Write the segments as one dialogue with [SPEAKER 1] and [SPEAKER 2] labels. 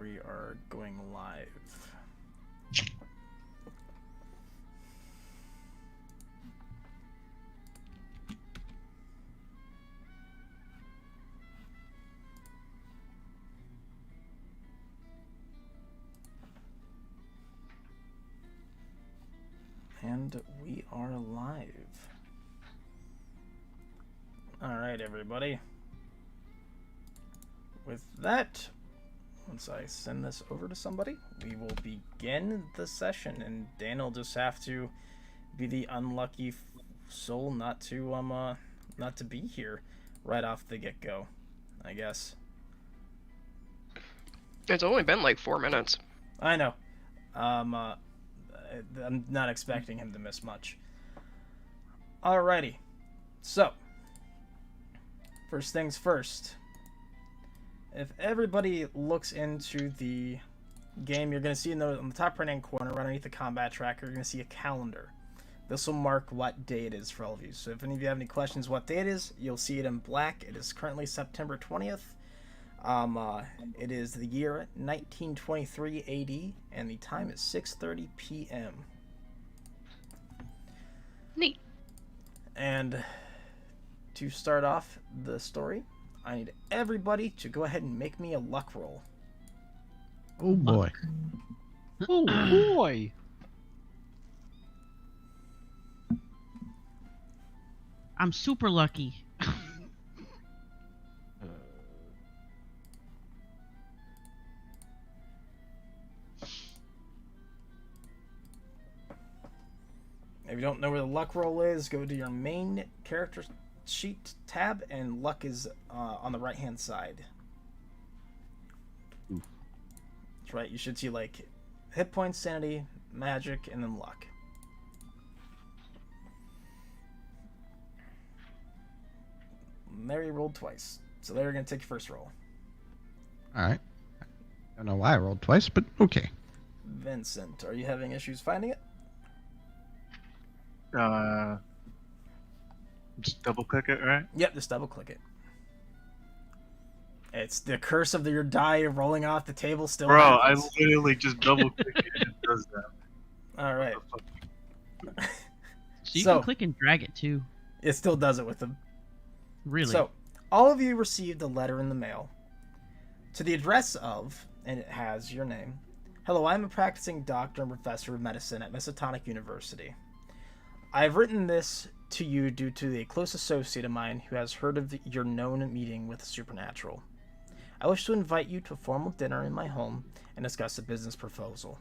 [SPEAKER 1] we are going live. And we are live. Alright, everybody. With that, once I send this over to somebody, we will begin the session, and Dan will just have to be the unlucky soul not to be here right off the get-go, I guess.
[SPEAKER 2] It's only been like 4 minutes.
[SPEAKER 1] I know. I'm not expecting him to miss much. Alrighty. So, first things first. If everybody looks into the game, you're going to see on the top right-hand corner, right underneath the combat tracker, you're going to see a calendar. This will mark what day it is for all of you. So if any of you have any questions what day it is, you'll see it in black. It is currently September 20th. It is the year 1923 AD, and the time is 6:30 p.m.
[SPEAKER 2] Neat.
[SPEAKER 1] And to start off the story, I need everybody to go ahead and make me a luck roll.
[SPEAKER 3] Oh boy.
[SPEAKER 4] Oh boy.
[SPEAKER 3] I'm super lucky.
[SPEAKER 1] If you don't know where the luck roll is, go to your main character sheet tab, and luck is on the right hand side.
[SPEAKER 4] Oof.
[SPEAKER 1] That's right, you should see like hit points, sanity, magic, and then luck. Mary rolled twice, so they're going to take your first roll.
[SPEAKER 3] Alright. I don't know why I rolled twice, but okay.
[SPEAKER 1] Vincent, are you having issues finding it?
[SPEAKER 5] Just double click it, right?
[SPEAKER 1] Yep, just double click it. It's the curse of your die rolling off the table still.
[SPEAKER 5] Bro, I
[SPEAKER 1] happens.
[SPEAKER 5] literally just double click it and it does that.
[SPEAKER 1] Alright.
[SPEAKER 3] So you
[SPEAKER 1] So-
[SPEAKER 3] can click and drag it too.
[SPEAKER 1] It still does it with them.
[SPEAKER 3] Really?
[SPEAKER 1] So, all of you received a letter in the mail to the address of, and it has your name. Hello, I'm a practicing doctor and professor of medicine at Miskatonic University. I have written this to you due to a close associate of mine who has heard of your known meeting with the supernatural. I wish to invite you to a formal dinner in my home and discuss a business proposal.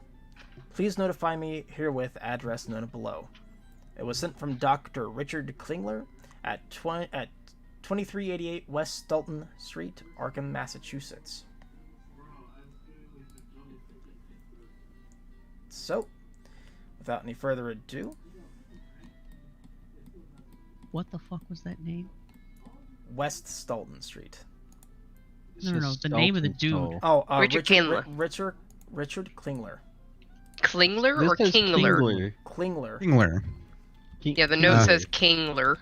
[SPEAKER 1] Please notify me herewith address noted below. It was sent from Dr. Richard Klingler at 2388 West Stulton Street, Arkham, Massachusetts. So, without any further ado,
[SPEAKER 3] What the fuck was that name?
[SPEAKER 1] West Stulton Street.
[SPEAKER 3] No. The name of the dude.
[SPEAKER 1] Oh,
[SPEAKER 2] Richard Klingler.
[SPEAKER 1] Richard Klingler.
[SPEAKER 2] Klingler
[SPEAKER 4] This
[SPEAKER 2] or
[SPEAKER 4] says
[SPEAKER 2] Kingler?
[SPEAKER 1] Klingler.
[SPEAKER 3] Kingler.
[SPEAKER 2] Yeah, the note says Kingler.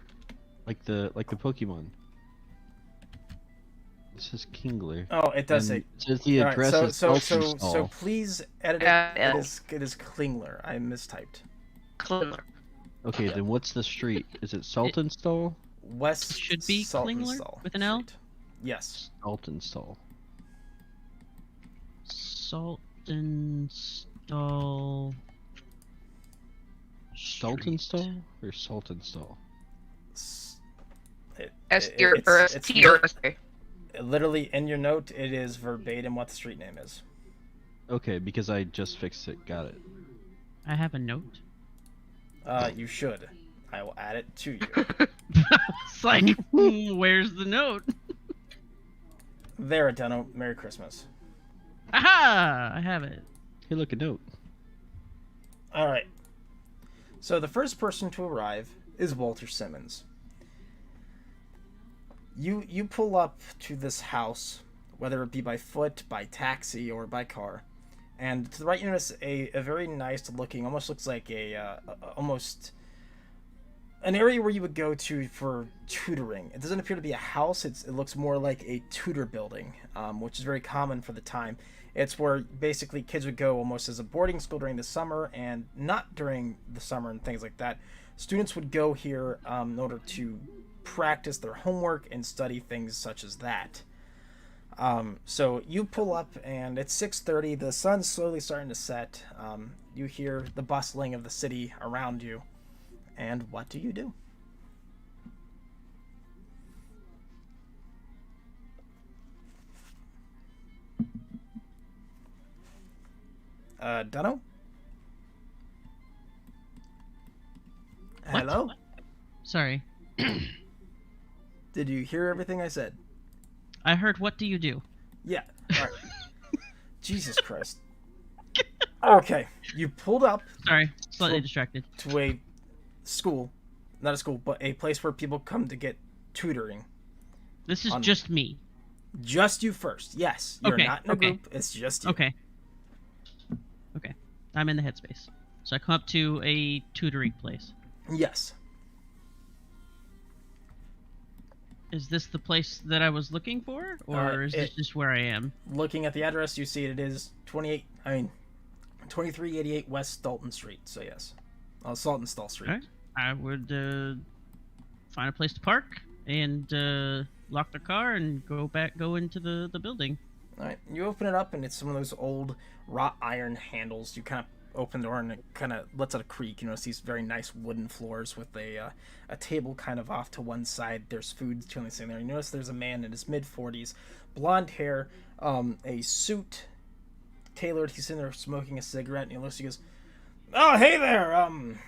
[SPEAKER 4] like the Pokemon. It says Kingler.
[SPEAKER 1] Oh, it does
[SPEAKER 4] And
[SPEAKER 1] say.
[SPEAKER 4] it says the
[SPEAKER 1] All right,
[SPEAKER 4] address is
[SPEAKER 1] so
[SPEAKER 4] Elfenstall.
[SPEAKER 1] please edit it.
[SPEAKER 2] Yeah.
[SPEAKER 1] It is Klingler. I mistyped.
[SPEAKER 2] Klingler.
[SPEAKER 4] Okay, then what's the street? Is it Saltonstall?
[SPEAKER 1] West
[SPEAKER 3] It should be Klingler
[SPEAKER 1] Saltonstall
[SPEAKER 3] with an L?
[SPEAKER 1] Street. Yes.
[SPEAKER 4] Saltonstall.
[SPEAKER 3] Saltonstall.
[SPEAKER 4] Saltonstall or Saltonstall?
[SPEAKER 1] Literally in your note, it is verbatim what the street name is.
[SPEAKER 4] Okay, because I just fixed it. Got it.
[SPEAKER 3] I have a note.
[SPEAKER 1] You should. I will add it to you.
[SPEAKER 3] It's like, where's the note?
[SPEAKER 1] There, Adeno. Merry Christmas.
[SPEAKER 3] Aha! I have it.
[SPEAKER 4] Hey, look, a note.
[SPEAKER 1] All right. So the first person to arrive is Walter Simmons. You pull up to this house, whether it be by foot, by taxi, or by car, and to the right you notice a very nice looking, almost looks like a almost an area where you would go to for tutoring. It doesn't appear to be a house. It looks more like a tutor building, which is very common for the time. It's where basically kids would go almost as a boarding school during the summer, and not during the summer and things like that. Students would go here in order to practice their homework and study things such as that. So you pull up, and it's 6:30. The sun's slowly starting to set. You hear the bustling of the city around you. And what do you do? Dunno? Hello?
[SPEAKER 6] Sorry.
[SPEAKER 1] Did you hear everything I said?
[SPEAKER 6] I heard, what do you do?
[SPEAKER 1] Yeah. All right. Jesus Christ. Okay. You pulled up
[SPEAKER 6] Sorry, slightly distracted.
[SPEAKER 1] to a school. Not a school, but a place where people come to get tutoring.
[SPEAKER 6] This is just me.
[SPEAKER 1] Just you first. Yes. You're
[SPEAKER 6] Okay,
[SPEAKER 1] not in a
[SPEAKER 6] okay.
[SPEAKER 1] group. It's just you.
[SPEAKER 6] Okay. Okay. I'm in the headspace. So I come up to a tutoring place.
[SPEAKER 1] Yes.
[SPEAKER 6] Is this the place that I was looking for? Or is this just where I am?
[SPEAKER 1] Looking at the address, you see it is 2388 West Dalton Street. So yes. Saltonstall Street.
[SPEAKER 6] Alright. I would find a place to park and lock the car and go into the building.
[SPEAKER 1] All right, you open it up, and it's some of those old wrought iron handles. You kind of open the door, and it kind of lets out a creak. You notice these very nice wooden floors with a table kind of off to one side. There's food generally sitting there. You notice there's a man in his mid-40s, blonde hair, a suit tailored. He's sitting there smoking a cigarette, and he looks. He goes, "Oh, hey there. I'm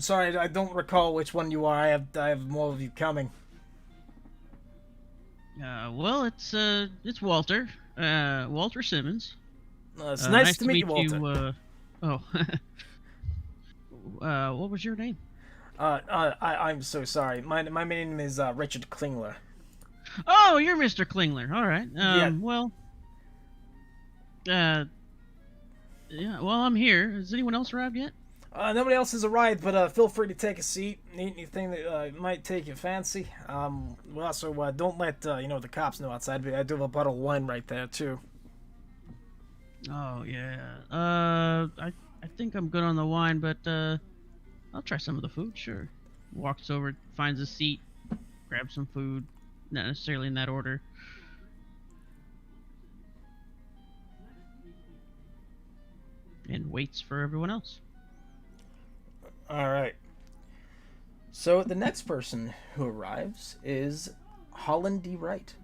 [SPEAKER 1] sorry, I don't recall which one you are. I have more of you coming."
[SPEAKER 6] Well, it's Walter. Walter Simmons.
[SPEAKER 1] It's nice to meet you, Walter.
[SPEAKER 6] What was your name?
[SPEAKER 1] I'm so sorry. My name is Richard Klingler.
[SPEAKER 6] Oh, you're Mr. Klingler. All right.
[SPEAKER 1] Yeah.
[SPEAKER 6] Well. Yeah. Well, I'm here. Has anyone else arrived yet?
[SPEAKER 1] Nobody else has arrived, but feel free to take a seat. Need anything that might take your fancy. We also don't let the cops know outside. But I do have a bottle of wine right there too.
[SPEAKER 6] Oh yeah. I think I'm good on the wine, but I'll try some of the food. Sure. Walks over, finds a seat, grabs some food. Not necessarily in that order. And waits for everyone else.
[SPEAKER 1] All right. So the next person who arrives is Holland D. Wright.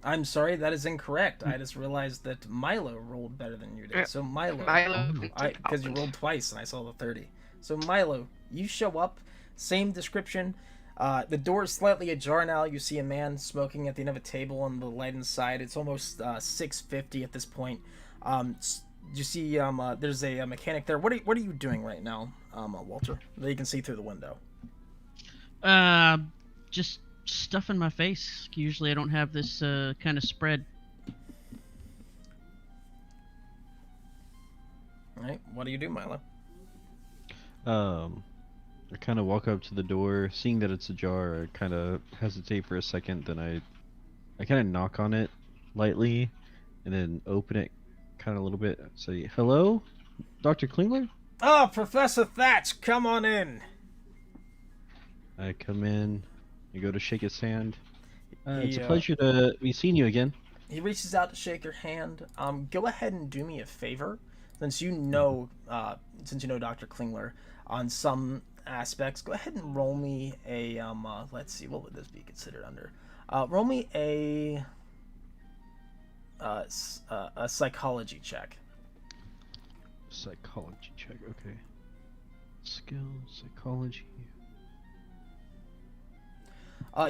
[SPEAKER 1] I'm sorry, that is incorrect. I just realized that Milo rolled better than you did. So Milo, because you rolled twice and I saw the 30. So Milo, you show up, same description. The door is slightly ajar now. You see a man smoking at the end of a table on the light inside. It's almost 6:50 at this point. You see, there's a mechanic there. What are you doing right now, Walter? That you can see through the window.
[SPEAKER 6] Just stuff in my face. Usually, I don't have this kind of spread.
[SPEAKER 1] All right. What do you do, Milo?
[SPEAKER 4] I kind of walk up to the door, seeing that it's ajar. I kind of hesitate for a second, then I kind of knock on it lightly, and then open it kind of a little bit. Say, "Hello, Dr. Klingler?"
[SPEAKER 1] Oh, Professor Thatch, come on in.
[SPEAKER 4] I come in. I go to shake his hand. It's a
[SPEAKER 1] Yeah.
[SPEAKER 4] pleasure to be seeing you again.
[SPEAKER 1] He reaches out to shake your hand. Go ahead and do me a favor, since you know Dr. Klingler on some aspects. Go ahead and roll me a let's see, what would this be considered under? Roll me a psychology check.
[SPEAKER 4] Psychology check. Okay. Skill psychology.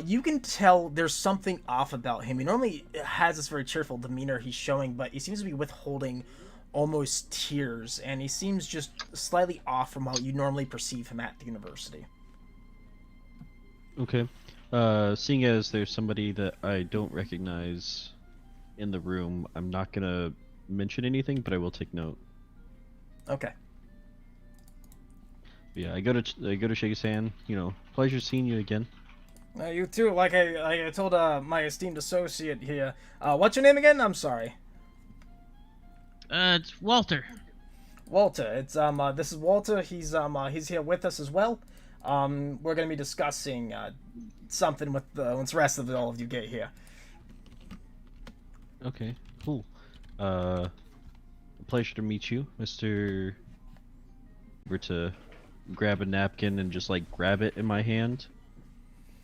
[SPEAKER 1] You can tell there's something off about him. He normally has this very cheerful demeanor he's showing, but he seems to be withholding almost tears, and he seems just slightly off from how you normally perceive him at the university.
[SPEAKER 4] Okay. Seeing as there's somebody that I don't recognize in the room, I'm not gonna mention anything, but I will take note.
[SPEAKER 1] Okay.
[SPEAKER 4] Yeah, I go to shake his hand. You know, pleasure seeing you again.
[SPEAKER 1] You too. Like I told my esteemed associate here. What's your name again? I'm sorry.
[SPEAKER 6] It's Walter.
[SPEAKER 1] Walter. It's this is Walter. He's here with us as well. We're gonna be discussing something with once the rest of all of you get here.
[SPEAKER 4] Okay, cool. A pleasure to meet you, Mr. Were to grab a napkin and just like grab it in my hand,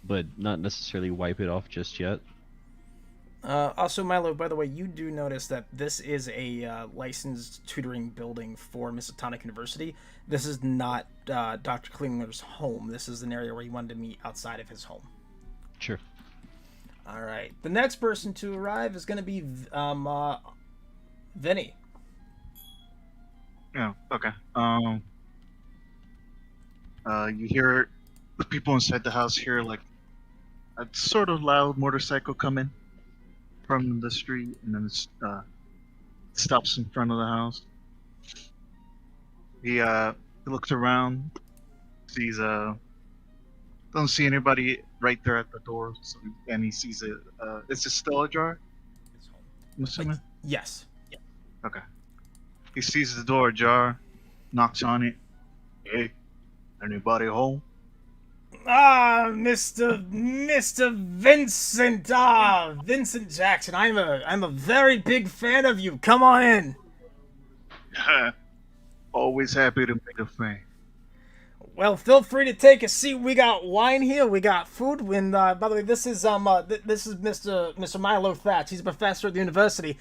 [SPEAKER 4] but not necessarily wipe it off just yet.
[SPEAKER 1] Also, Milo, by the way, you do notice that this is a licensed tutoring building for Miskatonic University. This is not Dr. Klingler's home. This is an area where he wanted to meet outside of his home.
[SPEAKER 4] Sure.
[SPEAKER 1] All right. The next person to arrive is going to be Vinny.
[SPEAKER 5] Yeah. Okay. You hear the people inside the house hear like a sort of loud motorcycle coming from the street, and then it stops in front of the house. He looks around, sees don't see anybody right there at the door, and he sees it. Is it still ajar? I'm assuming.
[SPEAKER 1] Yes.
[SPEAKER 5] Okay. He sees the door ajar, knocks on it. Hey, anybody home?
[SPEAKER 1] Mr. Vincent. Vincent Jackson. I'm a very big fan of you. Come on in.
[SPEAKER 5] Always happy to make a fan.
[SPEAKER 1] Well, feel free to take a seat. We got wine here. We got food. And by the way, this is Mr. Milo Thatch. He's a professor at the university.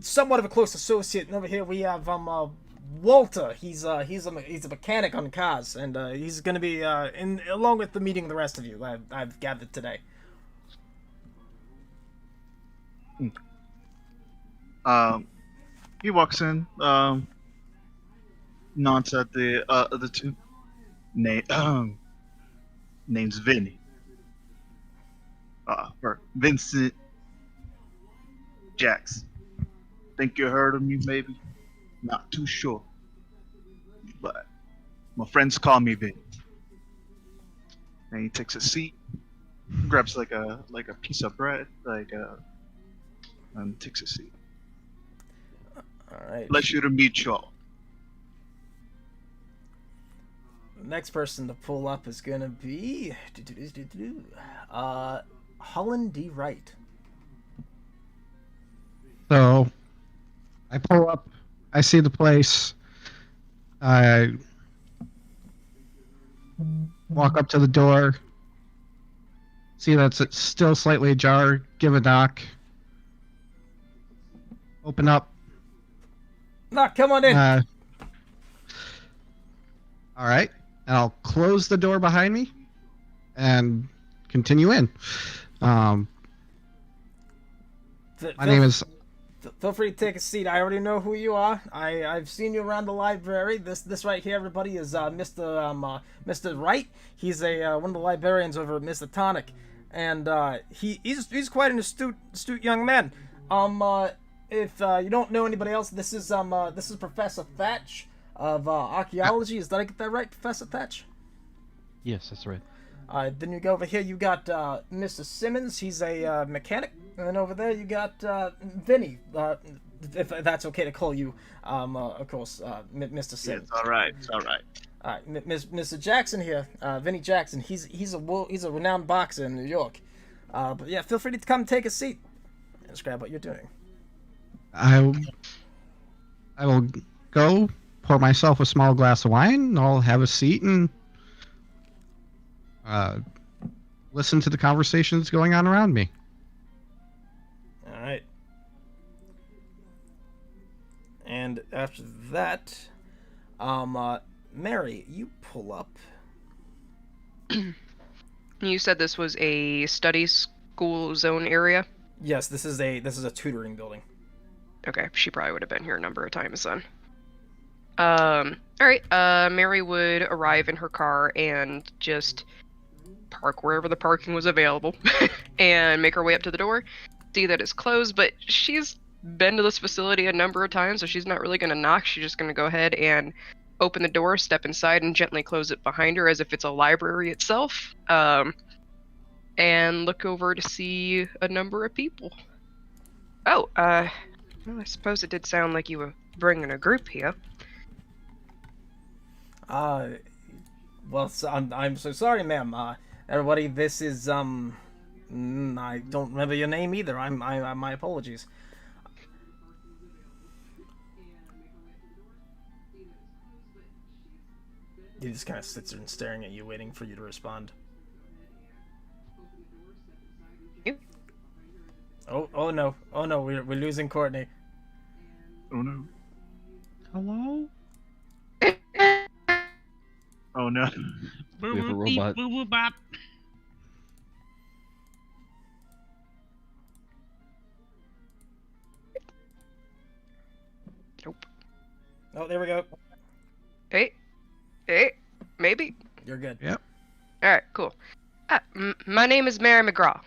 [SPEAKER 1] Somewhat of a close associate. And over here we have Walter. He's a mechanic on cars, and he's going to be along with the meeting the rest of you. I've gathered today.
[SPEAKER 5] He walks in, nods at the two. Name's Vinny. Or Vincent Jackson. Think you heard of me, maybe? Not too sure. But my friends call me Vinny. And he takes a seat, grabs like a piece of bread, and takes a seat.
[SPEAKER 1] All right.
[SPEAKER 5] Pleasure to meet y'all.
[SPEAKER 1] The next person to pull up is gonna be Holland D. Wright.
[SPEAKER 3] So I pull up, I see the place, I walk up to the door, see that it's still slightly ajar, give a knock, open up.
[SPEAKER 1] No, come on in.
[SPEAKER 3] All right, and I'll close the door behind me and continue in. My name is...
[SPEAKER 1] Feel free to take a seat. I already know who you are. I've seen you around the library. This right here, everybody, is Mr. Wright. He's one of the librarians over at Miskatonic, and he's quite an astute young man. If you don't know anybody else, this is Professor Thatch of archaeology. Did I get that right, Professor Thatch?
[SPEAKER 4] Yes, that's right.
[SPEAKER 1] Then you go over here. You got Mr. Simmons. He's a mechanic. And then over there you got Vinny. If that's okay to call you, of course, Mr. Simmons.
[SPEAKER 5] Yeah, it's all right. It's all right.
[SPEAKER 1] All right, Mr. Jackson here, Vinny Jackson. He's a renowned boxer in New York. But yeah, feel free to come take a seat and describe what you're doing.
[SPEAKER 3] I will go pour myself a small glass of wine. I'll have a seat and listen to the conversations going on around me.
[SPEAKER 1] All right. And after that, Mary, you pull up.
[SPEAKER 2] You said this was a study school zone area?
[SPEAKER 1] Yes, this is a tutoring building.
[SPEAKER 2] Okay, she probably would have been here a number of times then. Alright, Mary would arrive in her car and just park wherever the parking was available and make her way up to the door, see that it's closed, but she's been to this facility a number of times, so she's not really going to knock. She's just going to go ahead and open the door, step inside, and gently close it behind her as if it's a library itself. And look over to see a number of people. Oh, well, I suppose it did sound like you were bringing a group here.
[SPEAKER 1] Well, I'm so sorry, ma'am. Everybody, this is, I don't remember your name either. My apologies. He just kind of sits there and staring at you, waiting for you to respond.
[SPEAKER 2] You?
[SPEAKER 1] Oh no, we're losing Courtney.
[SPEAKER 5] Oh no.
[SPEAKER 3] Hello?
[SPEAKER 5] Oh no.
[SPEAKER 6] Boo
[SPEAKER 4] We have a
[SPEAKER 6] boo beep,
[SPEAKER 4] robot.
[SPEAKER 6] boo boo bop.
[SPEAKER 2] Nope.
[SPEAKER 1] Oh, there we go.
[SPEAKER 2] Hey, maybe.
[SPEAKER 1] You're good.
[SPEAKER 3] Yep.
[SPEAKER 2] All right, cool. My name is Mary Mcgraw.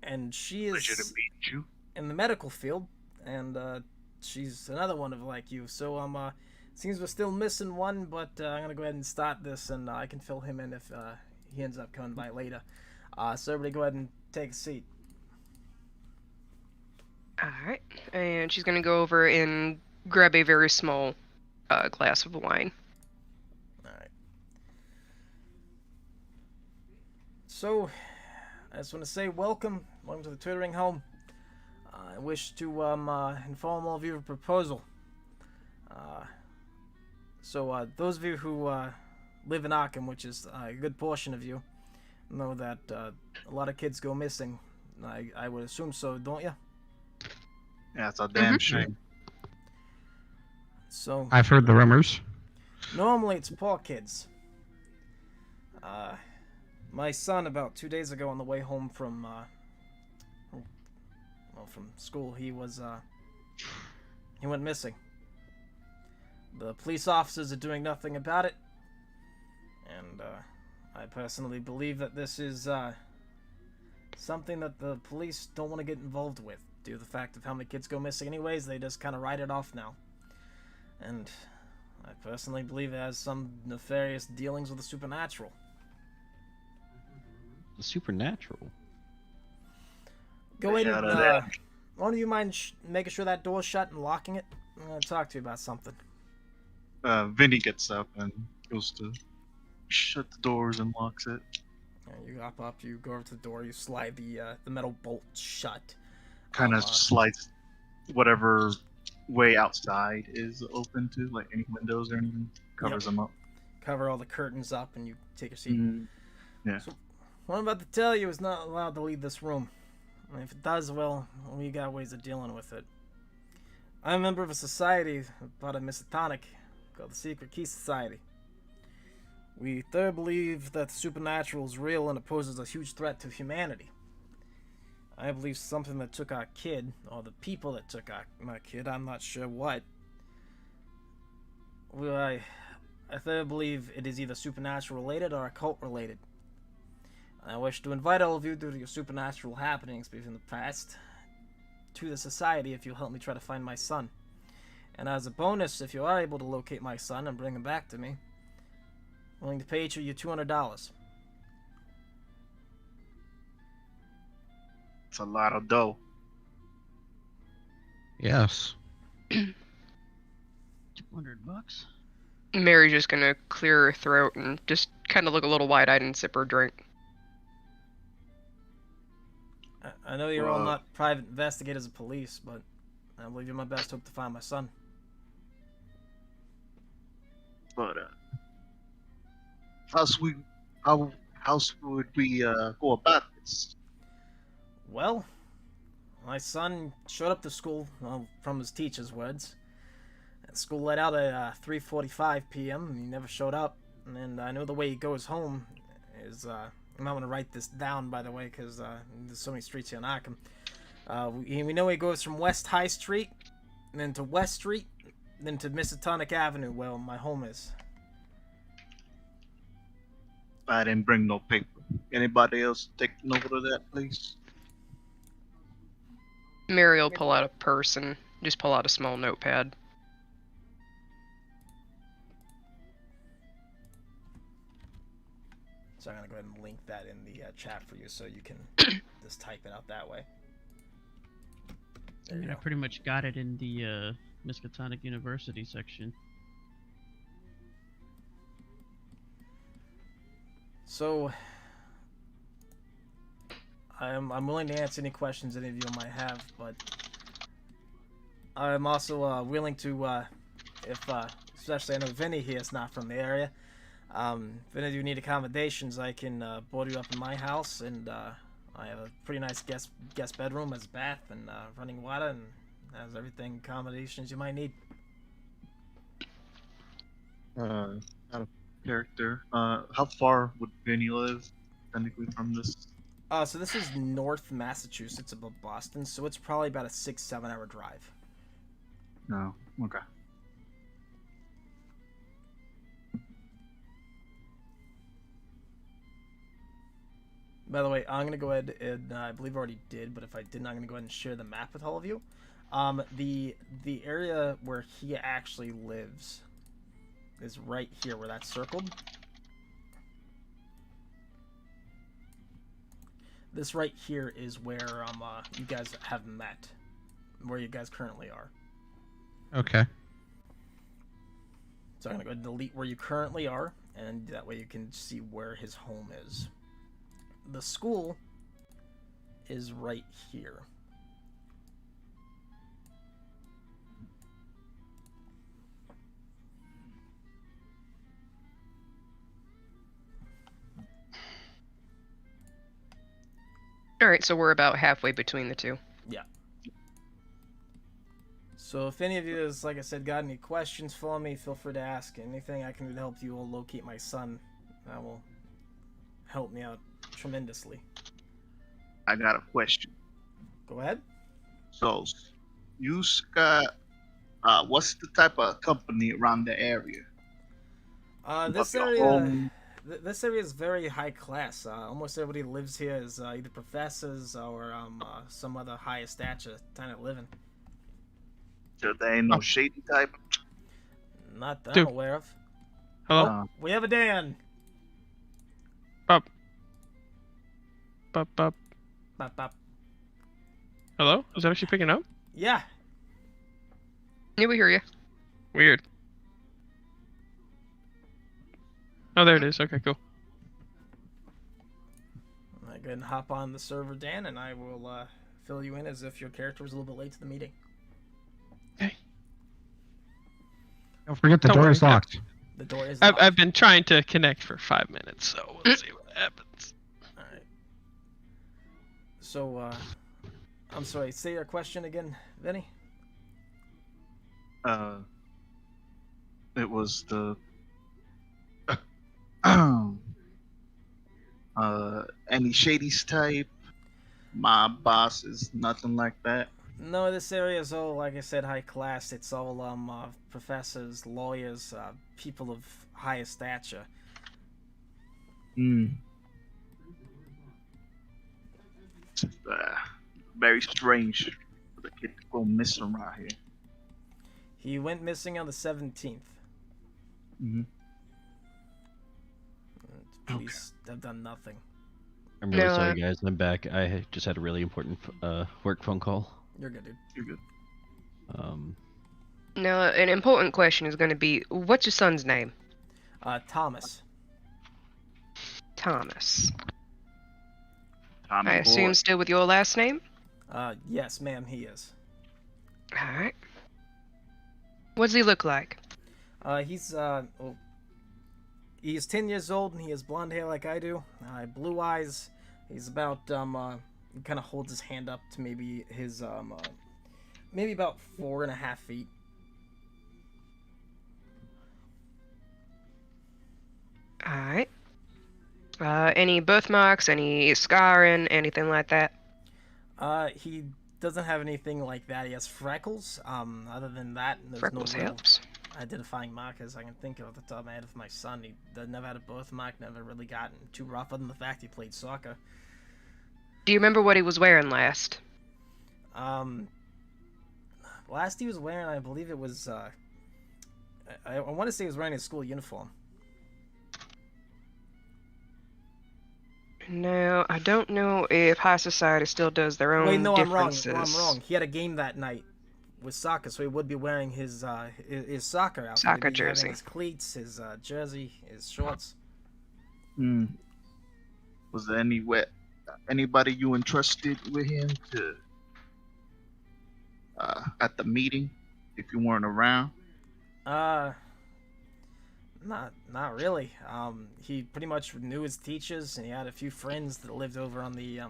[SPEAKER 1] And she
[SPEAKER 5] Pleasure to
[SPEAKER 1] is
[SPEAKER 5] meet you.
[SPEAKER 1] in the medical field, and she's another one of like you. So seems we're still missing one, but I'm gonna go ahead and start this, and I can fill him in if he ends up coming by later. So everybody, go ahead and take a seat.
[SPEAKER 2] All right, and she's gonna go over and grab a very small glass of wine.
[SPEAKER 1] All right. So, I just want to say welcome to the tutoring home. I wish to inform all of you of a proposal. So those of you who live in Arkham, which is a good portion of you, know that a lot of kids go missing. I would assume so, don't you?
[SPEAKER 5] Yeah, it's a damn
[SPEAKER 2] Mhm.
[SPEAKER 5] shame.
[SPEAKER 1] So
[SPEAKER 3] I've heard the rumors.
[SPEAKER 1] normally it's poor kids. My son, about 2 days ago, on the way home from school, he went missing. The police officers are doing nothing about it, and I personally believe that this is something that the police don't want to get involved with, due to the fact of how many kids go missing anyways. They just kind of write it off now. And I personally believe it has some nefarious dealings with the supernatural.
[SPEAKER 4] The supernatural.
[SPEAKER 1] Go ahead
[SPEAKER 5] Out
[SPEAKER 1] and,
[SPEAKER 5] of there.
[SPEAKER 1] one of you mind making sure that door's shut and locking it? I'm going to talk to you about something.
[SPEAKER 5] Vinny gets up and goes to shut the doors and locks it.
[SPEAKER 1] You hop up, you go over to the door, you slide the metal bolt shut.
[SPEAKER 5] Kind of
[SPEAKER 1] Uh,
[SPEAKER 5] slides whatever way outside is open to, like any windows or anything. Covers them up.
[SPEAKER 1] Cover all the curtains up, and you take your seat.
[SPEAKER 5] Mm, yeah.
[SPEAKER 1] So, what I'm about to tell you is not allowed to leave this room. And if it does, well, we got ways of dealing with it. I'm a member of a society part of Miskatonic called the Secret Key Society. We thoroughly believe that the supernatural is real and it poses a huge threat to humanity. I believe something that took our kid, or the people that took my kid, I'm not sure what. Well, I thoroughly believe it is either supernatural related or occult related. I wish to invite all of you due to your supernatural happenings in the past to the society if you'll help me try to find my son. And as a bonus, if you are able to locate my son and bring him back to me, I'm willing to pay each of you $200.
[SPEAKER 5] It's a lot of dough.
[SPEAKER 3] Yes.
[SPEAKER 6] $200.
[SPEAKER 2] Mary's just gonna clear her throat and just kind of look a little wide-eyed and sip her drink.
[SPEAKER 1] I know you're all
[SPEAKER 5] Well-
[SPEAKER 1] not private investigators of police, but I believe you're my best hope to find my son.
[SPEAKER 5] But how would we go about this?
[SPEAKER 1] Well, my son showed up to school, well, from his teacher's words. School let out at 3:45 p.m. and he never showed up. And I know the way he goes home is, I'm not going to write this down, by the way, because there's so many streets here in Arkham. We know he goes from West High Street, then to West Street, then to Miskatonic Avenue, where my home is.
[SPEAKER 5] I didn't bring no paper. Anybody else take note of that, please?
[SPEAKER 2] Mary will pull out a purse and just pull out a small notepad.
[SPEAKER 1] So I'm gonna go ahead and link that in the chat for you, so you can just type it out that way.
[SPEAKER 6] I mean, I pretty much got it in the Miskatonic University section.
[SPEAKER 1] So, I'm willing to answer any questions any of you might have, but I'm also willing to, especially I know Vinny here is not from the area. If any of you need accommodations, I can board you up in my house, and I have a pretty nice guest bedroom, has a bath and running water, and has everything accommodations you might need.
[SPEAKER 5] Out of character. How far would Vinny live, technically, from this?
[SPEAKER 1] So this is North Massachusetts, above Boston, so it's probably about a 6-7 hour drive.
[SPEAKER 5] No. Okay.
[SPEAKER 1] By the way, I'm going to go ahead and, I believe I already did, but if I didn't, I'm going to go ahead and share the map with all of you. The area where he actually lives is right here, where that's circled. This right here is where you guys have met, where you guys currently are.
[SPEAKER 3] Okay.
[SPEAKER 1] So I'm going to go ahead and delete where you currently are, and that way you can see where his home is. The school is right here.
[SPEAKER 2] Alright, so we're about halfway between the two.
[SPEAKER 1] Yeah. So if any of you has, like I said, got any questions for me, feel free to ask. Anything I can do to help you will locate my son. That will help me out tremendously.
[SPEAKER 5] I got a question.
[SPEAKER 1] Go ahead.
[SPEAKER 5] So, you got what's the type of company around the area?
[SPEAKER 1] This
[SPEAKER 5] Your
[SPEAKER 1] area,
[SPEAKER 5] home?
[SPEAKER 1] this area is very high class. Almost everybody who lives here is either professors or some other higher stature kind of living.
[SPEAKER 5] So there ain't no shady type.
[SPEAKER 1] Not that
[SPEAKER 7] Dude.
[SPEAKER 1] I'm aware of.
[SPEAKER 7] Hello?
[SPEAKER 5] Uh,
[SPEAKER 1] We have a Dan.
[SPEAKER 7] Bop. Bop, bop.
[SPEAKER 1] Bop, bop.
[SPEAKER 7] Hello? Is that actually picking up?
[SPEAKER 1] Yeah.
[SPEAKER 2] Yeah, we hear you.
[SPEAKER 7] Weird. Oh, there it is. Okay, cool.
[SPEAKER 1] I go ahead and hop on the server, Dan, and I will fill you in as if your character was a little bit late to the meeting.
[SPEAKER 3] Don't forget the
[SPEAKER 7] Don't
[SPEAKER 3] door
[SPEAKER 7] worry,
[SPEAKER 3] is locked.
[SPEAKER 1] The door is
[SPEAKER 7] I've,
[SPEAKER 1] locked.
[SPEAKER 7] I've been trying to connect for 5 minutes, so we'll see what happens.
[SPEAKER 1] All right. So, I'm sorry. Say your question again, Vinny.
[SPEAKER 5] It was the any shadies type. My boss is nothing like that.
[SPEAKER 1] No, this area is all, like I said, high class. It's all professors, lawyers, people of higher stature.
[SPEAKER 5] Hmm. Very strange for the kid to go missing around here.
[SPEAKER 1] He went missing on the 17th.
[SPEAKER 5] Mm-hmm.
[SPEAKER 1] Police have done nothing.
[SPEAKER 4] I'm really
[SPEAKER 2] No,
[SPEAKER 4] sorry, guys. I'm back. I just had a really important work phone call.
[SPEAKER 1] You're good, dude.
[SPEAKER 5] You're good.
[SPEAKER 2] Now, an important question is going to be, what's your son's name?
[SPEAKER 1] Thomas.
[SPEAKER 2] Thomas.
[SPEAKER 5] Tommy
[SPEAKER 2] I
[SPEAKER 5] boy.
[SPEAKER 2] assume still with your last name?
[SPEAKER 1] Yes, ma'am, he is.
[SPEAKER 2] Alright. What does he look like?
[SPEAKER 1] He's 10 years old and he has blonde hair like I do. Blue eyes. He's about, he kind of holds his hand up to maybe his, maybe about 4.5 feet.
[SPEAKER 2] Alright. Any birthmarks, any scarring, anything like that?
[SPEAKER 1] He doesn't have anything like that. He has freckles. Other than that, there's
[SPEAKER 2] Freckles
[SPEAKER 1] no real
[SPEAKER 2] helps.
[SPEAKER 1] identifying markers I can think of at the top of my head of my son. He never had a birthmark, never really gotten too rough, other than the fact he played soccer.
[SPEAKER 2] Do you remember what he was wearing last?
[SPEAKER 1] Last he was wearing, I believe it was, I want to say he was wearing his school uniform.
[SPEAKER 2] No, I don't know if High Society still does their own
[SPEAKER 1] Wait, no, I'm wrong.
[SPEAKER 2] differences.
[SPEAKER 1] I'm wrong. He had a game that night with soccer, so he would be wearing his soccer outfit.
[SPEAKER 2] Soccer
[SPEAKER 1] He'd be having
[SPEAKER 2] jersey.
[SPEAKER 1] his cleats, his jersey, his shorts.
[SPEAKER 5] Hmm. Was there anybody you entrusted with him to at the meeting if you weren't around?
[SPEAKER 1] Not really. He pretty much knew his teachers, and he had a few friends that lived over on the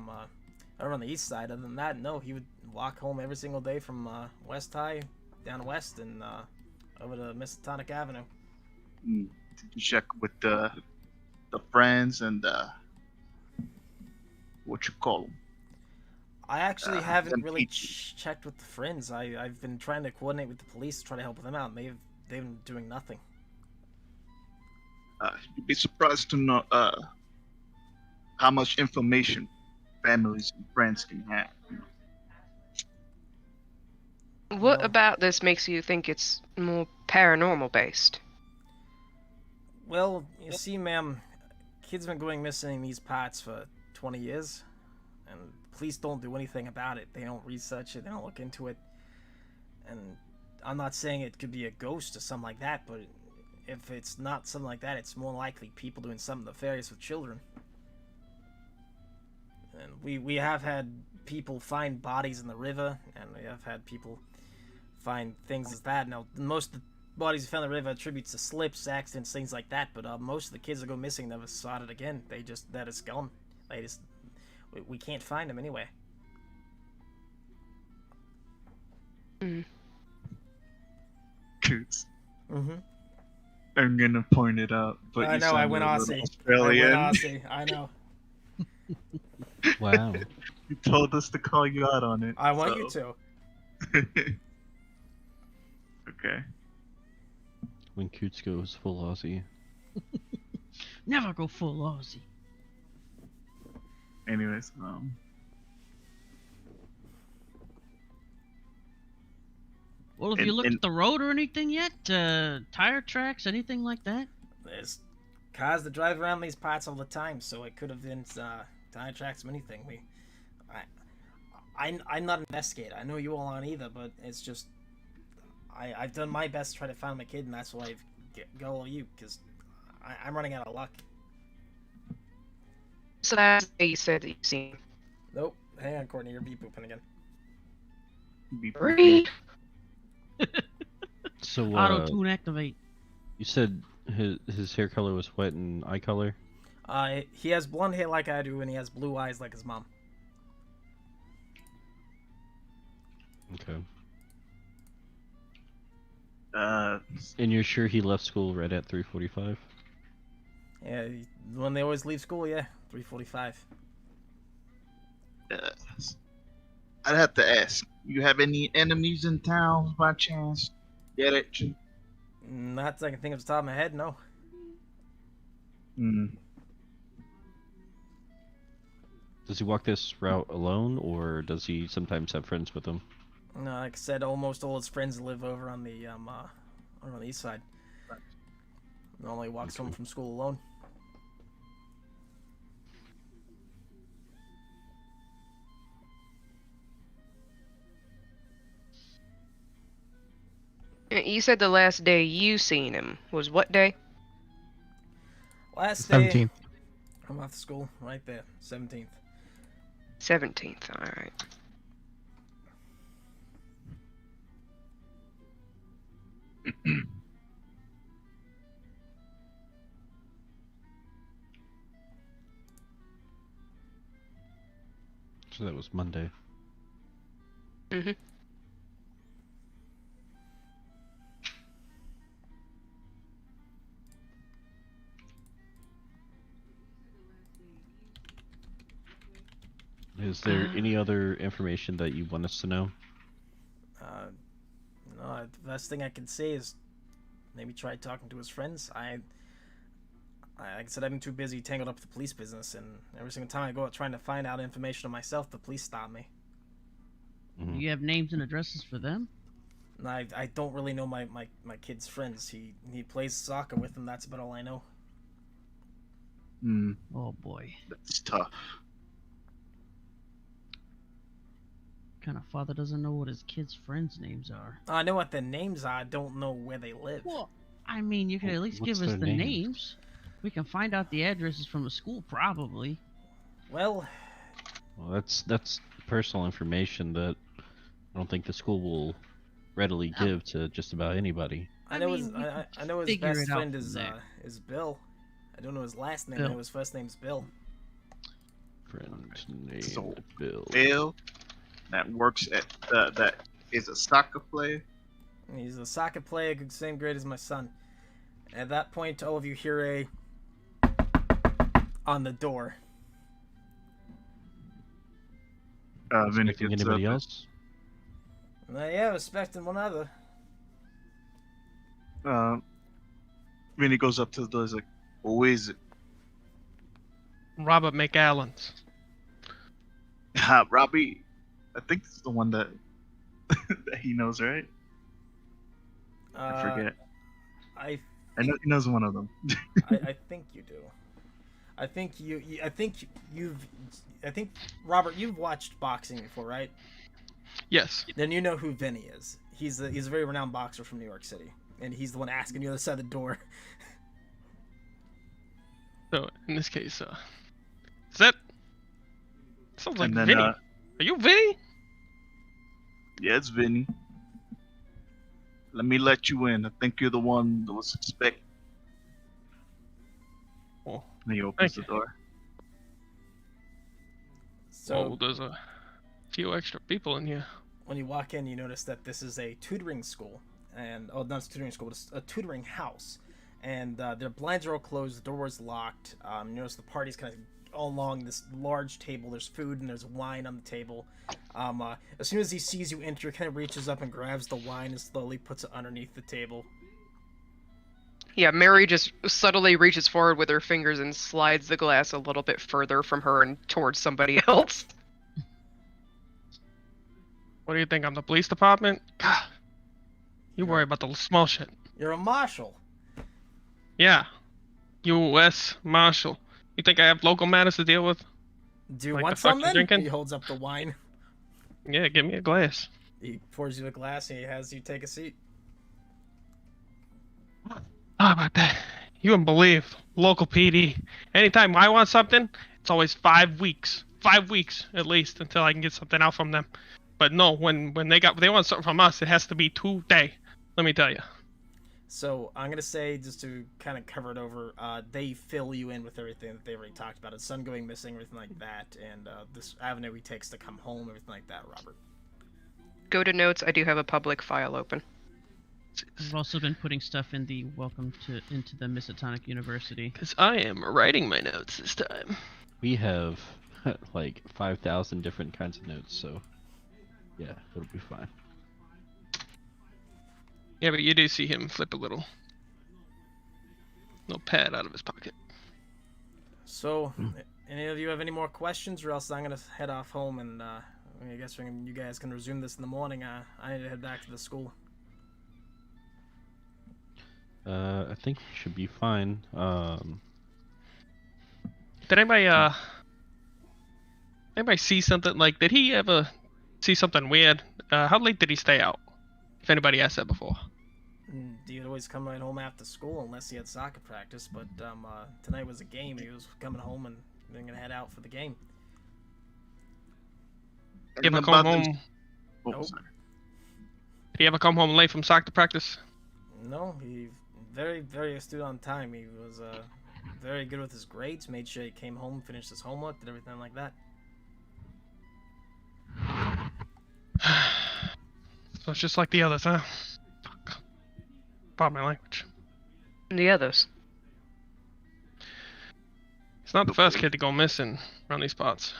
[SPEAKER 1] east side. Other than that, no, he would walk home every single day from West High down west and over to Miskatonic Avenue.
[SPEAKER 5] Did you check with the friends and what you call them?
[SPEAKER 1] I actually haven't
[SPEAKER 5] them
[SPEAKER 1] really
[SPEAKER 5] teachers.
[SPEAKER 1] checked with the friends. I've been trying to coordinate with the police to try to help them out, and they've been doing nothing.
[SPEAKER 5] You'd be surprised to know how much information families and friends can have.
[SPEAKER 2] What
[SPEAKER 1] No.
[SPEAKER 2] about this makes you think it's more paranormal based?
[SPEAKER 1] Well, you see, ma'am, kids been going missing in these parts for 20 years, and police don't do anything about it. They don't research it. They don't look into it. And I'm not saying it could be a ghost or something like that, but if it's not something like that, it's more likely people doing something nefarious with children. And we have had people find bodies in the river, and we have had people find things as that. Now, most of the bodies found in the river attributes to slips, accidents, things like that, but most of the kids that go missing never saw it again. They're just gone. We can't find them anyway.
[SPEAKER 5] Coots.
[SPEAKER 1] Mm-hmm.
[SPEAKER 5] I'm gonna point it out, but
[SPEAKER 1] I
[SPEAKER 5] you
[SPEAKER 1] know, I
[SPEAKER 5] sounded
[SPEAKER 1] went
[SPEAKER 5] a little
[SPEAKER 1] Aussie.
[SPEAKER 5] Australian.
[SPEAKER 1] I know.
[SPEAKER 4] Wow.
[SPEAKER 5] You told us to call you out on it.
[SPEAKER 1] I want you to.
[SPEAKER 5] Okay.
[SPEAKER 4] When Coots goes full Aussie.
[SPEAKER 6] Never go full Aussie.
[SPEAKER 5] Anyways,
[SPEAKER 6] Well, have you looked
[SPEAKER 5] and-
[SPEAKER 6] at the road or anything yet? Tire tracks, anything like that?
[SPEAKER 1] There's cars that drive around these parts all the time, so it could have been tire tracks, anything. I'm not an investigator. I know you all aren't either, but it's just I've done my best to try to find my kid, and that's why I've got all of you, because I'm running out of luck.
[SPEAKER 2] So that's the day you said that you've seen.
[SPEAKER 1] Nope. Hang on, Courtney, you're beep booping again.
[SPEAKER 5] be
[SPEAKER 2] Three.
[SPEAKER 4] So
[SPEAKER 6] Auto tune activate.
[SPEAKER 4] you said his hair color was what and eye color?
[SPEAKER 1] He has blonde hair like I do, and he has blue eyes like his mom.
[SPEAKER 4] Okay.
[SPEAKER 5] And
[SPEAKER 4] you're sure he left school right at 3:45?
[SPEAKER 1] Yeah, when they always leave school, yeah, 3:45.
[SPEAKER 5] I'd have to ask, you have any enemies in town by chance? Get it?
[SPEAKER 1] Not that I can think of the top of my head, no.
[SPEAKER 4] Does he walk this route alone, or does he sometimes have friends with him?
[SPEAKER 1] No, like I said, almost all his friends live over on the east side. Normally walks home from school alone.
[SPEAKER 2] You said the last day you seen him was what day?
[SPEAKER 1] Last day,
[SPEAKER 3] 17th.
[SPEAKER 1] I'm off to school right there, 17th.
[SPEAKER 2] 17th. All right.
[SPEAKER 4] So that was Monday.
[SPEAKER 2] Mhm.
[SPEAKER 4] Is there any other information that you want us to know?
[SPEAKER 1] No, the best thing I can say is maybe try talking to his friends. Like I said, I've been too busy tangled up with the police business, and every single time I go out trying to find out information on myself, the police stop me.
[SPEAKER 4] Mhm.
[SPEAKER 6] Do you have names and addresses for them?
[SPEAKER 1] And I don't really know my kid's friends. He plays soccer with them. That's about all I know.
[SPEAKER 5] Hmm,
[SPEAKER 6] Oh boy.
[SPEAKER 5] that's tough.
[SPEAKER 6] Kind of father doesn't know what his kids' friends' names are.
[SPEAKER 1] I know what their names are. I don't know where they live.
[SPEAKER 6] Well, I mean, you can at least
[SPEAKER 4] What's
[SPEAKER 6] give us
[SPEAKER 4] their
[SPEAKER 6] the
[SPEAKER 4] names?
[SPEAKER 6] names. We can find out the addresses from the school, probably.
[SPEAKER 1] Well,
[SPEAKER 4] Well, that's personal information that I don't think the school will readily give to just about anybody.
[SPEAKER 1] I know
[SPEAKER 6] mean, we
[SPEAKER 1] I know his
[SPEAKER 6] figure
[SPEAKER 1] best
[SPEAKER 6] it out
[SPEAKER 1] friend
[SPEAKER 6] from
[SPEAKER 1] is
[SPEAKER 6] there.
[SPEAKER 1] Bill. I don't know his last name. I
[SPEAKER 6] Bill.
[SPEAKER 1] know his first name's Bill.
[SPEAKER 4] Friend named
[SPEAKER 5] So,
[SPEAKER 4] Bill.
[SPEAKER 5] Bill, that works at that is a soccer player.
[SPEAKER 1] He's a soccer player, same grade as my son. At that point, all of you hear a on the door.
[SPEAKER 5] Vinny
[SPEAKER 4] Expecting
[SPEAKER 5] gets
[SPEAKER 4] anybody
[SPEAKER 5] up.
[SPEAKER 4] else?
[SPEAKER 1] Yeah, respecting one other.
[SPEAKER 5] Vinny goes up to the door. He's like, "Who is it?"
[SPEAKER 7] Robert McAllen's.
[SPEAKER 5] Robbie. I think this is the one that that he knows, right? I forget.
[SPEAKER 1] I
[SPEAKER 5] I know he knows one of them.
[SPEAKER 1] I think you do. I think Robert, you've watched boxing before, right?
[SPEAKER 7] Yes.
[SPEAKER 1] Then you know who Vinny is. He's a very renowned boxer from New York City, and he's the one asking you on the other side of the door.
[SPEAKER 7] So in this case, is that sounds like
[SPEAKER 5] And then,
[SPEAKER 7] Vinny? Are you Vinny?
[SPEAKER 5] Yeah, it's Vinny. Let me let you in. I think you're the one that was expected.
[SPEAKER 7] Oh,
[SPEAKER 5] And he opens
[SPEAKER 7] thank
[SPEAKER 5] the door.
[SPEAKER 1] So
[SPEAKER 7] oh, there's a few extra people in here.
[SPEAKER 1] when you walk in, you notice that this is a tutoring school, and not a tutoring school, but it's a tutoring house, and their blinds are all closed, the door is locked. You notice the party's kind of all along this large table. There's food and there's wine on the table. As soon as he sees you enter, he kind of reaches up and grabs the wine and slowly puts it underneath the table.
[SPEAKER 2] Yeah, Mary just subtly reaches forward with her fingers and slides the glass a little bit further from her and towards somebody else.
[SPEAKER 7] What do you think? I'm the police department? God, you worry about the small shit.
[SPEAKER 1] You're a marshal.
[SPEAKER 7] Yeah. U.S. Marshal. You think I have local matters to deal with?
[SPEAKER 1] Do you
[SPEAKER 7] Like
[SPEAKER 1] want
[SPEAKER 7] the fuck you
[SPEAKER 1] something?
[SPEAKER 7] drinking?
[SPEAKER 1] He holds up the wine.
[SPEAKER 7] Yeah, give me a glass.
[SPEAKER 1] He pours you a glass and he has you take a seat.
[SPEAKER 7] How about that? You wouldn't believe. Local PD. Anytime I want something, it's always 5 weeks. 5 weeks at least until I can get something out from them. But no, when they want something from us, it has to be today. Let me tell you.
[SPEAKER 1] So I'm gonna say, just to kind of cover it over, they fill you in with everything that they already talked about. His son going missing, everything like that, and this avenue he takes to come home, everything like that. Robert.
[SPEAKER 2] Go to notes. I do have a public file open.
[SPEAKER 6] We've also been putting stuff in the into the Miskatonic University.
[SPEAKER 7] Because I am writing my notes this time.
[SPEAKER 4] We have like 5,000 different kinds of notes, so yeah, it'll be fine.
[SPEAKER 7] Yeah, but you do see him flip a little pad out of his pocket.
[SPEAKER 1] So, any of you have any more questions, or else I'm gonna head off home, and I guess you guys can resume this in the morning. I need to head back to the school.
[SPEAKER 4] I think we should be fine.
[SPEAKER 7] Did anybody see something like? Did he ever see something weird? How late did he stay out? If anybody asked that before.
[SPEAKER 1] He'd always come right home after school unless he had soccer practice. But tonight was a game. He was coming home and then gonna head out for the game.
[SPEAKER 7] Did he ever come home?
[SPEAKER 5] Oh,
[SPEAKER 1] Nope.
[SPEAKER 5] sorry.
[SPEAKER 7] Did he ever come home late from soccer practice?
[SPEAKER 1] No, he very, very astute on time. He was very good with his grades. Made sure he came home, finished his homework, did everything like that.
[SPEAKER 7] So it's just like the others, huh? Fuck. Pardon my language.
[SPEAKER 2] The others.
[SPEAKER 7] He's not the first kid to go missing around these parts.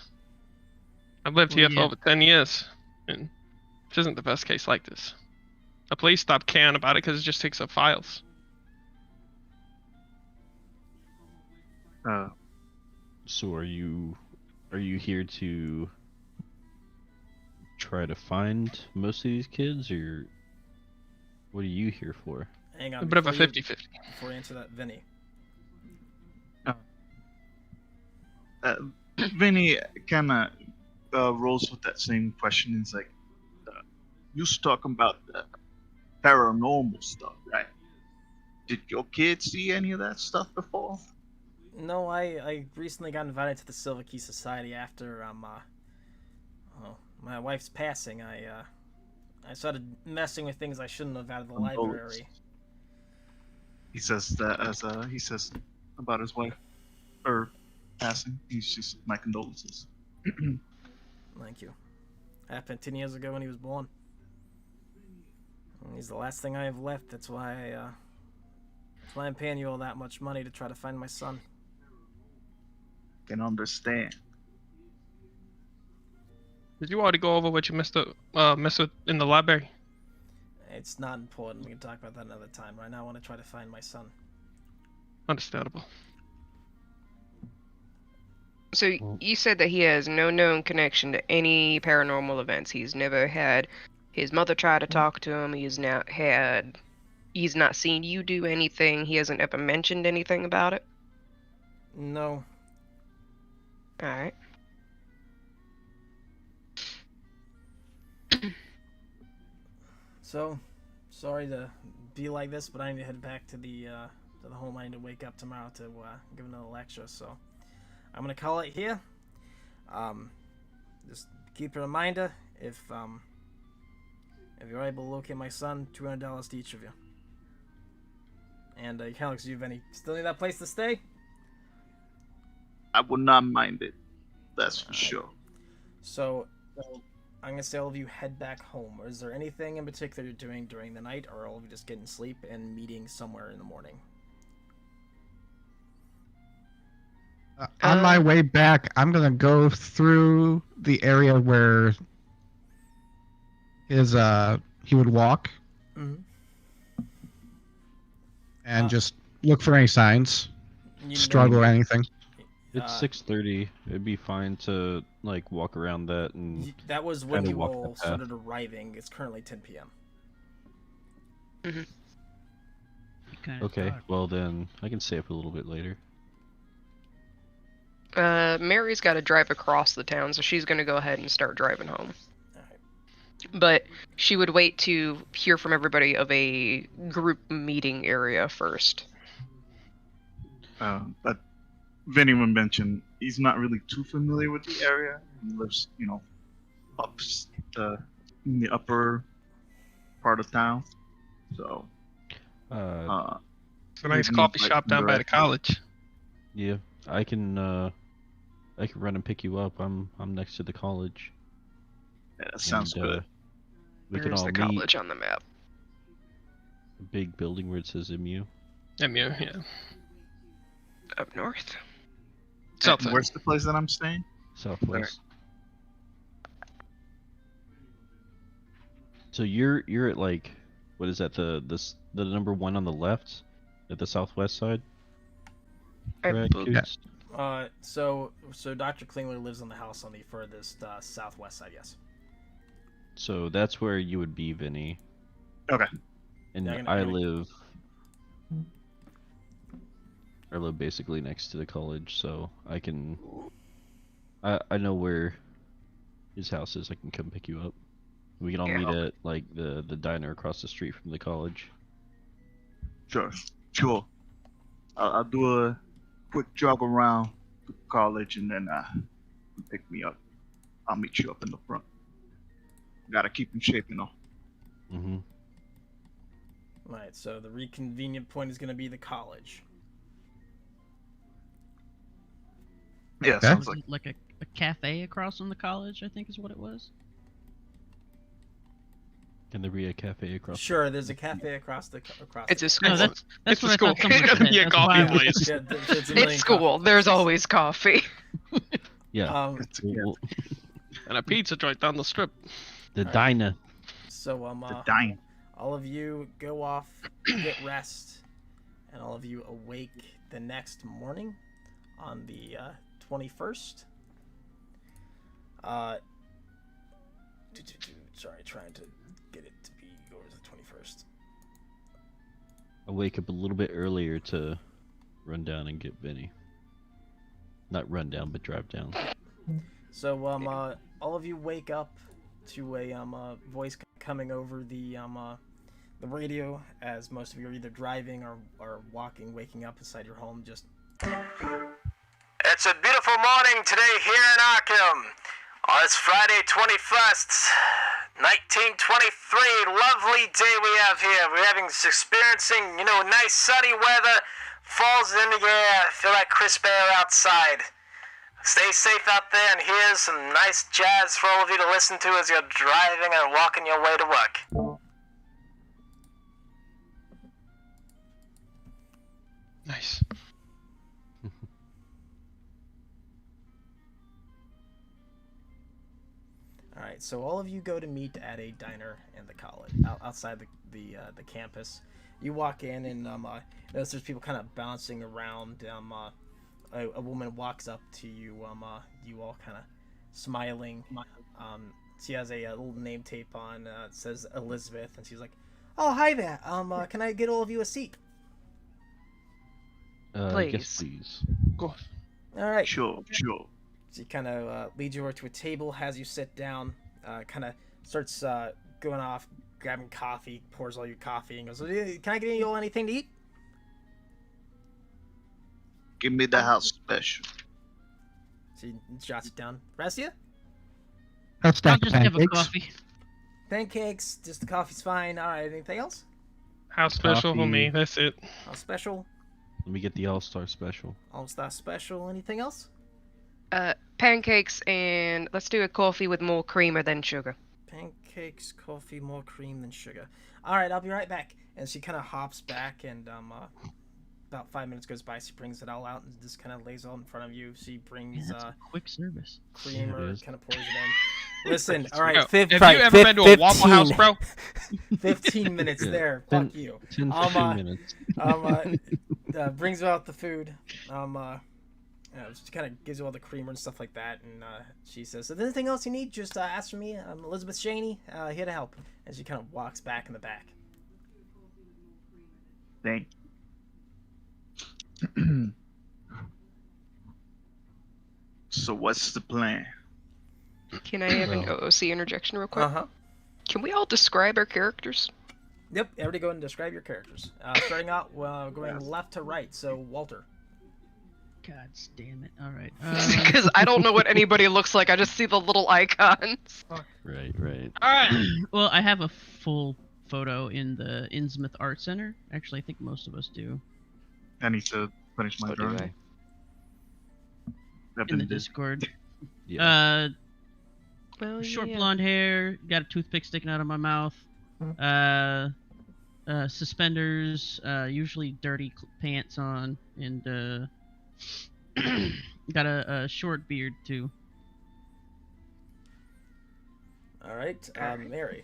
[SPEAKER 7] I've lived
[SPEAKER 6] Well,
[SPEAKER 7] here for over 10 years, and this isn't the first case like this. The police stopped caring about it because it just takes up files.
[SPEAKER 4] So are you here to try to find most of these kids, or what are you here for?
[SPEAKER 1] Hang on.
[SPEAKER 7] A bit of a
[SPEAKER 1] before you-
[SPEAKER 7] 50-50.
[SPEAKER 1] Before you answer that, Vinny.
[SPEAKER 5] Vinny kind of rolls with that same question. He's like, you was talking about the paranormal stuff, right? Did your kids see any of that stuff before?
[SPEAKER 1] No, I recently got invited to the Silver Key Society after my wife's passing. I started messing with things I shouldn't have out of the library.
[SPEAKER 5] He says that as he says about his wife or passing. He's just my condolences.
[SPEAKER 1] Thank you. Happened 10 years ago when he was born. And he's the last thing I have left. That's why I'm paying you all that much money to try to find my son.
[SPEAKER 5] Can understand.
[SPEAKER 7] Did you already go over what you messed with in the library?
[SPEAKER 1] It's not important. We can talk about that another time. Right now I want to try to find my son.
[SPEAKER 7] Understandable.
[SPEAKER 2] So you said that he has no known connection to any paranormal events. He's never had his mother try to talk to him. He's not seen you do anything. He hasn't ever mentioned anything about it.
[SPEAKER 1] No.
[SPEAKER 2] All right.
[SPEAKER 1] So, sorry to be like this, but I need to head back to the home. I need to wake up tomorrow to give another lecture. So, I'm gonna call it here. Just keep a reminder if you're able to locate my son, $200 to each of you. And Alex, do you have any? Still need that place to stay?
[SPEAKER 5] I would not mind it. That's for sure.
[SPEAKER 1] So, I'm gonna say all of you head back home. Is there anything in particular you're doing during the night, or are all of you just getting sleep and meeting somewhere in the morning?
[SPEAKER 3] On my way back, I'm gonna go through the area where his he would walk, and just look for any signs, struggle or anything.
[SPEAKER 4] It's 6:30. It'd be fine to like walk around that and.
[SPEAKER 1] That was when
[SPEAKER 4] kinda
[SPEAKER 1] you
[SPEAKER 4] walk
[SPEAKER 1] all
[SPEAKER 4] that path.
[SPEAKER 1] started arriving. It's currently 10 p.m.
[SPEAKER 4] Okay, well then I can stay up a little bit later.
[SPEAKER 2] Mary's got to drive across the town, so she's gonna go ahead and start driving home.
[SPEAKER 1] Alright.
[SPEAKER 2] But she would wait to hear from everybody of a group meeting area first.
[SPEAKER 5] But Vinny would mention he's not really too familiar with the area. He lives, up in the upper part of town. So,
[SPEAKER 7] It's a nice coffee shop down by the college.
[SPEAKER 4] Yeah, I can run and pick you up. I'm next to the college.
[SPEAKER 5] Yeah, that sounds good.
[SPEAKER 4] We can
[SPEAKER 2] Where's
[SPEAKER 4] all
[SPEAKER 2] the
[SPEAKER 4] meet.
[SPEAKER 2] college on the map?
[SPEAKER 4] A big building where it says MU.
[SPEAKER 7] MU, yeah.
[SPEAKER 2] Up north.
[SPEAKER 7] South
[SPEAKER 5] Where's the place that I'm staying?
[SPEAKER 4] Southwest. So you're at like, what is that? The number one on the left, at the southwest side. Correct?
[SPEAKER 2] believe-
[SPEAKER 1] So Dr. Klingler lives in the house on the furthest southwest side. Yes.
[SPEAKER 4] So that's where you would be, Vinny.
[SPEAKER 5] Okay.
[SPEAKER 4] And
[SPEAKER 1] Yeah,
[SPEAKER 4] I live basically next to the college, so I can. I know where his house is. I can come pick you up. We can all meet at like the diner across the street from the college.
[SPEAKER 5] Sure. I'll do a quick jog around the college and then you pick me up. I'll meet you up in the front. Gotta keep in shape,
[SPEAKER 4] Mm-hmm.
[SPEAKER 1] Right. So the reconvenient point is going to be the college.
[SPEAKER 5] Yeah,
[SPEAKER 3] Okay.
[SPEAKER 5] sounds like.
[SPEAKER 6] Like a cafe across from the college, I think is what it was.
[SPEAKER 4] Can there be a cafe across?
[SPEAKER 1] Sure. There's a cafe across the.
[SPEAKER 2] It's a school.
[SPEAKER 6] No, that's
[SPEAKER 7] It's a
[SPEAKER 6] what I
[SPEAKER 7] school.
[SPEAKER 6] thought someone
[SPEAKER 7] It's gonna
[SPEAKER 6] said.
[SPEAKER 7] be a
[SPEAKER 6] That's
[SPEAKER 7] coffee
[SPEAKER 6] why I was-
[SPEAKER 7] place.
[SPEAKER 1] Yeah, it's a million
[SPEAKER 2] It's school.
[SPEAKER 1] coffee
[SPEAKER 2] There's
[SPEAKER 1] places.
[SPEAKER 2] always coffee.
[SPEAKER 4] Yeah.
[SPEAKER 5] It's
[SPEAKER 7] And a pizza joint down the strip.
[SPEAKER 4] The diner.
[SPEAKER 1] So
[SPEAKER 5] the dine.
[SPEAKER 1] all of you go off, get rest, and all of you awake the next morning on the 21st. Sorry, trying to get it to be yours the 21st.
[SPEAKER 4] I wake up a little bit earlier to run down and get Vinny. Not run down, but drive down.
[SPEAKER 1] So all of you wake up to a voice coming over the radio, as most of you are either driving or walking, waking up inside your home. Just
[SPEAKER 8] it's a beautiful morning today here in Arkham. It's Friday 21st, 1923. Lovely day we have here. We're experiencing, nice sunny weather. Falls in the air. Feel like crisp air outside. Stay safe out there, and here's some nice jazz for all of you to listen to as you're driving and walking your way to work.
[SPEAKER 7] Nice.
[SPEAKER 1] all right. So all of you go to meet at a diner in the college, outside the campus. You walk in and notice there's people kind of bouncing around. A woman walks up to you. You all kind of smiling. She has a little name tape on. It says Elizabeth, and she's like, "Oh, hi there. Can I get all of you a seat?"
[SPEAKER 2] Please.
[SPEAKER 4] Yes, please.
[SPEAKER 7] Go.
[SPEAKER 1] All right.
[SPEAKER 5] Sure.
[SPEAKER 1] She kind of leads you over to a table, has you sit down, kind of starts going off, grabbing coffee, pours all your coffee, and goes, "Can I get you all anything to eat?"
[SPEAKER 5] Give me the house special.
[SPEAKER 1] She jots it down. Rest of you?
[SPEAKER 3] I'll stack
[SPEAKER 6] I'll just have a
[SPEAKER 3] pancakes.
[SPEAKER 6] coffee.
[SPEAKER 1] Pancakes, just the coffee's fine. All right, anything else?
[SPEAKER 7] House special for
[SPEAKER 4] Coffee.
[SPEAKER 7] me. That's it.
[SPEAKER 1] All special?
[SPEAKER 4] Let me get the All-Star special.
[SPEAKER 1] All star special? Anything else?
[SPEAKER 2] Pancakes, and let's do a coffee with more creamer than sugar.
[SPEAKER 1] Pancakes, coffee, more cream than sugar. All right, I'll be right back. And she kind of hops back, and about 5 minutes goes by. She brings it all out and just kind of lays it all in front of you. She
[SPEAKER 6] Yeah,
[SPEAKER 1] brings
[SPEAKER 6] that's a quick service.
[SPEAKER 1] creamer,
[SPEAKER 4] it is.
[SPEAKER 1] kind of pours it in. Listen, all right,
[SPEAKER 7] Yo,
[SPEAKER 1] fif-
[SPEAKER 7] have
[SPEAKER 1] right,
[SPEAKER 7] you ever
[SPEAKER 1] fif-
[SPEAKER 7] been to a Waffle House,
[SPEAKER 1] 15
[SPEAKER 7] bro?
[SPEAKER 1] 15 minutes
[SPEAKER 4] Yeah.
[SPEAKER 1] there.
[SPEAKER 4] Then-
[SPEAKER 1] Fuck you.
[SPEAKER 4] 10-15 minutes.
[SPEAKER 1] Brings out the food. She kind of gives you all the creamer and stuff like that, and she says, "If there's anything else you need, just ask for me. I'm Elizabeth Shaney, here to help." And she kind of walks back in the back.
[SPEAKER 5] Thank So what's the plan?
[SPEAKER 2] Can I have an OOC interjection real quick?
[SPEAKER 1] Uh-huh.
[SPEAKER 2] Can we all describe our characters?
[SPEAKER 1] Yep, everybody go ahead and describe your characters. Starting out, going left to right, so Walter.
[SPEAKER 6] God damn it. All right.
[SPEAKER 2] Because I don't know what anybody looks like. I just see the little icons.
[SPEAKER 4] Right.
[SPEAKER 7] All right.
[SPEAKER 6] Well, I have a full photo in the Innsmouth Art Center. Actually, I think most of us do.
[SPEAKER 5] I need to finish my
[SPEAKER 2] So do
[SPEAKER 5] drawing.
[SPEAKER 2] I.
[SPEAKER 5] I've
[SPEAKER 6] In the
[SPEAKER 5] been
[SPEAKER 6] Discord.
[SPEAKER 4] Yeah.
[SPEAKER 2] Well,
[SPEAKER 6] Short
[SPEAKER 2] yeah.
[SPEAKER 6] blonde hair, got a toothpick sticking out of my mouth. Suspenders, usually dirty pants on, and got a short beard too.
[SPEAKER 1] All right, Mary.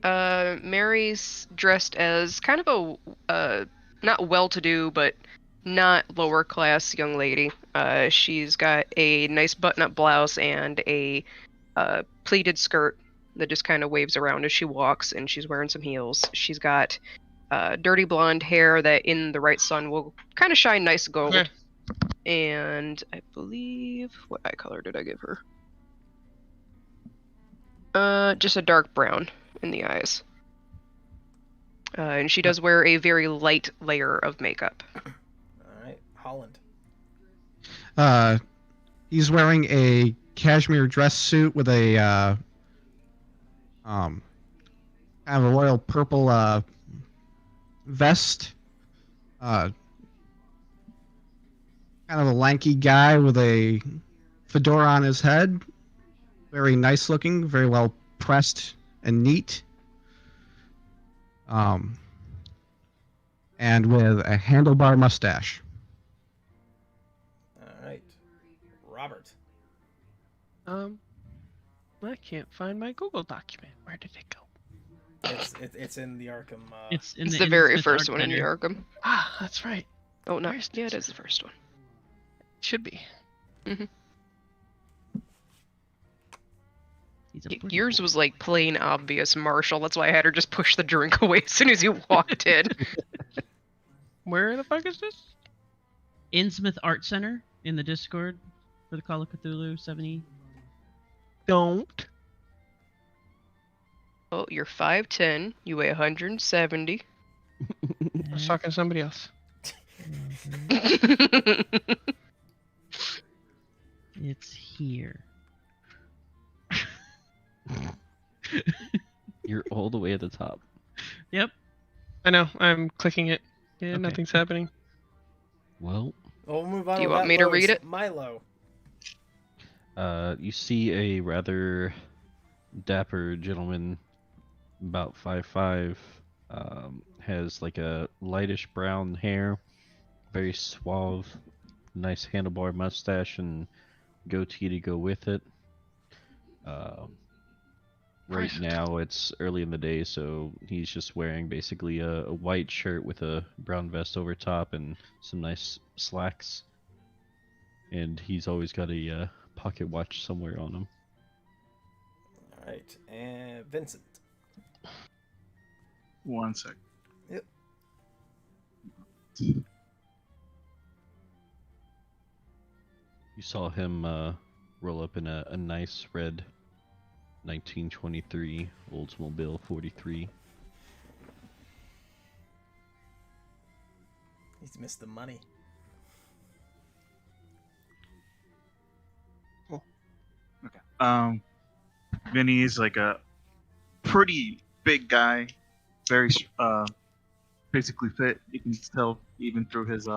[SPEAKER 2] Mary's dressed as kind of a not well-to-do, but not lower-class young lady. She's got a nice button-up blouse and a pleated skirt that just kind of waves around as she walks, and she's wearing some heels. She's got dirty blonde hair that in the right sun will kind of shine nice gold.
[SPEAKER 7] Okay.
[SPEAKER 2] And I believe, what eye color did I give her? Just a dark brown in the eyes. And she does wear a very light layer of makeup.
[SPEAKER 1] All right, Holland.
[SPEAKER 3] He's wearing a cashmere dress suit with a kind of a royal purple vest. Kind of a lanky guy with a fedora on his head. Very nice looking, very well pressed and neat. And with a handlebar mustache.
[SPEAKER 1] All right, Robert.
[SPEAKER 7] I can't find my Google document. Where did it go?
[SPEAKER 1] It's in the Arkham.
[SPEAKER 6] It's in
[SPEAKER 2] It's the very
[SPEAKER 6] Innsmouth
[SPEAKER 2] first
[SPEAKER 6] Art
[SPEAKER 2] one in the
[SPEAKER 6] Center.
[SPEAKER 2] Arkham.
[SPEAKER 7] Ah, that's right.
[SPEAKER 2] Oh, no.
[SPEAKER 7] Where's
[SPEAKER 2] Yeah,
[SPEAKER 7] this?
[SPEAKER 2] it is the first one.
[SPEAKER 7] Should be.
[SPEAKER 6] He's a pretty
[SPEAKER 2] Yours
[SPEAKER 6] boy.
[SPEAKER 2] was like plain obvious Marshall. That's why I had her just push the drink away as soon as you walked in.
[SPEAKER 7] Where the fuck is this?
[SPEAKER 6] Innsmouth Art Center. in the Discord for the Call of Cthulhu 70?
[SPEAKER 7] Don't.
[SPEAKER 2] Oh, you're 5'10", you weigh 170.
[SPEAKER 7] I was talking to somebody else.
[SPEAKER 6] It's here.
[SPEAKER 4] You're all the way at the top.
[SPEAKER 6] Yep.
[SPEAKER 7] I know. I'm clicking it. Yeah,
[SPEAKER 6] Okay.
[SPEAKER 7] nothing's happening.
[SPEAKER 4] Well,
[SPEAKER 1] We'll move on.
[SPEAKER 2] Do you
[SPEAKER 1] with
[SPEAKER 2] want
[SPEAKER 1] that
[SPEAKER 2] me to
[SPEAKER 1] low
[SPEAKER 2] read
[SPEAKER 1] is
[SPEAKER 2] it?
[SPEAKER 1] Milo.
[SPEAKER 4] you see a rather dapper gentleman, about 5'5", has like a lightish brown hair, very suave, nice handlebar mustache and goatee to go with it. Right
[SPEAKER 7] Perfect.
[SPEAKER 4] now it's early in the day, so he's just wearing basically a white shirt with a brown vest over top and some nice slacks. And he's always got a pocket watch somewhere on him.
[SPEAKER 1] All right, and Vincent.
[SPEAKER 5] 1 sec.
[SPEAKER 1] Yep.
[SPEAKER 4] You saw him roll up in a nice red 1923 Oldsmobile 43.
[SPEAKER 1] He's missed the money.
[SPEAKER 5] Okay. Vinny is like a pretty big guy, very basically fit. You can tell even through his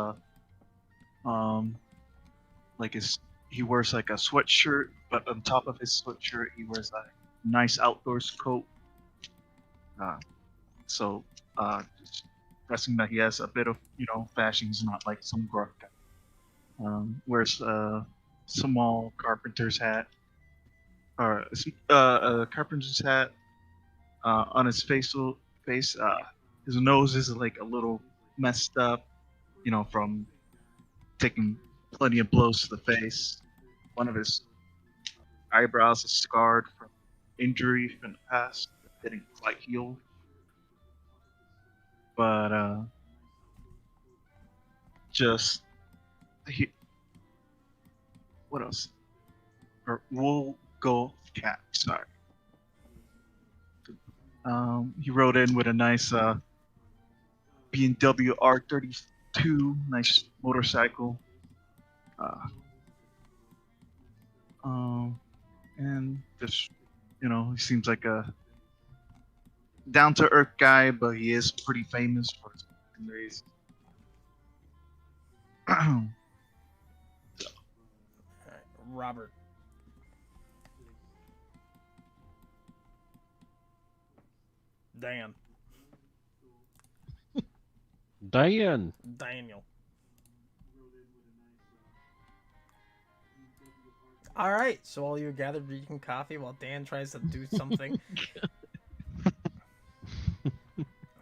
[SPEAKER 5] he wears like a sweatshirt, but on top of his sweatshirt he wears a nice outdoors coat. Just expressing that he has a bit of fashion. He's not like some gruff guy. Wears a small carpenter's hat, or a carpenter's hat on his face. His nose is like a little messed up, from taking plenty of blows to the face. One of his eyebrows is scarred from injury from the past that didn't quite heal. But what else? Or wool go cat. Sorry. He rode in with a nice BMW R32, nice motorcycle. And just, he seems like a down-to-earth guy, but he is pretty famous for his race.
[SPEAKER 1] All right, Robert. Dan.
[SPEAKER 4] Diane!
[SPEAKER 1] Daniel. All right, so all you are gathered drinking coffee while Dan tries to do something.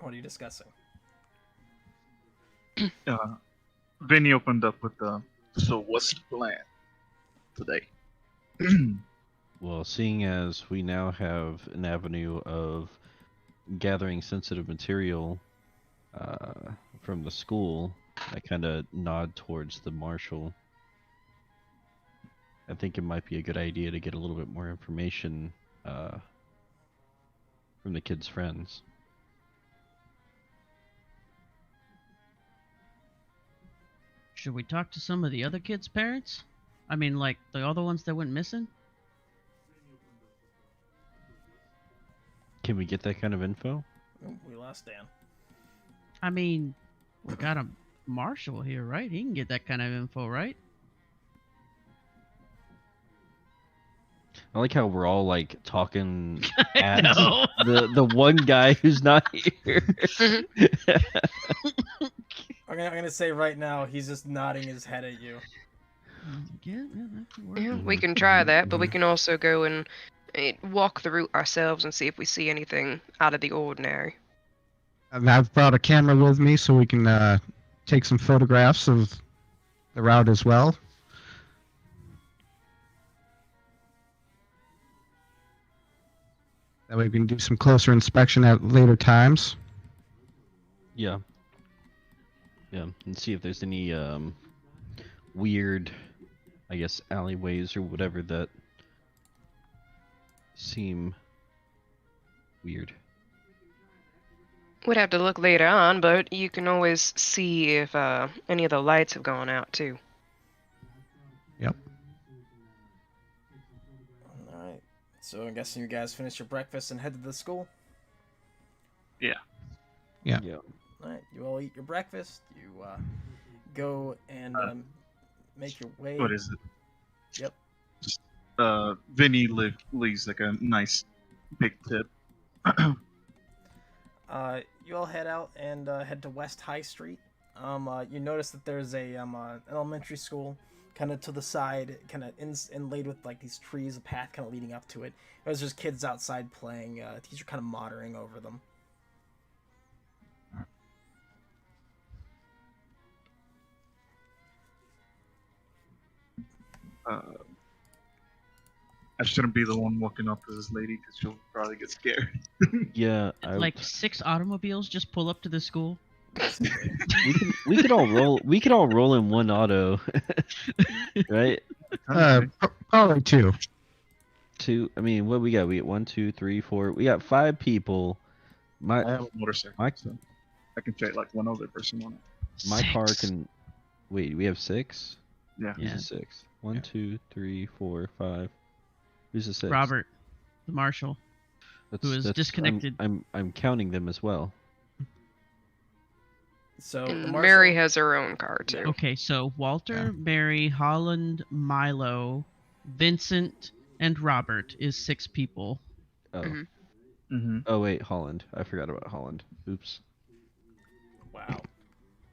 [SPEAKER 1] What are you discussing?
[SPEAKER 5] Vinny opened up with so what's the plan today?
[SPEAKER 4] Well, seeing as we now have an avenue of gathering sensitive material from the school, I kind of nod towards the marshal. I think it might be a good idea to get a little bit more information from the kids' friends.
[SPEAKER 6] Should we talk to some of the other kids' parents? I mean, like the other ones that went missing?
[SPEAKER 4] Can we get that kind of info?
[SPEAKER 1] Oh, we lost Dan.
[SPEAKER 6] I mean, we got a marshal here, right? He can get that kind of info, right?
[SPEAKER 4] I like how we're all like talking
[SPEAKER 6] I
[SPEAKER 4] at
[SPEAKER 6] know.
[SPEAKER 4] the one guy who's not here.
[SPEAKER 1] I'm gonna say right now, he's just nodding his head at you.
[SPEAKER 6] Yeah, that could work.
[SPEAKER 2] Yeah, we can try that, but we can also go and walk the route ourselves and see if we see anything out of the ordinary.
[SPEAKER 3] I've brought a camera with me so we can take some photographs of the route as well. That way we can do some closer inspection at later times.
[SPEAKER 4] Yeah. Yeah, and see if there's any weird I guess, alleyways or whatever that seem weird.
[SPEAKER 2] Would have to look later on, but you can always see if any of the lights have gone out too.
[SPEAKER 3] Yep.
[SPEAKER 1] All right. So I'm guessing you guys finish your breakfast and head to the school.
[SPEAKER 3] Yeah.
[SPEAKER 4] Yeah.
[SPEAKER 1] All right. You all eat your breakfast. You go and make your way.
[SPEAKER 5] What is it?
[SPEAKER 1] Yep.
[SPEAKER 5] Just Vinny leaves like a nice big tip.
[SPEAKER 1] You all head out and head to West High Street. You notice that there's an elementary school kind of to the side, kind of inlaid with like these trees, a path kind of leading up to it. There's just kids outside playing. Teacher kind of monitoring over them.
[SPEAKER 5] I shouldn't be the one walking up to this lady because she'll probably get scared.
[SPEAKER 4] Yeah,
[SPEAKER 6] Like 6 automobiles just pull up to the school.
[SPEAKER 4] we could all roll. We could all roll in one auto, right?
[SPEAKER 3] Probably 2.
[SPEAKER 4] Two. I mean, what we got? We got 1, 2, 3, 4. We got 5 people.
[SPEAKER 5] I have a motorcycle, so I can fit like one other person on it.
[SPEAKER 4] My car
[SPEAKER 6] 6.
[SPEAKER 4] can. Wait, we have 6.
[SPEAKER 5] Yeah.
[SPEAKER 4] Who's
[SPEAKER 6] Yeah.
[SPEAKER 4] the 6? 1,
[SPEAKER 3] Yeah.
[SPEAKER 4] 2, 3, 4, 5. Who's the 6?
[SPEAKER 6] Robert, the marshal. who is disconnected.
[SPEAKER 4] I'm counting them as well.
[SPEAKER 1] So
[SPEAKER 2] And
[SPEAKER 1] the
[SPEAKER 2] Mary
[SPEAKER 1] marshal-
[SPEAKER 2] has her own car too.
[SPEAKER 6] Okay, so Walter, Mary, Holland, Milo, Vincent, and Robert is 6 people.
[SPEAKER 4] Oh.
[SPEAKER 2] Mhm.
[SPEAKER 5] Mm-hmm.
[SPEAKER 4] Oh wait, Holland. I forgot about Holland. Oops.
[SPEAKER 1] Wow.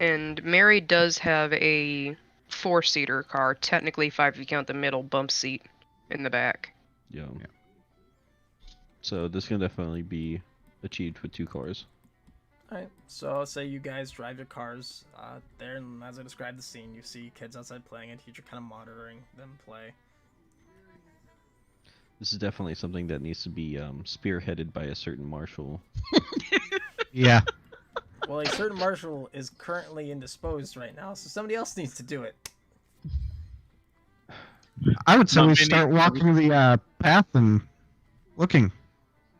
[SPEAKER 2] And Mary does have a 4-seater car, technically 5 if you count the middle bump seat in the back.
[SPEAKER 4] Yeah. So this can definitely be achieved with 2 cars.
[SPEAKER 1] Alright, so I'll say you guys drive your cars there, and as I described the scene, you see kids outside playing and teacher kind of monitoring them play.
[SPEAKER 4] This is definitely something that needs to be spearheaded by a certain marshal.
[SPEAKER 3] Yeah.
[SPEAKER 1] Well, a certain marshal is currently indisposed right now, so somebody else needs to do it.
[SPEAKER 3] I would say
[SPEAKER 5] No,
[SPEAKER 3] we
[SPEAKER 5] Vinny-
[SPEAKER 3] start walking the path and looking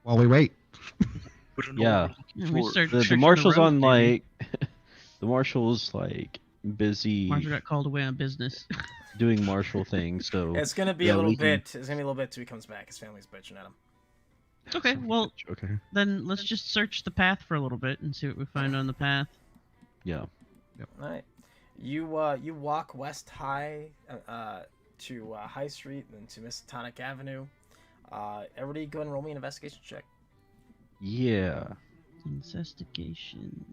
[SPEAKER 3] while we wait.
[SPEAKER 4] Yeah.
[SPEAKER 6] And we start
[SPEAKER 4] The
[SPEAKER 6] searching
[SPEAKER 4] marshal's
[SPEAKER 6] road,
[SPEAKER 4] on
[SPEAKER 6] maybe.
[SPEAKER 4] like the marshal's like busy
[SPEAKER 6] Marshall got called away on business.
[SPEAKER 4] doing marshal things, so
[SPEAKER 1] It's gonna be
[SPEAKER 4] Yeah,
[SPEAKER 1] a little
[SPEAKER 4] we can-
[SPEAKER 1] bit. It's gonna be a little bit till he comes back. His family's bitching at him.
[SPEAKER 6] Okay, well,
[SPEAKER 4] okay.
[SPEAKER 6] then let's just search the path for a little bit and see what we find on the path.
[SPEAKER 4] Yeah.
[SPEAKER 1] All right, you walk west high to High Street and to Miskatonic Avenue. Everybody, go ahead and roll me an investigation check.
[SPEAKER 4] Yeah.
[SPEAKER 6] Investigation.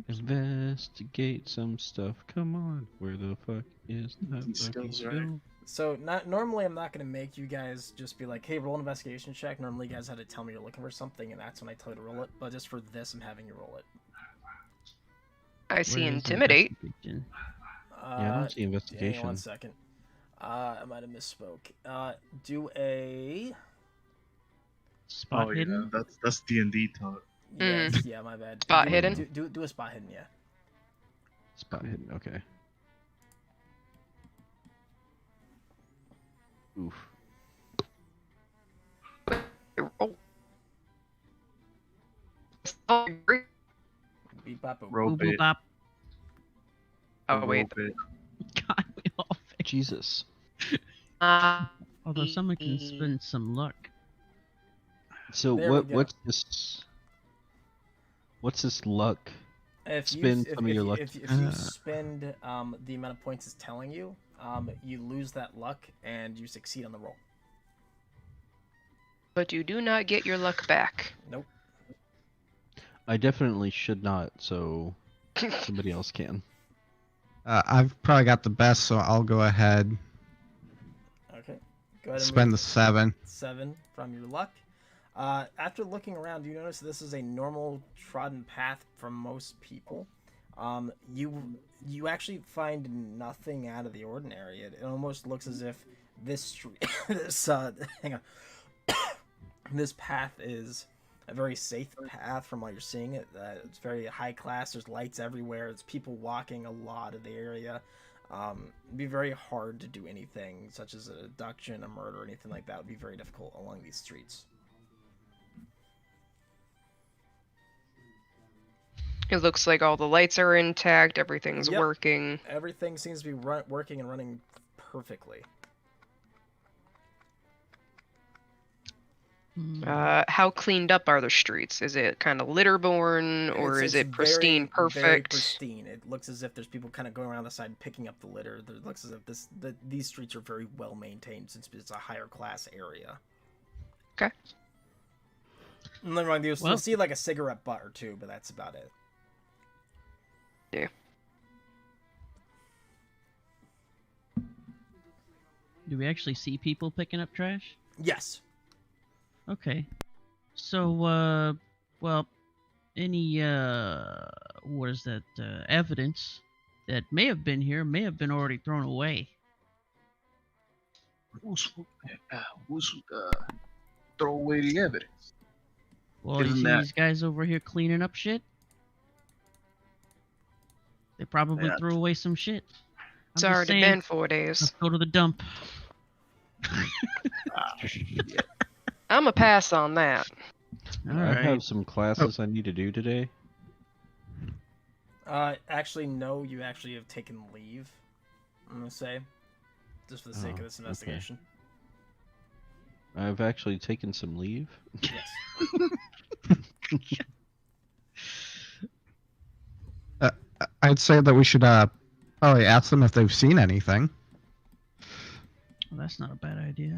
[SPEAKER 4] Investigate some stuff. Come on. Where the fuck is that
[SPEAKER 5] These
[SPEAKER 4] fucking
[SPEAKER 5] skills, right?
[SPEAKER 4] skill?
[SPEAKER 1] So normally I'm not gonna make you guys just be like, hey, roll an investigation check. Normally you guys have to tell me you're looking for something, and that's when I tell you to roll it. But just for this, I'm having you roll it.
[SPEAKER 2] I see
[SPEAKER 6] Where is
[SPEAKER 2] intimidate.
[SPEAKER 6] investigation?
[SPEAKER 4] Yeah, I don't see
[SPEAKER 1] Hang on
[SPEAKER 4] investigation.
[SPEAKER 1] one second. I might have misspoke. Do a
[SPEAKER 6] Spot
[SPEAKER 5] Oh
[SPEAKER 6] hidden?
[SPEAKER 5] yeah, that's D&D talk.
[SPEAKER 1] yes, yeah, my bad.
[SPEAKER 2] Spot
[SPEAKER 1] Do-
[SPEAKER 2] hidden?
[SPEAKER 1] Do a spot hidden, yeah.
[SPEAKER 4] Spot hidden. Okay. Oof.
[SPEAKER 2] Oh. Oh, great.
[SPEAKER 1] Beep bop boop.
[SPEAKER 5] Rope
[SPEAKER 6] Boop,
[SPEAKER 5] it.
[SPEAKER 6] bop.
[SPEAKER 2] Oh, wait.
[SPEAKER 5] rope it.
[SPEAKER 6] God, we all failed.
[SPEAKER 4] Jesus.
[SPEAKER 6] Although someone can spend some luck.
[SPEAKER 4] So
[SPEAKER 1] There we go.
[SPEAKER 4] what's this luck?
[SPEAKER 1] If
[SPEAKER 4] Spend
[SPEAKER 1] you,
[SPEAKER 4] some of your luck.
[SPEAKER 1] If you spend the amount of points it's telling you, you lose that luck and you succeed on the roll.
[SPEAKER 2] But you do not get your luck back.
[SPEAKER 1] Nope.
[SPEAKER 4] I definitely should not, so somebody else can.
[SPEAKER 3] I've probably got the best, so I'll go ahead.
[SPEAKER 1] Okay. Go ahead and
[SPEAKER 3] Spend the
[SPEAKER 1] move
[SPEAKER 3] 7.
[SPEAKER 1] 7 from your luck. After looking around, you notice this is a normal trodden path for most people. You actually find nothing out of the ordinary. It almost looks as if this street, hang on, this path is a very safe path from what you're seeing. It's very high class. There's lights everywhere. There's people walking a lot of the area. It'd be very hard to do anything such as an abduction, a murder, anything like that. Would be very difficult along these streets.
[SPEAKER 2] It looks like all the lights are intact, everything's
[SPEAKER 1] Yep.
[SPEAKER 2] working.
[SPEAKER 1] Everything seems to be working and running perfectly.
[SPEAKER 2] How cleaned up are the streets? Is it kind of litter-borne, or is it pristine,
[SPEAKER 1] very,
[SPEAKER 2] perfect?
[SPEAKER 1] Very pristine. It looks as if there's people kind of going around the side picking up the litter. It looks as if these streets are very well maintained since it's a higher class area.
[SPEAKER 2] Okay.
[SPEAKER 1] And then you'll see like a cigarette butt or two, but that's about it.
[SPEAKER 2] Yeah.
[SPEAKER 6] Do we actually see people picking up trash?
[SPEAKER 1] Yes.
[SPEAKER 6] Okay. So, well, any, what is that, evidence that may have been here may have been already thrown away.
[SPEAKER 5] Who's throw away the evidence?
[SPEAKER 6] Well, you
[SPEAKER 5] Isn't
[SPEAKER 6] see
[SPEAKER 5] that-
[SPEAKER 6] these guys over here cleaning up shit? They probably
[SPEAKER 5] Yeah.
[SPEAKER 6] threw away some shit.
[SPEAKER 2] It's
[SPEAKER 6] I'm just
[SPEAKER 2] already
[SPEAKER 6] saying,
[SPEAKER 2] been 4 days.
[SPEAKER 6] let's go to the dump.
[SPEAKER 2] I'm a pass on that.
[SPEAKER 6] All
[SPEAKER 4] I
[SPEAKER 6] right.
[SPEAKER 4] have some classes I need to do today.
[SPEAKER 1] Actually, no. You actually have taken leave. I'm gonna say, just for the sake of this
[SPEAKER 4] okay.
[SPEAKER 1] investigation.
[SPEAKER 4] I've actually taken some leave.
[SPEAKER 1] Yes.
[SPEAKER 3] I'd say that we should probably ask them if they've seen anything.
[SPEAKER 6] Well, that's not a bad idea.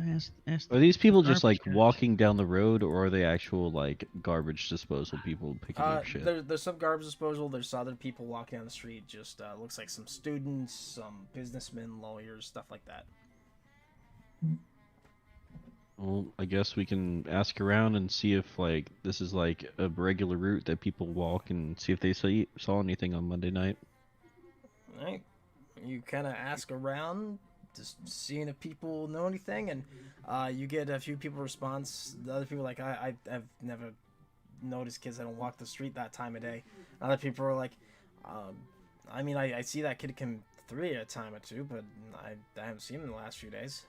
[SPEAKER 6] Ask
[SPEAKER 4] Are these people just
[SPEAKER 6] Garbage
[SPEAKER 4] like
[SPEAKER 6] guys.
[SPEAKER 4] walking down the road, or are they actual like garbage disposal people picking up shit?
[SPEAKER 1] There's some garbage disposal. There's other people walking down the street. Just looks like some students, some businessmen, lawyers, stuff like that.
[SPEAKER 4] Well, I guess we can ask around and see if like this is like a regular route that people walk, and see if they saw anything on Monday night.
[SPEAKER 1] All right. You kind of ask around, just seeing if people know anything, and you get a few people response. The other people are like, I've never noticed kids that don't walk the street that time of day. Other people are like, I mean, I see that kid come through at a time or two, but I haven't seen him in the last few days.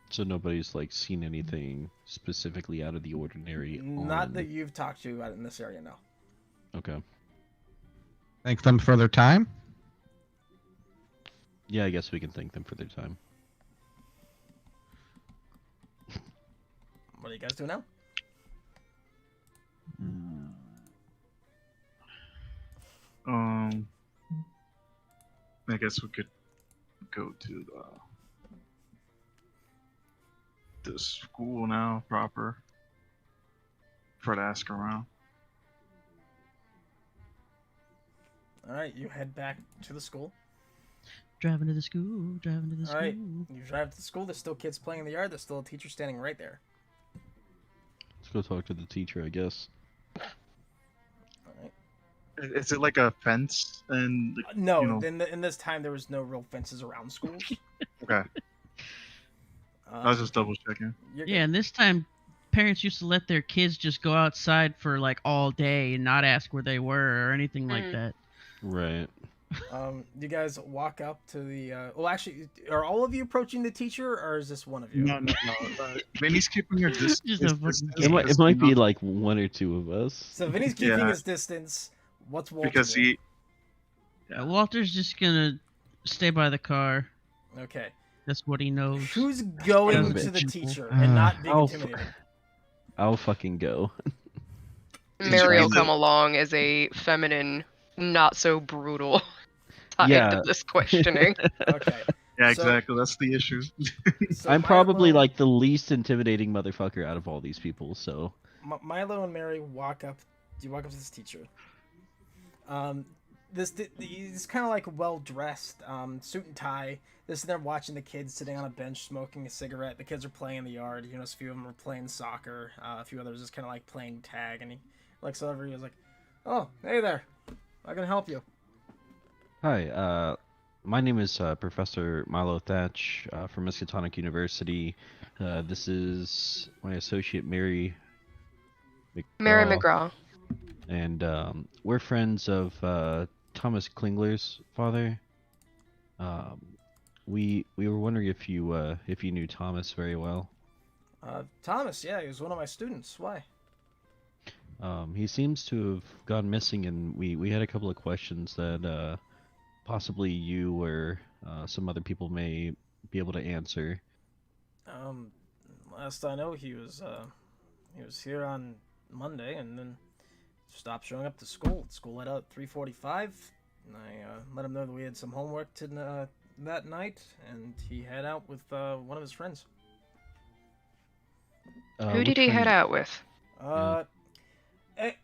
[SPEAKER 4] So nobody's like seen anything specifically out of the ordinary.
[SPEAKER 1] Not
[SPEAKER 4] on-
[SPEAKER 1] that you've talked to in this area, no.
[SPEAKER 4] Okay.
[SPEAKER 3] Thank them for their time.
[SPEAKER 4] Yeah, I guess we can thank them for their time.
[SPEAKER 1] What do you guys do now?
[SPEAKER 5] I guess we could go to the school now proper. Try to ask around.
[SPEAKER 1] All right, you head back to the school.
[SPEAKER 6] Driving to the school, driving to the
[SPEAKER 1] All
[SPEAKER 6] school.
[SPEAKER 1] right, you drive to the school. There's still kids playing in the yard. There's still a teacher standing right there.
[SPEAKER 4] Let's go talk to the teacher, I guess.
[SPEAKER 1] All right.
[SPEAKER 5] Is it like a fence and
[SPEAKER 1] No,
[SPEAKER 5] you know-
[SPEAKER 1] in this time there was no real fences around schools.
[SPEAKER 5] okay? I was just double checking.
[SPEAKER 1] You're
[SPEAKER 6] Yeah, and this time, parents used to let their kids just go outside for like all day and not ask where they were or anything like
[SPEAKER 2] Mm.
[SPEAKER 6] that.
[SPEAKER 4] Right.
[SPEAKER 1] You guys walk up to the. Well, actually, are all of you approaching the teacher, or is this one of you?
[SPEAKER 5] No. Vinny's keeping your
[SPEAKER 6] Just a fucking
[SPEAKER 5] distance.
[SPEAKER 4] It might be like one or two of us.
[SPEAKER 1] So Vinny's keeping
[SPEAKER 5] Yeah.
[SPEAKER 1] his distance. What's Walter
[SPEAKER 5] because
[SPEAKER 1] doing?
[SPEAKER 6] Walter's just gonna stay by the car.
[SPEAKER 1] Okay.
[SPEAKER 6] That's what he knows.
[SPEAKER 1] Who's going
[SPEAKER 4] Bitch.
[SPEAKER 1] to the teacher and not being
[SPEAKER 4] Oh,
[SPEAKER 1] intimidated?
[SPEAKER 4] I'll fucking go.
[SPEAKER 2] Mary will
[SPEAKER 5] Teacher.
[SPEAKER 2] come along as a feminine, not so brutal side
[SPEAKER 4] Yeah.
[SPEAKER 2] of this questioning.
[SPEAKER 1] Okay.
[SPEAKER 5] Yeah,
[SPEAKER 1] So-
[SPEAKER 5] exactly. That's the issue.
[SPEAKER 1] So
[SPEAKER 4] I'm probably
[SPEAKER 1] Milo-
[SPEAKER 4] like the least intimidating motherfucker out of all these people, so
[SPEAKER 1] Milo and Mary walk up. You walk up to this teacher. He's kind of like well dressed, suit and tie. They're sitting there watching the kids sitting on a bench smoking a cigarette. The kids are playing in the yard. You know, a few of them are playing soccer. A few others just kind of like playing tag. And he looks over. He was like, "Oh, hey there, I can help you."
[SPEAKER 4] hi, my name is Professor Milo Thatch from Miskatonic University. This is my associate Mary
[SPEAKER 2] Mary
[SPEAKER 4] McGraw,
[SPEAKER 2] Mcgraw.
[SPEAKER 4] and we're friends of Thomas Klingler's father. We were wondering if you knew Thomas very well.
[SPEAKER 1] Thomas, yeah, he was one of my students. Why?
[SPEAKER 4] He seems to have gone missing, and we had a couple of questions that possibly you or some other people may be able to answer.
[SPEAKER 1] Last I know, he was here on Monday, and then stopped showing up to school. School let out at 3:45, and I let him know that we had some homework to that night, and he had out with one of his friends.
[SPEAKER 2] Who did he head out with?
[SPEAKER 1] Hey,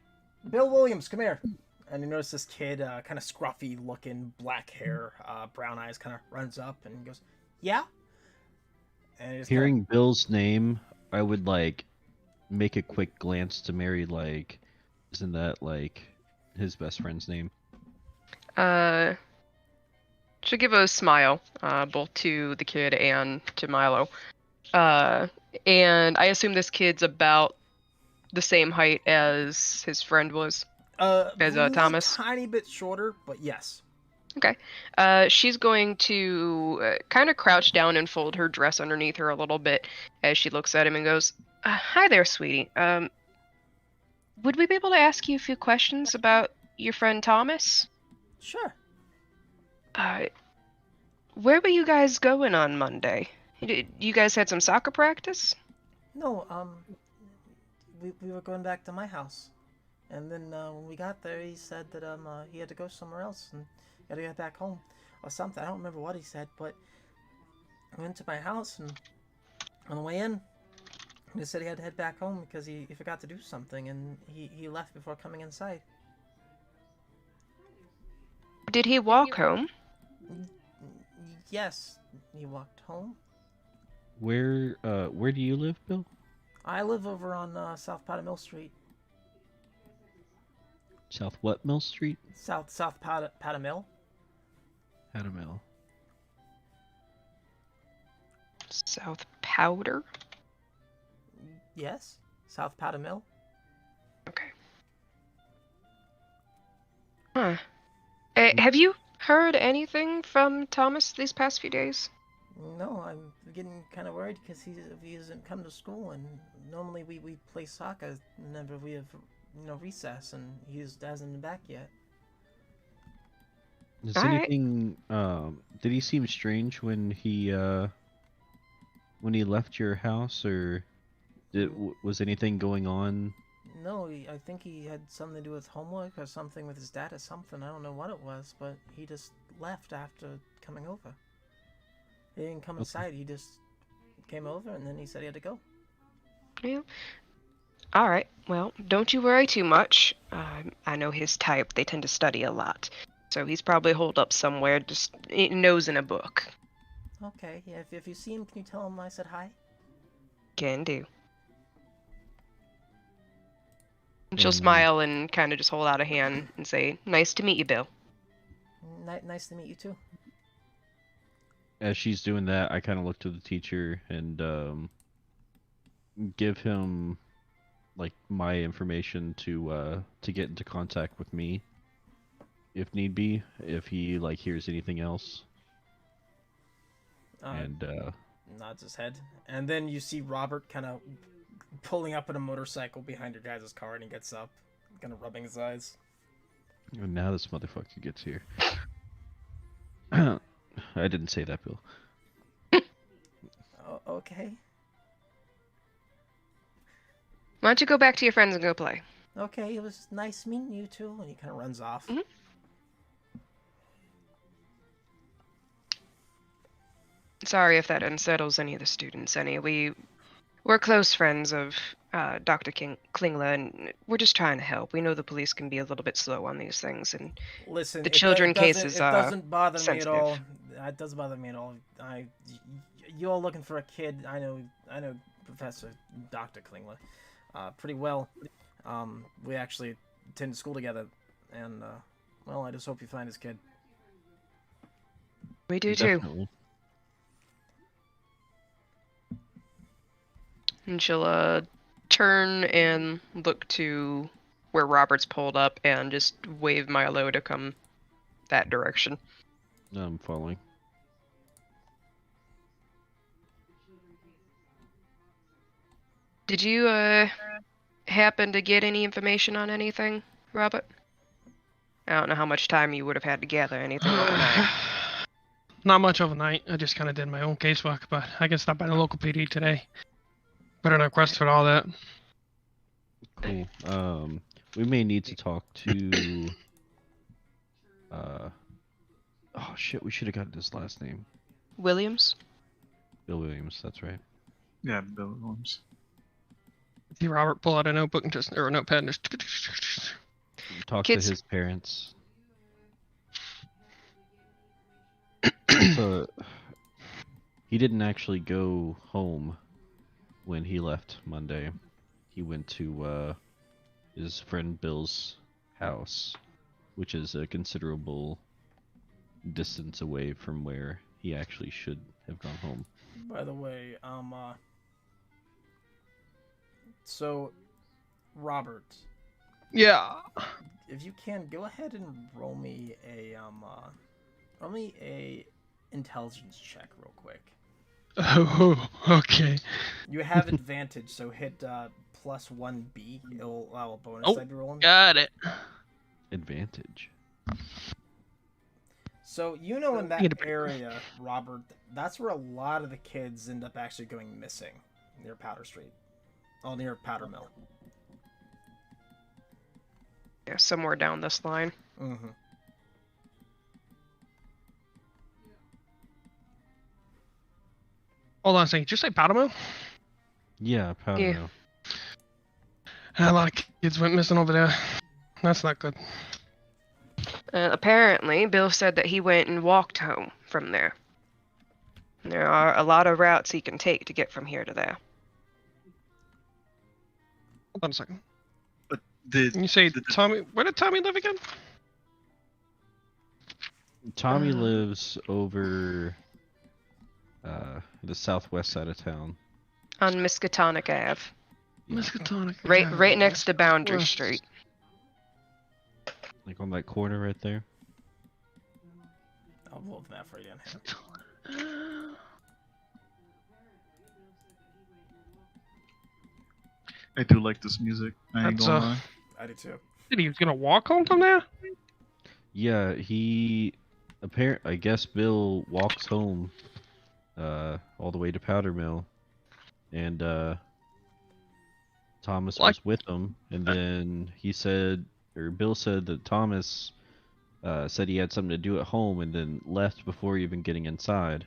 [SPEAKER 1] Bill Williams, come here. And you notice this kid, kind of scruffy looking, black hair, brown eyes, kind of runs up and goes, "Yeah." And he just
[SPEAKER 4] Hearing Bill's name, I would like make a quick glance to Mary, like, isn't that like his best friend's name?
[SPEAKER 2] Should give a smile, both to the kid and to Milo. And I assume this kid's about the same height as his friend was. As Thomas.
[SPEAKER 1] Tiny bit shorter, but yes.
[SPEAKER 2] Okay. She's going to kind of crouch down and fold her dress underneath her a little bit as she looks at him and goes, "Hi there, sweetie. Would we be able to ask you a few questions about your friend Thomas?"
[SPEAKER 1] Sure.
[SPEAKER 2] Where were you guys going on Monday? You guys had some soccer practice?
[SPEAKER 1] No, we were going back to my house. And then when we got there, he said that he had to go somewhere else and he had to get back home or something. I don't remember what he said, but I went to my house, and on the way in, he said he had to head back home because he forgot to do something, and he left before coming inside.
[SPEAKER 2] Did he walk home?
[SPEAKER 1] Yes, he walked home.
[SPEAKER 4] Where do you live, Bill?
[SPEAKER 1] I live over on South Powder Mill Street.
[SPEAKER 4] South what Mill Street?
[SPEAKER 1] South Powder Mill.
[SPEAKER 4] Powder Mill.
[SPEAKER 2] South Powder?
[SPEAKER 1] Yes, South Powder Mill.
[SPEAKER 2] Okay. Huh. Have you heard anything from Thomas these past few days?
[SPEAKER 1] No, I'm getting kind of worried because he hasn't come to school, and normally we play soccer whenever we have recess, and he hasn't been back yet.
[SPEAKER 4] Is
[SPEAKER 2] All right.
[SPEAKER 4] anything did he seem strange when he left your house, or was anything going on?
[SPEAKER 1] No, I think he had something to do with homework or something with his dad or something. I don't know what it was, but he just left after coming over. He didn't come inside, he just came over, and then he said he had to go.
[SPEAKER 2] Yeah. All right. Well, don't you worry too much. I know his type. They tend to study a lot. So he's probably holed up somewhere, just nose in a book.
[SPEAKER 1] Okay, yeah, if you see him, can you tell him I said hi?
[SPEAKER 2] Can do. And she'll smile and kind of just hold out a hand and say, "Nice to meet you, Bill."
[SPEAKER 1] Nice to meet you too.
[SPEAKER 4] As she's doing that, I kind of look to the teacher and give him like my information to get into contact with me if need be, if he like hears anything else. And
[SPEAKER 1] nods his head, and then you see Robert kind of pulling up in a motorcycle behind your guys' car, and he gets up, kind of rubbing his eyes.
[SPEAKER 4] And now this motherfucker gets here. I didn't say that, Bill.
[SPEAKER 1] Okay.
[SPEAKER 2] Why don't you go back to your friends and go play?
[SPEAKER 1] Okay, it was nice meeting you too, and he kind of runs off.
[SPEAKER 2] Mm-hmm. Sorry if that unsettles any of the students any. We're close friends of Dr. Klingler, and we're just trying to help. We know the police can be a little bit slow on these things, and
[SPEAKER 1] listen,
[SPEAKER 2] the children cases
[SPEAKER 1] it doesn't bother
[SPEAKER 2] sensitive.
[SPEAKER 1] me at all. It doesn't bother me at all. You're looking for a kid. I know Professor Dr. Klingler pretty well. We actually attended school together, and well, I just hope you find his kid.
[SPEAKER 2] We do too.
[SPEAKER 4] Definitely.
[SPEAKER 2] And she'll turn and look to where Robert's pulled up and just wave Milo to come that direction.
[SPEAKER 4] No, I'm following.
[SPEAKER 2] Did you happen to get any information on anything, Robert? I don't know how much time you would have had to gather anything overnight.
[SPEAKER 7] Not much overnight. I just kind of did my own casework, but I can stop by the local PD today. Better not quest for all that.
[SPEAKER 4] Cool. We may need to talk to. Oh shit! We should have gotten his last name.
[SPEAKER 2] Williams?
[SPEAKER 4] Bill Williams. That's right.
[SPEAKER 5] Yeah, Bill Williams.
[SPEAKER 7] See Robert pull out a notebook and or a notepad and just.
[SPEAKER 4] Talk
[SPEAKER 2] Kids-
[SPEAKER 4] to his parents. So, he didn't actually go home when he left Monday. He went to his friend Bill's house, which is a considerable distance away from where he actually should have gone home.
[SPEAKER 1] By the way, so, Robert,
[SPEAKER 7] Yeah.
[SPEAKER 1] if you can, go ahead and roll me a intelligence check real quick.
[SPEAKER 7] Oh, okay.
[SPEAKER 1] You have advantage, so hit plus 1B. It'll allow a bonus
[SPEAKER 7] Oh,
[SPEAKER 1] I'd be rolling.
[SPEAKER 7] got it.
[SPEAKER 4] Advantage.
[SPEAKER 1] So, you know, in that
[SPEAKER 7] Get a break.
[SPEAKER 1] area, Robert, that's where a lot of the kids end up actually going missing, near Powder Street. Oh, near Powder Mill.
[SPEAKER 2] Yeah, somewhere down this line.
[SPEAKER 1] Mm-hmm.
[SPEAKER 7] Hold on a second. Did you say Powder Mill?
[SPEAKER 4] Yeah, Powder
[SPEAKER 2] Yeah.
[SPEAKER 4] Mill.
[SPEAKER 7] A lot of kids went missing over there. That's not good.
[SPEAKER 2] Apparently, Bill said that he went and walked home from there. There are a lot of routes he can take to get from here to there.
[SPEAKER 7] Hold on a second.
[SPEAKER 5] Did
[SPEAKER 7] You say
[SPEAKER 5] did-
[SPEAKER 7] Tommy? Where did Tommy live again?
[SPEAKER 4] Tommy lives over the southwest side of town.
[SPEAKER 2] On Miskatonic Ave.
[SPEAKER 4] Yeah,
[SPEAKER 7] Miskatonic.
[SPEAKER 2] Right next to Boundary
[SPEAKER 7] West.
[SPEAKER 2] Street.
[SPEAKER 4] like on that corner right there.
[SPEAKER 1] I'll roll the map for you again.
[SPEAKER 5] I do like this music. I ain't
[SPEAKER 7] That's,
[SPEAKER 5] gonna
[SPEAKER 7] uh,
[SPEAKER 5] lie.
[SPEAKER 1] I do too.
[SPEAKER 7] He was gonna walk home from there?
[SPEAKER 4] Yeah, I guess Bill walks home all the way to Powder Mill, and Thomas
[SPEAKER 7] Like-
[SPEAKER 4] was with him, and then Bill said that Thomas said he had something to do at home and then left before even getting inside.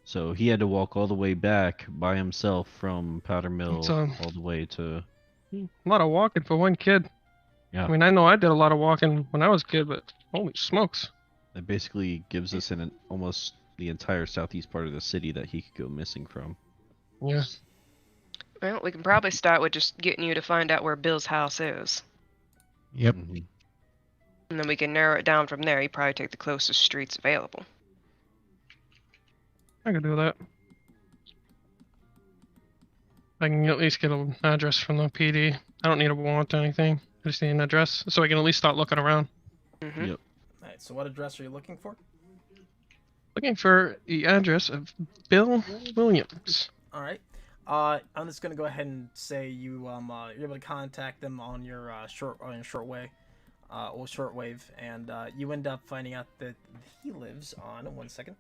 [SPEAKER 4] So he had to walk all the way back by himself from Powder Mill
[SPEAKER 7] It's,
[SPEAKER 4] all the way to
[SPEAKER 7] A lot of walking for one kid.
[SPEAKER 4] Yeah.
[SPEAKER 7] I mean, I know I did a lot of walking when I was a kid, but holy smokes.
[SPEAKER 4] That basically gives us almost the entire southeast part of the city that he could go missing from.
[SPEAKER 7] Yeah.
[SPEAKER 2] Well, we can probably start with just getting you to find out where Bill's house is.
[SPEAKER 3] Yep.
[SPEAKER 4] Mhm.
[SPEAKER 2] And then we can narrow it down from there. You probably take the closest streets available.
[SPEAKER 7] I could do that. I can at least get an address from the PD. I don't need a warrant or anything. I just need an address so I can at least start looking around.
[SPEAKER 2] Mm-hmm.
[SPEAKER 4] Yep.
[SPEAKER 1] Alright, so what address are you looking for?
[SPEAKER 7] Looking for the address of Bill Williams.
[SPEAKER 1] Alright. I'm just gonna go ahead and say you're able to contact them on your shortwave, and you end up finding out that he lives on 1 second.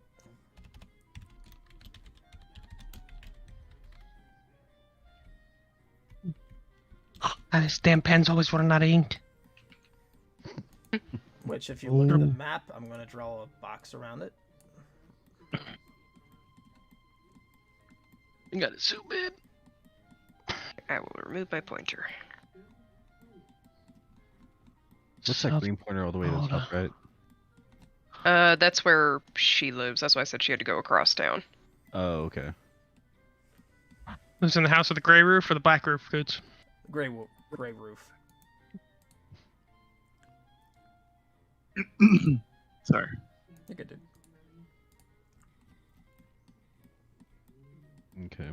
[SPEAKER 7] This damn pen's always running out of ink.
[SPEAKER 1] Which, if you look at the map, I'm gonna draw a box around it.
[SPEAKER 7] You gotta zoom in.
[SPEAKER 2] I will remove my pointer.
[SPEAKER 4] What's that
[SPEAKER 7] South-
[SPEAKER 4] green pointer all the way to the
[SPEAKER 7] Hold
[SPEAKER 4] top, right?
[SPEAKER 2] That's where she lives. That's why I said she had to go across town.
[SPEAKER 4] Oh, okay.
[SPEAKER 7] Lives in the house with the gray roof or the black roof, goods.
[SPEAKER 1] Gray roof.
[SPEAKER 5] Sorry.
[SPEAKER 1] You're good, dude.
[SPEAKER 4] Okay.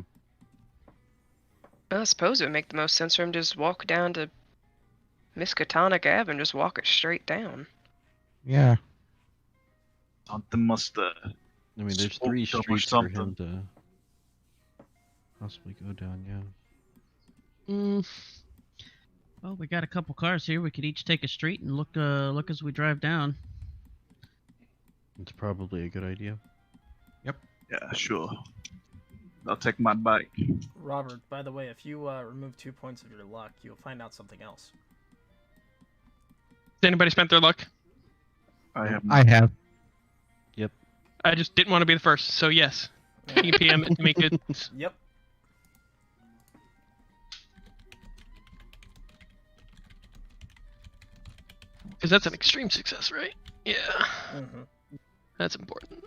[SPEAKER 2] I suppose it would make the most sense for him to just walk down to Miskatonic Ave and just walk it straight down.
[SPEAKER 3] Yeah.
[SPEAKER 5] Something must
[SPEAKER 4] I mean, there's
[SPEAKER 5] smoke
[SPEAKER 4] 3
[SPEAKER 5] them or
[SPEAKER 4] streets for him
[SPEAKER 5] something.
[SPEAKER 4] to possibly go down. Yeah.
[SPEAKER 6] Mm. Well, we got a couple cars here. We could each take a street and look as we drive down.
[SPEAKER 4] It's probably a good idea.
[SPEAKER 5] Yeah, sure. I'll take my bike.
[SPEAKER 1] Robert, by the way, if you remove 2 points of your luck, you'll find out something else.
[SPEAKER 7] Has anybody spent their luck?
[SPEAKER 5] I have.
[SPEAKER 3] I have.
[SPEAKER 7] I just didn't want to be the first, so yes. EPM it to make it.
[SPEAKER 1] Yep.
[SPEAKER 7] Because that's an extreme success, right? Yeah.
[SPEAKER 1] Mm-hmm.
[SPEAKER 7] That's important.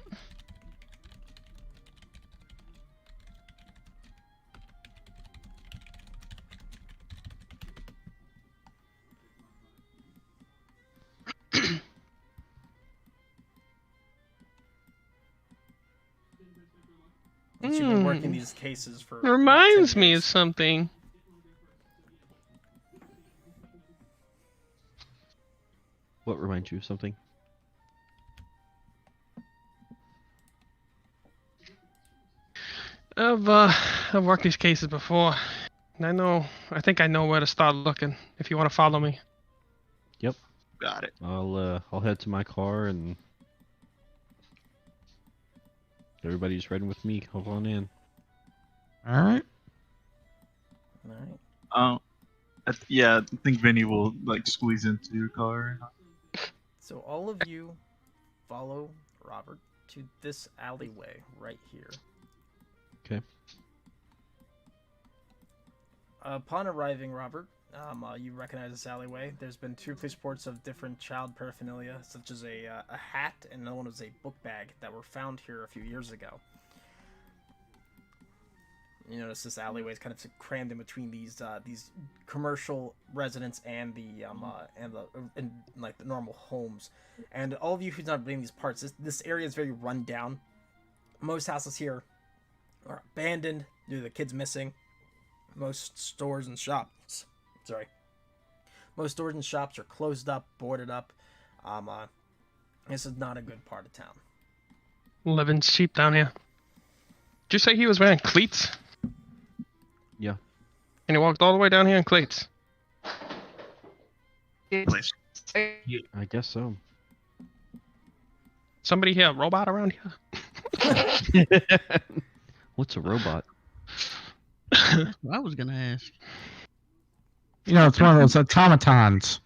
[SPEAKER 1] Since you've been working
[SPEAKER 7] Hmm.
[SPEAKER 1] these cases for about
[SPEAKER 7] Reminds
[SPEAKER 1] 10
[SPEAKER 7] me
[SPEAKER 1] years.
[SPEAKER 7] of something.
[SPEAKER 4] What reminds you of something?
[SPEAKER 7] I've worked these cases before, and I think I know where to start looking. If you want to follow me.
[SPEAKER 5] Got it.
[SPEAKER 4] I'll head to my car and everybody's riding with me. Hop on in.
[SPEAKER 3] All right.
[SPEAKER 1] All right.
[SPEAKER 5] Yeah, I think Vinny will like squeeze into your car.
[SPEAKER 1] So all of you follow Robert to this alleyway right here.
[SPEAKER 4] Okay.
[SPEAKER 1] Upon arriving, Robert, you recognize this alleyway. There's been 2 police reports of different child paraphernalia, such as a hat and another one was a book bag that were found here a few years ago. You notice this alleyway is kind of crammed in between these commercial residents and the normal homes. And all of you who's not in these parts, this area is very run down. Most houses here are abandoned due to the kids missing. Most stores and shops are closed up, boarded up. This is not a good part of town.
[SPEAKER 7] Living's cheap down here. Did you say he was wearing cleats?
[SPEAKER 4] Yeah.
[SPEAKER 7] And he walked all the way down here in cleats.
[SPEAKER 5] Place.
[SPEAKER 4] I guess so.
[SPEAKER 7] Somebody here, a robot around here?
[SPEAKER 4] What's a robot?
[SPEAKER 6] That's what I was gonna ask.
[SPEAKER 3] You know, it's one of those automatons.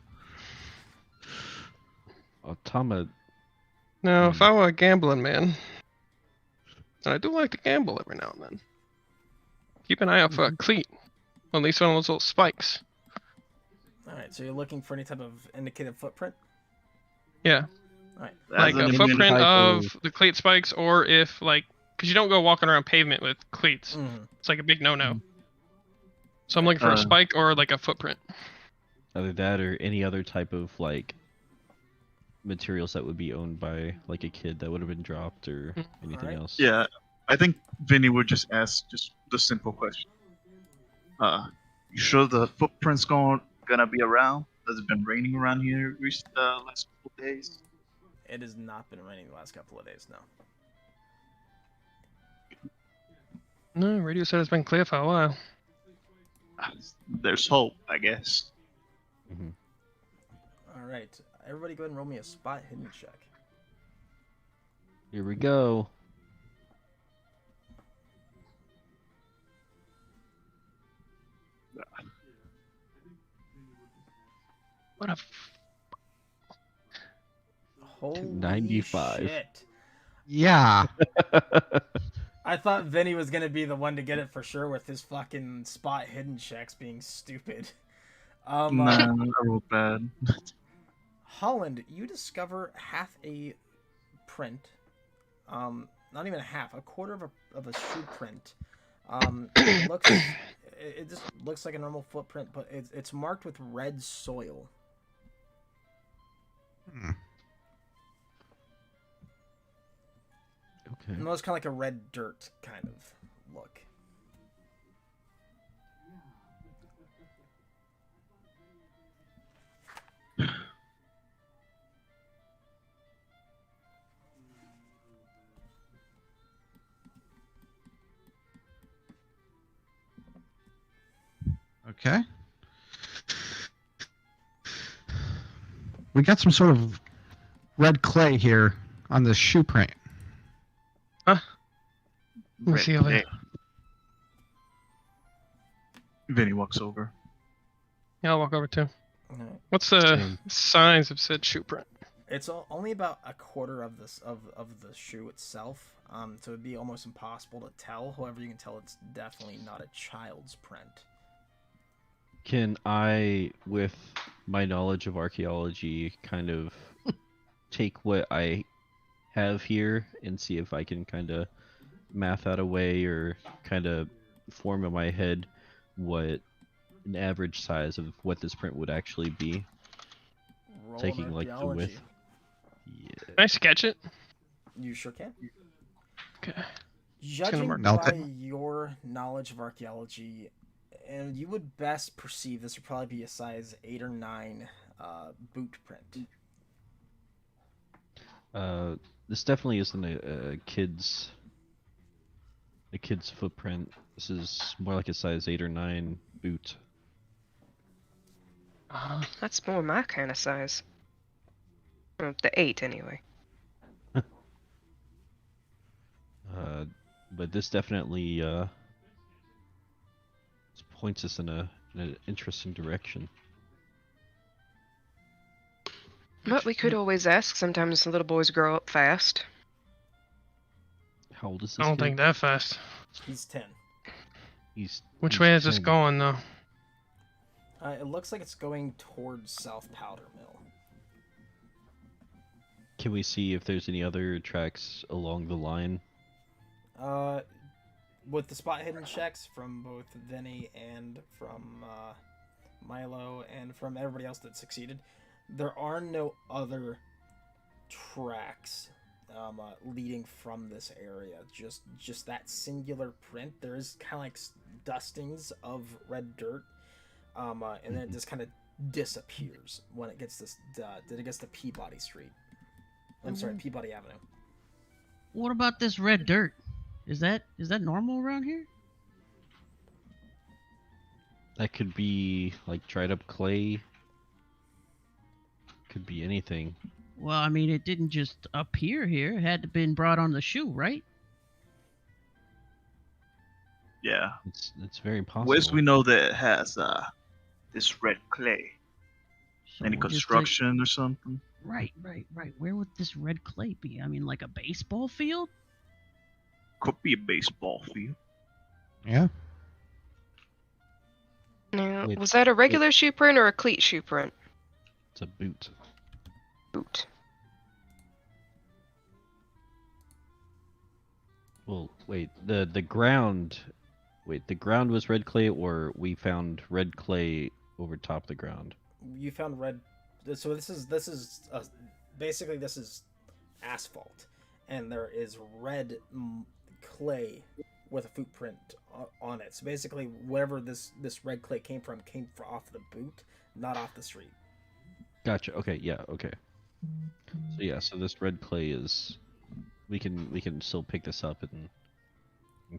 [SPEAKER 7] No, if I were a gambling man, and I do like to gamble every now and then, keep an eye out for a cleat. Or at least one of those little spikes.
[SPEAKER 1] Alright, so you're looking for any type of indicated footprint?
[SPEAKER 7] Yeah.
[SPEAKER 1] Alright.
[SPEAKER 7] Like a
[SPEAKER 5] As an
[SPEAKER 7] footprint
[SPEAKER 4] type
[SPEAKER 7] of
[SPEAKER 4] of-
[SPEAKER 7] the cleat spikes, or if, like, because you don't go walking around pavement with cleats.
[SPEAKER 1] Mm.
[SPEAKER 7] It's like a big no-no. So I'm looking for a spike or like a footprint.
[SPEAKER 4] Either that or any other type of like materials that would be owned by like a kid that would have been dropped or anything
[SPEAKER 1] Alright.
[SPEAKER 4] else.
[SPEAKER 5] Yeah, I think Vinny would just ask just the simple question. You sure the footprint's gonna be around? Has it been raining around here last couple of days?
[SPEAKER 1] It has not been raining the last couple of days, no.
[SPEAKER 7] No, radio said it's been clear for a while.
[SPEAKER 5] There's hope, I guess.
[SPEAKER 1] Alright, everybody go ahead and roll me a spot hidden check.
[SPEAKER 4] Here we go.
[SPEAKER 7] What a
[SPEAKER 1] Holy
[SPEAKER 4] 95.
[SPEAKER 1] shit.
[SPEAKER 3] Yeah.
[SPEAKER 1] I thought Vinny was gonna be the one to get it for sure with his fucking spot hidden checks being stupid.
[SPEAKER 5] Nah, I rolled bad.
[SPEAKER 1] Holland, you discover half a print. Not even a half, a quarter of a shoe print. It just looks like a normal footprint, but it's marked with red soil.
[SPEAKER 4] Okay.
[SPEAKER 1] It looks kind of like a red dirt kind of look.
[SPEAKER 3] Okay. We got some sort of red clay here on this shoe print.
[SPEAKER 7] Let me
[SPEAKER 5] Red
[SPEAKER 7] see over
[SPEAKER 5] clay.
[SPEAKER 7] there.
[SPEAKER 5] Vinny walks over.
[SPEAKER 7] Yeah, I'll walk over too.
[SPEAKER 1] Alright.
[SPEAKER 7] What's the
[SPEAKER 4] Same.
[SPEAKER 7] size of said shoe print?
[SPEAKER 1] It's only about a quarter of this of the shoe itself, so it'd be almost impossible to tell. However, you can tell it's definitely not a child's print.
[SPEAKER 4] Can I, with my knowledge of archaeology, kind of take what I have here and see if I can kind of math out a way or kind of form in my head what an average size of what this print would actually be?
[SPEAKER 1] Roll an
[SPEAKER 4] Taking like the
[SPEAKER 1] archaeology.
[SPEAKER 4] width. Yeah.
[SPEAKER 7] Can I sketch it?
[SPEAKER 1] You sure can.
[SPEAKER 7] Okay.
[SPEAKER 1] Judging
[SPEAKER 7] mark
[SPEAKER 3] it.
[SPEAKER 1] by your knowledge of archaeology, and you would best perceive this would probably be a size 8 or 9 boot print.
[SPEAKER 4] This definitely isn't a kid's footprint. This is more like a size 8 or 9 boot.
[SPEAKER 2] That's more my kind of size. The 8, anyway.
[SPEAKER 4] But this definitely points us in an interesting direction.
[SPEAKER 2] But we could always ask. Sometimes little boys grow up fast.
[SPEAKER 4] How old is this
[SPEAKER 7] I don't
[SPEAKER 4] kid?
[SPEAKER 7] think that fast.
[SPEAKER 1] He's 10.
[SPEAKER 7] Which
[SPEAKER 4] he's
[SPEAKER 7] way is this
[SPEAKER 4] 10.
[SPEAKER 7] going, though?
[SPEAKER 1] It looks like it's going towards South Powder Mill.
[SPEAKER 4] Can we see if there's any other tracks along the line?
[SPEAKER 1] With the spot hidden checks from both Vinny and from Milo and from everybody else that succeeded, there are no other tracks leading from this area. Just that singular print. There is kind of like dustings of red dirt, and then it just kind of disappears when it gets to Peabody Street. I'm sorry, Peabody Avenue.
[SPEAKER 6] What about this red dirt? Is that normal around here?
[SPEAKER 4] That could be like dried up clay. Could be anything.
[SPEAKER 6] Well, I mean, it didn't just appear here. It had to been brought on the shoe, right?
[SPEAKER 5] Yeah.
[SPEAKER 4] It's very possible.
[SPEAKER 5] Where's we know that it has this red clay?
[SPEAKER 6] So
[SPEAKER 5] Any
[SPEAKER 6] just
[SPEAKER 5] construction or something?
[SPEAKER 6] right. Where would this red clay be? I mean, like a baseball field?
[SPEAKER 5] Could be a baseball field.
[SPEAKER 3] Yeah.
[SPEAKER 2] Now,
[SPEAKER 4] Wait,
[SPEAKER 2] was that a regular shoe print or a cleat shoe print?
[SPEAKER 4] It's a boot.
[SPEAKER 2] Boot.
[SPEAKER 4] Well, wait. The ground. Wait, the ground was red clay, or we found red clay over top the ground?
[SPEAKER 1] You found red. So this is basically this is asphalt, and there is red clay with a footprint on it. So basically, wherever this red clay came from off the boot, not off the street.
[SPEAKER 4] Gotcha. Okay. Yeah. Okay. So yeah. So this red clay is. We can still pick this up and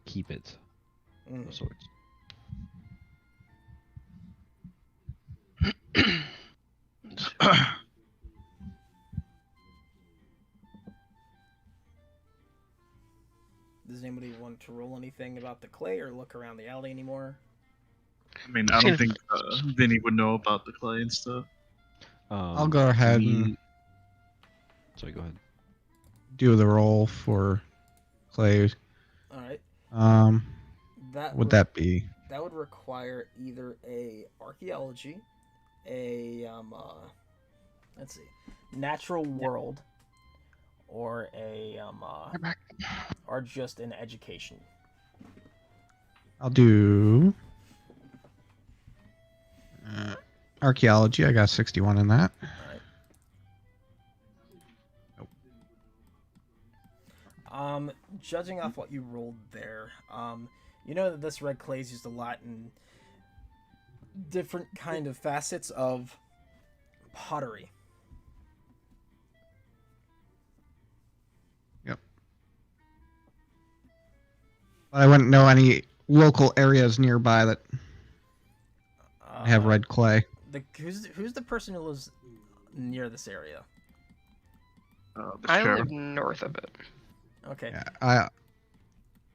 [SPEAKER 4] keep it.
[SPEAKER 1] Mm.
[SPEAKER 4] Of sorts.
[SPEAKER 1] Does anybody want to roll anything about the clay or look around the alley anymore?
[SPEAKER 5] I mean, I don't think Vinny would know about the clay and stuff.
[SPEAKER 3] I'll go ahead and
[SPEAKER 4] Sorry, go ahead.
[SPEAKER 3] do the roll for clay.
[SPEAKER 1] All right.
[SPEAKER 3] What would that be?
[SPEAKER 1] That would require either a archaeology, a let's see, natural world, or a or just an education.
[SPEAKER 3] I'll do archaeology. I got 61 in that.
[SPEAKER 1] Judging off what you rolled there, you know that this red clay is used a lot in different kind of facets of pottery.
[SPEAKER 3] Yep. But I wouldn't know any local areas nearby that I have red clay.
[SPEAKER 1] Who's the person who lives near this area?
[SPEAKER 5] The
[SPEAKER 2] I
[SPEAKER 5] sheriff.
[SPEAKER 2] live north of it.
[SPEAKER 1] Okay.
[SPEAKER 3] Yeah,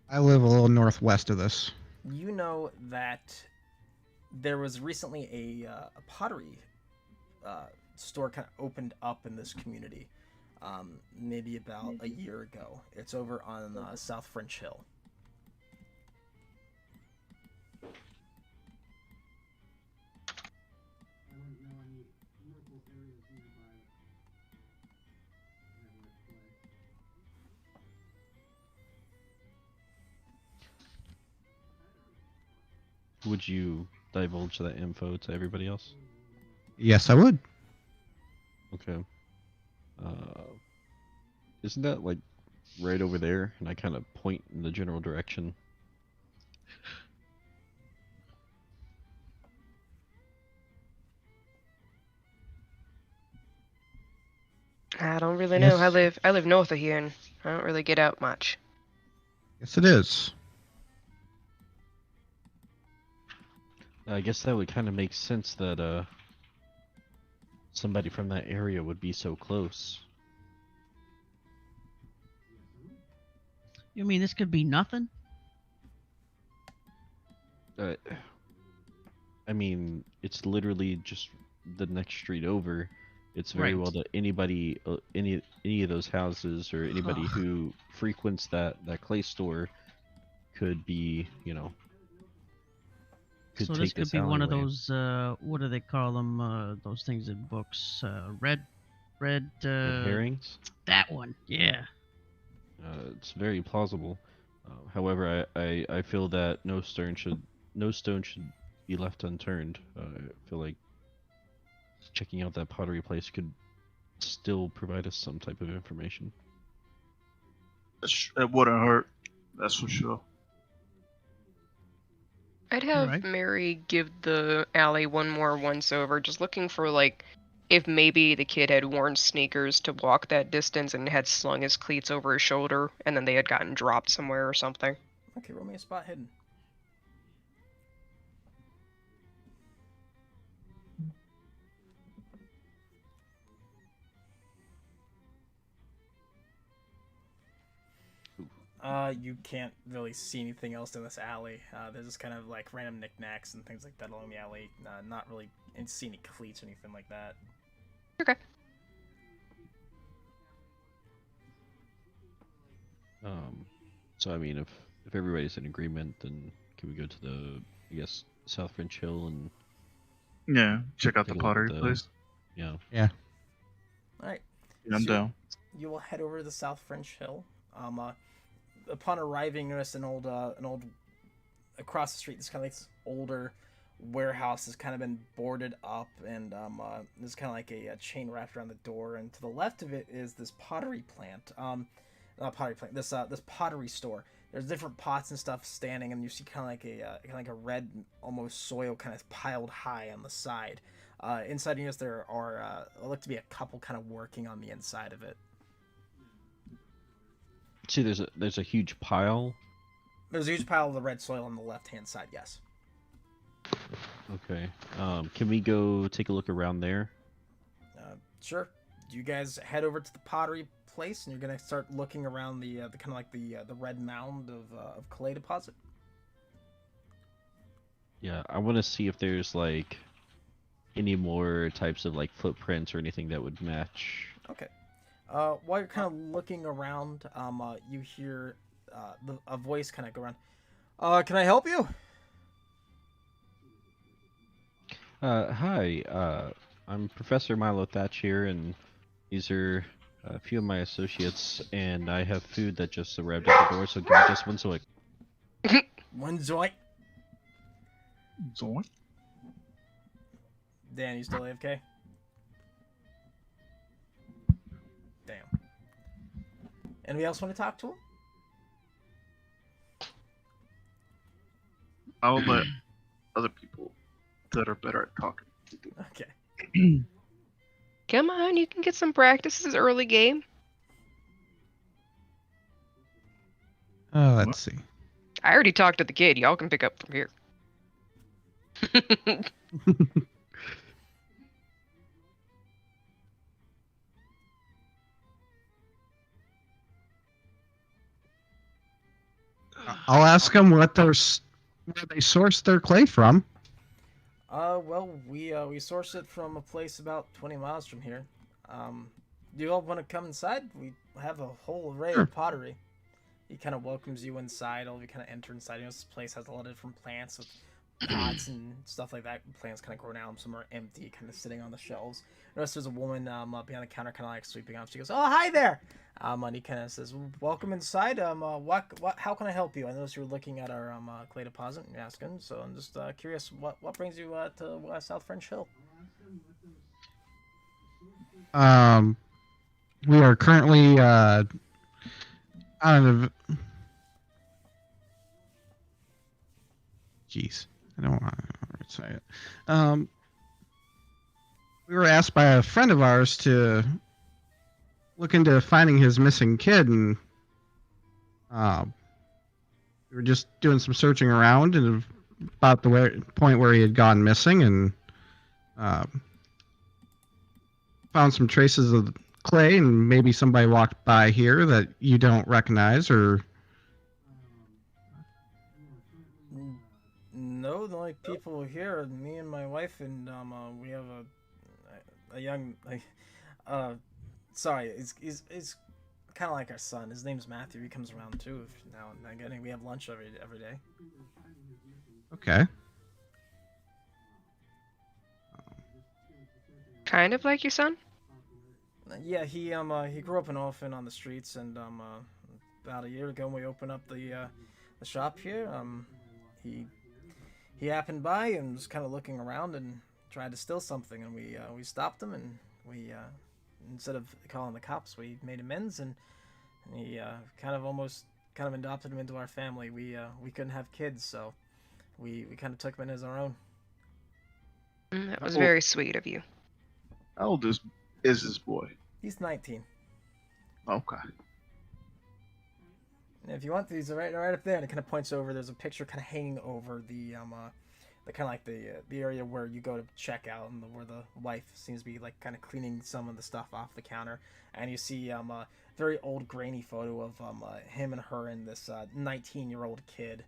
[SPEAKER 3] I live a little northwest of this.
[SPEAKER 1] You know that there was recently a pottery store kind of opened up in this community, maybe about a year ago. It's over on South French Hill.
[SPEAKER 4] Would you divulge that info to everybody else?
[SPEAKER 3] Yes, I would.
[SPEAKER 4] Okay. Isn't that like right over there? And I kind of point in the general direction.
[SPEAKER 2] I don't really know.
[SPEAKER 3] Yes.
[SPEAKER 2] I live north of here, and I don't really get out much.
[SPEAKER 3] Yes, it is.
[SPEAKER 4] I guess that would kind of make sense that somebody from that area would be so close.
[SPEAKER 6] You mean this could be nothing?
[SPEAKER 4] I mean, it's literally just the next street over. It's very
[SPEAKER 6] Right.
[SPEAKER 4] well that anybody, any of those houses or anybody
[SPEAKER 6] Ugh.
[SPEAKER 4] who frequents that clay store could be, you know, could
[SPEAKER 6] So
[SPEAKER 4] take
[SPEAKER 6] this could be one of
[SPEAKER 4] alleyway.
[SPEAKER 6] those, what do they call them? Those things in books. Red,
[SPEAKER 4] Red herrings.
[SPEAKER 6] that one. Yeah.
[SPEAKER 4] It's very plausible. However, I feel that no stone should be left unturned. I feel like checking out that pottery place could still provide us some type of information.
[SPEAKER 5] It wouldn't hurt. That's for sure.
[SPEAKER 2] I'd have
[SPEAKER 6] Alright.
[SPEAKER 2] Mary give the alley one more once over, just looking for like if maybe the kid had worn sneakers to walk that distance and had slung his cleats over his shoulder, and then they had gotten dropped somewhere or something.
[SPEAKER 1] Okay, roll me a spot hidden. You can't really see anything else in this alley. There's just kind of like random knickknacks and things like that along the alley. Not really see any cleats or anything like that.
[SPEAKER 2] Okay.
[SPEAKER 4] So I mean, if everybody's in agreement, then can we go to the, I guess, South French Hill and
[SPEAKER 5] Yeah, check out the
[SPEAKER 4] Take a look
[SPEAKER 5] pottery
[SPEAKER 4] at the-
[SPEAKER 5] place.
[SPEAKER 4] yeah.
[SPEAKER 1] All right.
[SPEAKER 5] Yeah, I'm
[SPEAKER 1] So-
[SPEAKER 5] down.
[SPEAKER 1] You will head over to the South French Hill. Upon arriving, you notice an old across the street. This kind of like this older warehouse has kind of been boarded up, and there's kind of like a chain wrapped around the door. And to the left of it is this pottery plant. Not pottery plant. This pottery store. There's different pots and stuff standing, and you see kind of like a red, almost soil kind of piled high on the side. Inside, you notice there are look to be a couple kind of working on the inside of it.
[SPEAKER 4] See, there's a huge pile.
[SPEAKER 1] There's a huge pile of the red soil on the left-hand side, yes.
[SPEAKER 4] Okay. Can we go take a look around there?
[SPEAKER 1] Sure. You guys head over to the pottery place, and you're gonna start looking around the kind of like the red mound of clay deposit.
[SPEAKER 4] Yeah, I want to see if there's like any more types of like footprints or anything that would match.
[SPEAKER 1] Okay. While you're kind of looking around, you hear a voice kind of go around. Can I help you?
[SPEAKER 4] Hi. I'm Professor Milo Thatch here, and these are a few of my associates, and I have food that just arrived at the door, so give me just one second.
[SPEAKER 1] One joint.
[SPEAKER 5] Zoink.
[SPEAKER 1] Dan, you still AFK? Damn. Anybody else want to talk to him?
[SPEAKER 5] I'll let other people that are better at talking.
[SPEAKER 1] Okay.
[SPEAKER 2] Come on, you can get some practice. This is early game.
[SPEAKER 3] Let's see.
[SPEAKER 2] I already talked to the kid. Y'all can pick up from here.
[SPEAKER 3] I'll ask them where they source their clay from.
[SPEAKER 1] Well, we source it from a place about 20 miles from here. Do you all want to come inside? We have a whole array
[SPEAKER 3] Sure.
[SPEAKER 1] of pottery. He kind of welcomes you inside. All of you kind of enter inside. You know, this place has a lot of different plants with pots and stuff like that. Plants kind of grown out. Some are empty, kind of sitting on the shelves. Notice there's a woman up behind the counter, kind of like sweeping off. She goes, "Oh, hi there." And he kind of says, "Welcome inside. How can I help you? I noticed you were looking at our clay deposit and you're asking. So I'm just curious, what brings you to South French Hill?"
[SPEAKER 3] We are currently out of. Jeez, I don't want to say it. We were asked by a friend of ours to look into finding his missing kid, and we were just doing some searching around and about the point where he had gone missing, and found some traces of clay, and maybe somebody walked by here that you don't recognize, or
[SPEAKER 1] No, the only people here are me and my wife, and we have a young sorry, he's kind of like our son. His name's Matthew. He comes around too now and again. We have lunch every day.
[SPEAKER 3] okay.
[SPEAKER 2] Kind of like your son?
[SPEAKER 1] Yeah, he grew up an orphan on the streets, and about a year ago when we opened up the shop here, he happened by and was kind of looking around and tried to steal something, and we stopped him, and we instead of calling the cops, we made amends, and he kind of adopted him into our family. We couldn't have kids, so we kind of took him in as our own.
[SPEAKER 2] That was very sweet of you.
[SPEAKER 5] How old is this boy?
[SPEAKER 1] He's 19.
[SPEAKER 5] Okay.
[SPEAKER 1] And if you want, these are right up there. And it kind of points over. There's a picture kind of hanging over the kind of like the area where you go to check out, and where the wife seems to be like kind of cleaning some of the stuff off the counter. And you see a very old, grainy photo of him and her and this 19-year-old kid.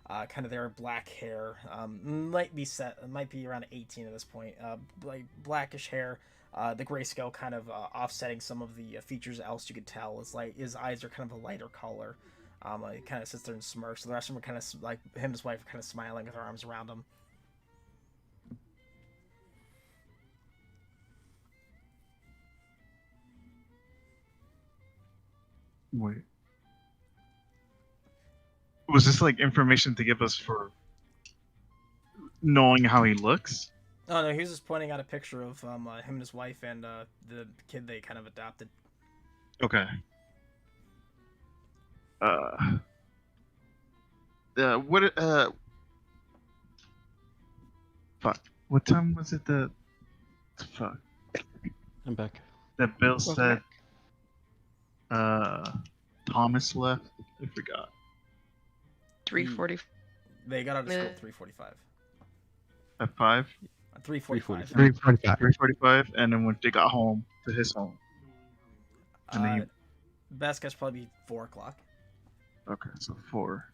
[SPEAKER 1] Kind of their black hair. Might be around 18 at this point. Like blackish hair. The grayscale kind of offsetting some of the features else you could tell. It's like his eyes are kind of a lighter color. He kind of sits there and smirks. So the rest of them are kind of like him and his wife are kind of smiling with their arms around him.
[SPEAKER 5] Wait. Was this like information to give us for knowing how he looks?
[SPEAKER 1] Oh no, he was just pointing out a picture of him and his wife and the kid they kind of adopted.
[SPEAKER 5] Okay. Fuck. What time was it that? Fuck.
[SPEAKER 4] I'm back.
[SPEAKER 5] That Bill
[SPEAKER 2] Welcome
[SPEAKER 5] said. Thomas left. I forgot.
[SPEAKER 2] 3:40.
[SPEAKER 1] They got out of school at 3:45.
[SPEAKER 5] At 5.
[SPEAKER 1] 3:45.
[SPEAKER 3] 345.
[SPEAKER 5] 3:45, and then when they got home to his home. And then
[SPEAKER 1] Best guess probably be 4 o'clock.
[SPEAKER 5] Okay, so 4.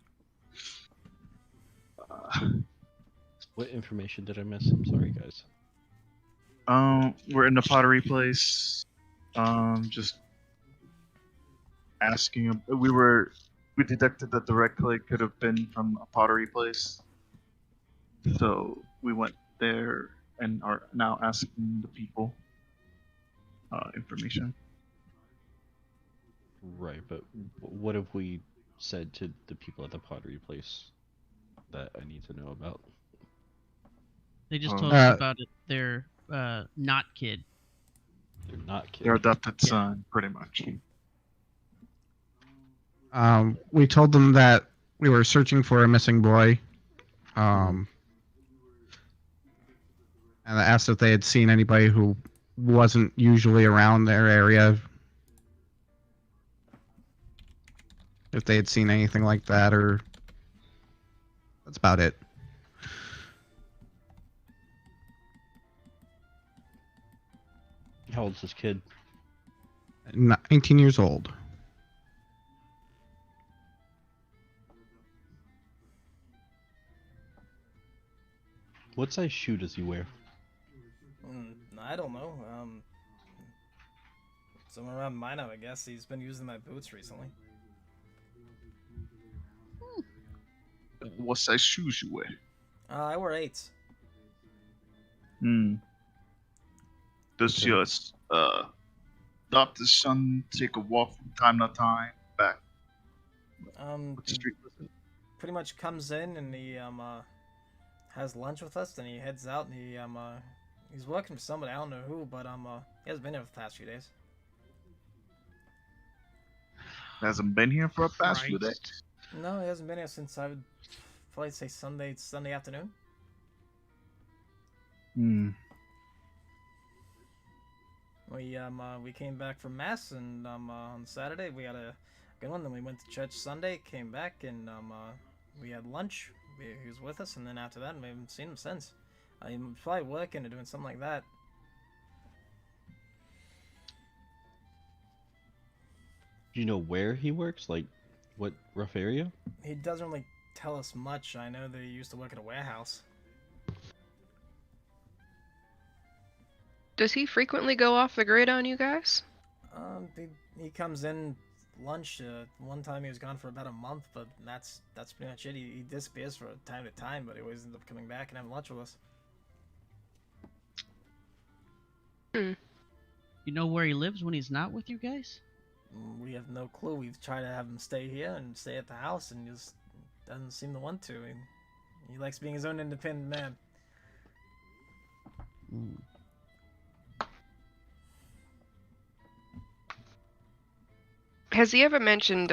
[SPEAKER 4] What information did I miss? I'm sorry, guys.
[SPEAKER 5] We're in the pottery place. Just asking. We detected that the red clay could have been from a pottery place. So we went there and are now asking the people information.
[SPEAKER 4] Right, but what have we said to the people at the pottery place that I need to know about?
[SPEAKER 6] They just told us about it. Their not kid.
[SPEAKER 4] They're not kids.
[SPEAKER 5] Their adopted son, pretty much.
[SPEAKER 3] We told them that we were searching for a missing boy. And I asked if they had seen anybody who wasn't usually around their area. If they had seen anything like that, or that's about it.
[SPEAKER 4] How old's this kid?
[SPEAKER 3] 19 years old.
[SPEAKER 4] What size shoe does he wear?
[SPEAKER 1] I don't know. Somewhere around mine, I guess. He's been using my boots recently.
[SPEAKER 5] What size shoes you wear?
[SPEAKER 1] I wear 8s.
[SPEAKER 5] Does your adopted son take a walk from time to time back with the
[SPEAKER 1] He
[SPEAKER 5] street?
[SPEAKER 1] pretty much comes in and he has lunch with us, then he heads out and he's working for somebody, I don't know who, but he hasn't been here for the past few days.
[SPEAKER 5] Hasn't been here for a past few days.
[SPEAKER 1] No, he hasn't been here since I would probably say Sunday afternoon. We came back from mass and on Saturday we had a good one. Then we went to church Sunday, came back and we had lunch. He was with us, and then after that we haven't seen him since. He was probably working or doing something like that.
[SPEAKER 4] Do you know where he works? Like, what rough area?
[SPEAKER 1] He doesn't really tell us much. I know that he used to work at a warehouse.
[SPEAKER 2] Does he frequently go off the grid on you guys?
[SPEAKER 1] He comes in lunch. One time he was gone for about a month, but that's pretty much it. He disappears from time to time, but he always ends up coming back and having lunch with us.
[SPEAKER 6] You know where he lives when he's not with you guys?
[SPEAKER 1] We have no clue. We've tried to have him stay here and stay at the house, and he just doesn't seem to want to. He likes being his own independent man.
[SPEAKER 2] Has he ever mentioned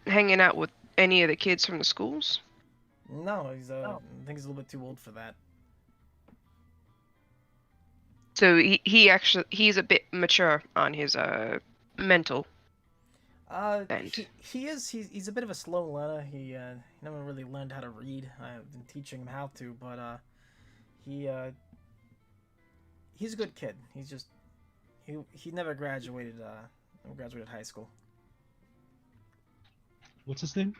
[SPEAKER 2] hanging out with any of the kids from the schools?
[SPEAKER 1] No, I think he's a little bit too old for that.
[SPEAKER 2] So he's a bit mature on his mental.
[SPEAKER 1] He's a bit of a slow learner. He never really learned how to read. I've been teaching him how to, but he's a good kid. He's just he never graduated high school.
[SPEAKER 4] What's his name?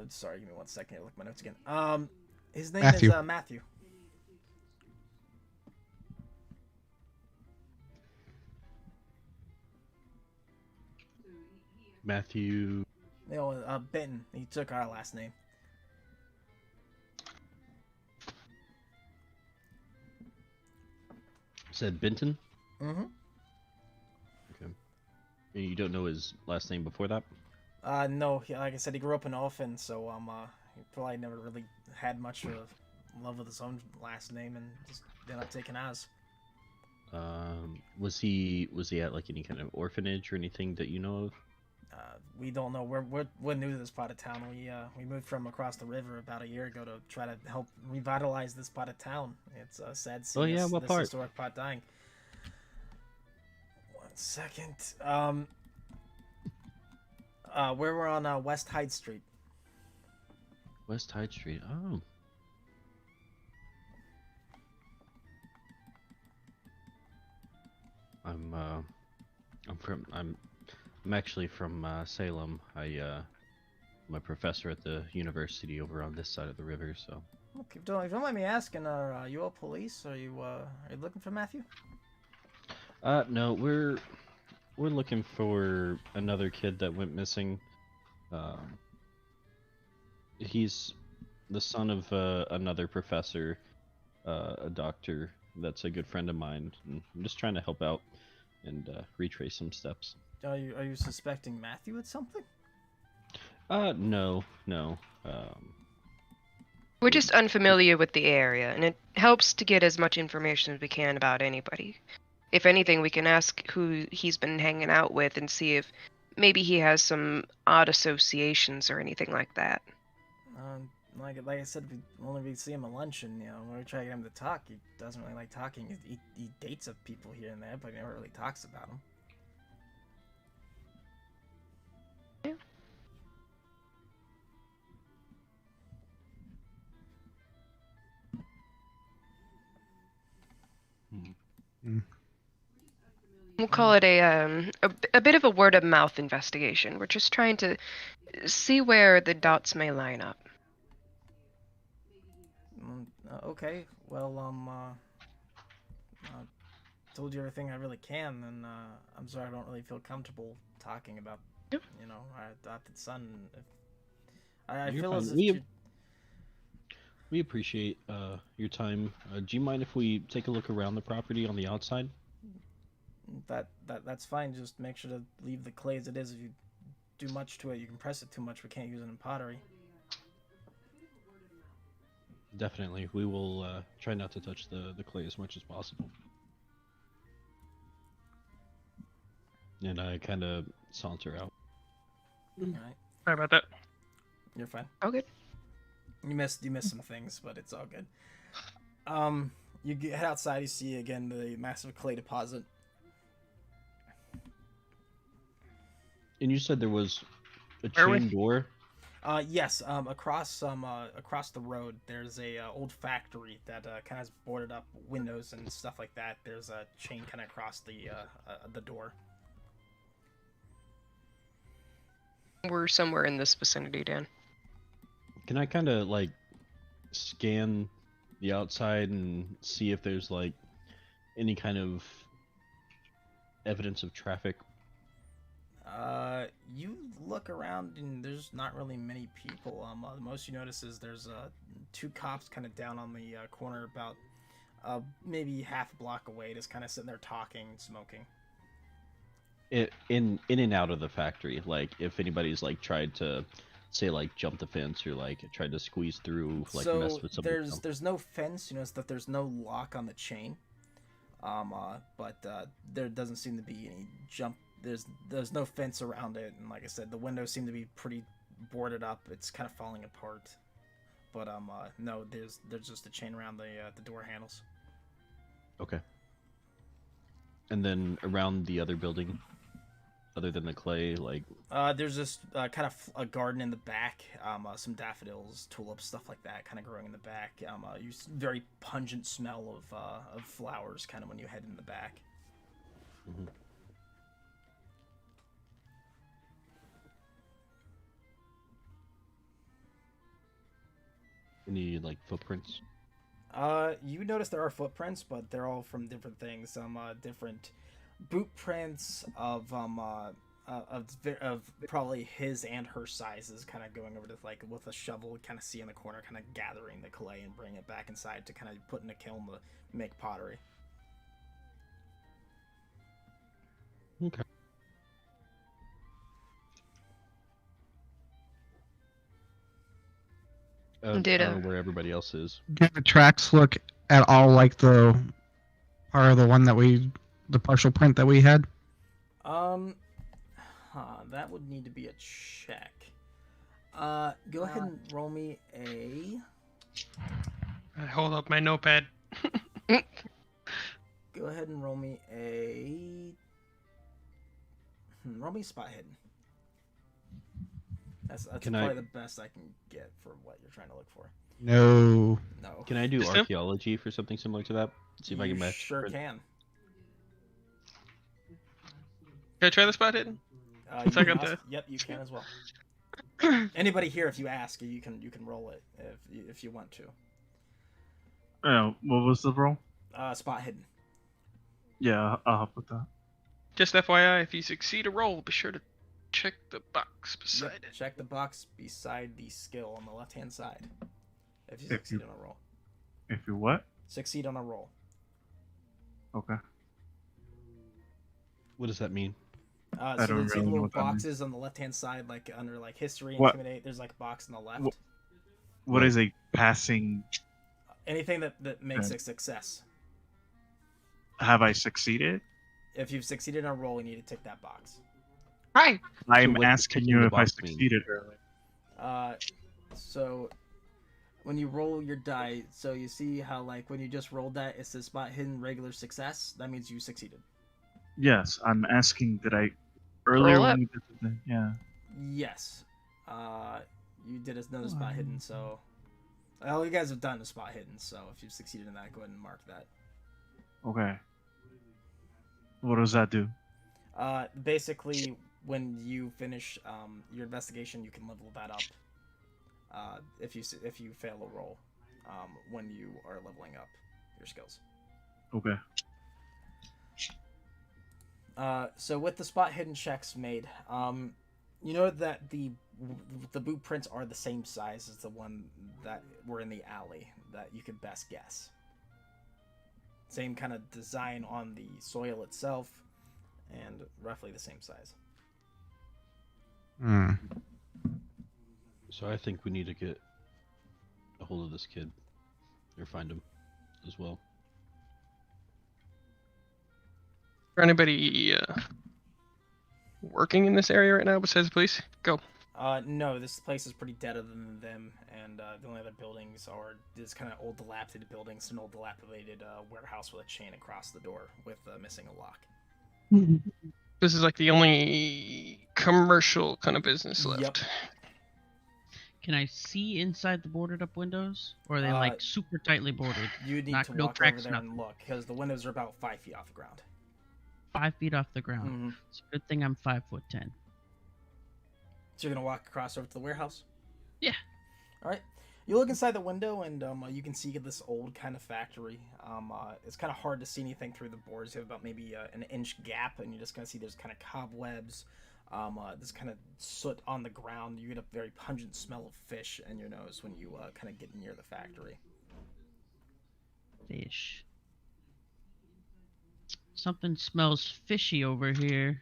[SPEAKER 1] Sorry, give me 1 second. I'll look at my notes again. His name
[SPEAKER 3] Matthew.
[SPEAKER 1] is Matthew.
[SPEAKER 4] Matthew.
[SPEAKER 1] Benton. He took our last name.
[SPEAKER 4] Said Benton?
[SPEAKER 1] Mm-hmm.
[SPEAKER 4] Okay. And you don't know his last name before that?
[SPEAKER 1] No. Like I said, he grew up an orphan, so he probably never really had much of love with his own last name, and just ended up taking ours.
[SPEAKER 4] Was he at like any kind of orphanage or anything that you know of?
[SPEAKER 1] We don't know. We're new to this part of town. We moved from across the river about a year ago to try to help revitalize this part of town. It's sad to see
[SPEAKER 4] what
[SPEAKER 1] this
[SPEAKER 4] part?
[SPEAKER 1] historic part dying. 1 second. We're on West Hyde Street.
[SPEAKER 4] West Hyde Street. Oh. I'm actually from Salem. I'm a professor at the university over on this side of the river, so.
[SPEAKER 1] Okay, if you don't mind me asking, are you all police? Are you looking for Matthew?
[SPEAKER 4] No, we're looking for another kid that went missing. He's the son of another professor, a doctor that's a good friend of mine, and I'm just trying to help out and retrace some steps.
[SPEAKER 1] Are you suspecting Matthew at something?
[SPEAKER 4] No.
[SPEAKER 2] We're just unfamiliar with the area, and it helps to get as much information as we can about anybody. If anything, we can ask who he's been hanging out with and see if maybe he has some odd associations or anything like that.
[SPEAKER 1] Like I said, we see him at lunch, and when we try to get him to talk, he doesn't really like talking. He dates up people here and there, but he never really talks about them.
[SPEAKER 2] We'll call it a bit of a word of mouth investigation. We're just trying to see where the dots may line up.
[SPEAKER 1] Okay. Well, told you everything I really can, and I'm sorry I don't really feel comfortable talking about,
[SPEAKER 2] Yep.
[SPEAKER 1] our adopted son. I
[SPEAKER 4] You're
[SPEAKER 1] feel
[SPEAKER 4] fine.
[SPEAKER 1] as if
[SPEAKER 4] We appreciate your time. Do you mind if we take a look around the property on the outside?
[SPEAKER 1] that's fine. Just make sure to leave the clay as it is. If you do much to it, you compress it too much. We can't use it in pottery.
[SPEAKER 4] Definitely. We will try not to touch the clay as much as possible. And I kind of saunter out.
[SPEAKER 1] All right,
[SPEAKER 7] Sorry about that.
[SPEAKER 1] you're fine.
[SPEAKER 2] Oh, good.
[SPEAKER 1] You missed some things, but it's all good. Head outside. You see again the massive clay deposit.
[SPEAKER 4] And you said there was a
[SPEAKER 7] Are we?
[SPEAKER 4] chain door?
[SPEAKER 1] Yes. Across the road, there's a old factory that kind of has boarded up windows and stuff like that. There's a chain kind of across the door.
[SPEAKER 2] We're somewhere in this vicinity, Dan.
[SPEAKER 4] Can I kind of like scan the outside and see if there's like any kind of evidence of traffic?
[SPEAKER 1] You look around and there's not really many people. The most you notice is there's two cops kind of down on the corner about maybe half a block away, just kind of sitting there talking and smoking.
[SPEAKER 4] In and out of the factory, like if anybody's like tried to say like jump the fence or like tried to squeeze through, like
[SPEAKER 1] So
[SPEAKER 4] mess with something.
[SPEAKER 1] there's no fence. You notice that there's no lock on the chain. But there doesn't seem to be any jump. There's no fence around it, and like I said, the windows seem to be pretty boarded up. It's kind of falling apart. But no, there's just a chain around the door handles.
[SPEAKER 4] Okay. And then around the other building, other than the clay, like
[SPEAKER 1] There's this kind of a garden in the back, some daffodils, tulips, stuff like that, kind of growing in the back. You very pungent smell of flowers, kind of when you head in the back.
[SPEAKER 4] mhm. Any like footprints?
[SPEAKER 1] You notice there are footprints, but they're all from different things. Some different boot prints of probably his and her sizes, kind of going over to like with a shovel, kind of see in the corner, kind of gathering the clay and bring it back inside to kind of put in a kiln to make pottery.
[SPEAKER 4] Okay. I don't know where everybody else is.
[SPEAKER 3] Do the tracks look at all like the part of the partial print that we had?
[SPEAKER 1] That would need to be a check. Go ahead and roll me a.
[SPEAKER 7] I hold up my notepad.
[SPEAKER 1] Go ahead and roll me a. Roll me spot hidden. That's probably the best I can get for what you're trying to look for.
[SPEAKER 3] No.
[SPEAKER 1] No.
[SPEAKER 4] Can I do
[SPEAKER 7] Just him?
[SPEAKER 4] archaeology for something similar to that? See if I can match.
[SPEAKER 1] Sure can.
[SPEAKER 7] Can I try the spot hidden?
[SPEAKER 1] You
[SPEAKER 7] So I
[SPEAKER 1] can
[SPEAKER 7] got
[SPEAKER 1] ask-
[SPEAKER 7] the-
[SPEAKER 1] Yep, you can as well. Anybody here, if you ask, you can roll it if you want to.
[SPEAKER 5] What was the roll?
[SPEAKER 1] Spot hidden.
[SPEAKER 5] Yeah, I'll help with that.
[SPEAKER 7] Just FYI, if you succeed a roll, be sure to check the box
[SPEAKER 1] Yep,
[SPEAKER 7] beside it.
[SPEAKER 1] check the box beside the skill on the left-hand side. If you
[SPEAKER 5] If
[SPEAKER 1] succeed
[SPEAKER 5] you-
[SPEAKER 1] on a roll.
[SPEAKER 5] If you what?
[SPEAKER 1] Succeed on a roll.
[SPEAKER 5] Okay.
[SPEAKER 4] What does that mean?
[SPEAKER 1] So
[SPEAKER 5] don't
[SPEAKER 1] there's
[SPEAKER 5] really know
[SPEAKER 1] little
[SPEAKER 5] what that means.
[SPEAKER 1] boxes on the left-hand side, like under like history,
[SPEAKER 5] What?
[SPEAKER 1] intimidate. There's like a box on the left.
[SPEAKER 5] What is a passing?
[SPEAKER 1] Anything that makes
[SPEAKER 5] Okay.
[SPEAKER 1] a success.
[SPEAKER 5] Have I succeeded?
[SPEAKER 1] If you've succeeded on a roll, you need to tick that box.
[SPEAKER 2] Right.
[SPEAKER 5] I'm
[SPEAKER 4] what does
[SPEAKER 5] asking
[SPEAKER 4] ticking
[SPEAKER 5] you
[SPEAKER 4] the
[SPEAKER 5] if I
[SPEAKER 4] box mean?
[SPEAKER 5] succeeded earlier.
[SPEAKER 1] So when you roll your die, so you see how like when you just rolled that, it says spot hidden regular success. That means you succeeded.
[SPEAKER 5] Yes, I'm asking. Did I earlier
[SPEAKER 2] Roll
[SPEAKER 5] when
[SPEAKER 2] up.
[SPEAKER 5] we did the yeah?
[SPEAKER 1] Yes. You did another spot hidden, so all you guys have done is spot hidden. So if you've succeeded in that, go ahead and mark that.
[SPEAKER 5] Okay. What does that do?
[SPEAKER 1] Basically, when you finish your investigation, you can level that up. If you fail a roll, when you are leveling up your skills.
[SPEAKER 5] Okay.
[SPEAKER 1] So with the spot hidden checks made, you know that the boot prints are the same size as the one that were in the alley that you could best guess. Same kind of design on the soil itself, and roughly the same size.
[SPEAKER 3] Hmm.
[SPEAKER 4] So I think we need to get a hold of this kid, or find him, as well.
[SPEAKER 7] Is there anybody working in this area right now besides the police? Go.
[SPEAKER 1] No, this place is pretty dead other than them, and the only other buildings are this kind of old dilapidated buildings, an old dilapidated warehouse with a chain across the door with missing a lock.
[SPEAKER 7] This is like the only commercial kind of business left.
[SPEAKER 1] Yep.
[SPEAKER 6] Can I see inside the boarded up windows? Or are they like super tightly boarded?
[SPEAKER 1] You need
[SPEAKER 6] Not-
[SPEAKER 1] to
[SPEAKER 6] no
[SPEAKER 1] walk over
[SPEAKER 6] cracks,
[SPEAKER 1] there and
[SPEAKER 6] nothing.
[SPEAKER 1] look, because the windows are about 5 feet off the ground.
[SPEAKER 6] 5 feet off the ground.
[SPEAKER 1] Mm-hmm.
[SPEAKER 6] It's a good thing I'm 5'10".
[SPEAKER 1] So you're gonna walk across over to the warehouse?
[SPEAKER 6] Yeah.
[SPEAKER 1] All right. You look inside the window, and you can see this old kind of factory. It's kind of hard to see anything through the boards. You have about maybe an inch gap, and you're just gonna see there's kind of cobwebs, this kind of soot on the ground. You get a very pungent smell of fish in your nose when you kind of get near the factory.
[SPEAKER 6] Fish. Something smells fishy over here.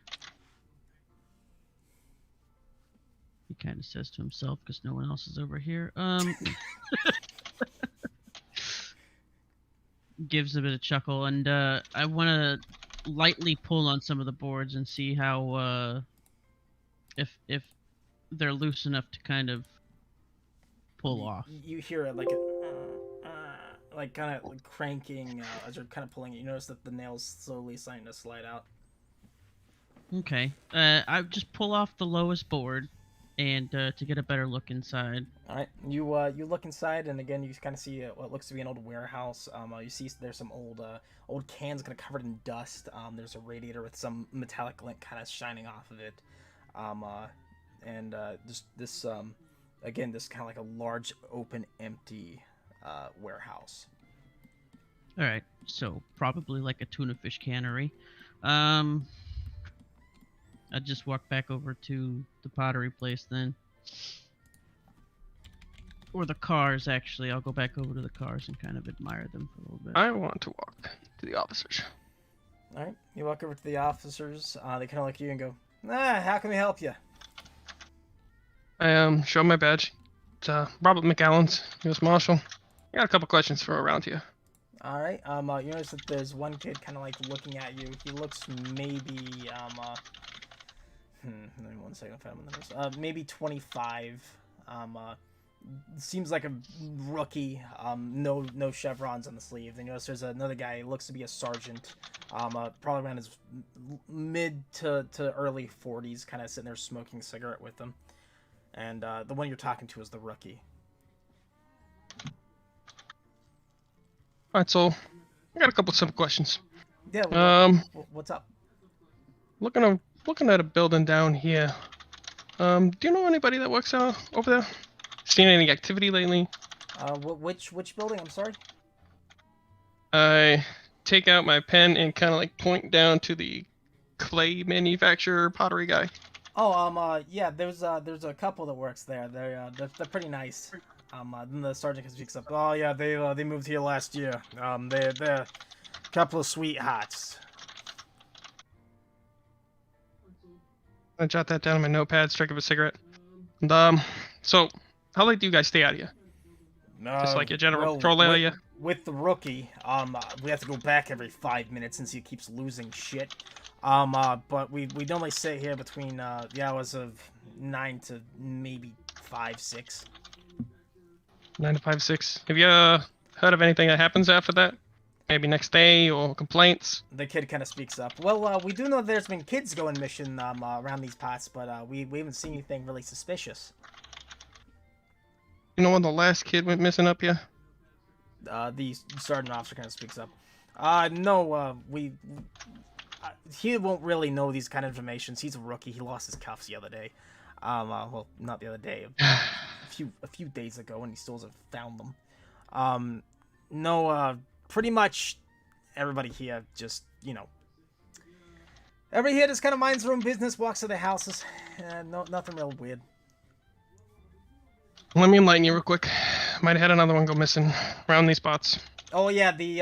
[SPEAKER 6] He kind of says to himself because no one else is over here. Gives a bit of chuckle, and I want to lightly pull on some of the boards and see how if they're loose enough to kind of pull off.
[SPEAKER 1] You hear it like kind of like cranking as you're kind of pulling it. You notice that the nails slowly starting to slide out.
[SPEAKER 6] Okay. I just pull off the lowest board, and to get a better look inside.
[SPEAKER 1] All right, you look inside, and again you kind of see what looks to be an old warehouse. You see there's some old cans kind of covered in dust. There's a radiator with some metallic glint kind of shining off of it, and this again this kind of like a large open empty warehouse.
[SPEAKER 6] All right, so probably like a tuna fish cannery. I'd just walk back over to the pottery place then. Or the cars, actually. I'll go back over to the cars and kind of admire them for a little bit.
[SPEAKER 7] I want to walk to the officers.
[SPEAKER 1] All right, you walk over to the officers. They kind of look at you and go, how can we help you?
[SPEAKER 7] I show my badge. It's Robert McAllen's, U.S. Marshal. I got a couple questions for around here.
[SPEAKER 1] All right. You notice that there's one kid kind of like looking at you. He looks maybe Give me 1 second. If I'm on the maybe 25. Seems like a rookie. No chevrons on the sleeve. Then you notice there's another guy. He looks to be a sergeant. Probably around his mid to early 40s, kind of sitting there smoking a cigarette with them. And the one you're talking to is the rookie.
[SPEAKER 7] All right, so I got a couple simple questions.
[SPEAKER 1] Yeah. What's up?
[SPEAKER 7] Looking at a building down here. Do you know anybody that works over there? Seen any activity lately?
[SPEAKER 1] Which building? I'm sorry.
[SPEAKER 7] I take out my pen and kind of like point down to the clay manufacturer pottery guy.
[SPEAKER 1] Oh, yeah. There's a couple that works there. They're pretty nice. Then the sergeant speaks up. Oh yeah, they moved here last year. They're a couple of sweethearts.
[SPEAKER 7] I jot that down on my notepad, strike up a cigarette. And, so how late do you guys stay out here? Just like a general patrol area?
[SPEAKER 1] With the rookie, we have to go back every 5 minutes since he keeps losing shit. But we normally sit here between the hours of 9 to maybe 5, 6.
[SPEAKER 7] 9 to 5, 6. Have you heard of anything that happens after that? Maybe next day or complaints?
[SPEAKER 1] The kid kind of speaks up. Well, we do know there's been kids going mission around these parts, but we haven't seen anything really suspicious.
[SPEAKER 7] You know when the last kid went missing up here?
[SPEAKER 1] The sergeant officer kind of speaks up. No, he won't really know these kind of information. He's a rookie. He lost his cuffs the other day. Well, not the other day, a few days ago, and he still hasn't found them. No, pretty much everybody here just, everybody here just kind of minds their own business, walks to their houses. Nothing real weird.
[SPEAKER 7] Let me enlighten you real quick. Might have had another one go missing around these spots.
[SPEAKER 1] Oh yeah, the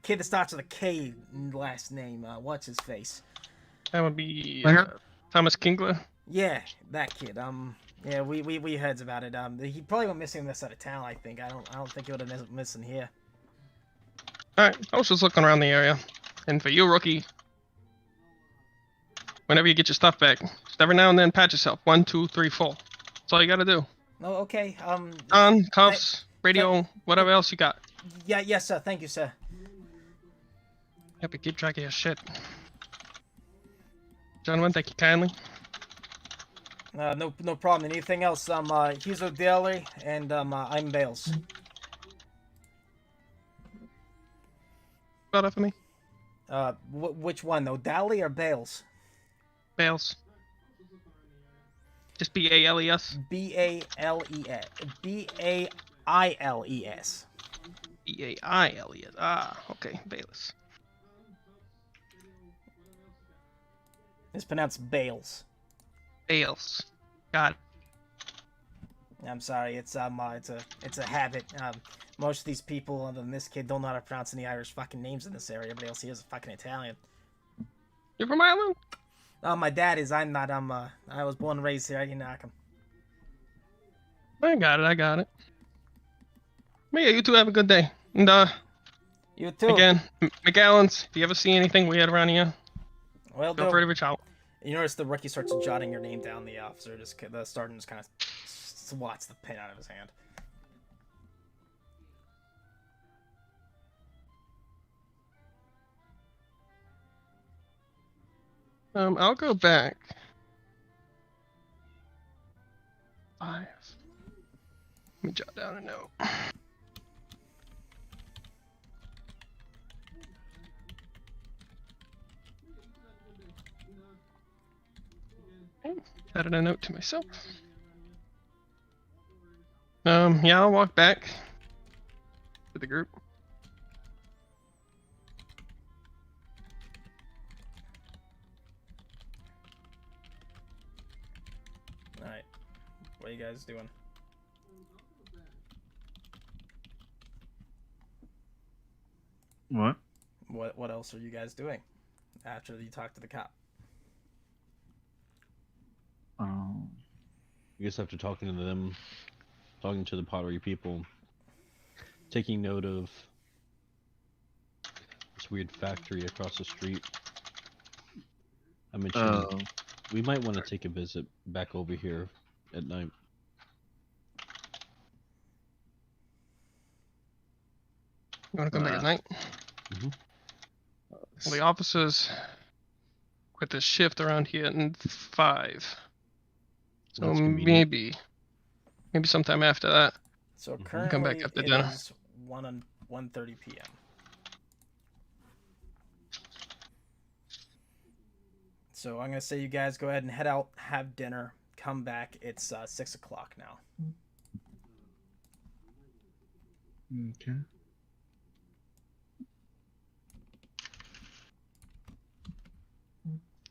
[SPEAKER 1] kid that starts with a K last name. What's his face?
[SPEAKER 7] That would be
[SPEAKER 3] Where?
[SPEAKER 7] Thomas Kingler.
[SPEAKER 1] Yeah, that kid. Yeah, we heard about it. He probably went missing in this side of town. I think. I don't think he would have missing here.
[SPEAKER 7] All right, I was just looking around the area, and for you, rookie, whenever you get your stuff back, just every now and then pat yourself. 1, 2, 3, 4. That's all you gotta do.
[SPEAKER 1] Oh, okay.
[SPEAKER 7] On cuffs, radio, whatever else you got.
[SPEAKER 1] Yeah, yes, sir. Thank you, sir.
[SPEAKER 7] Yep, keep track of your shit. Gentlemen, thank you kindly.
[SPEAKER 1] No problem. Anything else? He's O'Daly, and I'm Bales.
[SPEAKER 7] Spell that for me.
[SPEAKER 1] Which one, O'Daly or Bales?
[SPEAKER 7] Bales. Just B-A-L-E-S.
[SPEAKER 1] B-A-L-E-S. B-A-I-L-E-S.
[SPEAKER 7] B-A-I-L-E-S. Ah, okay, Bayless.
[SPEAKER 1] It's pronounced Bales.
[SPEAKER 7] Bales. Got it.
[SPEAKER 1] I'm sorry. It's a habit. Most of these people, other than this kid, don't know how to pronounce any Irish fucking names in this area. Everybody else here is fucking Italian.
[SPEAKER 7] You're from Ireland?
[SPEAKER 1] My dad is. I'm not. I was born and raised here. I didn't knock him.
[SPEAKER 7] I got it. But yeah, you two have a good day. And
[SPEAKER 1] You too.
[SPEAKER 7] again, McAllen's, if you ever see anything weird around here,
[SPEAKER 1] Well,
[SPEAKER 7] feel free to reach out.
[SPEAKER 1] You notice the rookie starts jotting your name down. The officer the sergeant just kind of swats the pen out of his hand.
[SPEAKER 7] I'll go back. 5. Let me jot down a note. Added a note to myself. Yeah, I'll walk back to the group.
[SPEAKER 1] Alright. What are you guys doing?
[SPEAKER 5] What?
[SPEAKER 1] What else are you guys doing after you talk to the cop?
[SPEAKER 4] I guess after talking to them, talking to the pottery people, taking note of this weird factory across the street, I mentioned we might want to take a visit back over here at night.
[SPEAKER 7] You want to come back at night?
[SPEAKER 4] Mhm.
[SPEAKER 7] Well, the officers quit the shift around here at 5. So
[SPEAKER 4] That's convenient.
[SPEAKER 7] maybe sometime after that.
[SPEAKER 1] So
[SPEAKER 4] Mhm.
[SPEAKER 1] currently
[SPEAKER 7] Come back after
[SPEAKER 1] it
[SPEAKER 7] dinner.
[SPEAKER 1] is 1:30 p.m. So I'm gonna say you guys go ahead and head out, have dinner, come back. It's 6 o'clock now.
[SPEAKER 5] Okay.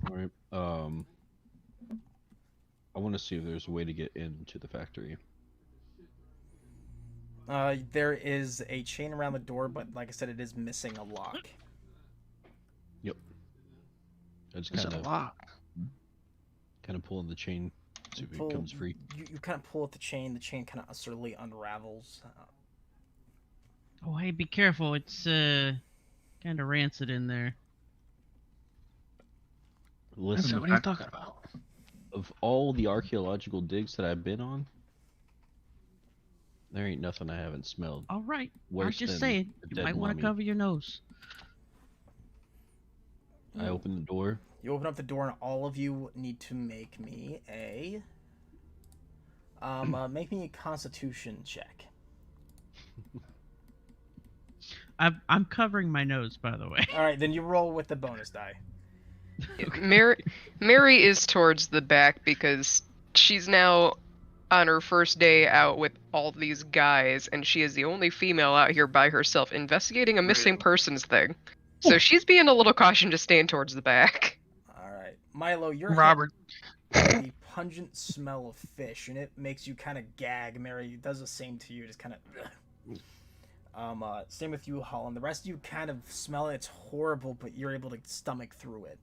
[SPEAKER 4] All right. I want to see if there's a way to get into the factory.
[SPEAKER 1] There is a chain around the door, but like I said, it is missing a lock.
[SPEAKER 4] Yep. I just
[SPEAKER 7] Is it
[SPEAKER 4] kind
[SPEAKER 7] a lock?
[SPEAKER 4] of pulling the chain, see if
[SPEAKER 1] Pull-
[SPEAKER 4] it comes free.
[SPEAKER 1] You kind of pull at the chain kind of slowly unravels.
[SPEAKER 6] Oh, hey, be careful. It's kind of rancid in there.
[SPEAKER 4] Listen,
[SPEAKER 7] What are you talking about?
[SPEAKER 4] of all the archaeological digs that I've been on, there ain't nothing I haven't smelled.
[SPEAKER 6] All right. I'm
[SPEAKER 4] Worse
[SPEAKER 6] just
[SPEAKER 4] than
[SPEAKER 6] saying.
[SPEAKER 4] a
[SPEAKER 6] You
[SPEAKER 4] dead
[SPEAKER 6] might want
[SPEAKER 4] mummy.
[SPEAKER 6] to cover your nose.
[SPEAKER 4] I open the door.
[SPEAKER 1] You open up the door, and all of you need to make me a Constitution check.
[SPEAKER 6] I'm covering my nose, by the way.
[SPEAKER 1] All right, then you roll with the bonus die.
[SPEAKER 2] Mary is towards the back because she's now on her first day out with all these guys, and she is the only female out here by herself investigating a missing persons thing. So she's being a little cautious to stand towards the back.
[SPEAKER 1] All right, Milo, you're
[SPEAKER 7] Robert.
[SPEAKER 1] hit by the pungent smell of fish, and it makes you kind of gag. Mary does the same to you, just kind of. Same with you, Holland. The rest of you kind of smell it. It's horrible, but you're able to stomach through it.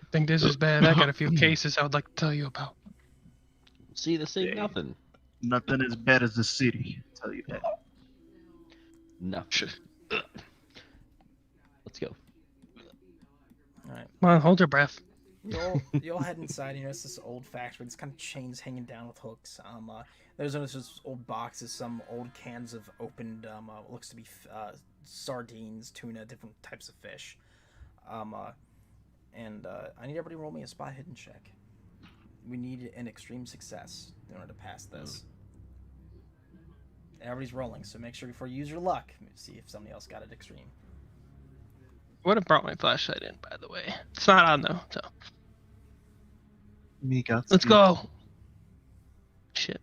[SPEAKER 7] I think this is bad. I got a few cases I would like to tell you about.
[SPEAKER 4] See, this ain't
[SPEAKER 5] Yeah.
[SPEAKER 4] nothing.
[SPEAKER 5] Nothing as bad as the city. I'll tell you that.
[SPEAKER 4] No. Let's go.
[SPEAKER 1] All right.
[SPEAKER 7] Come on, hold your breath.
[SPEAKER 1] You'll head inside. You know, it's this old factory. There's kind of chains hanging down with hooks. There's just old boxes, some old cans of opened, what looks to be sardines, tuna, different types of fish. And I need everybody to roll me a spot hidden check. We need an extreme success in order to pass this. Everybody's rolling, so make sure before you use your luck, see if somebody else got it extreme.
[SPEAKER 7] Would have brought my flashlight in, by the way. It's not on though, so
[SPEAKER 5] Me got
[SPEAKER 7] let's go. Shit.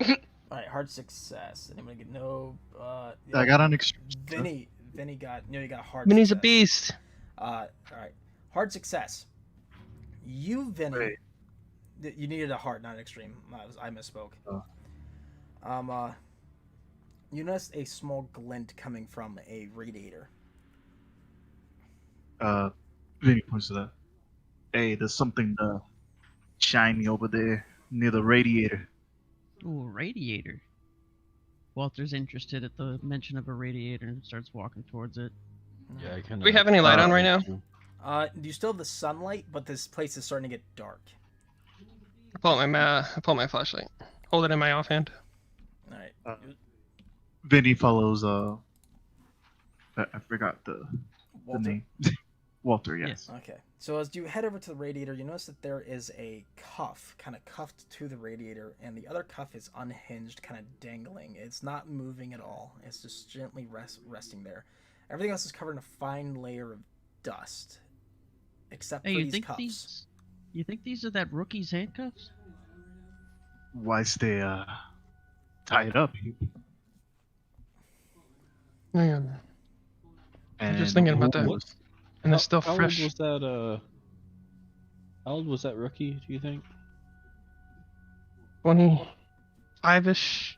[SPEAKER 1] All right, hard success. Anybody get no?
[SPEAKER 5] I got an extreme.
[SPEAKER 1] Vinny got you got hard.
[SPEAKER 7] Minnie's a
[SPEAKER 1] success.
[SPEAKER 7] beast.
[SPEAKER 1] All right, hard success. You, Vinny,
[SPEAKER 5] Wait.
[SPEAKER 1] you needed a hard, not an extreme. I misspoke.
[SPEAKER 5] Oh.
[SPEAKER 1] You noticed a small glint coming from a radiator.
[SPEAKER 5] Vinny points to that. Hey, there's something shiny over there near the radiator.
[SPEAKER 6] Ooh, a radiator. Walter's interested at the mention of a radiator and starts walking towards it.
[SPEAKER 4] Yeah, I kind of.
[SPEAKER 7] Do we have any light on right now?
[SPEAKER 1] You still have the sunlight, but this place is starting to get dark.
[SPEAKER 7] I pull out my flashlight. Hold it in my offhand.
[SPEAKER 1] All right.
[SPEAKER 5] Vinny follows. I forgot the
[SPEAKER 1] Walter?
[SPEAKER 5] name. Walter, yes.
[SPEAKER 1] Okay. So as you head over to the radiator, you notice that there is a cuff kind of cuffed to the radiator, and the other cuff is unhinged, kind of dangling. It's not moving at all. It's just gently resting there. Everything else is covered in a fine layer of dust, except
[SPEAKER 6] Hey,
[SPEAKER 1] for
[SPEAKER 6] you
[SPEAKER 1] these
[SPEAKER 6] think
[SPEAKER 1] cuffs.
[SPEAKER 6] you think these are that rookie's handcuffs?
[SPEAKER 5] Why stay tied up?
[SPEAKER 7] Man,
[SPEAKER 5] And
[SPEAKER 7] just thinking about that.
[SPEAKER 5] was-
[SPEAKER 7] and it's still
[SPEAKER 4] How
[SPEAKER 7] fresh.
[SPEAKER 4] old was that? How old was that rookie? Do you think?
[SPEAKER 7] 25-ish.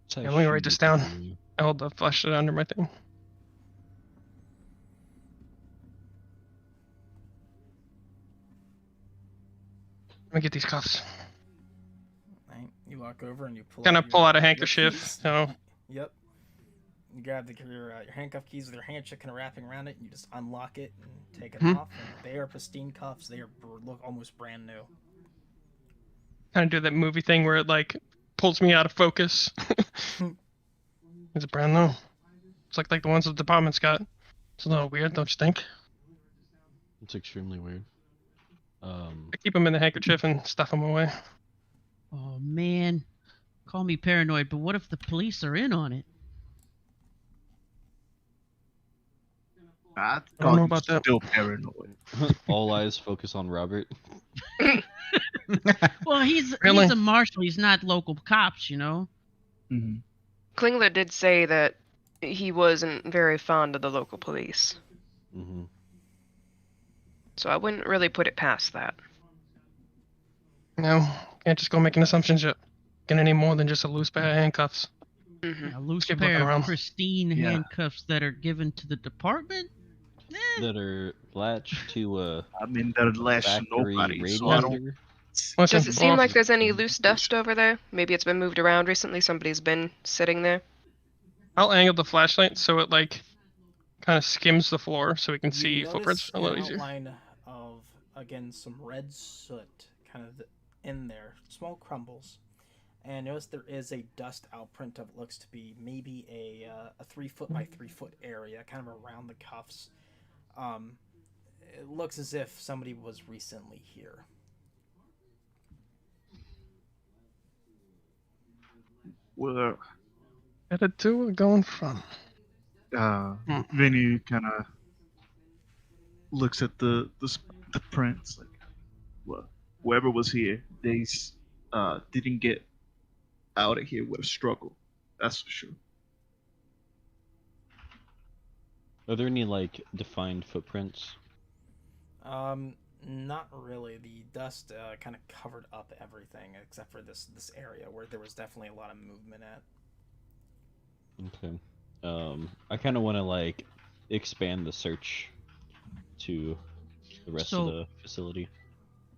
[SPEAKER 4] It's
[SPEAKER 7] Yeah, let me write this down.
[SPEAKER 4] actually-
[SPEAKER 7] I hold the flashlight under my thing. Let me get these cuffs.
[SPEAKER 1] Right? You walk over and you pull.
[SPEAKER 7] Gonna
[SPEAKER 1] out
[SPEAKER 7] pull out a
[SPEAKER 1] your
[SPEAKER 7] handkerchief.
[SPEAKER 1] keys.
[SPEAKER 7] So
[SPEAKER 1] Yep. You grab your handcuff keys with your handshake kind of wrapping around it, and you just unlock it and take it off. And they are pristine cuffs. They are look almost brand new.
[SPEAKER 7] kind of do that movie thing where it like pulls me out of focus. Is it brand new? It's like the ones the department's got. It's a little weird, don't you think?
[SPEAKER 4] It's extremely weird.
[SPEAKER 7] I keep them in the handkerchief and stuff them away.
[SPEAKER 6] Oh man, call me paranoid, but what if the police are in on it?
[SPEAKER 5] I
[SPEAKER 7] don't know
[SPEAKER 5] thought
[SPEAKER 7] about
[SPEAKER 5] you
[SPEAKER 7] that.
[SPEAKER 5] still paranoid.
[SPEAKER 4] All eyes focus on Robert.
[SPEAKER 6] Well, he's
[SPEAKER 7] Really?
[SPEAKER 6] a marshal. He's not local cops, you know.
[SPEAKER 5] Mm-hmm.
[SPEAKER 2] Klingler did say that he wasn't very fond of the local police,
[SPEAKER 4] Hmm.
[SPEAKER 2] so I wouldn't really put it past that.
[SPEAKER 7] No, can't just go making assumptions yet. Get any more than just a loose pair of handcuffs.
[SPEAKER 2] Hmm.
[SPEAKER 6] A loose
[SPEAKER 7] keep
[SPEAKER 6] pair
[SPEAKER 7] looking
[SPEAKER 6] of
[SPEAKER 7] around.
[SPEAKER 6] pristine
[SPEAKER 5] Yeah.
[SPEAKER 6] handcuffs that are given to the department.
[SPEAKER 4] That are latched to
[SPEAKER 5] I mean, that'd
[SPEAKER 4] a
[SPEAKER 5] last
[SPEAKER 4] factory
[SPEAKER 5] nobody, so I don't.
[SPEAKER 4] radiator.
[SPEAKER 7] Listen,
[SPEAKER 2] Does it seem
[SPEAKER 7] well,
[SPEAKER 2] like there's any loose dust over there? Maybe it's been moved around recently. Somebody's been sitting there.
[SPEAKER 7] I'll angle the flashlight so it like kind of skims the floor so we can
[SPEAKER 1] You
[SPEAKER 7] see
[SPEAKER 1] notice
[SPEAKER 7] footprints a little
[SPEAKER 1] an
[SPEAKER 7] easier.
[SPEAKER 1] outline of again some red soot kind of in there, small crumbles, and notice there is a dust outprint of what looks to be maybe a 3 foot by 3 foot area, kind of around the cuffs. It looks as if somebody was recently here.
[SPEAKER 5] Well,
[SPEAKER 7] Headed to or going from?
[SPEAKER 5] Vinny kind of looks at the prints. Like, well, whoever was here, they didn't get out of here with a struggle. That's for sure.
[SPEAKER 4] Are there any like defined footprints?
[SPEAKER 1] Not really. The dust kind of covered up everything except for this area where there was definitely a lot of movement at.
[SPEAKER 4] Okay. I kind of want to like expand the search to the rest of the facility.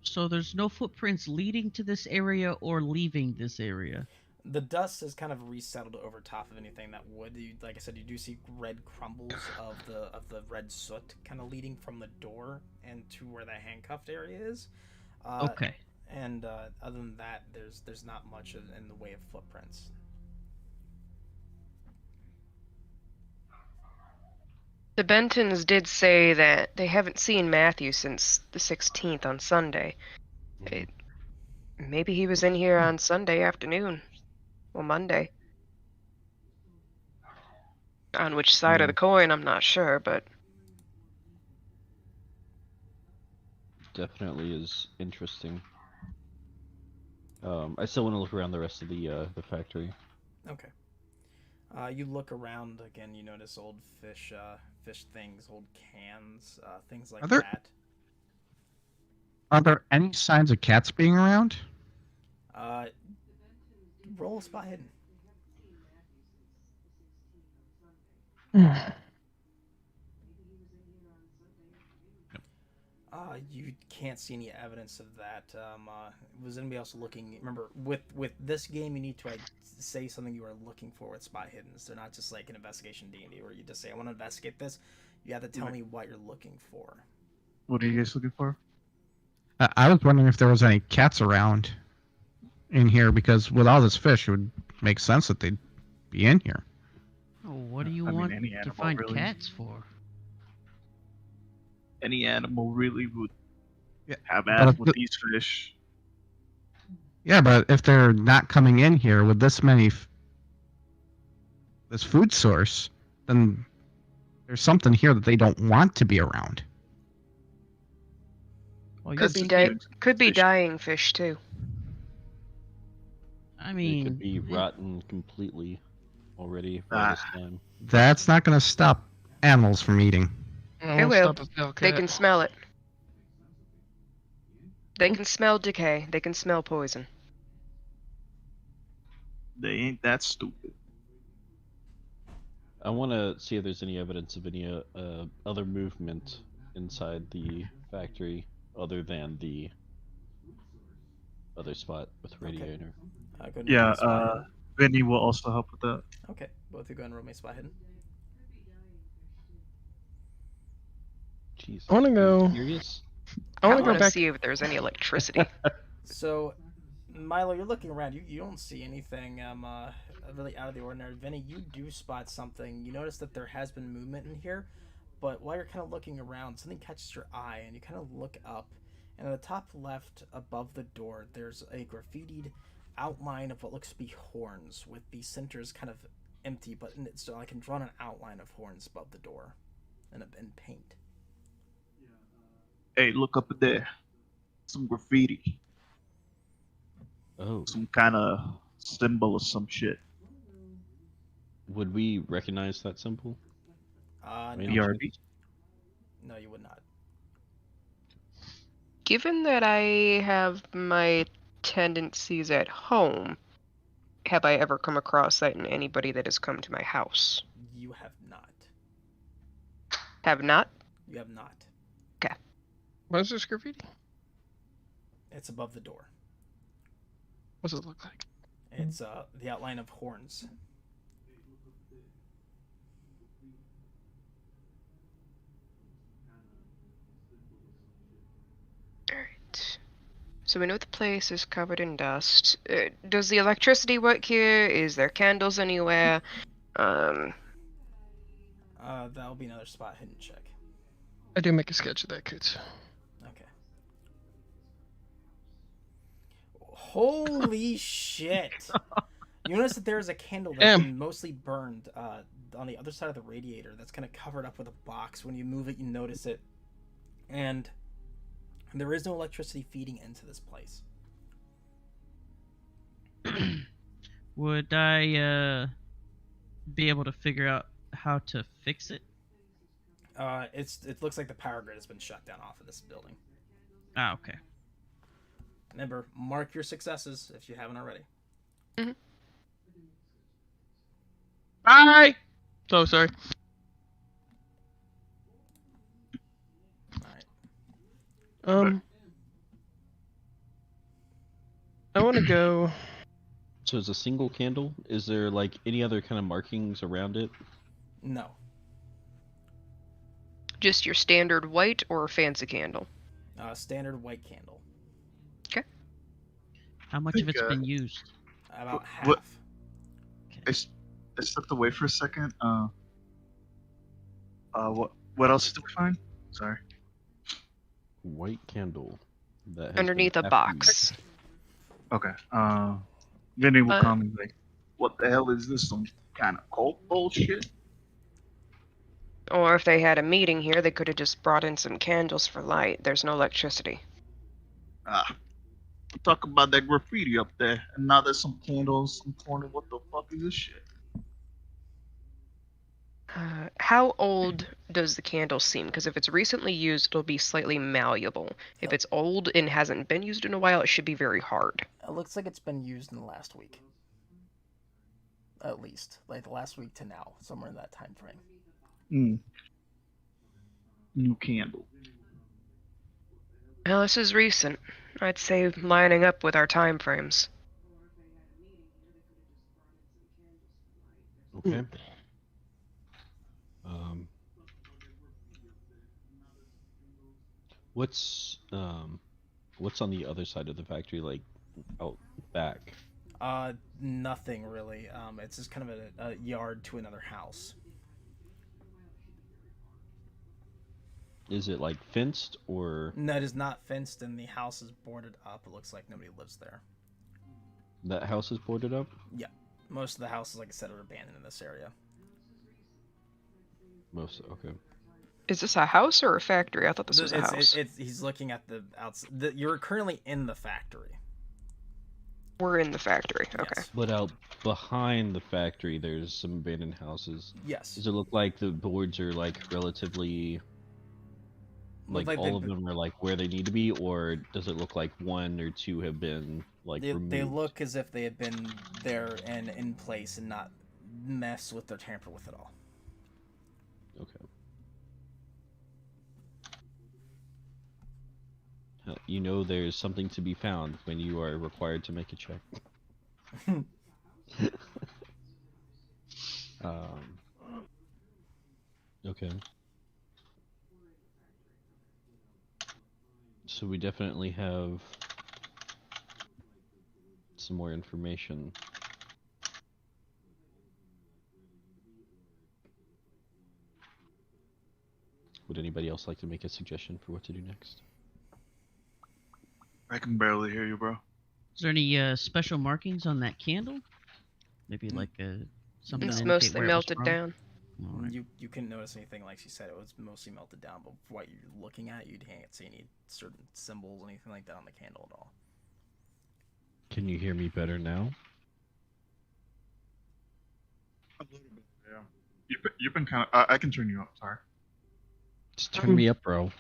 [SPEAKER 6] So there's no footprints leading to this area or leaving this area.
[SPEAKER 1] The dust has kind of resettled over top of anything that would. Like I said, you do see red crumbles of the red soot kind of leading from the door and to where the handcuffed area is.
[SPEAKER 6] Okay.
[SPEAKER 1] And other than that, there's not much in the way of footprints.
[SPEAKER 2] The Bentons did say that they haven't seen Matthew since the 16th on Sunday. Maybe he was in here on Sunday afternoon. Or Monday. On which side of the coin, I'm not sure, but...
[SPEAKER 4] Definitely is interesting. I still want to look around the rest of the factory.
[SPEAKER 1] Okay. You look around again. You notice old fish things, old cans, things like that.
[SPEAKER 3] Are there any signs of cats being around?
[SPEAKER 1] Roll a spot hidden. You can't see any evidence of that. Was anybody else looking? Remember, with this game, you need to say something you are looking for with spot hiddens. They're not just like an investigation D&D where you just say, "I want to investigate this." You have to tell me what you're looking for.
[SPEAKER 5] What are you guys looking for?
[SPEAKER 3] I was wondering if there was any cats around in here, because with all this fish, it would make sense that they'd be in here.
[SPEAKER 6] Oh, what do you want to find cats for?
[SPEAKER 5] Any animal really would have at with these fish.
[SPEAKER 3] Yeah, but if they're not coming in here with this many, this food source, then there's something here that they don't want to be around.
[SPEAKER 6] Well,
[SPEAKER 2] could be dying fish too.
[SPEAKER 6] I mean,
[SPEAKER 4] it could be rotten completely already by this time.
[SPEAKER 3] That's not going to stop animals from eating.
[SPEAKER 2] It will. They can smell it. They can smell decay. They can smell poison.
[SPEAKER 5] They ain't that stupid.
[SPEAKER 4] I want to see if there's any evidence of any other movement inside the factory other than the other spot with radiator.
[SPEAKER 5] Okay. Vinny will also help with that.
[SPEAKER 1] Okay, both of you go and roll me spot hidden.
[SPEAKER 4] Jeez.
[SPEAKER 7] I want to go.
[SPEAKER 4] Serious?
[SPEAKER 7] I want to go back.
[SPEAKER 2] See if there's any electricity.
[SPEAKER 1] So, Milo, you're looking around. You don't see anything really out of the ordinary. Vinny, you do spot something. You notice that there has been movement in here, but while you're kind of looking around, something catches your eye, and you kind of look up, and at the top left above the door, there's a graffitied outline of what looks to be horns, with the centers kind of empty, but it's I can draw an outline of horns above the door in paint.
[SPEAKER 5] Hey, look up there. Some graffiti.
[SPEAKER 4] Oh.
[SPEAKER 5] Some kind of symbol or some shit.
[SPEAKER 4] Would we recognize that symbol?
[SPEAKER 1] No.
[SPEAKER 5] BRB?
[SPEAKER 1] No, you would not.
[SPEAKER 2] Given that I have my tendencies at home, have I ever come across that in anybody that has come to my house?
[SPEAKER 1] You have not.
[SPEAKER 2] Have not?
[SPEAKER 1] You have not.
[SPEAKER 2] Okay.
[SPEAKER 7] What is this graffiti?
[SPEAKER 1] It's above the door.
[SPEAKER 7] What does it look like?
[SPEAKER 1] It's the outline of horns.
[SPEAKER 2] Alright. So we know the place is covered in dust. Does the electricity work here? Is there candles anywhere?
[SPEAKER 1] That'll be another spot hidden check.
[SPEAKER 7] I do make a sketch of that, Coots.
[SPEAKER 1] Okay. Holy shit! You notice that there is a candle that's
[SPEAKER 7] Damn.
[SPEAKER 1] been mostly burned on the other side of the radiator that's kind of covered up with a box. When you move it, you notice it. And there is no electricity feeding into this place.
[SPEAKER 6] Would I be able to figure out how to fix it?
[SPEAKER 1] It looks like the power grid has been shut down off of this building.
[SPEAKER 6] Ah, okay.
[SPEAKER 1] Remember, mark your successes if you haven't already.
[SPEAKER 7] Bye. So sorry.
[SPEAKER 1] All right.
[SPEAKER 7] I want to go.
[SPEAKER 4] So it's a single candle. Is there like any other kind of markings around it?
[SPEAKER 1] No.
[SPEAKER 2] Just your standard white or fancy candle?
[SPEAKER 1] Standard white candle.
[SPEAKER 6] How much of it's been used?
[SPEAKER 1] About half.
[SPEAKER 5] What- I stepped away for a second. What else did we find? Sorry.
[SPEAKER 4] White candle. That has
[SPEAKER 2] Underneath
[SPEAKER 4] been
[SPEAKER 2] a
[SPEAKER 4] half
[SPEAKER 2] box.
[SPEAKER 4] used.
[SPEAKER 5] Okay. Vinny will
[SPEAKER 2] Uh,
[SPEAKER 5] call me like, what the hell is this? Some kind of cult bullshit?
[SPEAKER 2] Or if they had a meeting here, they could have just brought in some candles for light. There's no electricity.
[SPEAKER 5] Talk about that graffiti up there, and now there's some candles, some corner. What the fuck is this shit?
[SPEAKER 2] How old does the candle seem? Because if it's recently used, it'll be slightly malleable. If it's old and hasn't been used in a while, it should be very hard.
[SPEAKER 1] It looks like it's been used in the last week. At least. Like the last week to now. Somewhere in that time frame.
[SPEAKER 5] New candle.
[SPEAKER 2] Well, this is recent. I'd say lining up with our time frames.
[SPEAKER 4] Okay. What's on the other side of the factory, like out back?
[SPEAKER 1] Nothing really. It's just kind of a yard to another house.
[SPEAKER 4] Is it like fenced or
[SPEAKER 1] No, it is not fenced, and the house is boarded up. It looks like nobody lives there.
[SPEAKER 4] that house is boarded up?
[SPEAKER 1] Yeah. Most of the houses, like I said, are abandoned in this area.
[SPEAKER 4] Okay.
[SPEAKER 2] Is this a house or a factory? I thought this was a house.
[SPEAKER 1] He's looking at the outside. You're currently in the factory.
[SPEAKER 2] We're in the factory. Okay.
[SPEAKER 1] Yes.
[SPEAKER 4] But out behind the factory, there's some abandoned houses.
[SPEAKER 1] Yes.
[SPEAKER 4] Does it look like the boards are like relatively,
[SPEAKER 1] Look
[SPEAKER 4] like all
[SPEAKER 1] they've
[SPEAKER 4] of them are like where they need to be, or does it look like one or two have been like removed?
[SPEAKER 1] They look as if they had been there and in place and not mess with or tamper with it all.
[SPEAKER 4] Okay. You know there's something to be found when you are required to make a check. Okay. So we definitely have some more information. Would anybody else like to make a suggestion for what to do next?
[SPEAKER 5] I can barely hear you, bro.
[SPEAKER 6] Is there any special markings on that candle? Maybe like something.
[SPEAKER 2] It's
[SPEAKER 6] to indicate
[SPEAKER 2] mostly
[SPEAKER 6] where it was
[SPEAKER 2] melted
[SPEAKER 6] from?
[SPEAKER 2] down.
[SPEAKER 6] All right.
[SPEAKER 1] You couldn't notice anything, like she said. It was mostly melted down, but what you're looking at, you can't see any certain symbols, anything like that on the candle at all.
[SPEAKER 4] Can you hear me better now?
[SPEAKER 5] A little bit, yeah. You've been kind of. I can turn you up. Sorry.
[SPEAKER 4] Just turn me up, bro.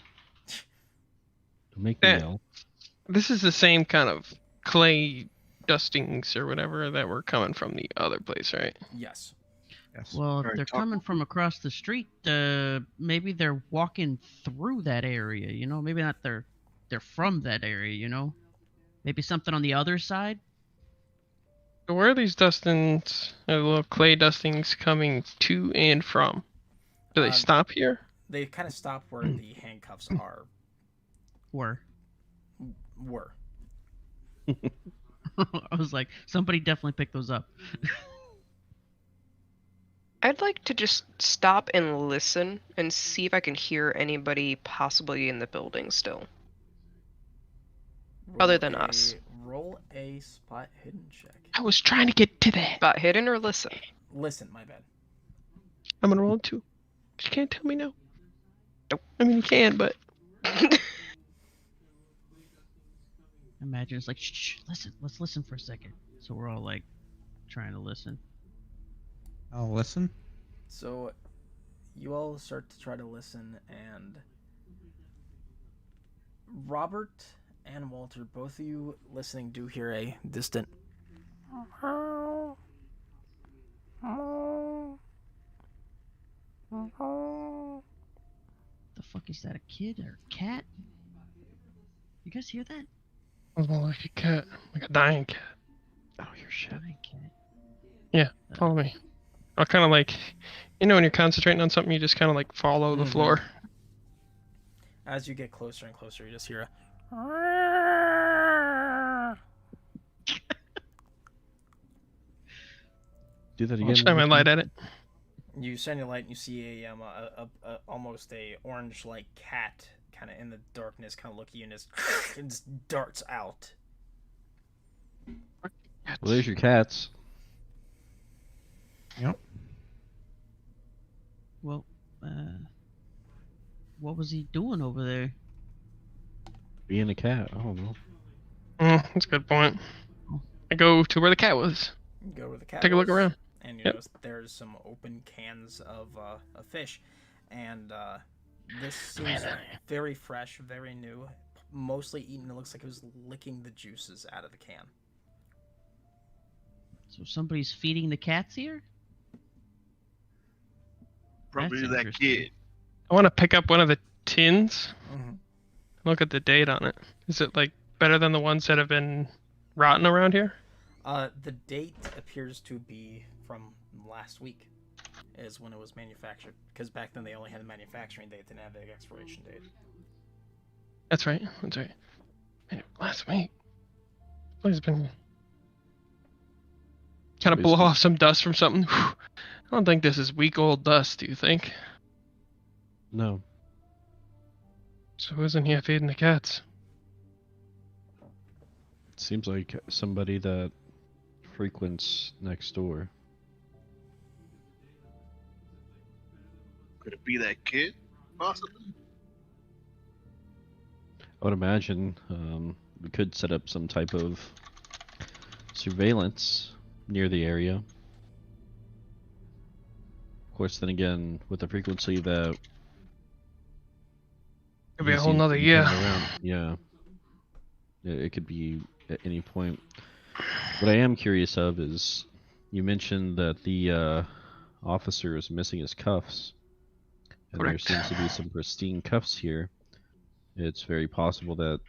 [SPEAKER 4] Don't make me
[SPEAKER 7] Yeah.
[SPEAKER 4] yell.
[SPEAKER 7] This is the same kind of clay dustings or whatever that were coming from the other place, right?
[SPEAKER 1] Yes.
[SPEAKER 5] Yes.
[SPEAKER 6] Well, if
[SPEAKER 5] Alright,
[SPEAKER 6] they're
[SPEAKER 5] talk-
[SPEAKER 6] coming from across the street, maybe they're walking through that area. You know, maybe not they're from that area. You know, maybe something on the other side.
[SPEAKER 7] So where are these dustings, little clay dustings, coming to and from? Do they stop here?
[SPEAKER 1] They kind of stop where the handcuffs are.
[SPEAKER 6] Were. I was like, somebody definitely picked those up.
[SPEAKER 2] I'd like to just stop and listen and see if I can hear anybody possibly in the building still. Other than us.
[SPEAKER 1] roll a spot hidden check.
[SPEAKER 7] I was trying to get to that.
[SPEAKER 2] Spot hidden or listen?
[SPEAKER 1] Listen, my bad.
[SPEAKER 7] I'm gonna roll a 2. You can't tell me no. Nope. I mean, you can, but
[SPEAKER 6] Imagine it's like, shh, listen, let's listen for a second. So we're all like trying to listen.
[SPEAKER 3] I'll listen.
[SPEAKER 1] So, you all start to try to listen, and Robert and Walter, both of you listening, do hear a distant.
[SPEAKER 6] The fuck is that? A kid or a cat? You guys hear that?
[SPEAKER 7] it's more like a cat, like a dying cat.
[SPEAKER 4] Oh, you're shit.
[SPEAKER 6] Dying cat.
[SPEAKER 7] Yeah, follow me. I'll kind of like, when you're concentrating on something, you just kind of like follow the floor.
[SPEAKER 1] As you get closer and closer, you just hear a.
[SPEAKER 4] Do that
[SPEAKER 7] I'll
[SPEAKER 4] again.
[SPEAKER 7] shine my light at it.
[SPEAKER 1] You shine your light and you see a almost a orange like cat kind of in the darkness, kind of look at you and just darts out.
[SPEAKER 4] Well, there's your cats.
[SPEAKER 3] Yep.
[SPEAKER 6] Well, what was he doing over there?
[SPEAKER 4] Being a cat. I don't know.
[SPEAKER 7] That's a good point. I go to where the cat was.
[SPEAKER 1] You go where the cat
[SPEAKER 7] Take a look
[SPEAKER 1] was,
[SPEAKER 7] around.
[SPEAKER 1] and you
[SPEAKER 7] Yep.
[SPEAKER 1] notice there's some open cans of fish, and this seems very fresh, very new, mostly eaten. It looks like it was licking the juices out of the can.
[SPEAKER 6] So somebody's feeding the cats here?
[SPEAKER 5] Probably
[SPEAKER 6] That's
[SPEAKER 5] that
[SPEAKER 6] interesting.
[SPEAKER 5] kid.
[SPEAKER 7] I want to pick up one of the tins.
[SPEAKER 1] Mm-hmm.
[SPEAKER 7] Look at the date on it. Is it like better than the ones that have been rotten around here?
[SPEAKER 1] The date appears to be from last week, is when it was manufactured. Because back then they only had a manufacturing date, didn't have the expiration date.
[SPEAKER 7] That's right. That's right. Man, last week. Place has been kind of blow
[SPEAKER 4] Wasted.
[SPEAKER 7] off some dust from something. I don't think this is week-old dust. Do you think?
[SPEAKER 4] No.
[SPEAKER 7] So who isn't here feeding the cats?
[SPEAKER 4] Seems like somebody that frequents next door.
[SPEAKER 5] Could it be that kid? Possibly.
[SPEAKER 4] I would imagine we could set up some type of surveillance near the area. Of course, then again, with the frequency that
[SPEAKER 7] Could be a
[SPEAKER 4] he
[SPEAKER 7] whole
[SPEAKER 4] seems
[SPEAKER 7] nother
[SPEAKER 4] to be
[SPEAKER 7] year.
[SPEAKER 4] coming around, yeah, it could be at any point. What I am curious of is, you mentioned that the officer is missing his cuffs, and
[SPEAKER 7] Correct.
[SPEAKER 4] there seems to be some pristine cuffs here. It's very possible that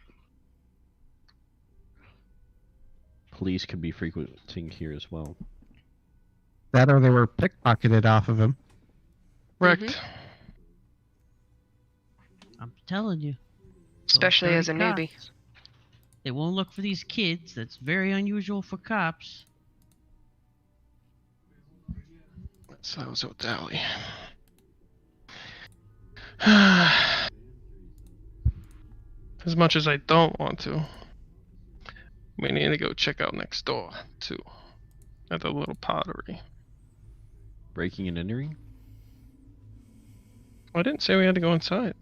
[SPEAKER 4] police could be frequenting here as well.
[SPEAKER 3] That or they were pickpocketed off of him.
[SPEAKER 7] Correct.
[SPEAKER 6] I'm telling you.
[SPEAKER 2] Especially
[SPEAKER 6] Those
[SPEAKER 2] as a
[SPEAKER 6] dirty
[SPEAKER 2] newbie.
[SPEAKER 6] cops. They won't look for these kids. That's very unusual for cops.
[SPEAKER 7] So Dally. As much as I don't want to, we need to go check out next door too, at the little pottery.
[SPEAKER 4] Breaking and entering?
[SPEAKER 7] I didn't say we had to go inside.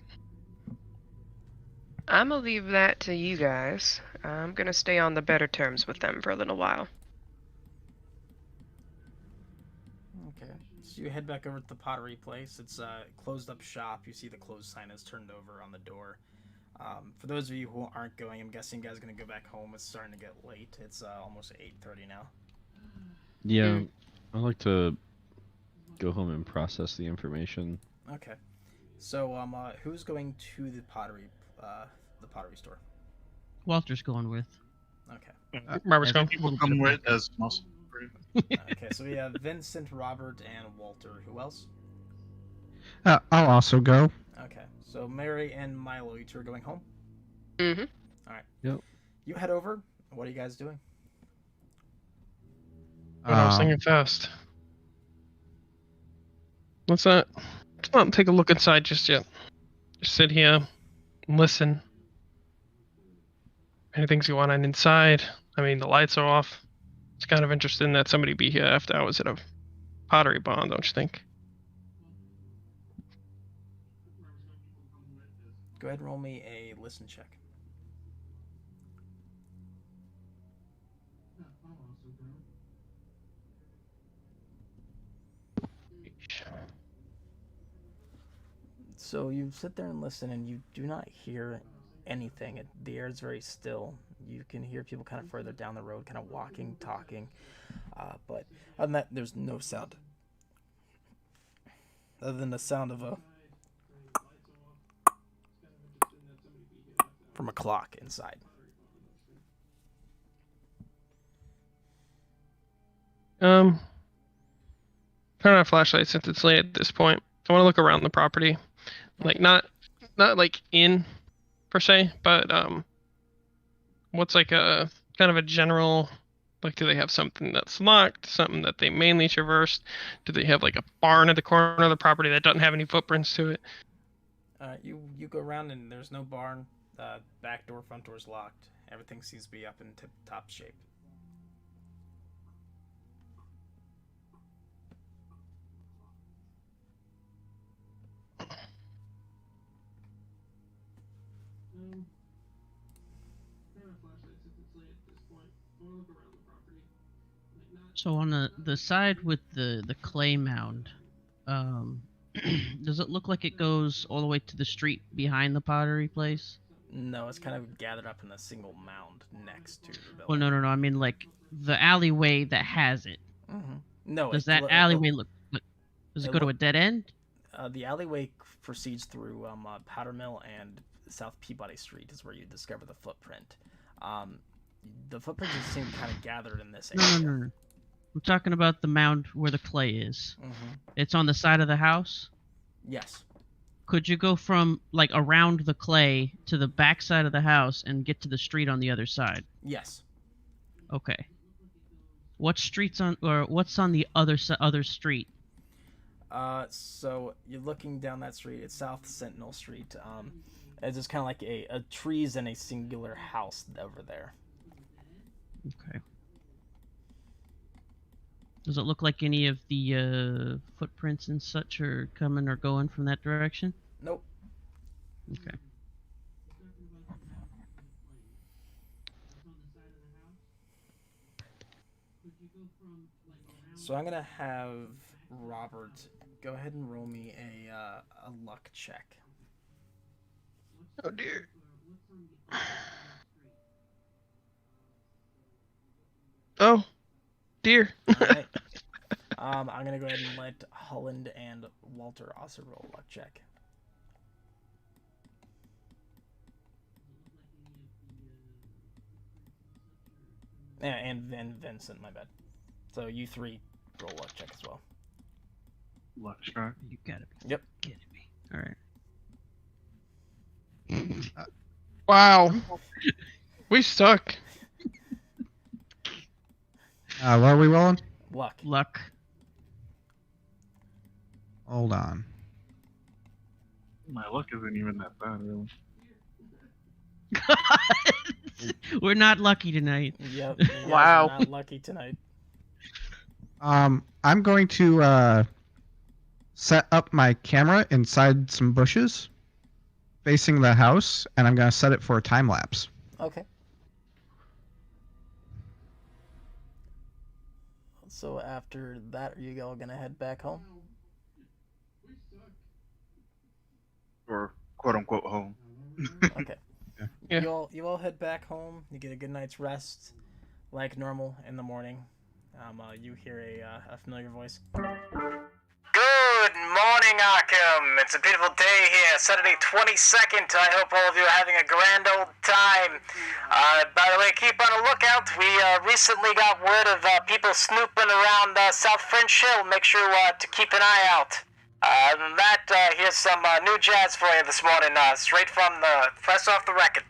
[SPEAKER 2] I'm gonna leave that to you guys. I'm gonna stay on the better terms with them for a little while.
[SPEAKER 1] Okay. So you head back over to the pottery place. It's a closed up shop. You see the closed sign is turned over on the door. For those of you who aren't going, I'm guessing you guys are going to go back home. It's starting to get late. It's almost 8:30 now.
[SPEAKER 4] Yeah, I'd like to go home and process the information.
[SPEAKER 1] Okay. So who's going to the pottery store?
[SPEAKER 6] Walter's going with.
[SPEAKER 1] Okay.
[SPEAKER 7] Robert's
[SPEAKER 6] as
[SPEAKER 7] gone.
[SPEAKER 5] People come with as muscle.
[SPEAKER 1] Okay, so we have Vincent, Robert, and Walter. Who else?
[SPEAKER 3] I'll also go.
[SPEAKER 1] Okay, so Mary and Milo, you two are going home?
[SPEAKER 2] Mm-hmm.
[SPEAKER 1] Alright.
[SPEAKER 4] Yep.
[SPEAKER 1] You head over. What are you guys doing?
[SPEAKER 7] What I was thinking fast. Let's not take a look inside just yet. Just sit here and listen. Anything's going on inside, I mean, the lights are off. It's kind of interesting that somebody be here after I was at a pottery barn, don't you think?
[SPEAKER 1] Go ahead and roll me a listen check. So you sit there and listen, and you do not hear anything. The air is very still. You can hear people kind of further down the road, kind of walking, talking. But other than that, there's no sound. Other than the sound of from a clock inside.
[SPEAKER 7] Turn on a flashlight since it's late at this point. I want to look around the property, like not like in per se, but what's like a kind of a general, like, do they have something that's locked, something that they mainly traversed? Do they have like a barn at the corner of the property that doesn't have any footprints to it?
[SPEAKER 1] You go around and there's no barn. Back door, front door's locked. Everything seems to be up in tip-top shape.
[SPEAKER 6] So on the side with the clay mound, does it look like it goes all the way to the street behind the pottery place?
[SPEAKER 1] No, it's kind of gathered up in a single mound next to the
[SPEAKER 6] Well,
[SPEAKER 1] building.
[SPEAKER 6] no. I mean, like the alleyway that has it.
[SPEAKER 1] Mm-hmm. No,
[SPEAKER 6] Does that alleyway look? Does it go to a dead end?
[SPEAKER 1] The alleyway proceeds through Powder Mill and South Peabody Street is where you discover the footprint. The footprints just seem kind of gathered in this area.
[SPEAKER 6] No. I'm talking about the mound where the clay is.
[SPEAKER 1] Mm-hmm.
[SPEAKER 6] It's on the side of the house?
[SPEAKER 1] Yes.
[SPEAKER 6] Could you go from, like, around the clay to the back side of the house and get to the street on the other side?
[SPEAKER 1] Yes.
[SPEAKER 6] Okay. What's on the other street?
[SPEAKER 1] So you're looking down that street. It's South Sentinel Street. It's just kind of like a trees and a singular house over there.
[SPEAKER 6] Okay. Does it look like any of the footprints and such are coming or going from that direction?
[SPEAKER 1] Nope.
[SPEAKER 6] Okay.
[SPEAKER 1] So I'm gonna have Robert go ahead and roll me a luck check.
[SPEAKER 7] Oh dear. Oh dear.
[SPEAKER 1] All right. I'm gonna go ahead and let Holland and Walter also roll a luck check. Yeah, and Vincent, my bad. So you three roll a luck check as well.
[SPEAKER 5] Luck strike.
[SPEAKER 6] You gotta be
[SPEAKER 1] Yep.
[SPEAKER 6] kidding me. Alright.
[SPEAKER 7] Wow. We suck.
[SPEAKER 3] What are we rolling?
[SPEAKER 1] Luck.
[SPEAKER 6] Luck.
[SPEAKER 3] Hold on.
[SPEAKER 5] My luck isn't even that bad, really.
[SPEAKER 6] We're not lucky tonight.
[SPEAKER 1] Yep. You guys
[SPEAKER 7] Wow.
[SPEAKER 1] are not lucky tonight.
[SPEAKER 3] I'm going to set up my camera inside some bushes facing the house, and I'm going to set it for a time lapse.
[SPEAKER 1] Okay. So after that, are you all gonna head back home?
[SPEAKER 5] Or quote unquote home.
[SPEAKER 1] Okay.
[SPEAKER 7] Yeah.
[SPEAKER 1] You all head back home. You get a good night's rest, like normal in the morning. You hear a familiar voice.
[SPEAKER 8] Good morning, Arkham. It's a beautiful day here, Saturday 22nd. I hope all of you are having a grand old time. By the way, keep on the lookout. We recently got word of people snooping around South French Hill. Make sure to keep an eye out. Other than that, here's some new jazz for you this morning, straight from the fresh off the record.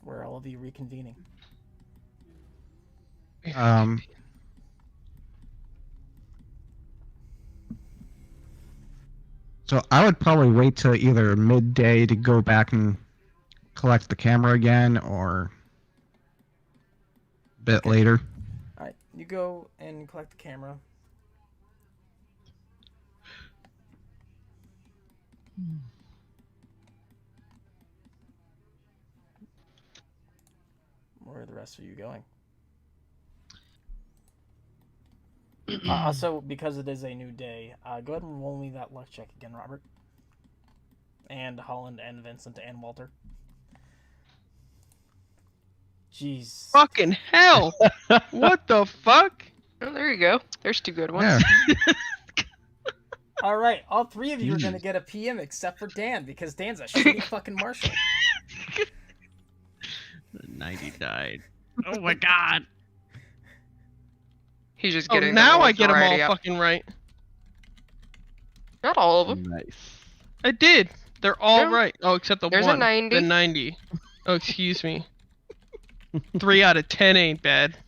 [SPEAKER 1] Where are all of you reconvening?
[SPEAKER 3] So I would probably wait till either midday to go back and collect the camera again, or a bit later.
[SPEAKER 1] All right, you go and collect the camera. Where are the rest of you going? Also, because it is a new day, go ahead and roll me that luck check again, Robert. And Holland and Vincent and Walter. Jeez.
[SPEAKER 7] Fucking hell! What the fuck?
[SPEAKER 2] Oh, there you go. There's 2 good ones.
[SPEAKER 3] Yeah.
[SPEAKER 1] All right, all 3 of you are gonna get a PM except for Dan because Dan's a shitty fucking marshal.
[SPEAKER 6] The 90 died. Oh my god.
[SPEAKER 2] He's just
[SPEAKER 7] Oh,
[SPEAKER 2] getting
[SPEAKER 7] now
[SPEAKER 2] the
[SPEAKER 7] I get them all
[SPEAKER 2] variety up.
[SPEAKER 7] fucking right.
[SPEAKER 2] Not all of them.
[SPEAKER 4] Nice.
[SPEAKER 7] I did. They're all
[SPEAKER 2] No.
[SPEAKER 7] right. Oh, except the
[SPEAKER 2] There's a
[SPEAKER 7] one.
[SPEAKER 2] 90.
[SPEAKER 7] The 90. Oh, excuse me. 3 out of 10 ain't bad.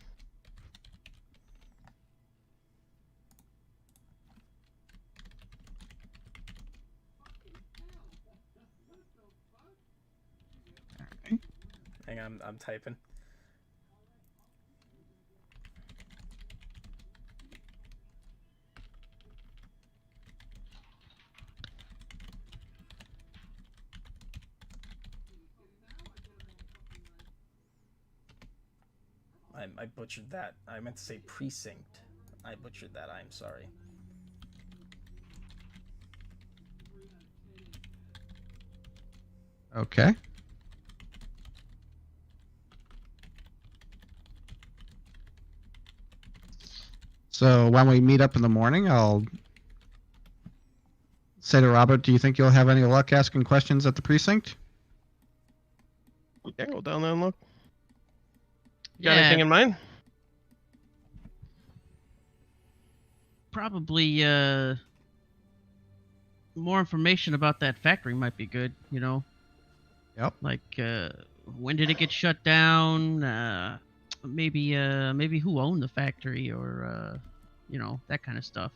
[SPEAKER 1] Hang on, I'm typing. I butchered that. I meant to say precinct. I butchered that. I'm sorry.
[SPEAKER 3] Okay. So when we meet up in the morning, I'll say to Robert, do you think you'll have any luck asking questions at the precinct?
[SPEAKER 7] Yeah, go down there and look. You got
[SPEAKER 6] Yeah.
[SPEAKER 7] anything in mind?
[SPEAKER 6] Probably more information about that factory might be good, you know?
[SPEAKER 3] Yep.
[SPEAKER 6] Like when did it get shut down? Maybe who owned the factory, or you know, that kind of stuff.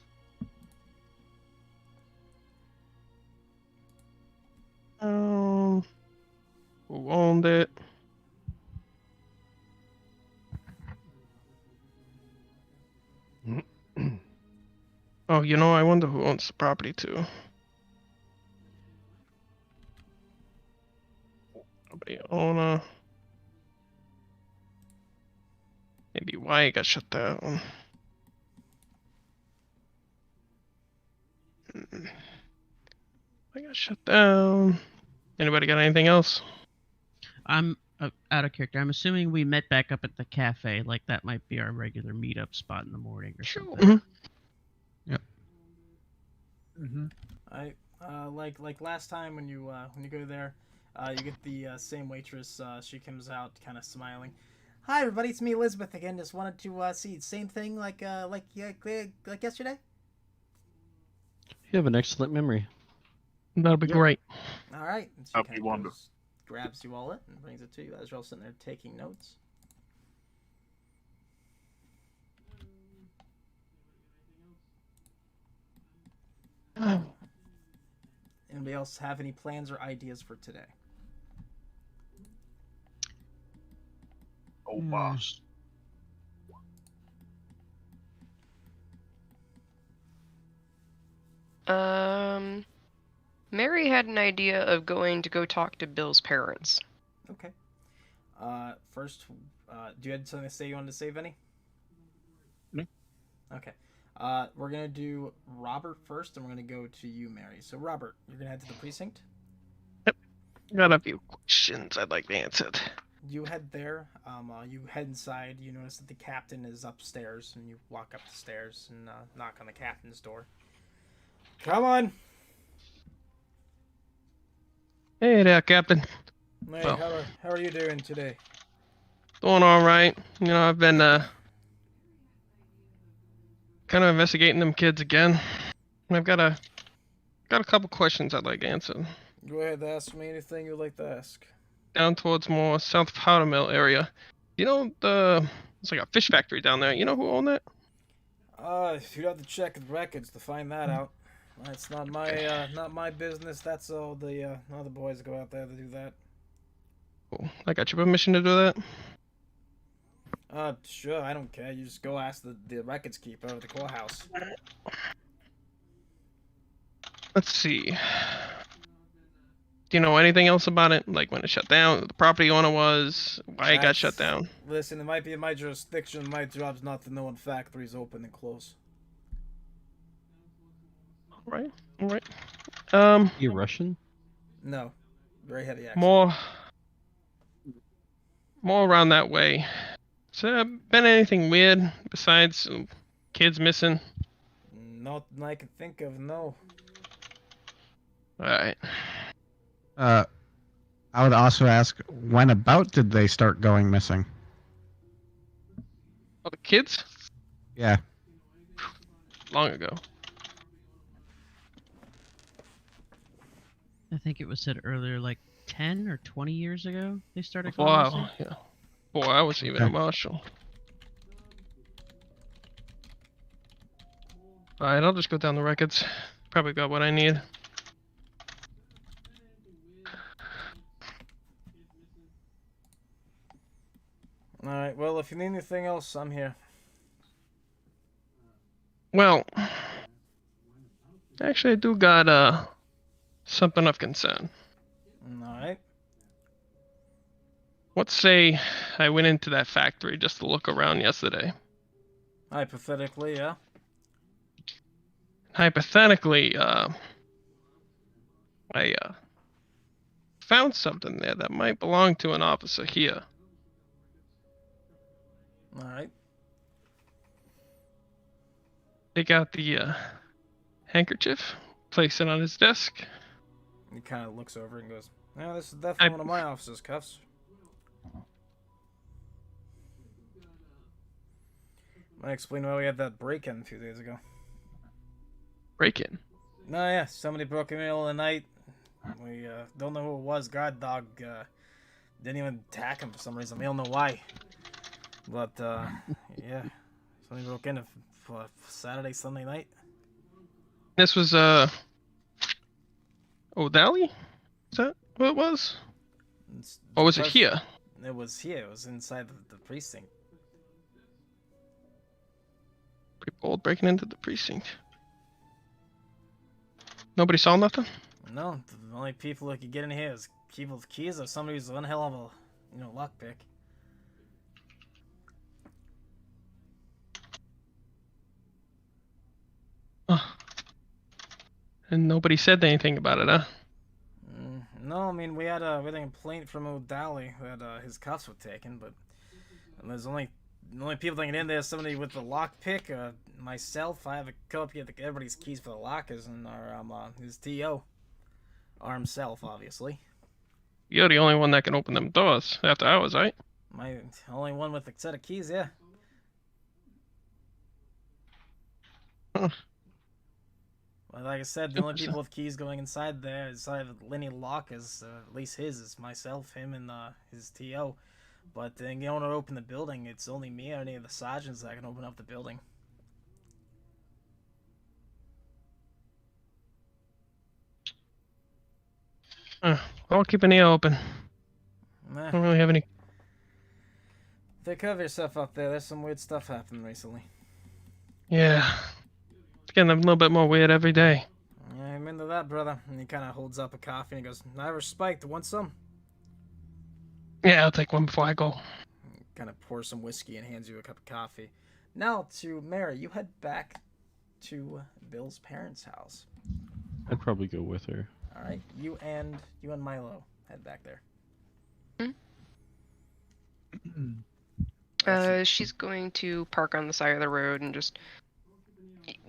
[SPEAKER 7] Who owned it? Oh, you know, I wonder who owns the property too. Property owner. Maybe why it got shut down. Why it got shut down? Anybody got anything else?
[SPEAKER 6] I'm out of character. I'm assuming we met back up at the cafe. Like that might be our regular meetup spot in the morning or
[SPEAKER 2] Sure.
[SPEAKER 6] something.
[SPEAKER 1] I like last time when you go there, you get the same waitress. She comes out kind of smiling. Hi everybody, it's me Elizabeth again. Just wanted to see same thing like yesterday.
[SPEAKER 4] You have an excellent memory.
[SPEAKER 7] That'll be great.
[SPEAKER 1] All right. And she
[SPEAKER 5] Happy
[SPEAKER 1] kinda
[SPEAKER 5] wonder.
[SPEAKER 1] goes, grabs you all in and brings it to you as you're all sitting there taking notes. Anybody else have any plans or ideas for today?
[SPEAKER 5] Oh, boss.
[SPEAKER 2] Mary had an idea of going to go talk to Bill's parents.
[SPEAKER 1] Okay. First, do you have something to say you wanted to say, Vinny?
[SPEAKER 5] No.
[SPEAKER 1] Okay. We're gonna do Robert first, and we're gonna go to you, Mary. So, Robert, you're gonna head to the precinct.
[SPEAKER 7] Got a few questions I'd like answered.
[SPEAKER 1] You head there. You head inside. You notice that the captain is upstairs, and you walk up the stairs and knock on the captain's door. Come on.
[SPEAKER 7] Hey there, Captain.
[SPEAKER 1] Hey,
[SPEAKER 7] Well.
[SPEAKER 1] how are you doing today?
[SPEAKER 7] Doing all right. You know, I've been kind of investigating them kids again. And I've got a couple questions I'd like answered.
[SPEAKER 1] Go ahead, ask me anything you'd like to ask.
[SPEAKER 7] Down towards more South Powder Mill area. You know, it's like a fish factory down there. You know who owned that?
[SPEAKER 1] You'd have to check the records to find that out. That's not my business. That's all the other boys go out there to do that.
[SPEAKER 7] Cool. I got your permission to do that.
[SPEAKER 1] Sure, I don't care. You just go ask the records keeper at the courthouse.
[SPEAKER 7] Let's see. Do you know anything else about it? Like when it shut down, who the property owner was, why it got shut down?
[SPEAKER 1] Listen, it might be in my jurisdiction. My job's not to know when factories open and close.
[SPEAKER 7] All right.
[SPEAKER 4] You Russian?
[SPEAKER 1] No, very heavy accent.
[SPEAKER 7] More around that way. Has there been anything weird besides kids missing?
[SPEAKER 1] Nothing I can think of. No.
[SPEAKER 7] All right.
[SPEAKER 3] I would also ask, when about did they start going missing?
[SPEAKER 7] Oh, the kids?
[SPEAKER 3] Yeah.
[SPEAKER 7] Long ago.
[SPEAKER 6] I think it was said earlier, like 10 or 20 years ago they started
[SPEAKER 7] Before
[SPEAKER 6] going missing.
[SPEAKER 7] yeah. Boy, I was even a marshal. Alright, I'll just go down the records. Probably got what I need.
[SPEAKER 1] Alright, well, if you need anything else, I'm here.
[SPEAKER 7] Well, actually I do got something of concern.
[SPEAKER 1] Alright.
[SPEAKER 7] Let's say I went into that factory just to look around yesterday.
[SPEAKER 1] Hypothetically, yeah.
[SPEAKER 7] Hypothetically, I found something there that might belong to an officer here.
[SPEAKER 1] Alright.
[SPEAKER 7] Take out the handkerchief, place it on his desk.
[SPEAKER 1] He kind of looks over and goes, "Yeah, this is definitely one of my officer's cuffs." Might explain why we had that break-in a few days ago.
[SPEAKER 7] Break-in?
[SPEAKER 1] No, yeah, somebody broke in the middle of the night. We don't know who it was. Guard dog didn't even attack him for some reason. We don't know why. But, yeah. Somebody broke in for Saturday, Sunday night.
[SPEAKER 7] This was, O'Dally? Is that who it was? Or was it here?
[SPEAKER 1] It was here. It was inside the precinct.
[SPEAKER 7] Pretty bold breaking into the precinct. Nobody saw nothing?
[SPEAKER 1] No, the only people that could get in here is people with keys or somebody who's one hell of a, lockpick.
[SPEAKER 7] And nobody said anything about it, huh?
[SPEAKER 1] No, I mean, we had a complaint from O'Dally that his cuffs were taken, but there's the only people that can get in there is somebody with the lockpick, myself. I have a copy of everybody's keys for the lockers, and his TO. Or himself, obviously.
[SPEAKER 7] You're the only one that can open them doors after hours, right?
[SPEAKER 1] My only one with a set of keys, yeah.
[SPEAKER 7] Huh.
[SPEAKER 1] Well, like I said, the only people with keys going inside there, inside of Lenny lockers, at least his, is myself, him, and his TO. But then you want to open the building, it's only me or any of the sergeants that can open up the building.
[SPEAKER 7] I'll keep an ear open. I don't really have any.
[SPEAKER 1] Take care of yourself out there. There's some weird stuff happening recently.
[SPEAKER 7] Yeah. It's getting a little bit more weird every day.
[SPEAKER 1] Yeah, I'm into that, brother. And he kind of holds up a coffee and he goes, "I respect. Want some?"
[SPEAKER 7] Yeah, I'll take one before I go.
[SPEAKER 1] Kind of pours some whiskey and hands you a cup of coffee. Now to Mary. You head back to Bill's parents' house.
[SPEAKER 4] I'd probably go with her.
[SPEAKER 1] All right, you and Milo head back there.
[SPEAKER 2] She's going to park on the side of the road and just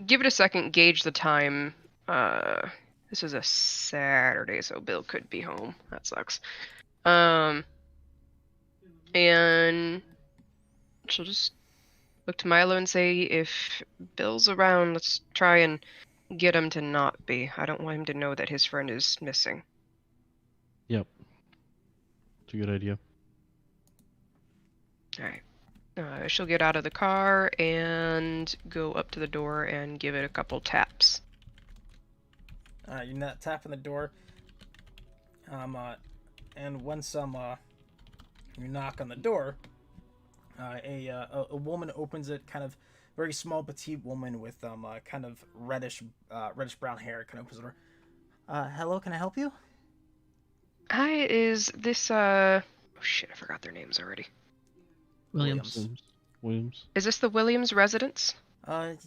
[SPEAKER 2] give it a second, gauge the time. This is a Saturday, so Bill could be home. That sucks. And she'll just look to Milo and say, if Bill's around, let's try and get him to not be. I don't want him to know that his friend is missing.
[SPEAKER 4] Yep. It's a good idea.
[SPEAKER 2] Alright. She'll get out of the car and go up to the door and give it a couple taps.
[SPEAKER 1] You're not tapping the door. And once you knock on the door, a woman opens it, kind of very small, petite woman with kind of reddish brown hair, kind of opens the door. Hello, can I help you?
[SPEAKER 2] Hi, is this oh shit, I forgot their names already.
[SPEAKER 6] Williams.
[SPEAKER 4] Williams.
[SPEAKER 2] Is this the Williams residence?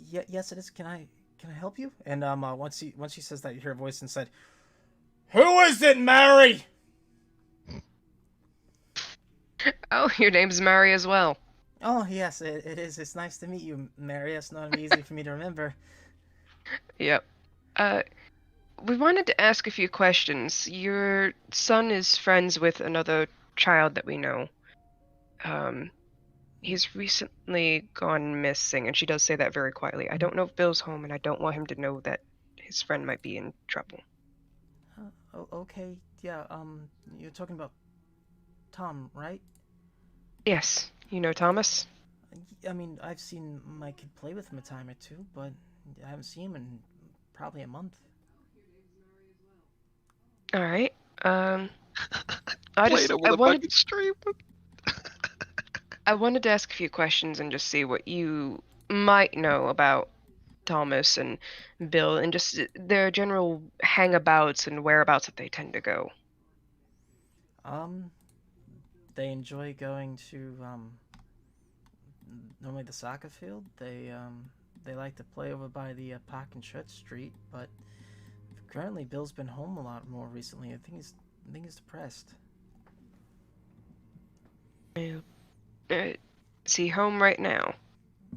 [SPEAKER 1] Yes, it is. Can I help you? And once she says that, you hear a voice and said, "Who is it, Mary?"
[SPEAKER 2] Oh, your name's Mary as well.
[SPEAKER 1] Oh yes, it is. It's nice to meet you, Mary. It's not easy for me to remember.
[SPEAKER 2] Yep. We wanted to ask a few questions. Your son is friends with another child that we know. He's recently gone missing, and she does say that very quietly. I don't know if Bill's home, and I don't want him to know that his friend might be in trouble.
[SPEAKER 1] Okay. Yeah. You're talking about Tom, right?
[SPEAKER 2] Yes. You know Thomas?
[SPEAKER 1] I mean, I've seen my kid play with him a time or two, but I haven't seen him in probably a month.
[SPEAKER 2] All right. I wanted to ask a few questions and just see what you might know about Thomas and Bill and just their general hangabouts and whereabouts that they tend to go.
[SPEAKER 1] They enjoy going to normally the soccer field. They like to play over by the Park and Church Street, but currently Bill's been home a lot more recently. I think he's depressed.
[SPEAKER 2] Is he home right now?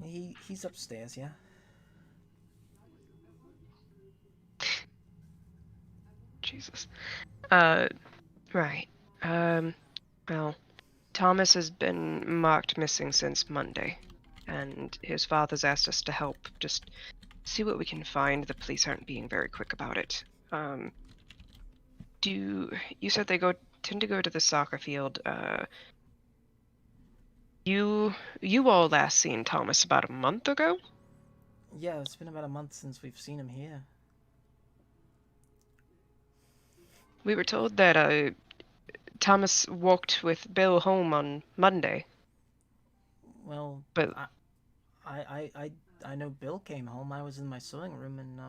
[SPEAKER 1] He's upstairs, yeah.
[SPEAKER 2] Jesus. Right. Well, Thomas has been marked missing since Monday, and his father's asked us to help just see what we can find. The police aren't being very quick about it. You said they tend to go to the soccer field. You all last seen Thomas about a month ago?
[SPEAKER 1] Yeah, it's been about a month since we've seen him here.
[SPEAKER 2] We were told that Thomas walked with Bill home on Monday.
[SPEAKER 1] Well,
[SPEAKER 2] but
[SPEAKER 1] I know Bill came home. I was in my sewing room, and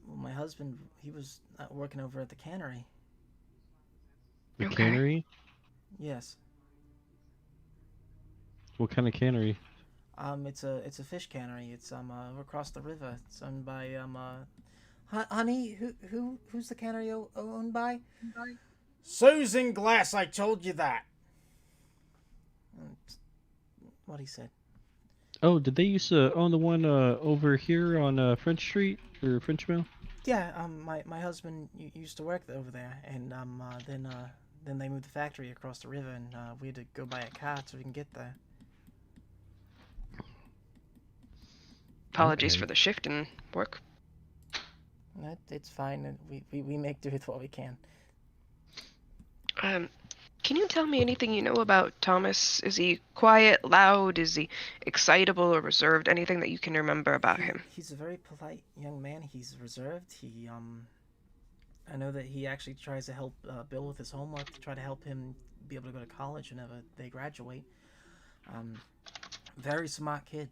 [SPEAKER 1] my husband, he was working over at the cannery.
[SPEAKER 4] The
[SPEAKER 2] Okay.
[SPEAKER 4] cannery?
[SPEAKER 1] Yes.
[SPEAKER 4] What kind of cannery?
[SPEAKER 1] It's a fish cannery. It's over across the river. It's owned by honey, who's the cannery owned by? Susan Glass. I told you that. What he said.
[SPEAKER 4] Oh, did they used to own the one over here on French Street or French Mill?
[SPEAKER 1] Yeah. My husband used to work over there, and then they moved the factory across the river, and we had to go by a cart so we can get there.
[SPEAKER 2] Apologies
[SPEAKER 4] Okay.
[SPEAKER 2] for the shift in work.
[SPEAKER 1] It's fine. We make do with what we can.
[SPEAKER 2] Can you tell me anything you know about Thomas? Is he quiet, loud? Is he excitable or reserved? Anything that you can remember about him?
[SPEAKER 1] He's a very polite young man. He's reserved. I know that he actually tries to help Bill with his homework to try to help him be able to go to college whenever they graduate. Very smart kid.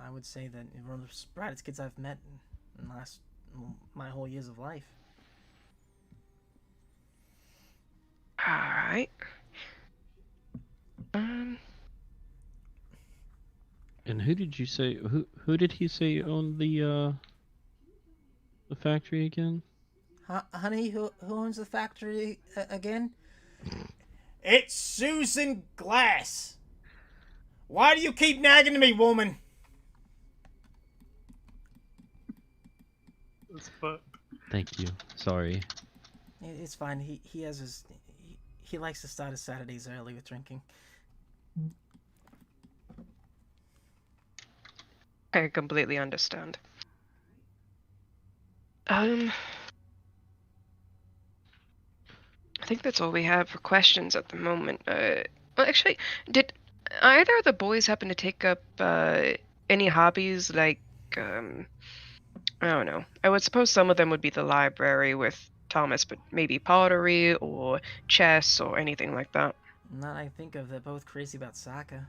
[SPEAKER 1] I would say that one of the brightest kids I've met in my whole years of life.
[SPEAKER 2] All right.
[SPEAKER 4] And who did you say who did he say owned the factory again?
[SPEAKER 1] Honey, who owns the factory again? It's Susan Glass. Why do you keep nagging me, woman?
[SPEAKER 5] That's fun.
[SPEAKER 4] Thank you. Sorry.
[SPEAKER 1] It's fine. He has his. He likes to start his Saturdays early with drinking.
[SPEAKER 2] I completely understand. I think that's all we have for questions at the moment. Well, actually, did either of the boys happen to take up any hobbies like I don't know. I would suppose some of them would be the library with Thomas, but maybe pottery or chess or anything like that.
[SPEAKER 1] Not I think of, they're both crazy about soccer.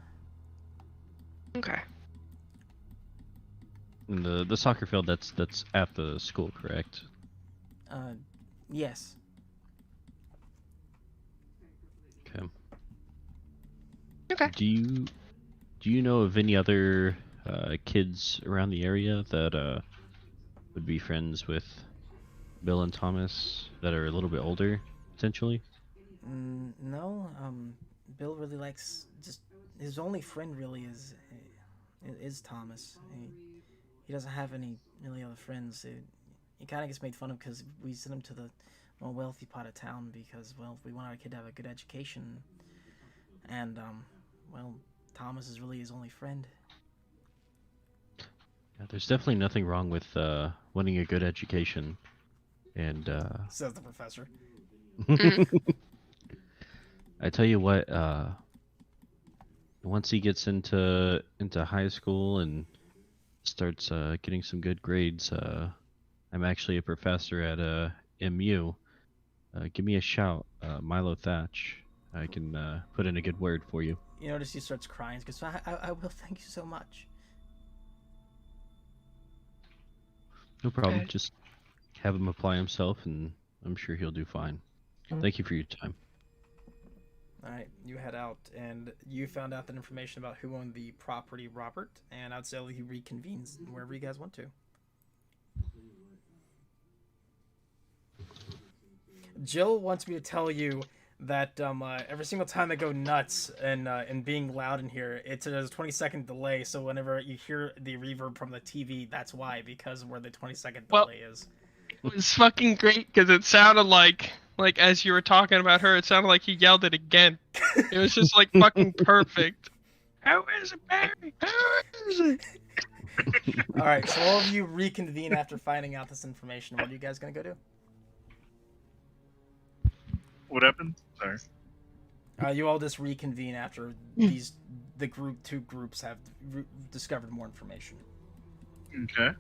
[SPEAKER 2] Okay.
[SPEAKER 4] And the soccer field that's at the school, correct?
[SPEAKER 1] Yes.
[SPEAKER 4] Okay.
[SPEAKER 2] Okay.
[SPEAKER 4] Do you know of any other kids around the area that would be friends with Bill and Thomas that are a little bit older, potentially?
[SPEAKER 1] No, Bill really likes, just, his only friend really is Thomas. He doesn't have any really other friends. He kind of gets made fun of because we sent him to the more wealthy part of town because, well, we want our kid to have a good education. And, well, Thomas is really his only friend.
[SPEAKER 4] Yeah, there's definitely nothing wrong with wanting a good education, and
[SPEAKER 1] Says the professor.
[SPEAKER 4] I tell you what, once he gets into high school and starts getting some good grades, I'm actually a professor at MU. Give me a shout, Milo Thatch. I can put in a good word for you.
[SPEAKER 1] You notice he starts crying because I will, thank you so much.
[SPEAKER 4] No problem.
[SPEAKER 2] Okay.
[SPEAKER 4] Just have him apply himself, and I'm sure he'll do fine. Thank you for your time.
[SPEAKER 1] Alright, you head out, and you found out that information about who owned the property, Robert, and I'd say he reconvenes wherever you guys want to. Jill wants me to tell you that every single time I go nuts and being loud in here, there's a 20-second delay, so whenever you hear the reverb from the TV, that's why, because of where the 20-second delay is.
[SPEAKER 7] It was fucking great because it sounded like as you were talking about her, it sounded like he yelled it again. It was just like fucking perfect. How is it, Barry? How is it?
[SPEAKER 1] Alright, so all of you reconvene after finding out this information. What are you guys gonna go do?
[SPEAKER 5] What happened? Sorry.
[SPEAKER 1] You all just reconvene after two groups have discovered more information.
[SPEAKER 5] Okay.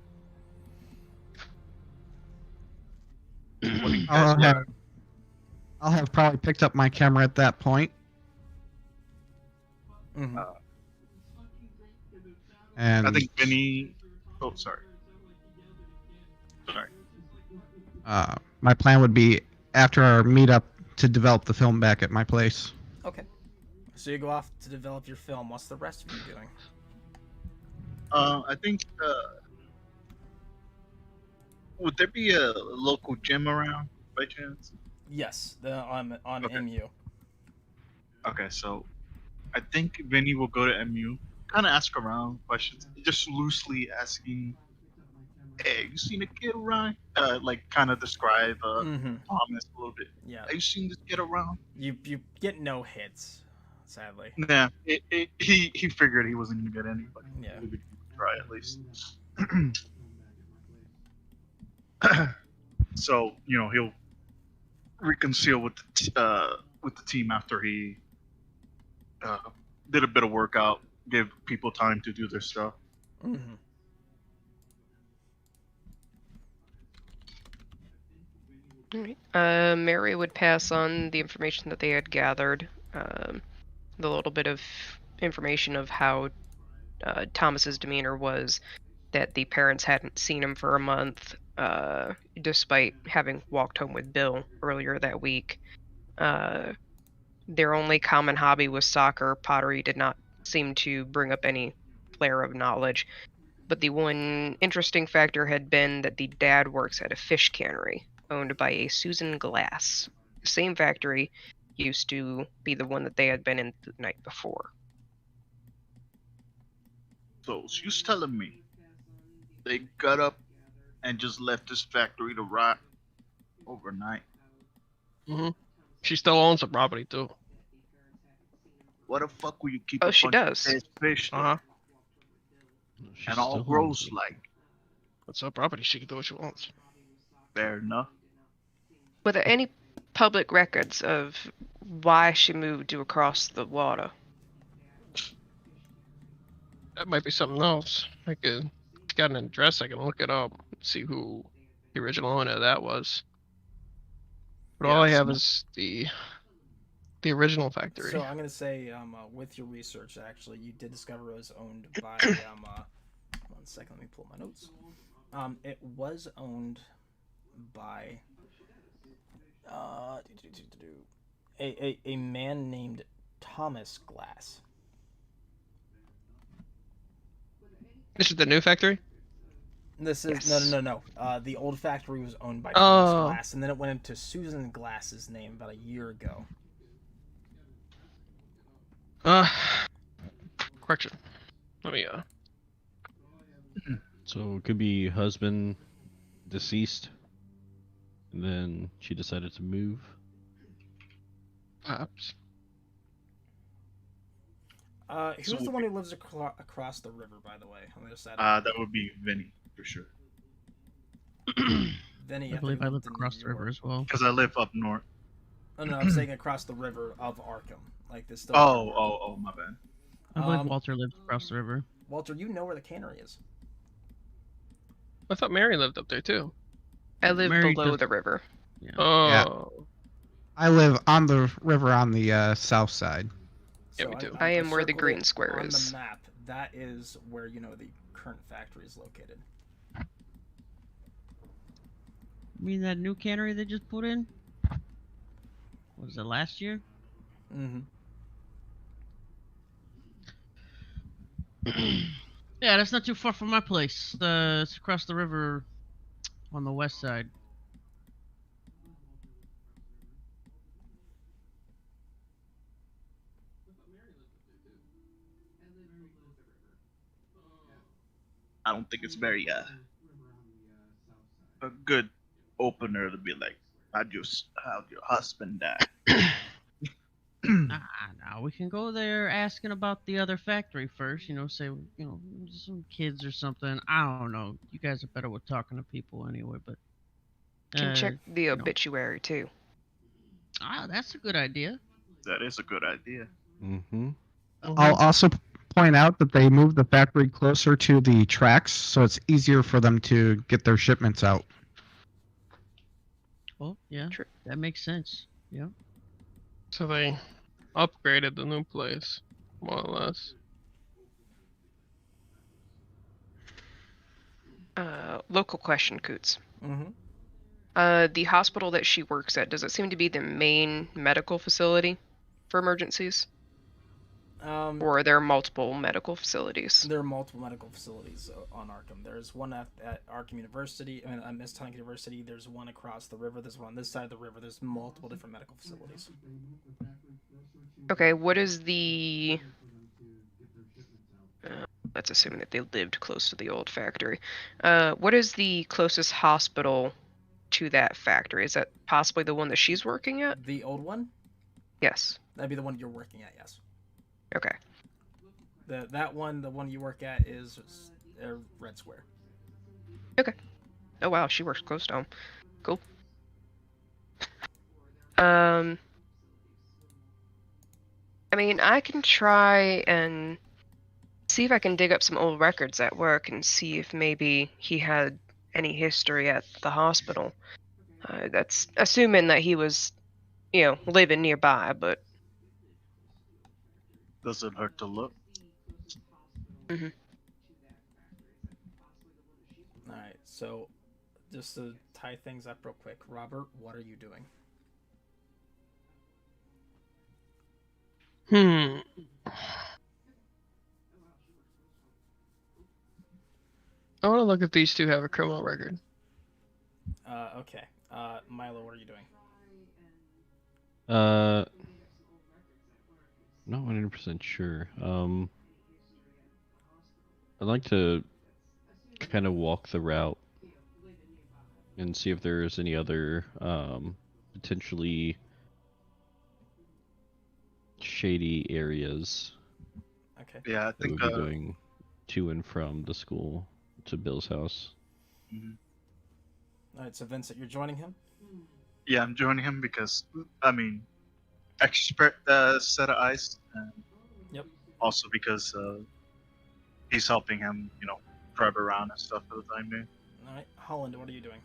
[SPEAKER 5] What do you guys want?
[SPEAKER 3] I'll have probably picked up my camera at that point.
[SPEAKER 1] Mm-hmm.
[SPEAKER 3] And
[SPEAKER 5] I think Vinny. Oh, sorry. Sorry.
[SPEAKER 3] my plan would be after our meetup to develop the film back at my place.
[SPEAKER 1] Okay. So you go off to develop your film. What's the rest of you doing?
[SPEAKER 5] I think. Would there be a local gym around by chance?
[SPEAKER 1] Yes, on
[SPEAKER 5] Okay.
[SPEAKER 1] MU.
[SPEAKER 5] Okay, so I think Vinny will go to MU, kind of ask around questions, just loosely asking, "Hey, you seen a kid around?" Like kind of describe
[SPEAKER 1] Mm-hmm.
[SPEAKER 5] Thomas a little bit.
[SPEAKER 1] Yeah.
[SPEAKER 5] Have you seen this kid around?
[SPEAKER 1] You get no hits, sadly.
[SPEAKER 5] Nah, he figured he wasn't gonna get any, but
[SPEAKER 1] Yeah.
[SPEAKER 5] we would try at least. So he'll reconcile with the team after he did a bit of workout, give people time to do their stuff.
[SPEAKER 1] Mm-hmm.
[SPEAKER 2] Alright. Mary would pass on the information that they had gathered, the little bit of information of how Thomas's demeanor was, that the parents hadn't seen him for a month, despite having walked home with Bill earlier that week. Their only common hobby was soccer. Pottery did not seem to bring up any flare of knowledge. But the one interesting factor had been that the dad works at a fish cannery owned by a Susan Glass. The same factory used to be the one that they had been in the night before.
[SPEAKER 5] So she's telling me they got up and just left this factory to rot overnight.
[SPEAKER 7] Mm-hmm. She still owns the property too.
[SPEAKER 5] What the fuck will you keep?
[SPEAKER 2] Oh,
[SPEAKER 5] a
[SPEAKER 2] she
[SPEAKER 5] bunch of
[SPEAKER 2] does.
[SPEAKER 5] dead fish
[SPEAKER 7] Uh huh.
[SPEAKER 4] She
[SPEAKER 5] and all
[SPEAKER 4] still
[SPEAKER 5] gross
[SPEAKER 4] owns it.
[SPEAKER 5] like?
[SPEAKER 7] It's her property. She can do what she wants.
[SPEAKER 5] Fair enough.
[SPEAKER 2] Were there any public records of why she moved to across the water?
[SPEAKER 7] That might be something else. Like a got an address, I can look it up, see who the original owner of that was. But all I have is the original factory.
[SPEAKER 1] So I'm gonna say, with your research, actually, you did discover it was owned by. One second, let me pull my notes. It was owned by a man named Thomas Glass.
[SPEAKER 7] This is the new factory?
[SPEAKER 1] This is
[SPEAKER 2] Yes.
[SPEAKER 1] no. The old factory was owned by Thomas Glass, and then it went into Susan Glass's name about a year ago.
[SPEAKER 7] Correction. Let me
[SPEAKER 4] So it could be husband deceased, and then she decided to move.
[SPEAKER 7] perhaps.
[SPEAKER 1] Who's the one who lives across the river, by the way, on the other side?
[SPEAKER 5] That would be Vinny for sure.
[SPEAKER 1] Vinny,
[SPEAKER 6] I believe I live
[SPEAKER 1] lived in
[SPEAKER 6] across
[SPEAKER 1] New
[SPEAKER 6] the river
[SPEAKER 1] York.
[SPEAKER 6] as well.
[SPEAKER 5] Because I live up north.
[SPEAKER 1] Oh no, I'm saying across the river of Arkham. Like this.
[SPEAKER 5] Oh, my bad.
[SPEAKER 6] I believe Walter lives across the river.
[SPEAKER 1] Walter, you know where the cannery is.
[SPEAKER 7] I thought Mary lived up there too.
[SPEAKER 2] I live
[SPEAKER 6] Mary
[SPEAKER 2] below
[SPEAKER 6] does-
[SPEAKER 2] the river.
[SPEAKER 6] Yeah.
[SPEAKER 7] Oh.
[SPEAKER 3] I live on the river on the south side.
[SPEAKER 7] Yeah, me too.
[SPEAKER 2] I am where the
[SPEAKER 1] circled
[SPEAKER 2] green
[SPEAKER 1] it
[SPEAKER 2] square
[SPEAKER 1] on
[SPEAKER 2] is.
[SPEAKER 1] the map. That is where the current factory is located.
[SPEAKER 6] You mean that new cannery they just put in? Was it last year?
[SPEAKER 1] Mm-hmm.
[SPEAKER 6] Yeah, that's not too far from my place. It's across the river on the west side.
[SPEAKER 5] I don't think it's very a good opener to be like, how'd your husband die?
[SPEAKER 6] Nah, we can go there asking about the other factory first. Say, some kids or something. I don't know. You guys are better with talking to people anyway, but.
[SPEAKER 2] Can check the
[SPEAKER 6] you know.
[SPEAKER 2] obituary too.
[SPEAKER 6] That's a good idea.
[SPEAKER 5] That is a good idea.
[SPEAKER 4] Mm-hmm.
[SPEAKER 3] I'll also point out that they moved the factory closer to the tracks, so it's easier for them to get their shipments out.
[SPEAKER 6] Well, yeah,
[SPEAKER 2] True.
[SPEAKER 6] that makes sense. Yeah.
[SPEAKER 7] So they upgraded the new place, more or less.
[SPEAKER 2] Local question, Coots.
[SPEAKER 1] Mm-hmm.
[SPEAKER 2] The hospital that she works at, does it seem to be the main medical facility for emergencies? Or are there multiple medical facilities?
[SPEAKER 1] There are multiple medical facilities on Arkham. There's one at Arkham University, at Miskatonic University. There's one across the river. There's one on this side of the river. There's multiple different medical facilities.
[SPEAKER 2] Okay, what is the... let's assume that they lived close to the old factory. What is the closest hospital to that factory? Is that possibly the one that she's working at?
[SPEAKER 1] The old one?
[SPEAKER 2] Yes.
[SPEAKER 1] That'd be the one you're working at, yes.
[SPEAKER 2] Okay.
[SPEAKER 1] The one you work at is Red Square.
[SPEAKER 2] Okay. Oh wow, she works close to home. Cool. I mean, I can try and see if I can dig up some old records at work and see if maybe he had any history at the hospital. That's assuming that he was, living nearby, but...
[SPEAKER 5] Doesn't hurt to look.
[SPEAKER 2] Mm-hmm.
[SPEAKER 1] Alright, so just to tie things up real quick, Robert, what are you doing?
[SPEAKER 7] I want to look if these two have a criminal record.
[SPEAKER 1] Okay. Milo, what are you doing?
[SPEAKER 4] Not 100% sure. I'd like to kind of walk the route and see if there's any other potentially shady areas
[SPEAKER 1] Okay.
[SPEAKER 5] Yeah, I
[SPEAKER 4] that
[SPEAKER 5] think.
[SPEAKER 4] would be going to and from the school to Bill's house.
[SPEAKER 5] Mhm.
[SPEAKER 1] Alright, so Vincent, you're joining him?
[SPEAKER 5] Yeah, I'm joining him because expert set of eyes. And
[SPEAKER 1] Yep.
[SPEAKER 5] Also because he's helping him, drive around and stuff for the time being.
[SPEAKER 1] All right, Holland, what are you doing?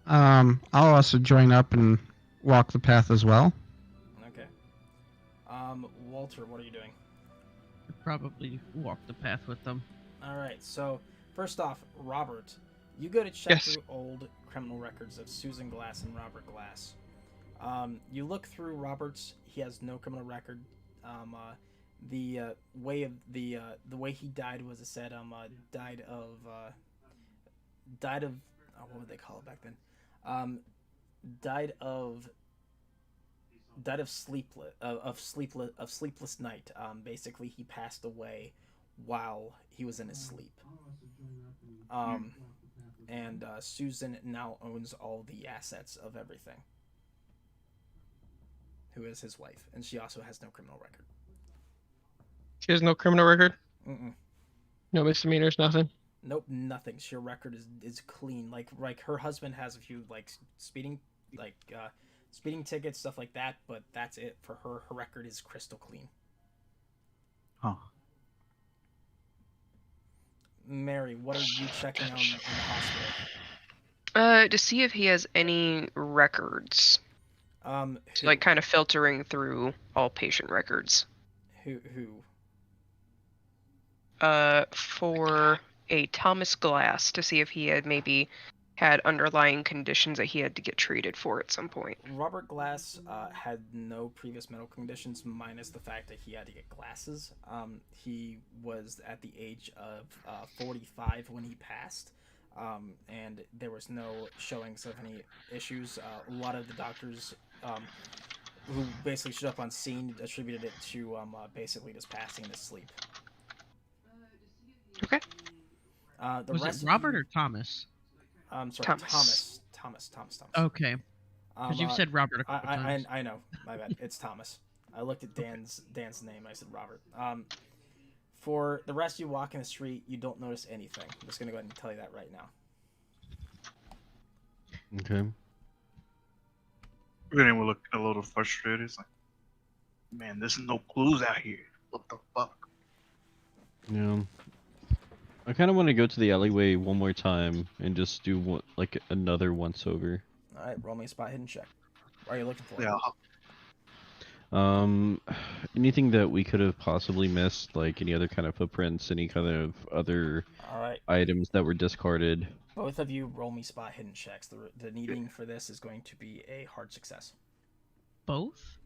[SPEAKER 3] I'll also join up and walk the path as well.
[SPEAKER 1] Okay. Walter, what are you doing?
[SPEAKER 6] Probably walk the path with them.
[SPEAKER 1] All right. So first off, Robert, you go to check
[SPEAKER 7] Yes.
[SPEAKER 1] through old criminal records of Susan Glass and Robert Glass. You look through Robert's; he has no criminal record. The way he died was, it said died of what would they call it back then? Died of sleepless night. Basically, he passed away while he was in his sleep. And Susan now owns all the assets of everything. Who is his wife, and she also has no criminal record.
[SPEAKER 7] She has no criminal record.
[SPEAKER 1] Mm-mm.
[SPEAKER 7] No misdemeanors. Nothing.
[SPEAKER 1] Nope, nothing. Her record is clean. Like her husband has a few speeding tickets, stuff like that, but that's it for her. Her record is crystal clean.
[SPEAKER 5] Huh.
[SPEAKER 1] Mary, what are you checking out in the hospital?
[SPEAKER 2] To see if he has any records.
[SPEAKER 1] Who,
[SPEAKER 2] Like kind of filtering through all patient records.
[SPEAKER 1] who?
[SPEAKER 2] For a Thomas Glass to see if he had maybe had underlying conditions that he had to get treated for at some point.
[SPEAKER 1] Robert Glass had no previous medical conditions, minus the fact that he had to get glasses. He was at the age of 45 when he passed, and there was no showings of any issues. A lot of the doctors who basically showed up on scene attributed it to basically just passing in his sleep.
[SPEAKER 2] Okay.
[SPEAKER 1] The
[SPEAKER 6] Was
[SPEAKER 1] rest
[SPEAKER 6] it Robert
[SPEAKER 1] of you,
[SPEAKER 6] or Thomas?
[SPEAKER 1] sorry,
[SPEAKER 2] Thomas.
[SPEAKER 1] Thomas.
[SPEAKER 6] Okay, because you've said Robert a couple times.
[SPEAKER 1] I know. My bad. It's Thomas. I looked at Dan's name. I said Robert. For the rest of you walking the street, you don't notice anything. I'm just gonna go ahead and tell you that right now.
[SPEAKER 4] Okay.
[SPEAKER 5] Vinny will look a little frustrated. It's like, man, there's no clues out here. What the fuck?
[SPEAKER 4] Yeah. I kind of want to go to the alleyway one more time and just do another once over.
[SPEAKER 1] All right, roll me a spot hidden check. What are you looking for?
[SPEAKER 5] Yeah.
[SPEAKER 4] Anything that we could have possibly missed, like any other kind of footprints, any kind of other
[SPEAKER 1] All right.
[SPEAKER 4] items that were discarded.
[SPEAKER 1] Both of you roll me spot hidden checks. The needing for this is going to be a hard success.
[SPEAKER 6] Both?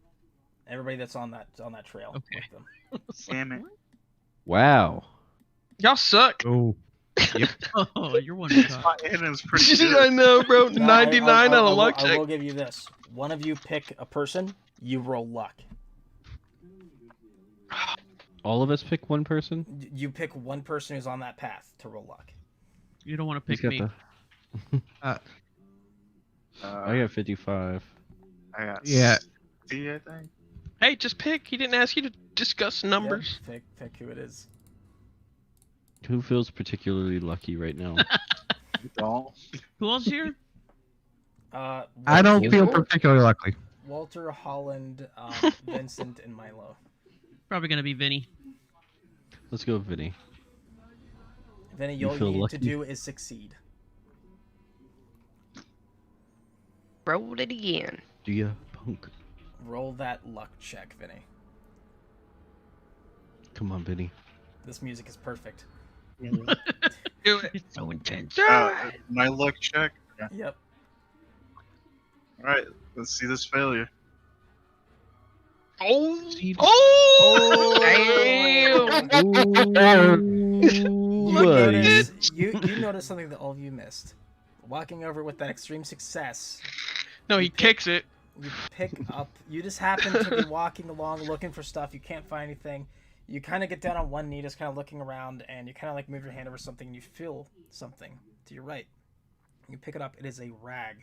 [SPEAKER 1] Everybody that's on that trail.
[SPEAKER 6] Okay.
[SPEAKER 1] With them.
[SPEAKER 5] Damn it.
[SPEAKER 4] Wow.
[SPEAKER 7] Y'all suck.
[SPEAKER 3] Oh.
[SPEAKER 6] Oh, you're one of
[SPEAKER 5] My Eden's pretty good.
[SPEAKER 7] I know, bro.
[SPEAKER 1] Now,
[SPEAKER 7] 99 on a luck
[SPEAKER 1] I
[SPEAKER 7] check.
[SPEAKER 1] will give you this. One of you pick a person. You roll luck.
[SPEAKER 4] All of us pick one person?
[SPEAKER 1] You pick one person who's on that path to roll luck.
[SPEAKER 6] You don't want to
[SPEAKER 4] Who's
[SPEAKER 6] pick
[SPEAKER 4] got
[SPEAKER 6] me.
[SPEAKER 4] I got 55.
[SPEAKER 5] I got
[SPEAKER 3] Yeah.
[SPEAKER 5] 60, I think.
[SPEAKER 7] Hey, just pick. He didn't ask you to discuss numbers.
[SPEAKER 1] Yep, pick who it is.
[SPEAKER 4] Who feels particularly lucky right now?
[SPEAKER 5] Don't.
[SPEAKER 6] Who else here?
[SPEAKER 3] I don't feel particularly lucky.
[SPEAKER 1] Walter, Holland, Vincent, and Milo.
[SPEAKER 6] Probably gonna be Vinny.
[SPEAKER 4] Let's go, Vinny.
[SPEAKER 1] Vinny,
[SPEAKER 4] You
[SPEAKER 1] all you
[SPEAKER 4] feel
[SPEAKER 1] need to
[SPEAKER 4] lucky?
[SPEAKER 1] do is succeed.
[SPEAKER 2] Roll it again.
[SPEAKER 4] Do ya, punk?
[SPEAKER 1] Roll that luck check, Vinny.
[SPEAKER 4] Come on, Vinny.
[SPEAKER 1] This music is perfect.
[SPEAKER 7] Do it.
[SPEAKER 6] It's so intense.
[SPEAKER 5] My luck check. Yeah.
[SPEAKER 1] Yep.
[SPEAKER 5] All right, let's see this failure.
[SPEAKER 7] Oh!
[SPEAKER 1] Oh!
[SPEAKER 7] Damn!
[SPEAKER 1] You
[SPEAKER 4] Buddy.
[SPEAKER 1] notice, you notice something that all of you missed. Walking over with that extreme success,
[SPEAKER 7] No, he kicks it.
[SPEAKER 1] you pick up. You just happen to be walking along, looking for stuff. You can't find anything. You kind of get down on one knee, just kind of looking around, and you kind of like move your hand over something, and you feel something to your right. You pick it up. It is a rag.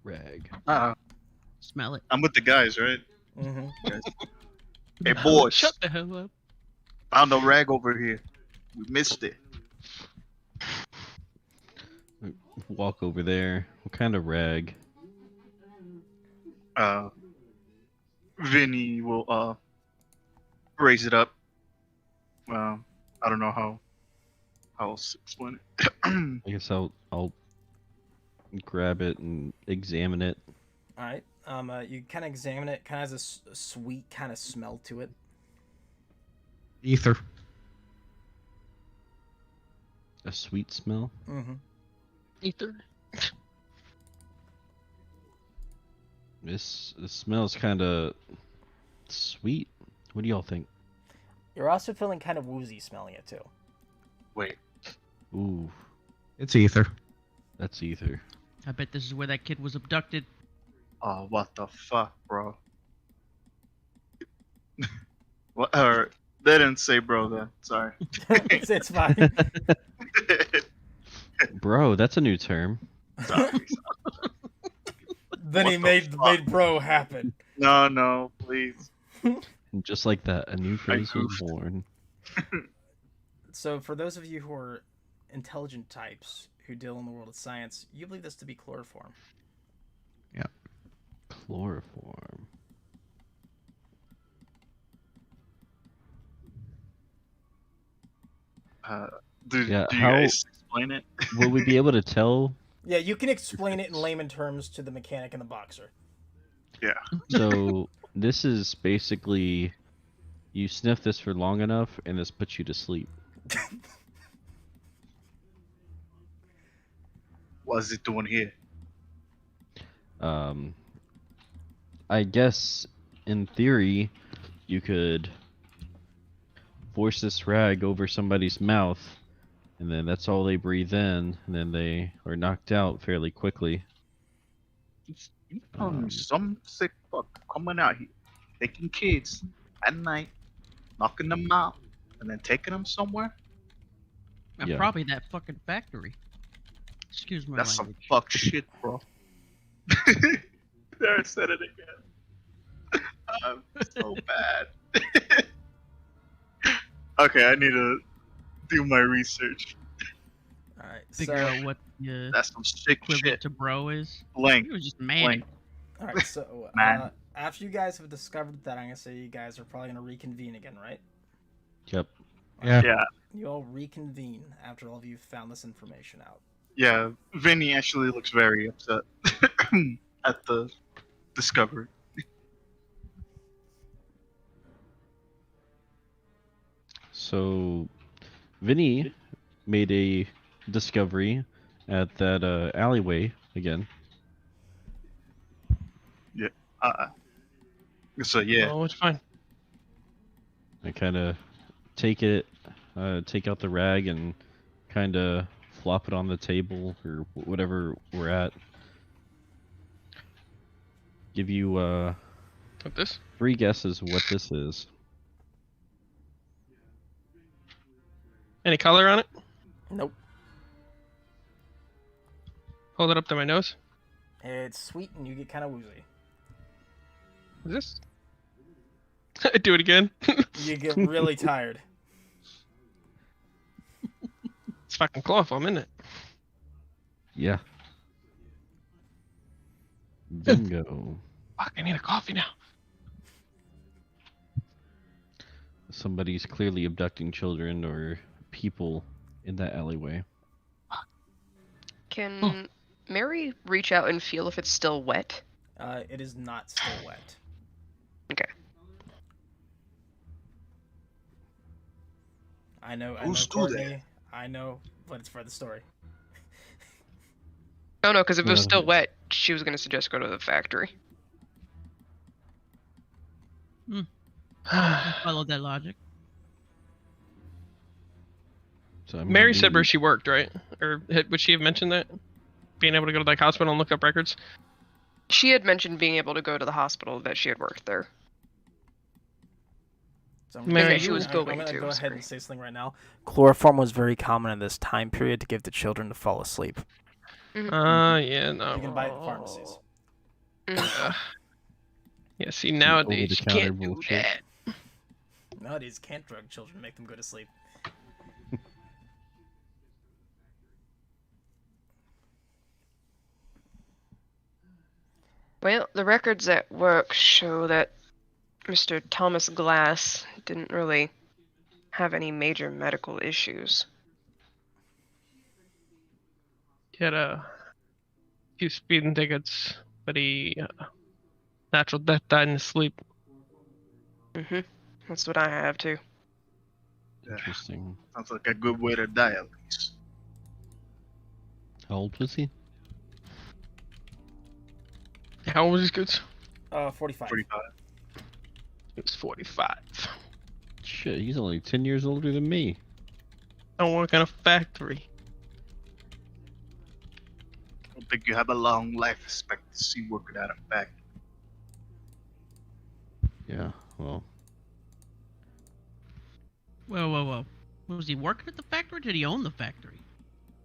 [SPEAKER 4] Rag.
[SPEAKER 6] Smell it.
[SPEAKER 5] I'm with the guys, right?
[SPEAKER 1] Mm-hmm.
[SPEAKER 5] Hey, boys.
[SPEAKER 7] Shut the hell up.
[SPEAKER 5] Found a rag over here. We missed it.
[SPEAKER 4] Walk over there. What kind of rag?
[SPEAKER 5] Vinny will raise it up Well, I don't know how else to explain it.
[SPEAKER 4] I guess I'll grab it and examine it.
[SPEAKER 1] All right. You kind of examine it. Kind of has a sweet kind of smell to it.
[SPEAKER 3] Ether.
[SPEAKER 4] A sweet smell.
[SPEAKER 1] Mm-hmm.
[SPEAKER 6] Ether.
[SPEAKER 4] This smells kind of sweet. What do y'all think?
[SPEAKER 1] You're also feeling kind of woozy smelling it too.
[SPEAKER 5] Wait,
[SPEAKER 4] Ooh,
[SPEAKER 3] It's ether.
[SPEAKER 4] that's ether.
[SPEAKER 6] I bet this is where that kid was abducted.
[SPEAKER 5] oh, what the fuck, bro? What? Or they didn't say bro then. Sorry.
[SPEAKER 1] It's fine.
[SPEAKER 4] Bro, that's a new term.
[SPEAKER 5] Sorry.
[SPEAKER 1] Then
[SPEAKER 5] What
[SPEAKER 1] he
[SPEAKER 5] the
[SPEAKER 1] made
[SPEAKER 5] fuck?
[SPEAKER 1] bro happen.
[SPEAKER 5] No, please.
[SPEAKER 4] And just like that, a new phrase was
[SPEAKER 5] goofed.
[SPEAKER 4] born.
[SPEAKER 1] So for those of you who are intelligent types who deal in the world of science, you believe this to be chloroform.
[SPEAKER 4] Chloroform.
[SPEAKER 5] Do
[SPEAKER 4] Yeah,
[SPEAKER 5] you
[SPEAKER 4] how-
[SPEAKER 5] guys explain it?
[SPEAKER 4] Will we be able to tell?
[SPEAKER 1] Yeah, you can explain it in layman terms to the mechanic and the boxer.
[SPEAKER 5] Yeah.
[SPEAKER 4] So this is basically you sniff this for long enough, and this puts you to sleep.
[SPEAKER 5] What's it doing here?
[SPEAKER 4] I guess in theory, you could force this rag over somebody's mouth, and then that's all they breathe in, and then they are knocked out fairly quickly.
[SPEAKER 5] You telling me some sick fuck coming out here, taking kids at night, knocking them out, and then taking them somewhere?
[SPEAKER 4] Yeah.
[SPEAKER 6] Probably that fucking factory. Excuse my
[SPEAKER 5] That's some
[SPEAKER 6] language.
[SPEAKER 5] fuck shit, bro. There, I said it again. I'm so bad. Okay, I need to do my research.
[SPEAKER 1] All right.
[SPEAKER 6] Figure
[SPEAKER 1] So,
[SPEAKER 6] out what the
[SPEAKER 5] That's some sick
[SPEAKER 6] equivalent
[SPEAKER 5] shit.
[SPEAKER 6] to bro is.
[SPEAKER 5] Blank.
[SPEAKER 6] He was just mad.
[SPEAKER 5] Blank.
[SPEAKER 1] all right. So
[SPEAKER 5] Man.
[SPEAKER 1] after you guys have discovered that, I'm gonna say you guys are probably gonna reconvene again, right?
[SPEAKER 4] Yep.
[SPEAKER 3] Yeah.
[SPEAKER 5] Yeah,
[SPEAKER 1] You all reconvene after all of you found this information out.
[SPEAKER 5] yeah. Vinny actually looks very upset at the discovery.
[SPEAKER 4] So, Vinny made a discovery at that alleyway again.
[SPEAKER 5] So yeah,
[SPEAKER 7] Oh, it's fine.
[SPEAKER 4] I kind of take out the rag and kind of flop it on the table or whatever we're at. Give you
[SPEAKER 7] What this?
[SPEAKER 4] 3 guesses what this is.
[SPEAKER 7] Any color on it?
[SPEAKER 1] Nope.
[SPEAKER 7] Hold it up to my nose.
[SPEAKER 1] It's sweet and you get kind of woozy.
[SPEAKER 7] Is this? Do it again.
[SPEAKER 1] You get really tired.
[SPEAKER 7] It's fucking chloroform, isn't it?
[SPEAKER 4] Yeah. Bingo.
[SPEAKER 7] Fuck, I need a coffee now.
[SPEAKER 4] Somebody's clearly abducting children or people in that alleyway.
[SPEAKER 2] Can Mary reach out and feel if it's still wet?
[SPEAKER 1] It is not still wet.
[SPEAKER 2] Okay.
[SPEAKER 1] I know,
[SPEAKER 5] Who's do
[SPEAKER 1] Courtney.
[SPEAKER 5] that?
[SPEAKER 1] I know, but it's for the story.
[SPEAKER 2] Oh no, because if it was
[SPEAKER 4] Well-
[SPEAKER 2] still wet, she was gonna suggest go to the factory.
[SPEAKER 6] I followed that logic.
[SPEAKER 4] So I'm
[SPEAKER 7] Mary
[SPEAKER 4] gonna
[SPEAKER 7] said
[SPEAKER 4] do-
[SPEAKER 7] where she worked, right? Or would she have mentioned that? Being able to go to like hospital and look up records?
[SPEAKER 2] She had mentioned being able to go to the hospital that she had worked there.
[SPEAKER 1] So
[SPEAKER 7] Mary,
[SPEAKER 1] gonna-
[SPEAKER 7] she was
[SPEAKER 1] I'm
[SPEAKER 2] going
[SPEAKER 1] gonna
[SPEAKER 2] to,
[SPEAKER 1] go ahead
[SPEAKER 2] sorry.
[SPEAKER 1] and say something right now. Chloroform was very common in this time period to give to children to fall asleep.
[SPEAKER 7] Yeah, no.
[SPEAKER 1] You can buy it at pharmacies.
[SPEAKER 2] Mhm.
[SPEAKER 7] Yeah, see, nowadays you
[SPEAKER 4] over-the-counter
[SPEAKER 7] can't do
[SPEAKER 4] bullshit.
[SPEAKER 7] that.
[SPEAKER 1] Nowadays, can't drug children, make them go to sleep.
[SPEAKER 2] Well, the records at work show that Mr. Thomas Glass didn't really have any major medical issues.
[SPEAKER 7] He had a few speeding tickets, but he natural death died in his sleep.
[SPEAKER 2] Mm-hmm. That's what I have too.
[SPEAKER 5] Yeah,
[SPEAKER 4] Interesting.
[SPEAKER 5] sounds like a good way to die, at least.
[SPEAKER 4] How old was he?
[SPEAKER 7] How old was his kids?
[SPEAKER 1] 45.
[SPEAKER 5] 45.
[SPEAKER 7] He was 45.
[SPEAKER 4] Shit, he's only 10 years older than me.
[SPEAKER 7] I don't work in a factory.
[SPEAKER 5] I don't think you have a long life expectancy working at a factory.
[SPEAKER 4] Yeah, well,
[SPEAKER 6] Whoa. Was he working at the factory or did he own the factory?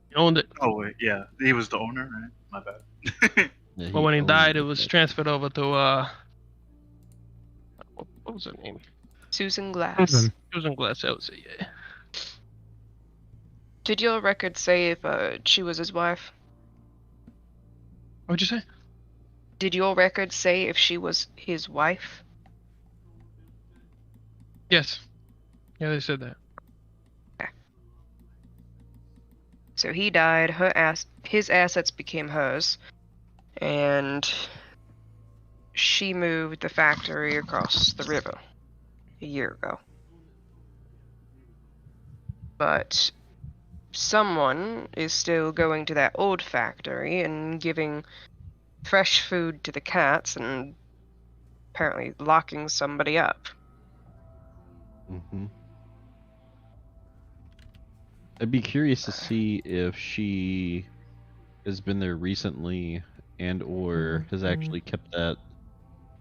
[SPEAKER 7] He owned it.
[SPEAKER 5] Oh, wait, yeah. He was the owner, right? My bad.
[SPEAKER 4] yeah,
[SPEAKER 7] But when he
[SPEAKER 4] owned
[SPEAKER 7] died, it
[SPEAKER 4] the
[SPEAKER 7] was
[SPEAKER 4] factory.
[SPEAKER 7] transferred over to what was her name?
[SPEAKER 2] Susan Glass.
[SPEAKER 7] Susan Glass. That was it. Yeah.
[SPEAKER 2] Did your record say if she was his wife?
[SPEAKER 7] What'd you say?
[SPEAKER 2] Did your record say if she was his wife?
[SPEAKER 7] Yes. Yeah, they said that.
[SPEAKER 2] So he died, his assets became hers, and she moved the factory across the river a year ago. But someone is still going to that old factory and giving fresh food to the cats and apparently locking somebody up.
[SPEAKER 4] Mm-hmm. I'd be curious to see if she has been there recently and or has actually kept that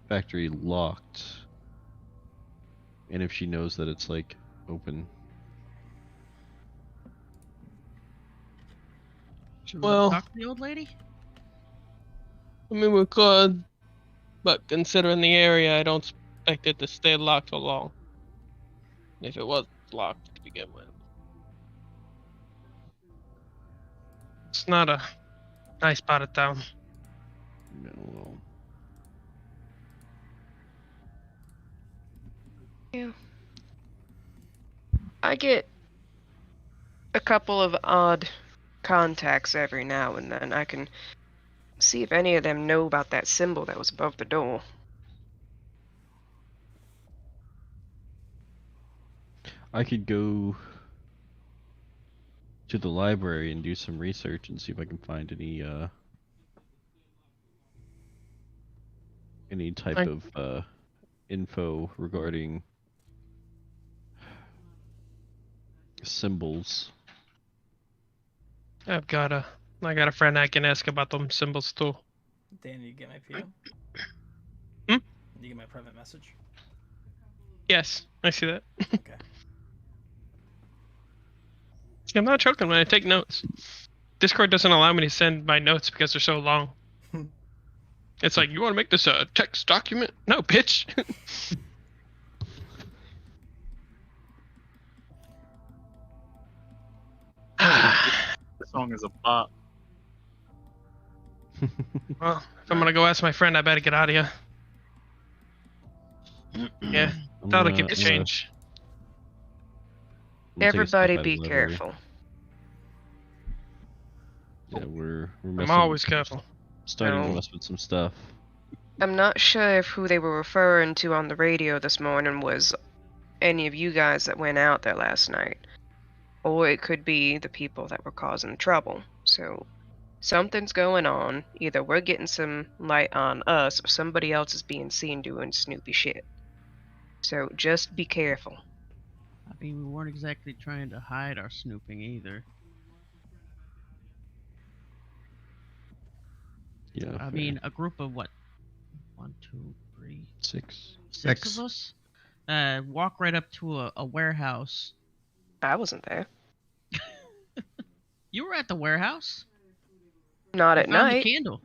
[SPEAKER 4] factory locked. And if she knows that it's like open.
[SPEAKER 6] Should we
[SPEAKER 7] Well-
[SPEAKER 6] talk to the old lady?
[SPEAKER 7] I mean, we could, but considering the area, I don't expect it to stay locked for long. If it was locked to begin with. It's not a nice part of town.
[SPEAKER 4] No, well,
[SPEAKER 2] I get a couple of odd contacts every now and then. I can see if any of them know about that symbol that was above the door.
[SPEAKER 4] I could go to the library and do some research and see if I can find any type
[SPEAKER 7] I-
[SPEAKER 4] of info regarding symbols.
[SPEAKER 7] I got a friend I can ask about them symbols too.
[SPEAKER 1] Dan, did you get my PO?
[SPEAKER 7] Hmm?
[SPEAKER 1] Did you get my private message?
[SPEAKER 7] Yes, I see that.
[SPEAKER 1] Okay.
[SPEAKER 7] I'm not joking when I take notes. Discord doesn't allow me to send my notes because they're so long. It's like, you want to make this a text document? No, bitch.
[SPEAKER 5] The song is a bop.
[SPEAKER 7] Well, if I'm gonna go ask my friend, I better get out of here. Yeah,
[SPEAKER 4] I'm
[SPEAKER 7] thought I'd
[SPEAKER 4] gonna-
[SPEAKER 7] keep the
[SPEAKER 4] I'm gonna-
[SPEAKER 7] change.
[SPEAKER 4] I'm gonna take a step
[SPEAKER 2] Everybody
[SPEAKER 4] out of
[SPEAKER 2] be
[SPEAKER 4] the library.
[SPEAKER 2] careful.
[SPEAKER 4] Yeah, we're
[SPEAKER 7] I'm
[SPEAKER 4] messing,
[SPEAKER 7] always careful.
[SPEAKER 4] starting to
[SPEAKER 2] No.
[SPEAKER 4] mess with some stuff.
[SPEAKER 2] I'm not sure if who they were referring to on the radio this morning was any of you guys that went out there last night. Or it could be the people that were causing trouble. So, something's going on. Either we're getting some light on us, or somebody else is being seen doing snoopy shit. So, just be careful.
[SPEAKER 6] I mean, we weren't exactly trying to hide our snooping either.
[SPEAKER 4] Yeah.
[SPEAKER 6] I
[SPEAKER 4] fair.
[SPEAKER 6] mean, a group of what? 1, 2, 3,
[SPEAKER 4] 6.
[SPEAKER 6] six of us? Walk right up to a warehouse.
[SPEAKER 2] I wasn't there.
[SPEAKER 6] You were at the warehouse?
[SPEAKER 2] Not
[SPEAKER 6] I
[SPEAKER 2] at
[SPEAKER 6] found
[SPEAKER 2] night.
[SPEAKER 6] the candle.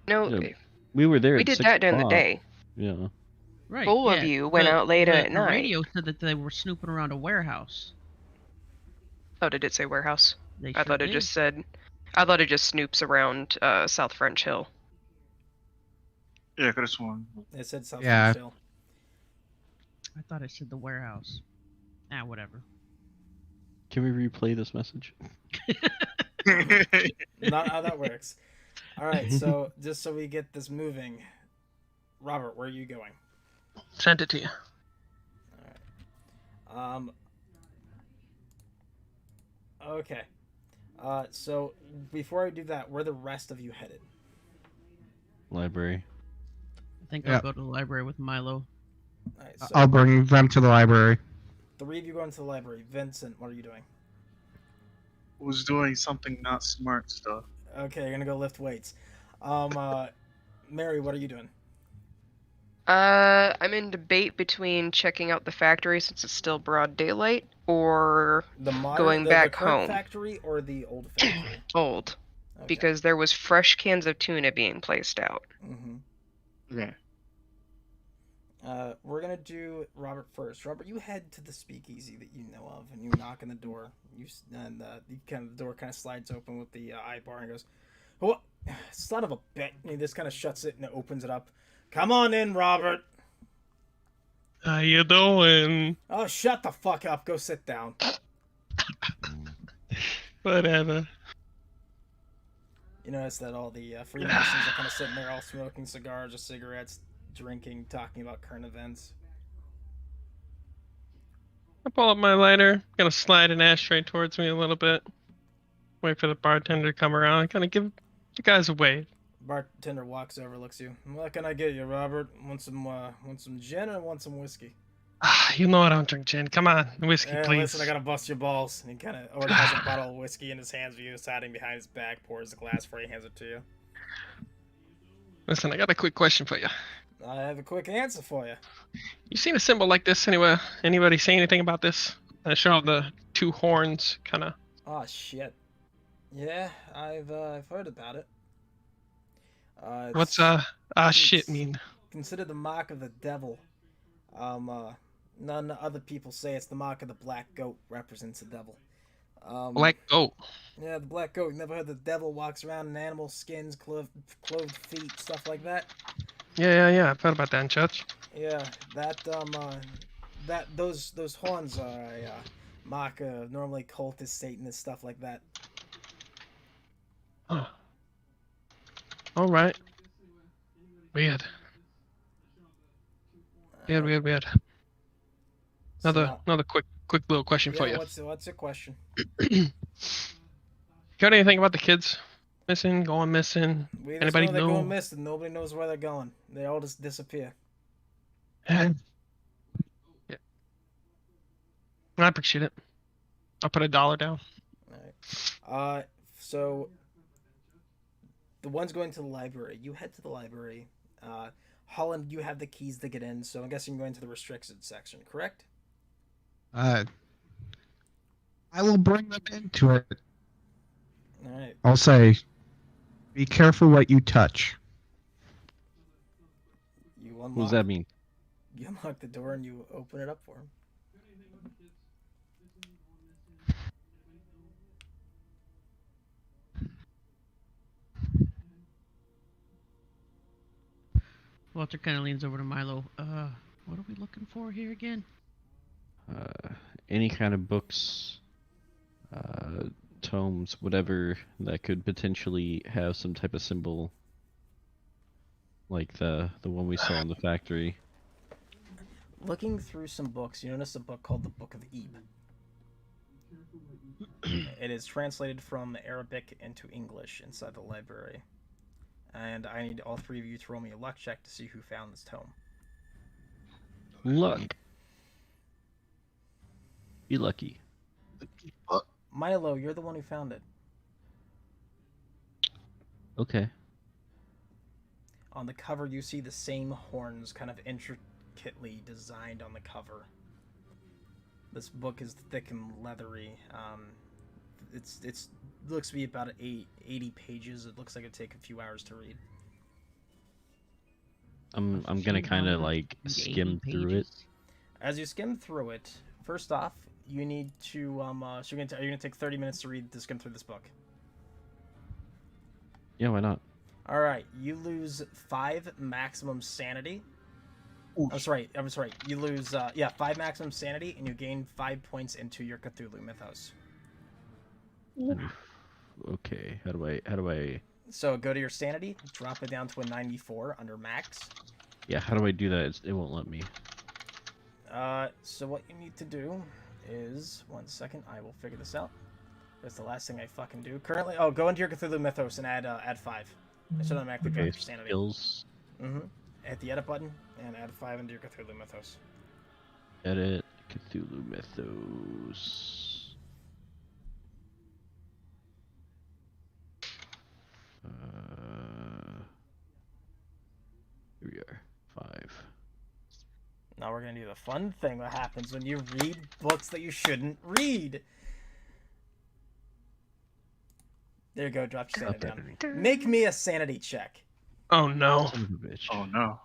[SPEAKER 2] No,
[SPEAKER 4] Yeah, We were there.
[SPEAKER 2] we
[SPEAKER 4] at
[SPEAKER 2] did
[SPEAKER 4] 6
[SPEAKER 2] that during the
[SPEAKER 4] o'clock.
[SPEAKER 2] day.
[SPEAKER 4] Yeah.
[SPEAKER 6] Right.
[SPEAKER 2] Four of
[SPEAKER 6] yeah.
[SPEAKER 2] you went out later at
[SPEAKER 6] the
[SPEAKER 2] night.
[SPEAKER 6] radio said that they were snooping around a warehouse.
[SPEAKER 2] Oh, did it say warehouse?
[SPEAKER 6] They
[SPEAKER 2] I thought it just said. I thought it just snoops around South French Hill.
[SPEAKER 5] Yeah, I could have sworn.
[SPEAKER 1] It said South
[SPEAKER 3] Yeah.
[SPEAKER 1] Hill.
[SPEAKER 6] I thought it said the warehouse. Whatever.
[SPEAKER 4] Can we replay this message?
[SPEAKER 1] Not how that works. All right, so just so we get this moving, Robert, where are you going?
[SPEAKER 7] Sent it to you.
[SPEAKER 1] All right. Okay. So before I do that, where the rest of you headed?
[SPEAKER 4] Library.
[SPEAKER 6] I think
[SPEAKER 3] Yeah.
[SPEAKER 6] I'll go to the library with Milo.
[SPEAKER 1] All right, so
[SPEAKER 3] I'll bring them to the library.
[SPEAKER 1] 3 of you going to the library. Vincent, what are you doing?
[SPEAKER 5] Was doing something not smart stuff.
[SPEAKER 1] Okay, you're gonna go lift weights. Mary, what are you doing?
[SPEAKER 2] I'm in debate between checking out the factory since it's still broad daylight, or
[SPEAKER 1] The modern,
[SPEAKER 2] going
[SPEAKER 1] the
[SPEAKER 2] back
[SPEAKER 1] current
[SPEAKER 2] home.
[SPEAKER 1] factory or the old factory?
[SPEAKER 2] Old,
[SPEAKER 1] Okay.
[SPEAKER 2] because there was fresh cans of tuna being placed out.
[SPEAKER 1] Mm-hmm.
[SPEAKER 5] Okay.
[SPEAKER 1] We're gonna do Robert first. Robert, you head to the speakeasy that you know of, and you knock on the door. The door kind of slides open with the eye bar and goes, "Oh, son of a bitch!" And he just kind of shuts it and opens it up. Come on in, Robert.
[SPEAKER 7] How you doing?
[SPEAKER 1] Oh, shut the fuck up. Go sit down.
[SPEAKER 7] Whatever.
[SPEAKER 1] You notice that all the Freemasons are kind of sitting there, all smoking cigars or cigarettes, drinking, talking about current events.
[SPEAKER 7] I pull up my lighter, gonna slide an ashtray towards me a little bit. Wait for the bartender to come around, kind of give the guys a wave.
[SPEAKER 1] Bartender walks over, looks at you. What can I get you, Robert? Want some gin or want some whiskey?
[SPEAKER 7] You know I don't drink gin. Come on, whiskey, please.
[SPEAKER 1] Listen, I gotta bust your balls. And he kind of already has a bottle of whiskey in his hands. You hiding behind his back, pours the glass before he hands it to you.
[SPEAKER 7] Listen, I got a quick question for you.
[SPEAKER 1] I have a quick answer for you.
[SPEAKER 7] You seen a symbol like this anywhere? Anybody say anything about this? I show the 2 horns, kind of.
[SPEAKER 1] Oh shit. Yeah, I've heard about it.
[SPEAKER 7] What's shit mean?
[SPEAKER 1] Considered the mark of the devil. None other people say it's the mark of the black goat represents the devil.
[SPEAKER 7] Black goat.
[SPEAKER 1] Yeah, the black goat. You never heard the devil walks around in animal skins, clothed feet, stuff like that?
[SPEAKER 7] Yeah. I've heard about that in church.
[SPEAKER 1] Yeah, those horns are a mark of normally cultist, Satanist, stuff like that.
[SPEAKER 7] Huh. All right. Weird. Weird. Another quick little question for you.
[SPEAKER 1] What's your question?
[SPEAKER 7] Got anything about the kids going missing?
[SPEAKER 1] We just
[SPEAKER 7] Anybody
[SPEAKER 1] know they're
[SPEAKER 7] know?
[SPEAKER 1] going missing. Nobody knows where they're going. They all just disappear.
[SPEAKER 7] Yeah. I appreciate it. I'll put $1 down.
[SPEAKER 1] All right. So the ones going to the library. You head to the library. Holland, you have the keys to get in, so I'm guessing you're going to the restricted section, correct?
[SPEAKER 3] I will bring them into it.
[SPEAKER 1] All right.
[SPEAKER 3] I'll say, be careful what you touch.
[SPEAKER 1] You unlock.
[SPEAKER 4] What does that mean?
[SPEAKER 1] You unlock the door and you open it up for him.
[SPEAKER 6] Walter kind of leans over to Milo. What are we looking for here again?
[SPEAKER 4] Any kind of books, tomes, whatever that could potentially have some type of symbol, like the one we saw in the factory.
[SPEAKER 1] Looking through some books, you notice a book called the Book of Ebe. It is translated from Arabic into English inside the library. And I need all 3 of you to roll me a luck check to see who found this tome.
[SPEAKER 4] Luck. Be lucky.
[SPEAKER 1] Milo, you're the one who found it.
[SPEAKER 4] Okay.
[SPEAKER 1] On the cover, you see the same horns kind of intricately designed on the cover. This book is thick and leathery. It's looks to be about 80 pages. It looks like it'd take a few hours to read.
[SPEAKER 4] I'm gonna kind of like skim through it.
[SPEAKER 1] As you skim through it, first off, you need to are you gonna take 30 minutes to skim through this book?
[SPEAKER 4] Yeah, why not?
[SPEAKER 1] All right, you lose 5 maximum sanity I'm sorry. You lose 5 maximum sanity, and you gain 5 points into your Cthulhu mythos.
[SPEAKER 4] Okay, how do I?
[SPEAKER 1] So go to your sanity, drop it down to a 94 under max.
[SPEAKER 4] Yeah, how do I do that? It won't let me.
[SPEAKER 1] So what you need to do is 1 second. I will figure this out. That's the last thing I fucking do currently. Oh, go into your Cthulhu mythos and add 5. So automatically drop
[SPEAKER 4] Okay,
[SPEAKER 1] your sanity.
[SPEAKER 4] skills.
[SPEAKER 1] Hit the edit button and add 5 into your Cthulhu mythos.
[SPEAKER 4] Edit Cthulhu Mythos. Here we are. 5.
[SPEAKER 1] Now we're gonna do the fun thing that happens when you read books that you shouldn't read. There you go, drop your sanity down. Make me a sanity check.
[SPEAKER 7] Oh no.
[SPEAKER 4] Son of a bitch.
[SPEAKER 5] Oh no.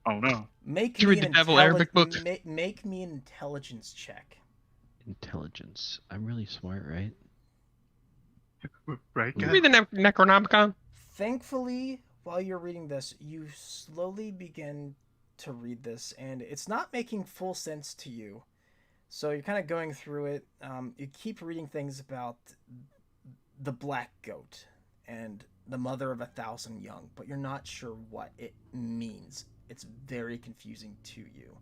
[SPEAKER 5] Oh no.
[SPEAKER 1] Make
[SPEAKER 7] You
[SPEAKER 1] me
[SPEAKER 7] read
[SPEAKER 1] an
[SPEAKER 7] the Devil Arabic book?
[SPEAKER 1] Make me an intelligence check.
[SPEAKER 4] Intelligence. I'm really smart, right?
[SPEAKER 5] Right,
[SPEAKER 7] You
[SPEAKER 5] guys?
[SPEAKER 7] read the Necronomicon?
[SPEAKER 1] Thankfully, while you're reading this, you slowly begin to read this, and it's not making full sense to you. So you're kind of going through it. You keep reading things about the black goat and the mother of 1,000 young, but you're not sure what it means. It's very confusing to you.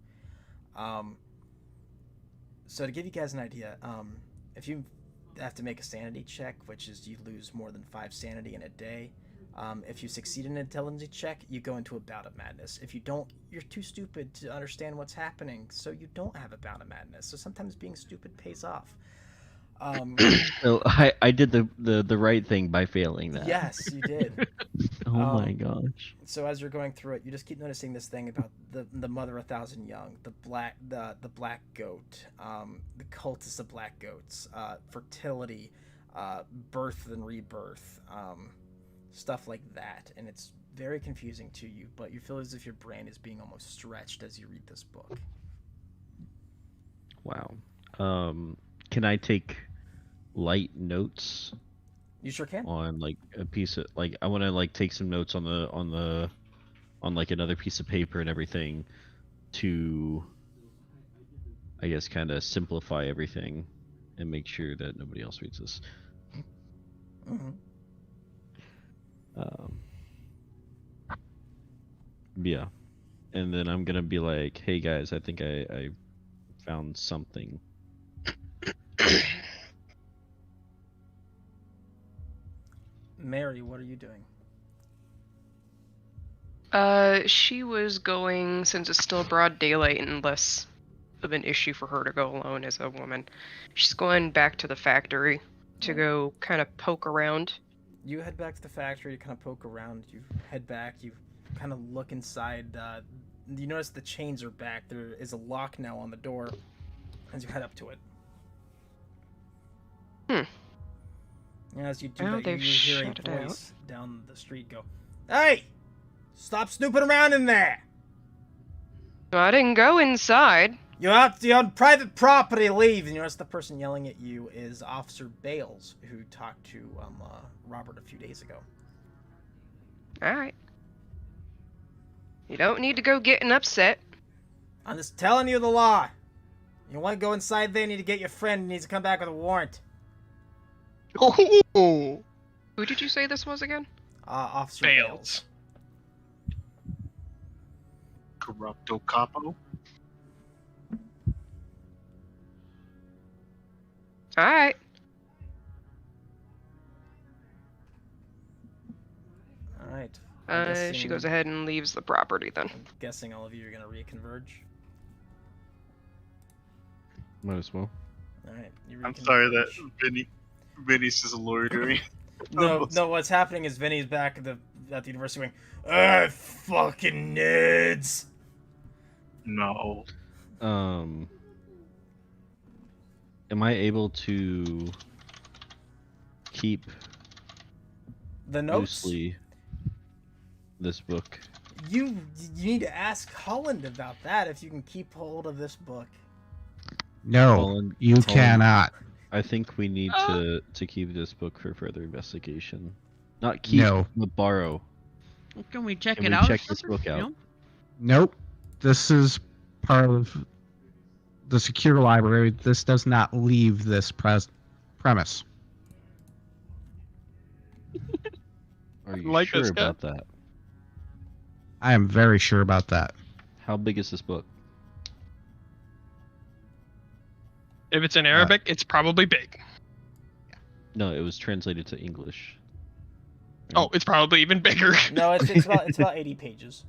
[SPEAKER 1] So to give you guys an idea, if you have to make a sanity check, which is you lose more than 5 sanity in a day. If you succeed in an intelligence check, you go into a bout of madness. If you don't, you're too stupid to understand what's happening, so you don't have a bout of madness. So sometimes being stupid pays off.
[SPEAKER 4] So I did the right thing by failing that.
[SPEAKER 1] Yes, you did.
[SPEAKER 4] Oh my gosh.
[SPEAKER 1] So as you're going through it, you just keep noticing this thing about the mother of 1,000 young, the black goat, the cultists of black goats, fertility, birth and rebirth, stuff like that, and it's very confusing to you. But you feel as if your brain is being almost stretched as you read this book.
[SPEAKER 4] Wow. Can I take light notes
[SPEAKER 1] You sure can.
[SPEAKER 4] on like a piece of like I want to like take some notes on like another piece of paper and everything to I guess kind of simplify everything and make sure that nobody else reads this.
[SPEAKER 1] Mm-hmm.
[SPEAKER 4] Yeah, and then I'm gonna be like, hey guys, I think I found something.
[SPEAKER 1] Mary, what are you doing?
[SPEAKER 2] She was going, since it's still broad daylight and less of an issue for her to go alone as a woman, she's going back to the factory to go kind of poke around.
[SPEAKER 1] You head back to the factory, you kind of poke around, you head back, you kind of look inside. You notice the chains are back. There is a lock now on the door as you head up to it. And as you do
[SPEAKER 2] Well,
[SPEAKER 1] that, you
[SPEAKER 2] they've
[SPEAKER 1] hear
[SPEAKER 2] shut it
[SPEAKER 1] a
[SPEAKER 2] out.
[SPEAKER 1] voice down the street go, "Hey! Stop snooping around in there!
[SPEAKER 2] I didn't go inside.
[SPEAKER 1] You're on private property, leave!" And you notice the person yelling at you is Officer Bales, who talked to Robert a few days ago.
[SPEAKER 2] Alright. You don't need to go getting upset.
[SPEAKER 1] I'm just telling you the law. You want to go inside there, you need to get your friend, he needs to come back with a warrant.
[SPEAKER 7] Oh,
[SPEAKER 2] Who did you say this was again?
[SPEAKER 1] Officer
[SPEAKER 7] Bales.
[SPEAKER 1] Bales.
[SPEAKER 5] Corrupto capo.
[SPEAKER 2] Alright.
[SPEAKER 1] Alright.
[SPEAKER 2] She goes ahead and leaves the property then.
[SPEAKER 1] I'm guessing all of you are going to reconverge.
[SPEAKER 4] Might as well.
[SPEAKER 1] Alright.
[SPEAKER 5] I'm sorry that Vinny's just loitering.
[SPEAKER 1] No, what's happening is Vinny's back at the university going, "Ah, fucking nerds!"
[SPEAKER 5] No.
[SPEAKER 4] Am I able to keep
[SPEAKER 1] The notes?
[SPEAKER 4] loosely this book?
[SPEAKER 1] You need to ask Holland about that, if you can keep hold of this book.
[SPEAKER 3] No,
[SPEAKER 4] Colin-
[SPEAKER 3] you
[SPEAKER 4] Colin-
[SPEAKER 3] cannot.
[SPEAKER 4] I think we need to keep this book for further investigation. Not keep,
[SPEAKER 3] No.
[SPEAKER 4] but borrow.
[SPEAKER 6] Can we check
[SPEAKER 4] Can
[SPEAKER 6] it
[SPEAKER 4] we
[SPEAKER 6] out? or
[SPEAKER 4] check this
[SPEAKER 6] something,
[SPEAKER 4] book
[SPEAKER 6] you
[SPEAKER 4] out?
[SPEAKER 6] know?
[SPEAKER 3] Nope. this is part of the secure library. This does not leave this premise.
[SPEAKER 4] Are you
[SPEAKER 7] Like
[SPEAKER 4] sure
[SPEAKER 7] this guy?
[SPEAKER 4] about that?
[SPEAKER 3] I am very sure about that.
[SPEAKER 4] How big is this book?
[SPEAKER 7] If it's in Arabic, it's probably big.
[SPEAKER 4] No, it was translated to English.
[SPEAKER 7] Oh, it's probably even bigger.
[SPEAKER 1] No, it's about 80 pages.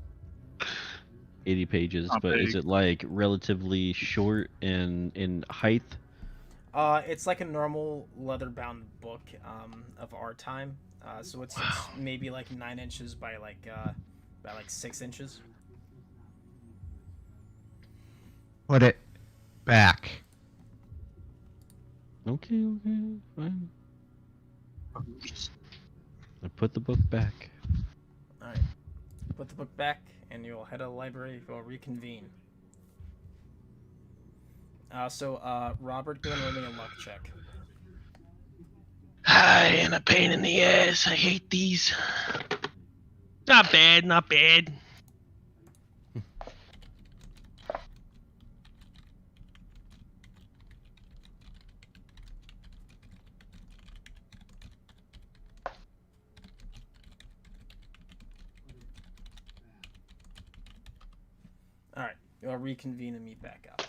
[SPEAKER 4] 80 pages,
[SPEAKER 5] Not
[SPEAKER 4] but is
[SPEAKER 5] big.
[SPEAKER 4] it like relatively short in height?
[SPEAKER 1] It's like a normal leather-bound book of our time. So it's maybe like 9 inches by like 6 inches.
[SPEAKER 3] Put it back.
[SPEAKER 4] Okay, fine. I put the book back.
[SPEAKER 1] All right, put the book back, and you'll head to the library. We'll reconvene. Robert, go and roll me a luck check.
[SPEAKER 7] Hi, and a pain in the ass. I hate these. Not bad, not bad.
[SPEAKER 1] All right, you'll reconvene and meet back up.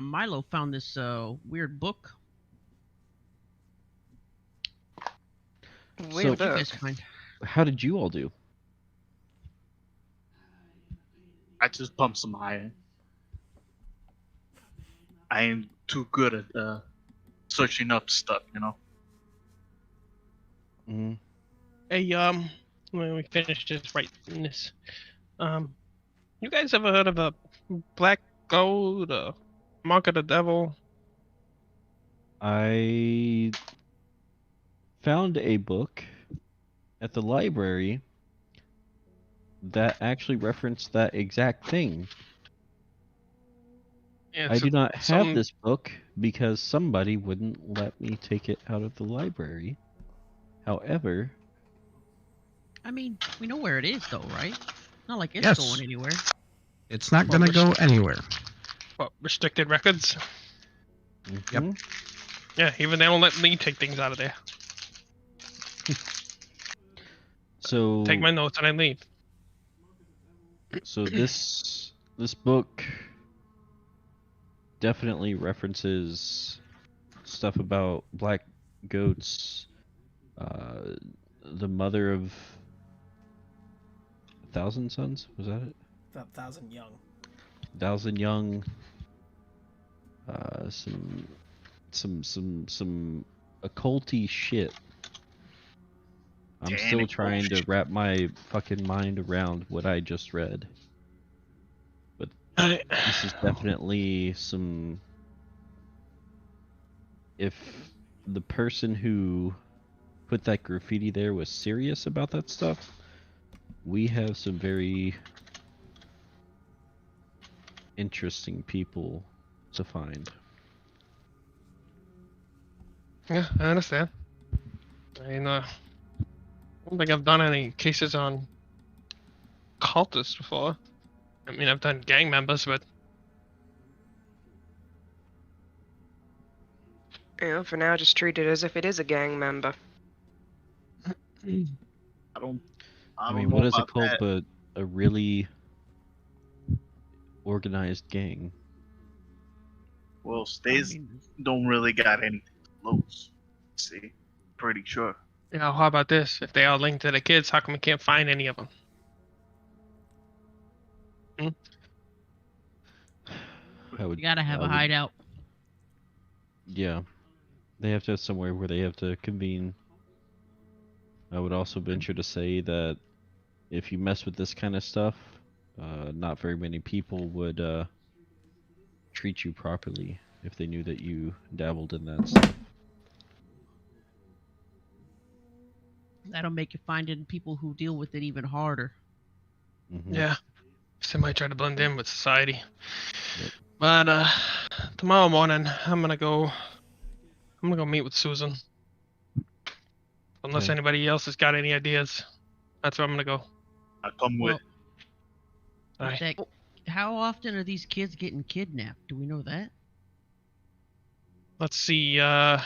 [SPEAKER 6] Milo found this weird book.
[SPEAKER 2] Weird
[SPEAKER 6] What you
[SPEAKER 2] book.
[SPEAKER 6] guys find?
[SPEAKER 4] How did you all do?
[SPEAKER 5] I just pumped some iron. I ain't too good at searching up stuff, you know.
[SPEAKER 4] Mm,
[SPEAKER 7] Hey, when we finish just writing this, you guys ever heard of a black gold, mark of the devil?
[SPEAKER 4] I found a book at the library that actually referenced that exact thing.
[SPEAKER 7] Yeah,
[SPEAKER 4] I do not have
[SPEAKER 7] some-
[SPEAKER 4] this book because somebody wouldn't let me take it out of the library. However,
[SPEAKER 6] I mean, we know where it is, though, right? Not like it's
[SPEAKER 3] Yes.
[SPEAKER 6] going anywhere.
[SPEAKER 3] It's not gonna go anywhere.
[SPEAKER 7] What, restricted records?
[SPEAKER 4] mhm,
[SPEAKER 7] Yeah, even they don't let me take things out of there.
[SPEAKER 4] so
[SPEAKER 7] Take my notes and I leave.
[SPEAKER 4] so this book definitely references stuff about black goats, the mother of 1,000 sons. Was that it?
[SPEAKER 1] About 1,000 young.
[SPEAKER 4] 1,000 young. Some occulty shit. I'm still
[SPEAKER 5] Damn,
[SPEAKER 4] trying to
[SPEAKER 5] bullshit.
[SPEAKER 4] wrap my fucking mind around what I just read.
[SPEAKER 7] I,
[SPEAKER 4] This is definitely some. If the person who put that graffiti there was serious about that stuff, we have some very interesting people to find.
[SPEAKER 7] yeah, I understand. I mean, I don't think I've done any cases on cultists before. I mean, I've done gang members, but
[SPEAKER 2] For now, just treat it as if it is a gang member.
[SPEAKER 5] I don't
[SPEAKER 4] I
[SPEAKER 5] know
[SPEAKER 4] mean, what is a
[SPEAKER 5] about
[SPEAKER 4] cult
[SPEAKER 5] that.
[SPEAKER 4] but a really organized gang?
[SPEAKER 5] Well,
[SPEAKER 6] I
[SPEAKER 5] stays
[SPEAKER 6] mean,
[SPEAKER 5] don't really got anything to lose. See, pretty sure.
[SPEAKER 7] you know, how about this? If they all linked to the kids, how come we can't find any of them?
[SPEAKER 4] I would,
[SPEAKER 6] you gotta have
[SPEAKER 4] I
[SPEAKER 6] a
[SPEAKER 4] would-
[SPEAKER 6] hideout.
[SPEAKER 4] Yeah, they have to have somewhere where they have to convene. I would also venture to say that if you mess with this kind of stuff, not very many people would treat you properly if they knew that you dabbled in that stuff.
[SPEAKER 6] That'll make you finding people who deal with it even harder.
[SPEAKER 4] Mhm.
[SPEAKER 7] Yeah, so they might try to blend in with society.
[SPEAKER 4] Yep.
[SPEAKER 7] But tomorrow morning, I'm gonna go meet with Susan. Unless
[SPEAKER 4] Okay.
[SPEAKER 7] anybody else has got any ideas. That's where I'm gonna go.
[SPEAKER 5] I come with.
[SPEAKER 6] Well,
[SPEAKER 7] Sorry.
[SPEAKER 6] how often are these kids getting kidnapped? Do we know that?
[SPEAKER 7] Let's see. Let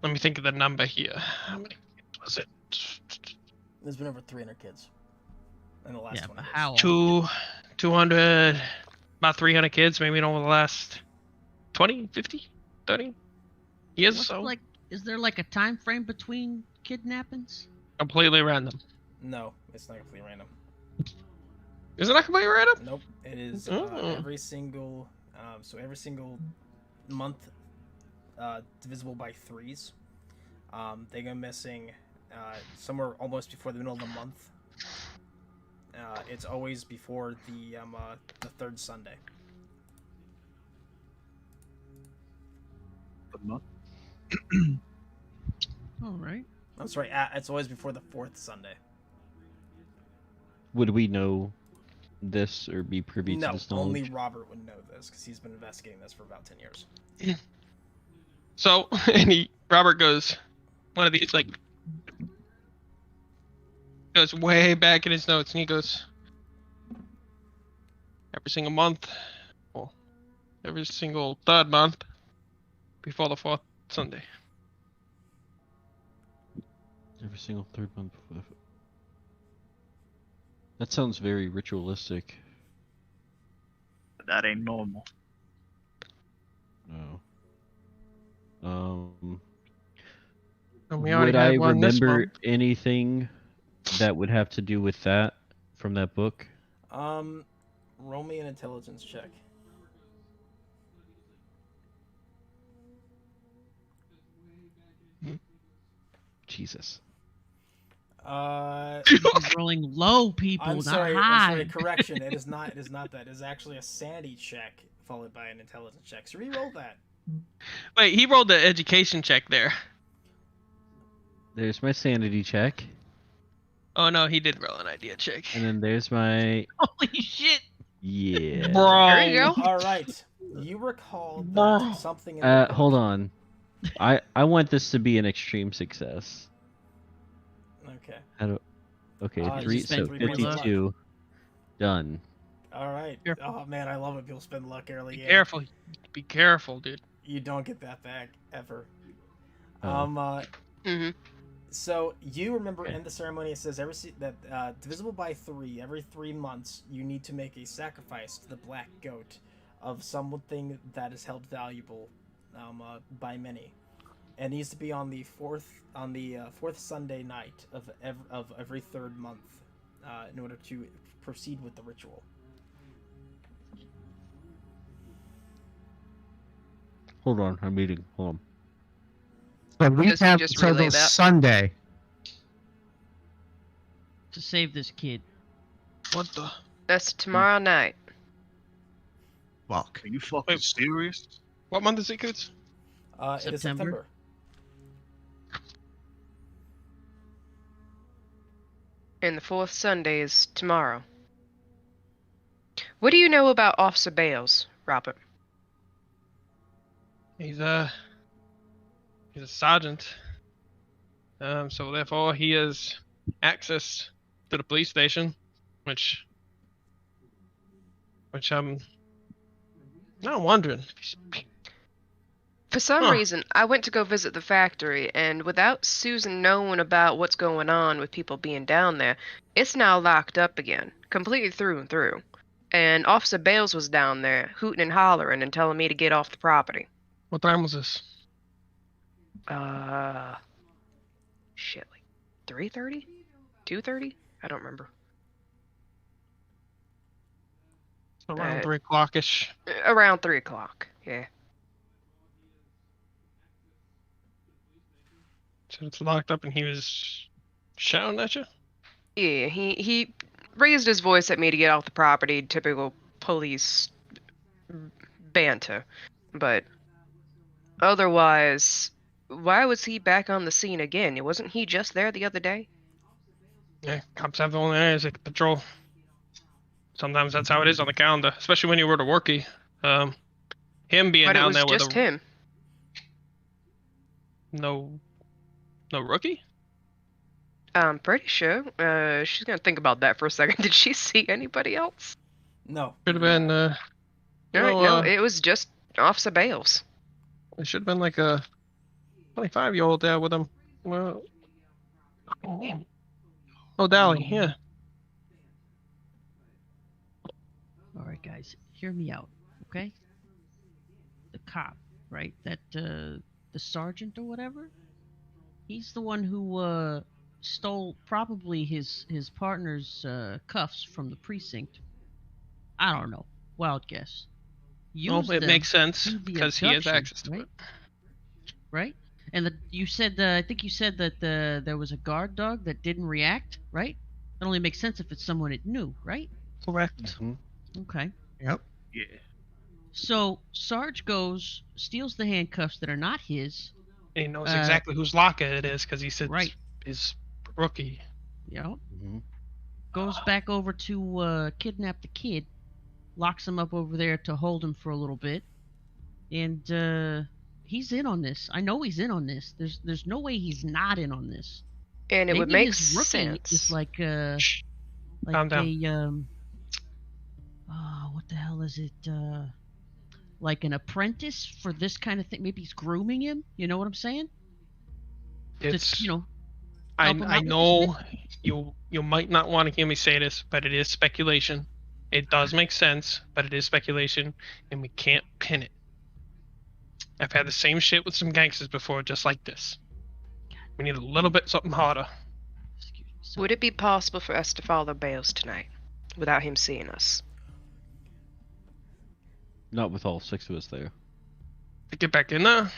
[SPEAKER 7] me think of the number here. How many was it?
[SPEAKER 1] There's been over 300 kids in the last
[SPEAKER 6] Yeah,
[SPEAKER 1] 20
[SPEAKER 6] but
[SPEAKER 1] years.
[SPEAKER 6] how often?
[SPEAKER 7] 200, about 300 kids, maybe over the last 20, 50, 30 years or
[SPEAKER 6] What's
[SPEAKER 7] so.
[SPEAKER 6] like? Is there like a time frame between kidnappings?
[SPEAKER 7] Completely random.
[SPEAKER 1] No, it's not completely random.
[SPEAKER 7] Isn't that completely random?
[SPEAKER 1] Nope, it is
[SPEAKER 7] Oh.
[SPEAKER 1] every single month divisible by 3s. They go missing somewhere almost before the middle of the month. It's always before the third Sunday.
[SPEAKER 6] All right.
[SPEAKER 1] I'm sorry, it's always before the fourth Sunday.
[SPEAKER 4] Would we know this or be privy to
[SPEAKER 1] No,
[SPEAKER 4] this knowledge?
[SPEAKER 1] only Robert would know this because he's been investigating this for about 10 years.
[SPEAKER 7] So, and Robert goes, one of these, like, goes way back in his notes, and he goes, every single month, well, every single third month, before the fourth Sunday.
[SPEAKER 4] Every single third month before the... That sounds very ritualistic.
[SPEAKER 5] That ain't normal.
[SPEAKER 4] No.
[SPEAKER 7] And we already
[SPEAKER 4] Would I
[SPEAKER 7] had one this
[SPEAKER 4] remember
[SPEAKER 7] month.
[SPEAKER 4] anything that would have to do with that from that book?
[SPEAKER 1] Roll me an intelligence check.
[SPEAKER 4] Jesus.
[SPEAKER 6] He's rolling low, people,
[SPEAKER 1] I'm
[SPEAKER 6] not
[SPEAKER 1] sorry.
[SPEAKER 6] high.
[SPEAKER 1] I'm sorry. Correction. It is not. It is not that. It is actually a sanity check followed by an intelligence check. So re-roll that.
[SPEAKER 7] Wait, he rolled the education check there.
[SPEAKER 4] There's my sanity check.
[SPEAKER 7] Oh no, he did roll an idea check.
[SPEAKER 4] And then there's my...
[SPEAKER 6] Holy shit!
[SPEAKER 4] Yeah.
[SPEAKER 7] Bro.
[SPEAKER 2] There you go.
[SPEAKER 1] All right. You recall that something in the book.
[SPEAKER 4] Hold on. I want this to be an extreme success.
[SPEAKER 1] Okay.
[SPEAKER 4] Okay,
[SPEAKER 1] You
[SPEAKER 4] 3,
[SPEAKER 6] spent
[SPEAKER 4] so
[SPEAKER 6] 3 points of luck.
[SPEAKER 4] 52. Done.
[SPEAKER 1] All right.
[SPEAKER 7] Careful.
[SPEAKER 1] Oh man, I love it. People spend luck early.
[SPEAKER 7] Be careful. Be careful, dude.
[SPEAKER 1] You don't get that back ever.
[SPEAKER 4] Oh.
[SPEAKER 2] Mm-hmm.
[SPEAKER 1] So you remember in the ceremony it says divisible by 3 every 3 months you need to make a sacrifice to the black goat of something that is held valuable by many. It needs to be on the fourth Sunday night of every third month in order to proceed with the ritual.
[SPEAKER 4] Hold on, I'm eating. Hold on.
[SPEAKER 3] So we
[SPEAKER 2] Just-
[SPEAKER 3] have
[SPEAKER 2] just
[SPEAKER 3] until
[SPEAKER 2] relay
[SPEAKER 3] this
[SPEAKER 2] that.
[SPEAKER 3] Sunday.
[SPEAKER 6] To save this kid.
[SPEAKER 7] What the?
[SPEAKER 2] That's tomorrow night.
[SPEAKER 3] Fuck.
[SPEAKER 5] Are you fucking
[SPEAKER 7] Wait.
[SPEAKER 5] serious?
[SPEAKER 7] What month is it, kids?
[SPEAKER 1] It is
[SPEAKER 6] September?
[SPEAKER 1] September.
[SPEAKER 2] And the fourth Sunday is tomorrow. What do you know about Officer Bales, Robert?
[SPEAKER 7] He's a sergeant. So therefore he has access to the police station, which I'm not wondering.
[SPEAKER 2] For some
[SPEAKER 7] Huh.
[SPEAKER 2] reason, I went to go visit the factory, and without Susan knowing about what's going on with people being down there, it's now locked up again, completely through and through. And Officer Bales was down there, hooting and hollering and telling me to get off the property.
[SPEAKER 7] What time was this?
[SPEAKER 2] Shit, like 3:30? 2:30? I don't remember.
[SPEAKER 7] So around
[SPEAKER 2] Uh,
[SPEAKER 7] 3 o'clock-ish.
[SPEAKER 2] Around 3 o'clock, yeah.
[SPEAKER 7] So it's locked up and he was shouting at you?
[SPEAKER 2] Yeah, he raised his voice at me to get off the property, typical police banter. But otherwise, why was he back on the scene again? Wasn't he just there the other day?
[SPEAKER 7] Yeah, cops have their own areas they can patrol. Sometimes that's how it is on the calendar, especially when you were the rookie. Him being
[SPEAKER 2] But it
[SPEAKER 7] down
[SPEAKER 2] was
[SPEAKER 7] there with
[SPEAKER 2] just
[SPEAKER 7] a
[SPEAKER 2] him.
[SPEAKER 7] no rookie.
[SPEAKER 2] I'm pretty sure. She's gonna think about that for a second. Did she see anybody else?
[SPEAKER 1] No.
[SPEAKER 7] Should have been,
[SPEAKER 2] Alright, no, it was just Officer Bales.
[SPEAKER 7] it should have been like a 25-year-old there with him. Well, oh, Dally, yeah.
[SPEAKER 6] All right, guys, hear me out, okay? The cop, right? That the sergeant or whatever. He's the one who stole probably his partner's cuffs from the precinct. I don't know. Wild guess.
[SPEAKER 7] Well,
[SPEAKER 6] Used
[SPEAKER 7] it
[SPEAKER 6] them
[SPEAKER 7] makes sense
[SPEAKER 6] to the
[SPEAKER 7] because he has
[SPEAKER 6] abduction,
[SPEAKER 7] access to
[SPEAKER 6] right?
[SPEAKER 7] it.
[SPEAKER 6] Right? And you said, I think you said that there was a guard dog that didn't react, right? That only makes sense if it's someone it knew, right?
[SPEAKER 7] Correct.
[SPEAKER 6] Okay.
[SPEAKER 3] Yep.
[SPEAKER 5] Yeah.
[SPEAKER 6] So Sarge goes, steals the handcuffs that are not his.
[SPEAKER 7] And he knows exactly whose locker it is because he said
[SPEAKER 6] Right.
[SPEAKER 7] his rookie.
[SPEAKER 6] Yep.
[SPEAKER 4] Mm-hmm.
[SPEAKER 6] Goes back over to kidnap the kid, locks him up over there to hold him for a little bit, and he's in on this. I know he's in on this. There's no way he's not in on this.
[SPEAKER 2] And it
[SPEAKER 6] Maybe
[SPEAKER 2] would make
[SPEAKER 6] his rookie
[SPEAKER 2] sense.
[SPEAKER 6] is like
[SPEAKER 7] Calm down.
[SPEAKER 6] what the hell is it? Like an apprentice for this kind of thing. Maybe he's grooming him. You know what I'm saying?
[SPEAKER 7] It's
[SPEAKER 6] Just, help him
[SPEAKER 7] I
[SPEAKER 6] out with his
[SPEAKER 7] know you might not want to hear me say this, but it is speculation. It does make sense, but it is speculation, and we can't pin it. I've had the same shit with some gangsters before, just like this. We need a little bit something harder.
[SPEAKER 6] Excuse me.
[SPEAKER 2] Would it be possible for us to follow Bales tonight without him seeing us?
[SPEAKER 4] Not with all 6 of us there.
[SPEAKER 7] To get back in there.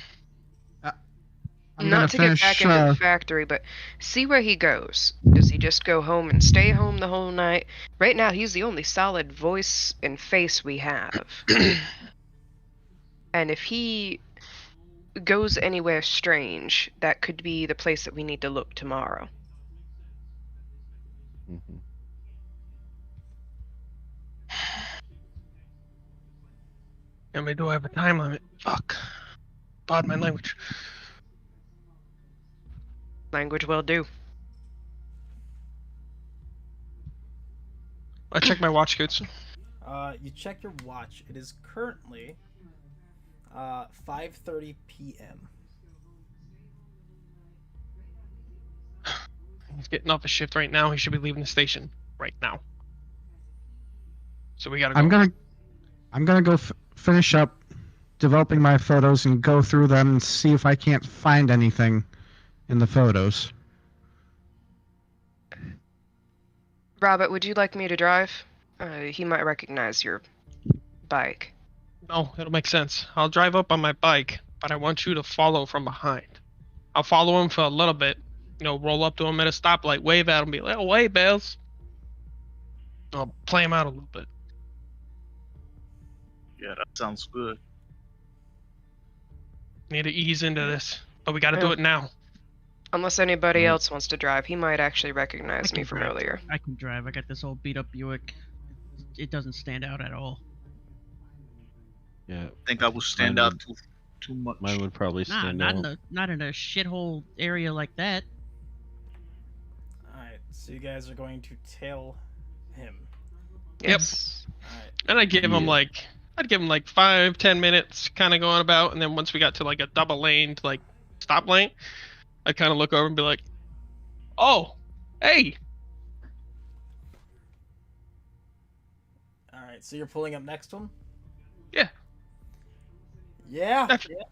[SPEAKER 3] I'm
[SPEAKER 2] Not
[SPEAKER 3] gonna
[SPEAKER 2] to
[SPEAKER 3] finish.
[SPEAKER 2] get back into the factory, but see where he goes. Does he just go home and stay home the whole night? Right now, he's the only solid voice and face we have. And if he goes anywhere strange, that could be the place that we need to look tomorrow.
[SPEAKER 4] Mm-hmm.
[SPEAKER 7] And we do have a time limit. Fuck. Pardon my language.
[SPEAKER 2] Language will do.
[SPEAKER 7] I check my watch, Goots.
[SPEAKER 1] You check your watch. It is currently 5:30 p.m.
[SPEAKER 7] He's getting off his shift right now. He should be leaving the station right now. So we gotta go.
[SPEAKER 3] I'm gonna go finish up developing my photos and go through them and see if I can't find anything in the photos.
[SPEAKER 2] Robert, would you like me to drive? He might recognize your bike.
[SPEAKER 7] No, it'll make sense. I'll drive up on my bike, but I want you to follow from behind. I'll follow him for a little bit. Roll up to him at a stoplight, wave at him, be like, "Oh, hey, Bales." I'll play him out a little bit.
[SPEAKER 5] Yeah, that sounds good.
[SPEAKER 7] Need to ease into this, but we gotta do it now.
[SPEAKER 2] Unless anybody else wants to drive, he might actually recognize
[SPEAKER 6] I
[SPEAKER 2] me
[SPEAKER 6] can
[SPEAKER 2] from
[SPEAKER 6] drive.
[SPEAKER 2] earlier.
[SPEAKER 6] I can drive. I got this old beat up Buick. It doesn't stand out at all.
[SPEAKER 4] Yeah,
[SPEAKER 5] I think I will stand
[SPEAKER 4] Mine
[SPEAKER 5] out
[SPEAKER 4] would-
[SPEAKER 5] too much.
[SPEAKER 4] mine would probably
[SPEAKER 6] Nah,
[SPEAKER 4] stand
[SPEAKER 6] not
[SPEAKER 4] out.
[SPEAKER 6] in a shithole area like that.
[SPEAKER 1] Alright, so you guys are going to tail him.
[SPEAKER 2] Yes.
[SPEAKER 1] Alright.
[SPEAKER 7] And I'd give him
[SPEAKER 4] Yeah.
[SPEAKER 7] I'd give him 5-10 minutes kind of going about, and then once we got to a double lane to stop lane, I'd kind of look over and be like, "Oh, hey."
[SPEAKER 1] Alright, so you're pulling up next to him?
[SPEAKER 7] Yeah.
[SPEAKER 1] Yeah?
[SPEAKER 7] Definitely.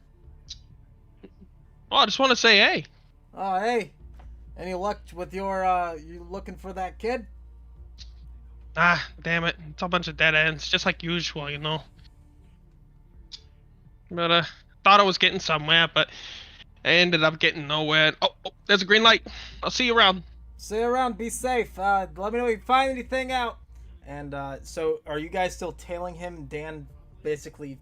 [SPEAKER 7] Oh, I just want to say, hey.
[SPEAKER 1] Oh, hey. Any luck with your, you looking for that kid?
[SPEAKER 7] Ah, damn it. It's a bunch of dead ends, just like usual, But, thought I was getting somewhere, but I ended up getting nowhere. Oh, there's a green light. I'll see you around.
[SPEAKER 1] See you around, be safe. Let me know if you find anything out. And, so, are you guys still tailing him? Dan basically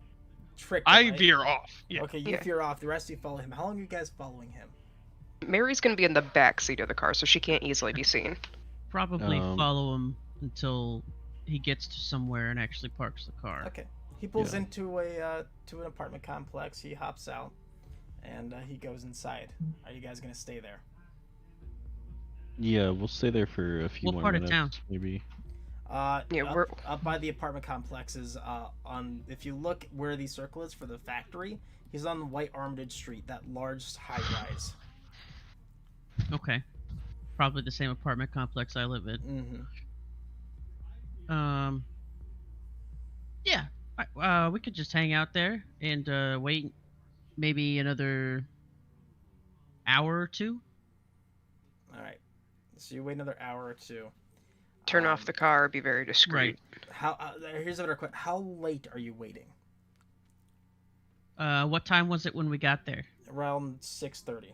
[SPEAKER 1] tricked him,
[SPEAKER 7] I
[SPEAKER 1] right?
[SPEAKER 7] veer off. Yeah.
[SPEAKER 1] Okay, you
[SPEAKER 2] Yeah.
[SPEAKER 1] veer off. The rest of you follow him. How long are you guys following him?
[SPEAKER 2] Mary's gonna be in the back seat of the car, so she can't easily be seen.
[SPEAKER 6] Probably
[SPEAKER 4] Um,
[SPEAKER 6] follow him until he gets to somewhere and actually parks the car.
[SPEAKER 1] Okay. He pulls
[SPEAKER 4] Yeah.
[SPEAKER 1] into to an apartment complex. He hops out, and he goes inside. Are you guys gonna stay there?
[SPEAKER 4] Yeah, we'll stay there for a few
[SPEAKER 6] What
[SPEAKER 4] more
[SPEAKER 6] part of
[SPEAKER 4] minutes,
[SPEAKER 6] town?
[SPEAKER 4] maybe.
[SPEAKER 2] Yeah,
[SPEAKER 1] up,
[SPEAKER 2] we're
[SPEAKER 1] up by the apartment complexes. On if you look where the circle is for the factory, he's on the White Armitage Street, that large high rise.
[SPEAKER 6] Okay. Probably the same apartment complex I live in.
[SPEAKER 1] Mm-hmm.
[SPEAKER 6] Yeah. We could just hang out there and wait maybe another hour or two.
[SPEAKER 1] All right. So you wait another hour or two.
[SPEAKER 2] turn off the car, be very discreet.
[SPEAKER 1] How? Here's another question. How late are you waiting?
[SPEAKER 6] What time was it when we got there?
[SPEAKER 1] Around 6:30.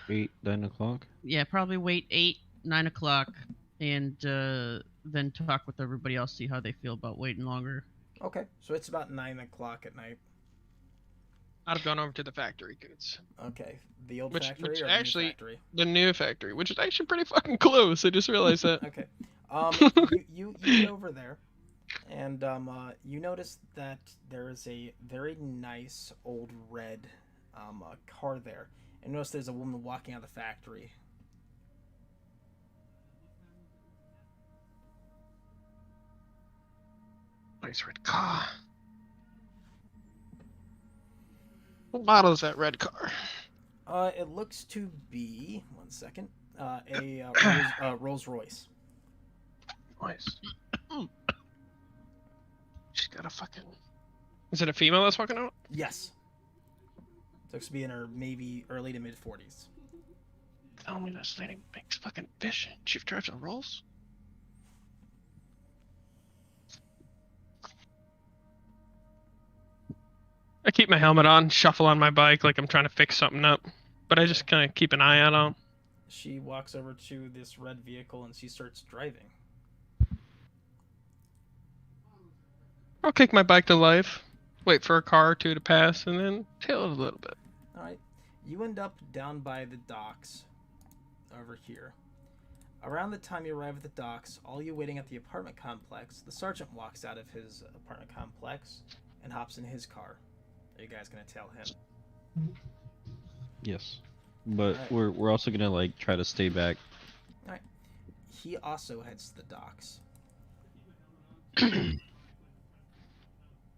[SPEAKER 4] 8, 9 o'clock?
[SPEAKER 6] Yeah, probably wait 8, 9 o'clock, and then talk with everybody else, see how they feel about waiting longer.
[SPEAKER 1] Okay, so it's about 9 o'clock at night.
[SPEAKER 7] I'd have gone over to the factory goods.
[SPEAKER 1] Okay, the old
[SPEAKER 7] Which
[SPEAKER 1] factory or
[SPEAKER 7] actually-
[SPEAKER 1] the new factory?
[SPEAKER 7] The new factory, which is actually pretty fucking close. I just realized that.
[SPEAKER 1] Okay, you get over there, and you notice that there is a very nice old red car there, and notice there's a woman walking out of the factory.
[SPEAKER 7] Nice red car. What model is that red car?
[SPEAKER 1] It looks to be 1 second. A Rolls Royce.
[SPEAKER 7] Nice. She's got a fucking. Is it a female that's walking out?
[SPEAKER 1] Yes. Looks to be in her maybe early to mid 40s.
[SPEAKER 7] Tell me this lady makes fucking fish. She drives on rolls. I keep my helmet on, shuffle on my bike like I'm trying to fix something up, but I just kind of keep an eye out on.
[SPEAKER 1] She walks over to this red vehicle and she starts driving.
[SPEAKER 7] I'll kick my bike to life, wait for a car or two to pass, and then tail it a little bit.
[SPEAKER 1] Alright. You end up down by the docks over here. Around the time you arrive at the docks, all you waiting at the apartment complex, the sergeant walks out of his apartment complex and hops in his car. Are you guys gonna tell him?
[SPEAKER 4] Yes. But
[SPEAKER 1] Alright.
[SPEAKER 4] we're also gonna like try to stay back.
[SPEAKER 1] Alright. He also heads to the docks.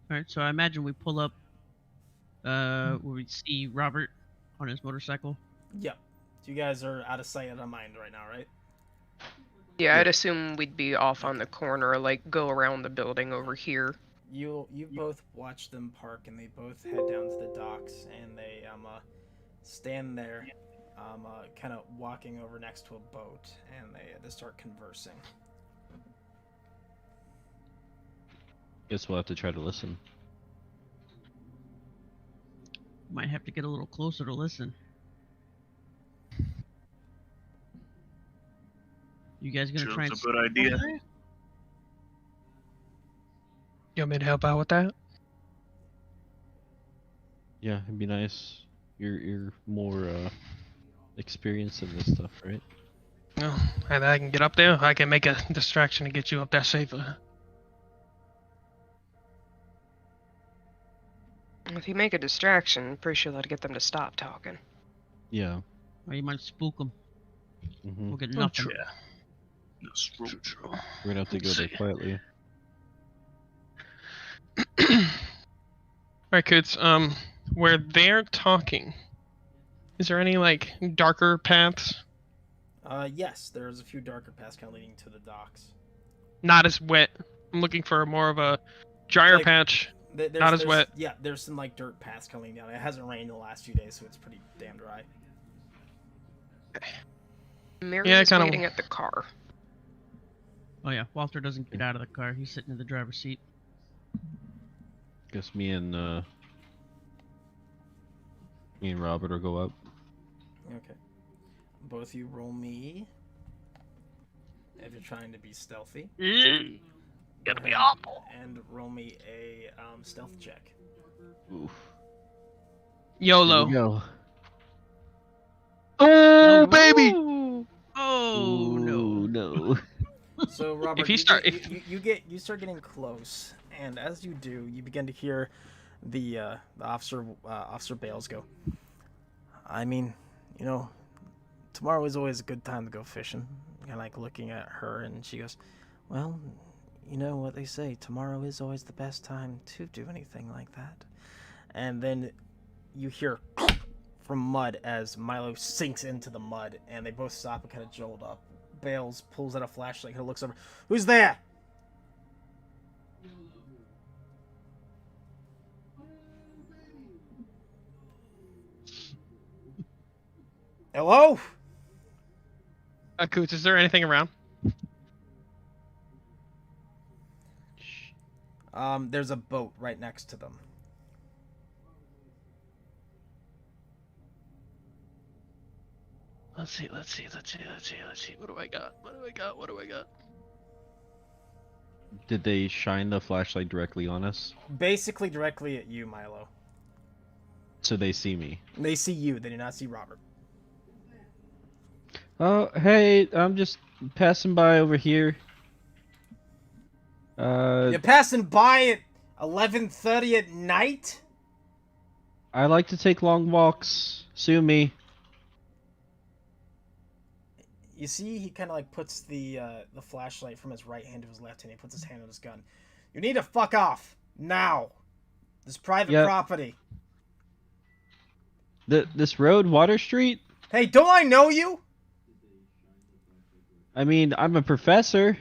[SPEAKER 6] Alright, so I imagine we pull up where we see Robert on his motorcycle.
[SPEAKER 1] Yep. So you guys are out of sight, out of mind right now, right?
[SPEAKER 2] Yeah, I'd assume we'd be off on the corner, like go around the building over here.
[SPEAKER 1] You both watch them park and they both head down to the docks and they stand there kind of walking over next to a boat and they start conversing.
[SPEAKER 4] Guess we'll have to try to listen.
[SPEAKER 6] Might have to get a little closer to listen. You guys gonna try and
[SPEAKER 5] That's a good idea.
[SPEAKER 7] You want me to help out with that?
[SPEAKER 4] Yeah, it'd be nice. You're more experienced in this stuff, right?
[SPEAKER 7] No, either I can get up there, or I can make a distraction to get you up there safer.
[SPEAKER 2] If you make a distraction, I'm pretty sure that'll get them to stop talking.
[SPEAKER 4] Yeah.
[SPEAKER 6] Or you might spook them.
[SPEAKER 4] hmm
[SPEAKER 6] We'll get
[SPEAKER 7] Oh,
[SPEAKER 6] nothing.
[SPEAKER 7] true.
[SPEAKER 5] That's true.
[SPEAKER 7] True.
[SPEAKER 4] We're gonna have to go there quietly.
[SPEAKER 7] Alright, kids, where they're talking, is there any, like, darker paths?
[SPEAKER 1] Yes, there's a few darker paths kind of leading to the docks.
[SPEAKER 7] Not as wet. I'm looking for more of a drier
[SPEAKER 1] Like,
[SPEAKER 7] patch.
[SPEAKER 1] There's,
[SPEAKER 7] Not as
[SPEAKER 1] there's-
[SPEAKER 7] wet.
[SPEAKER 1] Yeah, there's some like dirt paths coming down. It hasn't rained in the last few days, so it's pretty damn dry.
[SPEAKER 2] Mary's
[SPEAKER 7] kinda-
[SPEAKER 2] waiting at the car.
[SPEAKER 6] Oh yeah, Walter doesn't get out of the car. He's sitting in the driver's seat.
[SPEAKER 4] Guess me and Robert will go up.
[SPEAKER 1] Okay. Both of you roll me if you're trying to be stealthy.
[SPEAKER 7] Gonna be awful.
[SPEAKER 1] And roll me a stealth check.
[SPEAKER 4] Oof.
[SPEAKER 7] YOLO.
[SPEAKER 4] Here we go.
[SPEAKER 7] Oh, baby!
[SPEAKER 6] Oh no.
[SPEAKER 4] Ooh, no.
[SPEAKER 1] So Robert,
[SPEAKER 7] he
[SPEAKER 1] you,
[SPEAKER 7] start-
[SPEAKER 1] get- you start getting close, and as you do, you begin to hear the officer Bales go. I mean, you know, tomorrow is always a good time to go fishing. Kind of like looking at her, and she goes, well, you know what they say, tomorrow is always the best time to do anything like that. And then you hear from Mud as Milo sinks into the mud, and they both stop and kind of jolt up. Bales pulls out a flashlight and looks over. Who's there? Hello?
[SPEAKER 7] Coots, is there anything around?
[SPEAKER 1] There's a boat right next to them.
[SPEAKER 7] Let's see. What do I got?
[SPEAKER 4] Did they shine the flashlight directly on us?
[SPEAKER 1] Basically directly at you, Milo.
[SPEAKER 4] So they see me.
[SPEAKER 1] They see you. They do not see Robert.
[SPEAKER 4] Oh, hey, I'm just passing by over here.
[SPEAKER 1] You're passing by at 11:30 at night?
[SPEAKER 4] I like to take long walks. Sue me.
[SPEAKER 1] You see, he kind of like puts the flashlight from his right hand to his left hand. He puts his hand on his gun. You need to fuck off now. This private property.
[SPEAKER 4] This road, Water Street?
[SPEAKER 1] Hey, don't I know you?
[SPEAKER 4] I mean, I'm a professor.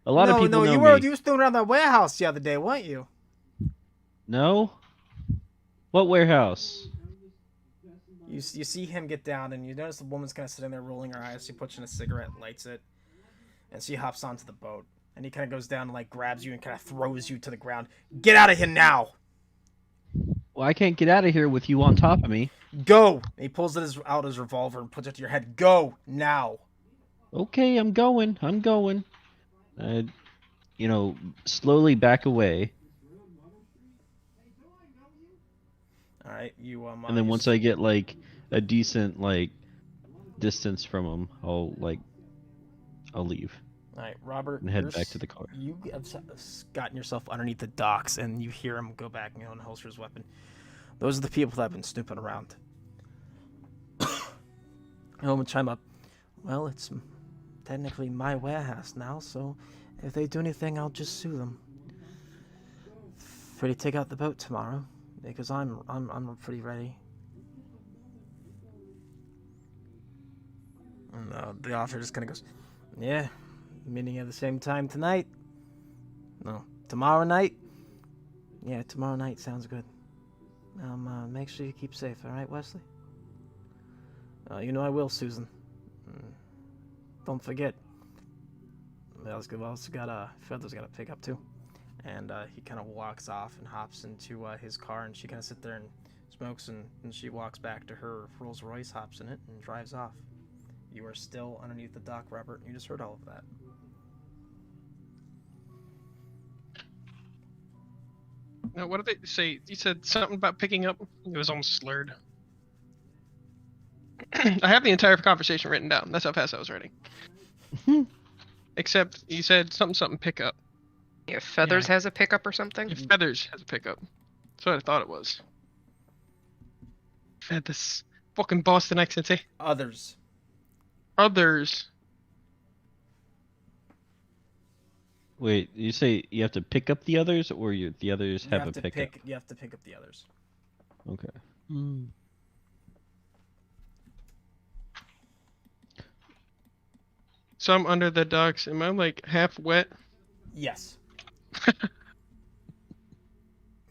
[SPEAKER 4] A lot of people know me.
[SPEAKER 1] You were still around that warehouse the other day, weren't you?
[SPEAKER 4] No? What warehouse?
[SPEAKER 1] You see him get down, and you notice the woman's kind of sitting there rolling her eyes. She puts in a cigarette, lights it, and she hops onto the boat. And he kind of goes down and like grabs you and kind of throws you to the ground. Get out of here now!
[SPEAKER 4] Well, I can't get out of here with you on top of me.
[SPEAKER 1] Go! And he pulls out his revolver and puts it to your head. Go now!
[SPEAKER 4] Okay, I'm going. Slowly back away.
[SPEAKER 1] All right, you
[SPEAKER 4] and then once I get like a decent like distance from him, I'll leave.
[SPEAKER 1] All right, Robert,
[SPEAKER 4] and head back to the car.
[SPEAKER 1] You have gotten yourself underneath the docks, and you hear him go back and unholster his weapon. Those are the people that have been snooping around. Home and chime up. Well, it's technically my warehouse now, so if they do anything, I'll just sue them. Free to take out the boat tomorrow, because I'm pretty ready. And the author just kind of goes, yeah, meeting at the same time tonight. No, tomorrow night. Yeah, tomorrow night sounds good. Make sure you keep safe, all right, Wesley? You know I will, Susan. Don't forget. We also got Feather's got to pick up too. And he kind of walks off and hops into his car, and she kind of sits there and smokes, and she walks back to her Rolls Royce, hops in it, and drives off. You are still underneath the dock, Robert, and you just heard all of that.
[SPEAKER 7] Now, what did they say? You said something about picking up? It was almost slurred. I have the entire conversation written down. That's how fast I was writing. Except you said something pick up.
[SPEAKER 2] Yeah, Feathers has a pickup or something?
[SPEAKER 7] Yeah, Feathers has a pickup. That's what I thought it was. Had this fucking Boston accent, eh?
[SPEAKER 1] Others.
[SPEAKER 4] Wait, you say you have to pick up the others, or the others have a pickup?
[SPEAKER 1] You have to pick up the others.
[SPEAKER 4] Okay.
[SPEAKER 7] So I'm under the docks. Am I like half wet?
[SPEAKER 1] Yes.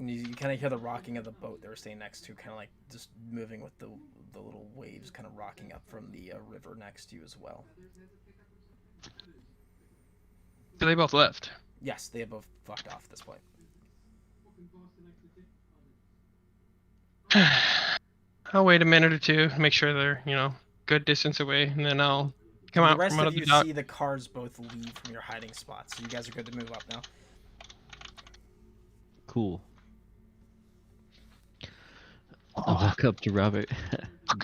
[SPEAKER 1] And you kind of hear the rocking of the boat they were staying next to, kind of like just moving with the little waves kind of rocking up from the river next to you as well.
[SPEAKER 7] So they both left?
[SPEAKER 1] Yes, they have both fucked off at this point.
[SPEAKER 7] I'll wait a minute or two, make sure they're, good distance away, and then I'll come out from under the dock.
[SPEAKER 1] The rest of you see the cars both leave from your hiding spots, so you guys are good to move up now.
[SPEAKER 4] Cool. I'll walk up to Robert.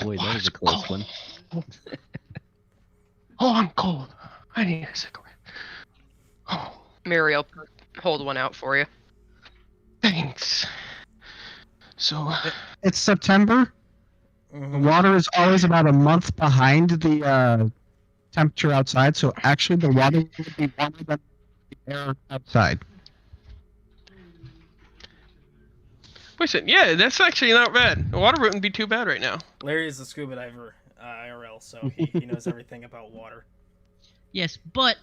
[SPEAKER 4] Boy, that was a close one.
[SPEAKER 7] Oh, I'm cold. I need a cigarette. Oh,
[SPEAKER 2] Mary, I'll hold one out for you.
[SPEAKER 7] Thanks. So,
[SPEAKER 3] It's September? The water is always about a month behind the temperature outside, so actually the water would be warmer than the air outside.
[SPEAKER 7] Listen, yeah, that's actually not bad. The water wouldn't be too bad right now.
[SPEAKER 1] Larry is a scuba diver, IRL, so he knows everything about water.
[SPEAKER 6] Yes, but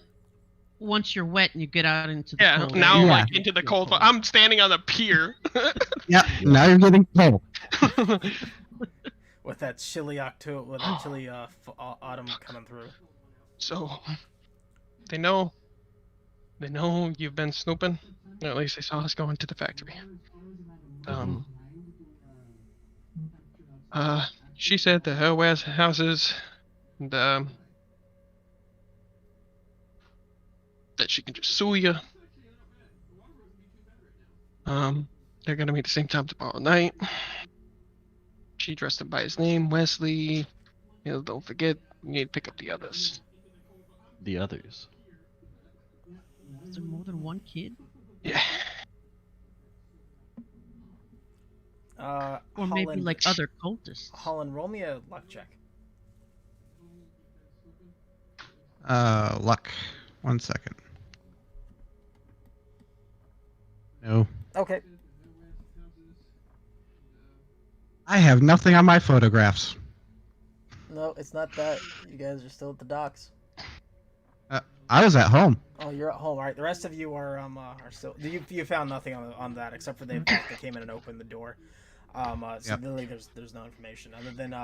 [SPEAKER 6] once you're wet and you get out into the cold
[SPEAKER 7] now
[SPEAKER 6] air,
[SPEAKER 7] like into the cold. I'm standing on the pier.
[SPEAKER 3] Yeah, now you're getting cold.
[SPEAKER 1] With that chilly autumn coming through.
[SPEAKER 7] So, they know you've been snooping. Or at least they saw us go into the factory. She said that her warehouses, and that she can just sue you. They're gonna meet at the same time tomorrow night. She dressed him by his name, Wesley. Don't forget, you need to pick up the others.
[SPEAKER 4] The others.
[SPEAKER 6] is there more than one kid?
[SPEAKER 7] Yeah.
[SPEAKER 6] Or maybe like other cultists.
[SPEAKER 1] Holland, roll me a luck check.
[SPEAKER 3] Luck. 1 second. No.
[SPEAKER 1] Okay.
[SPEAKER 3] I have nothing on my photographs.
[SPEAKER 1] No, it's not that. You guys are still at the docks.
[SPEAKER 3] I was at home.
[SPEAKER 1] Oh, you're at home. All right. The rest of you are still. You found nothing on that except for they came in and opened the door. So literally there's no information other than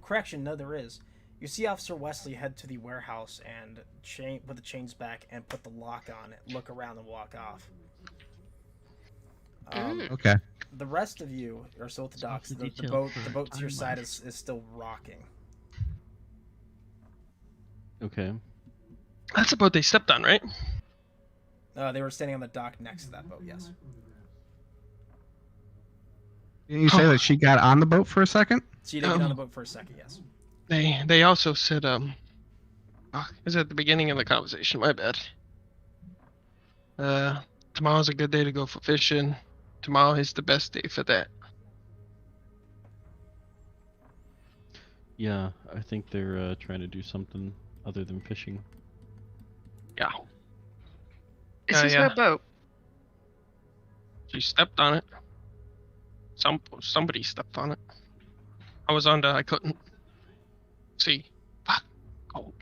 [SPEAKER 1] correction. No, there is. You see Officer Wesley head to the warehouse and put the chains back and put the lock on it. Look around and walk off.
[SPEAKER 3] Okay.
[SPEAKER 1] The rest of you are still at the docks. The boat to your side is still rocking.
[SPEAKER 4] Okay.
[SPEAKER 7] That's the boat they stepped on, right?
[SPEAKER 1] They were standing on the dock next to that boat. Yes.
[SPEAKER 3] Didn't you say that she got on the boat for a second?
[SPEAKER 1] So you did get on the boat for a second. Yes.
[SPEAKER 7] They also said is at the beginning of the conversation. My bad. Tomorrow's a good day to go for fishing. Tomorrow is the best day for that.
[SPEAKER 4] Yeah, I think they're trying to do something other than fishing.
[SPEAKER 7] Yeah.
[SPEAKER 2] This is her boat.
[SPEAKER 7] She stepped on it. Somebody stepped on it. I was under. I couldn't see. Fuck. Cold.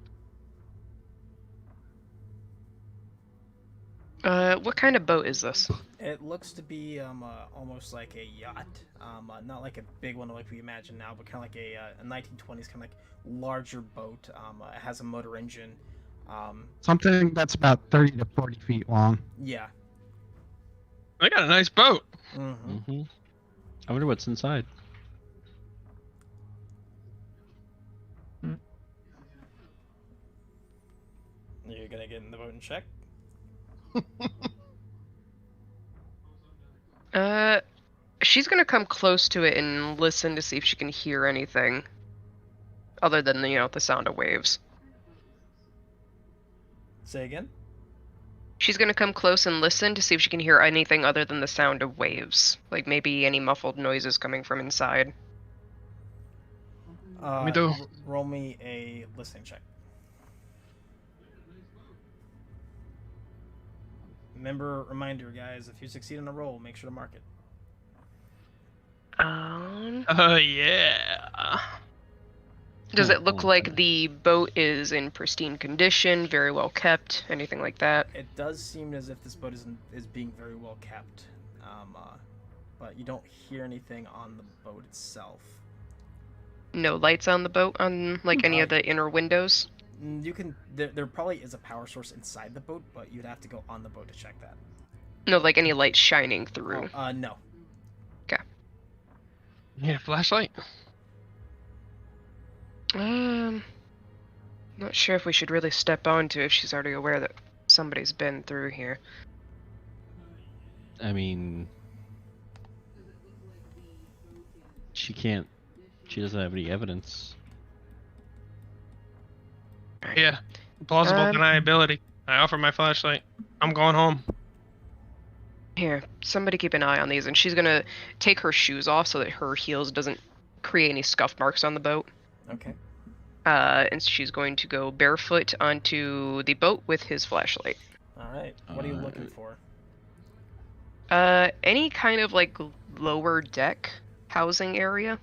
[SPEAKER 2] What kind of boat is this?
[SPEAKER 1] It looks to be almost like a yacht. Not like a big one like we imagine now, but kind of like a 1920s kind of like larger boat. It has a motor engine.
[SPEAKER 3] Something that's about 30 to 40 feet long.
[SPEAKER 1] Yeah.
[SPEAKER 7] They got a nice boat.
[SPEAKER 1] Mm-hmm.
[SPEAKER 4] I wonder what's inside.
[SPEAKER 1] You're gonna get in the boat and check?
[SPEAKER 2] She's gonna come close to it and listen to see if she can hear anything other than the sound of waves.
[SPEAKER 1] Say again?
[SPEAKER 2] She's gonna come close and listen to see if she can hear anything other than the sound of waves, like maybe any muffled noises coming from inside.
[SPEAKER 7] Me too.
[SPEAKER 1] Roll me a listening check. Reminder, guys, if you succeed on a roll, make sure to mark it.
[SPEAKER 7] Yeah.
[SPEAKER 2] Does it look like the boat is in pristine condition, very well kept, anything like that?
[SPEAKER 1] It does seem as if this boat is being very well kept, but you don't hear anything on the boat itself.
[SPEAKER 2] No lights on the boat, on like any of the inner windows?
[SPEAKER 1] You can. There probably is a power source inside the boat, but you'd have to go on the boat to check that.
[SPEAKER 2] No, like any lights shining through.
[SPEAKER 1] No.
[SPEAKER 2] Okay.
[SPEAKER 7] Yeah, flashlight.
[SPEAKER 2] Not sure if we should really step onto if she's already aware that somebody's been through here.
[SPEAKER 4] I mean, she doesn't have any evidence.
[SPEAKER 7] Yeah. Plausible deniability. I offer my flashlight. I'm going home.
[SPEAKER 2] Here, somebody keep an eye on these, and she's gonna take her shoes off so that her heels doesn't create any scuff marks on the boat.
[SPEAKER 1] Okay.
[SPEAKER 2] And she's going to go barefoot onto the boat with his flashlight.
[SPEAKER 1] All right. What are you looking for?
[SPEAKER 2] Any kind of like lower deck housing area?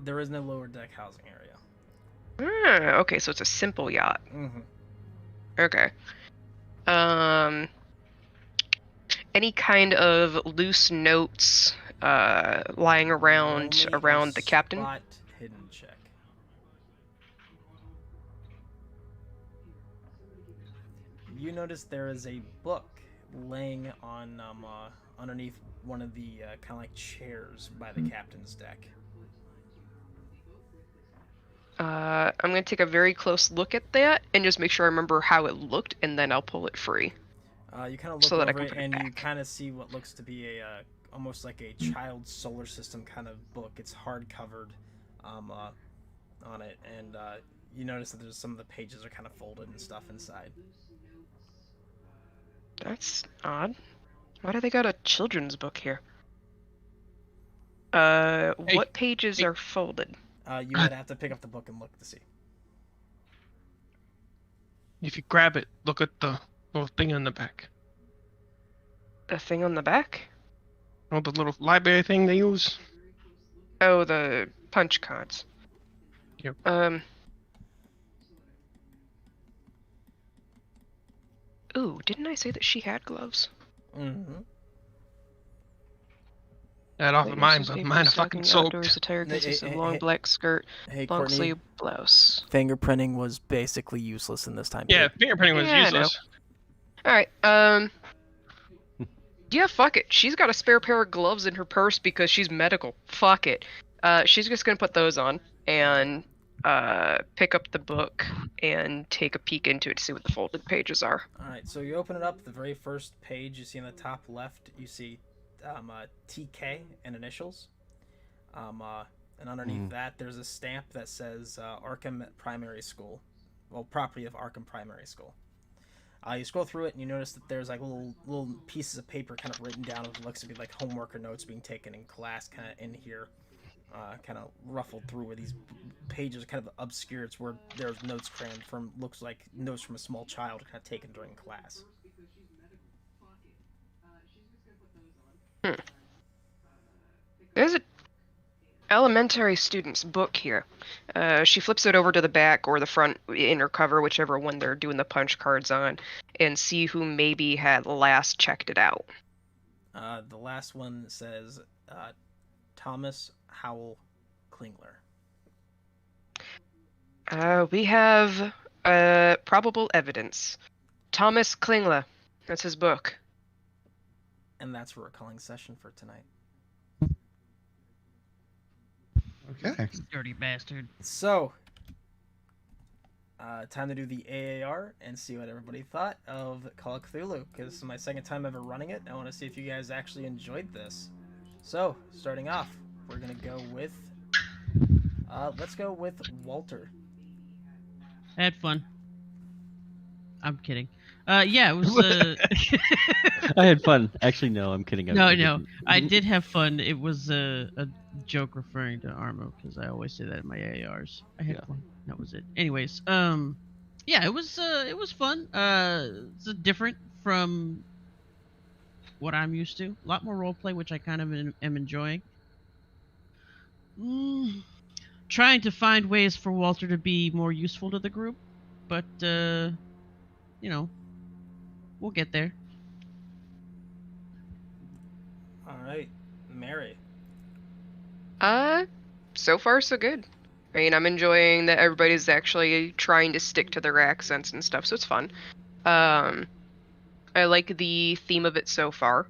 [SPEAKER 1] There is no lower deck housing area.
[SPEAKER 2] Okay, so it's a simple yacht.
[SPEAKER 1] Mm-hmm.
[SPEAKER 2] Okay. Any kind of loose notes lying around the captain?
[SPEAKER 1] Spot hidden check. You notice there is a book laying on underneath one of the kind of like chairs by the captain's deck.
[SPEAKER 2] I'm gonna take a very close look at that and just make sure I remember how it looked, and then I'll pull it free.
[SPEAKER 1] You kind of look
[SPEAKER 2] So that I
[SPEAKER 1] over
[SPEAKER 2] can
[SPEAKER 1] it,
[SPEAKER 2] put it
[SPEAKER 1] and you
[SPEAKER 2] back.
[SPEAKER 1] kind of see what looks to be a almost like a child's solar system kind of book. It's hard covered on it, and you notice that there's some of the pages are kind of folded and stuff inside.
[SPEAKER 2] That's odd. Why do they got a children's book here? What pages are folded?
[SPEAKER 1] You would have to pick up the book and look to see.
[SPEAKER 7] If you grab it, look at the little thing on the back.
[SPEAKER 2] The thing on the back?
[SPEAKER 7] Oh, the little library thing they use.
[SPEAKER 2] Oh, the punch cards.
[SPEAKER 7] Yep.
[SPEAKER 2] Ooh, didn't I say that she had gloves?
[SPEAKER 1] Mm-hmm.
[SPEAKER 7] That off of mine,
[SPEAKER 2] Laces,
[SPEAKER 7] but
[SPEAKER 2] papers,
[SPEAKER 7] mine are
[SPEAKER 2] stockings,
[SPEAKER 7] fucking
[SPEAKER 2] outdoors
[SPEAKER 7] soaked.
[SPEAKER 2] attire consists
[SPEAKER 1] Hey,
[SPEAKER 2] of
[SPEAKER 1] hey,
[SPEAKER 2] long
[SPEAKER 1] hey.
[SPEAKER 2] black skirt,
[SPEAKER 1] Hey,
[SPEAKER 2] long
[SPEAKER 1] Courtney.
[SPEAKER 2] sleeve blouse.
[SPEAKER 1] Fingerprinting was basically useless in this time
[SPEAKER 7] Yeah,
[SPEAKER 1] period.
[SPEAKER 7] fingerprinting was
[SPEAKER 2] Yeah, I know.
[SPEAKER 7] useless.
[SPEAKER 2] Alright, yeah, fuck it. She's got a spare pair of gloves in her purse because she's medical. Fuck it. She's just gonna put those on and pick up the book and take a peek into it to see what the folded pages are.
[SPEAKER 1] Alright, so you open it up, the very first page you see in the top left, you see TK and initials. And underneath that, there's a stamp that says Arkham Primary School. Well, property of Arkham Primary School. You scroll through it and you notice that there's like little pieces of paper kind of written down with what looks to be like homework or notes being taken in class kind of in here. Kind of ruffled through where these pages are kind of obscure. It's where there's notes crammed from, looks like notes from a small child kind of taken during class.
[SPEAKER 2] There's a elementary student's book here. She flips it over to the back or the front inner cover, whichever one they're doing the punch cards on, and see who maybe had last checked it out.
[SPEAKER 1] The last one says Thomas Howell Klingler.
[SPEAKER 2] We have probable evidence. Thomas Klingler. That's his book.
[SPEAKER 1] And that's where we're calling session for tonight.
[SPEAKER 3] Okay.
[SPEAKER 6] Dirty bastard.
[SPEAKER 1] So, time to do the AAR and see what everybody thought of Call of Cthulhu, because this is my second time ever running it. I want to see if you guys actually enjoyed this. So, starting off, we're going to go with, let's go with Walter.
[SPEAKER 6] I had fun. I'm kidding. Yeah, it was.
[SPEAKER 4] I had fun. Actually, no, I'm kidding.
[SPEAKER 6] No, I did have fun. It was a joke referring to Armo because I always say that in my ARs. I had fun. That was it. Anyways, yeah, it was fun. It's different from what I'm used to. A lot more roleplay, which I kind of am enjoying. Trying to find ways for Walter to be more useful to the group, but you know, we'll get there.
[SPEAKER 1] All right, Mary.
[SPEAKER 2] So far so good. I mean, I'm enjoying that everybody's actually trying to stick to their accents and stuff, so it's fun. I like the theme of it so far.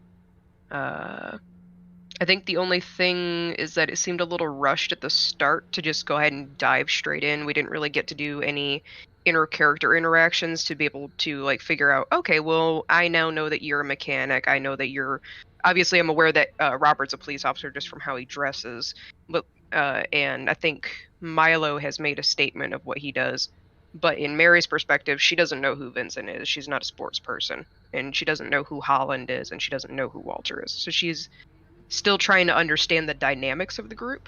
[SPEAKER 2] I think the only thing is that it seemed a little rushed at the start to just go ahead and dive straight in. We didn't really get to do any inner character interactions to be able to like figure out, okay, well, I now know that you're a mechanic. I know that you're obviously I'm aware that Robert's a police officer just from how he dresses, but and I think Milo has made a statement of what he does. But in Mary's perspective, she doesn't know who Vincent is. She's not a sports person, and she doesn't know who Holland is, and she doesn't know who Walter is. So she's still trying to understand the dynamics of the group.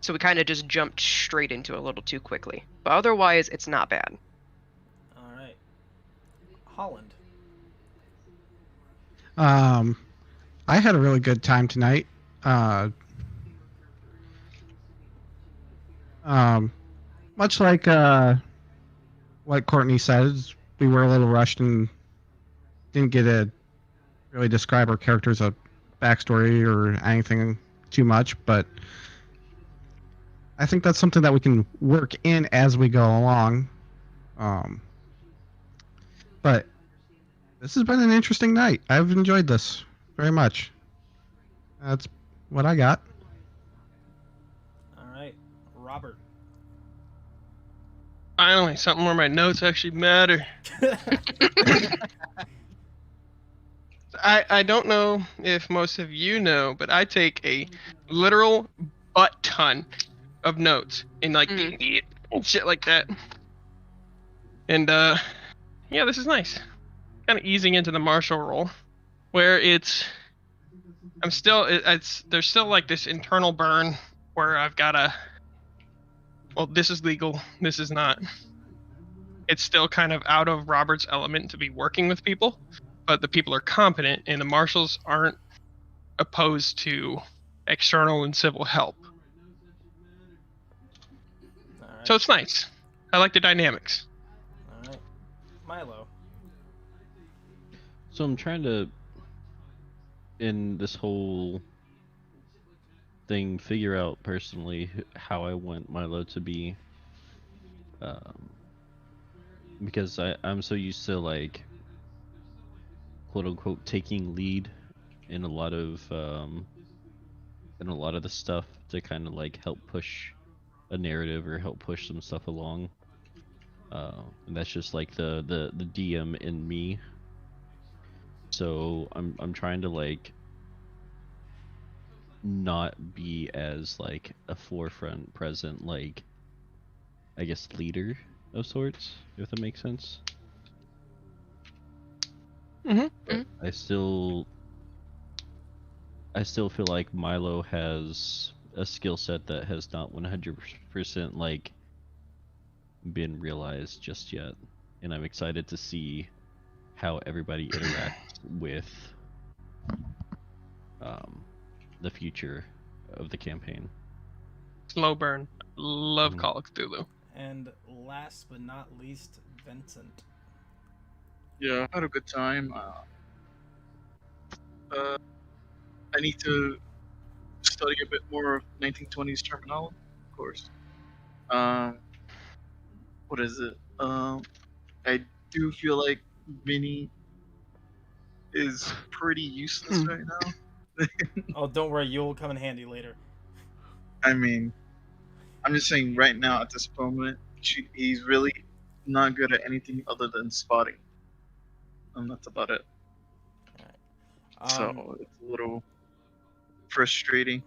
[SPEAKER 2] So we kind of just jumped straight into it a little too quickly. But otherwise, it's not bad.
[SPEAKER 1] All right. Holland.
[SPEAKER 3] I had a really good time tonight. Much like what Courtney says, we were a little rushed and didn't get to really describe our characters' a backstory or anything too much, but I think that's something that we can work in as we go along. But this has been an interesting night. I've enjoyed this very much. That's what I got.
[SPEAKER 1] All right. Robert.
[SPEAKER 7] Finally, something where my notes actually matter. I don't know if most of you know, but I take a literal butt ton of notes and like and shit like that. And yeah, this is nice. Kind of easing into the martial role, where there's still like this internal burn where I've gotta, well, this is legal, this is not. It's still kind of out of Robert's element to be working with people, but the people are competent and the marshals aren't opposed to external and civil help.
[SPEAKER 1] All right.
[SPEAKER 7] So it's nice. I like the dynamics.
[SPEAKER 1] All right. Milo.
[SPEAKER 4] So I'm trying to, in this whole thing, figure out personally how I want Milo to be. Because I'm so used to, like, quote unquote taking lead in a lot of the stuff to kind of like help push a narrative or help push some stuff along. And that's just like the DM in me. So I'm trying to like not be as like a forefront present, like, I guess, leader of sorts, if that makes sense. But I still feel like Milo has a skill set that has not 100% like been realized just yet, and I'm excited to see how everybody interacts with the future of the campaign.
[SPEAKER 7] Slow burn. Love Call of Cthulhu.
[SPEAKER 1] And last but not least, Vincent.
[SPEAKER 5] Yeah, I had a good time. I need to study a bit more of 1920s terminology, of course. What is it? I do feel like Vinny is pretty useless right now.
[SPEAKER 1] Oh, don't worry, you'll come in handy later.
[SPEAKER 5] I mean, I'm just saying right now at this moment, he's really not good at anything other than spotting. And that's about it. So it's a little frustrating.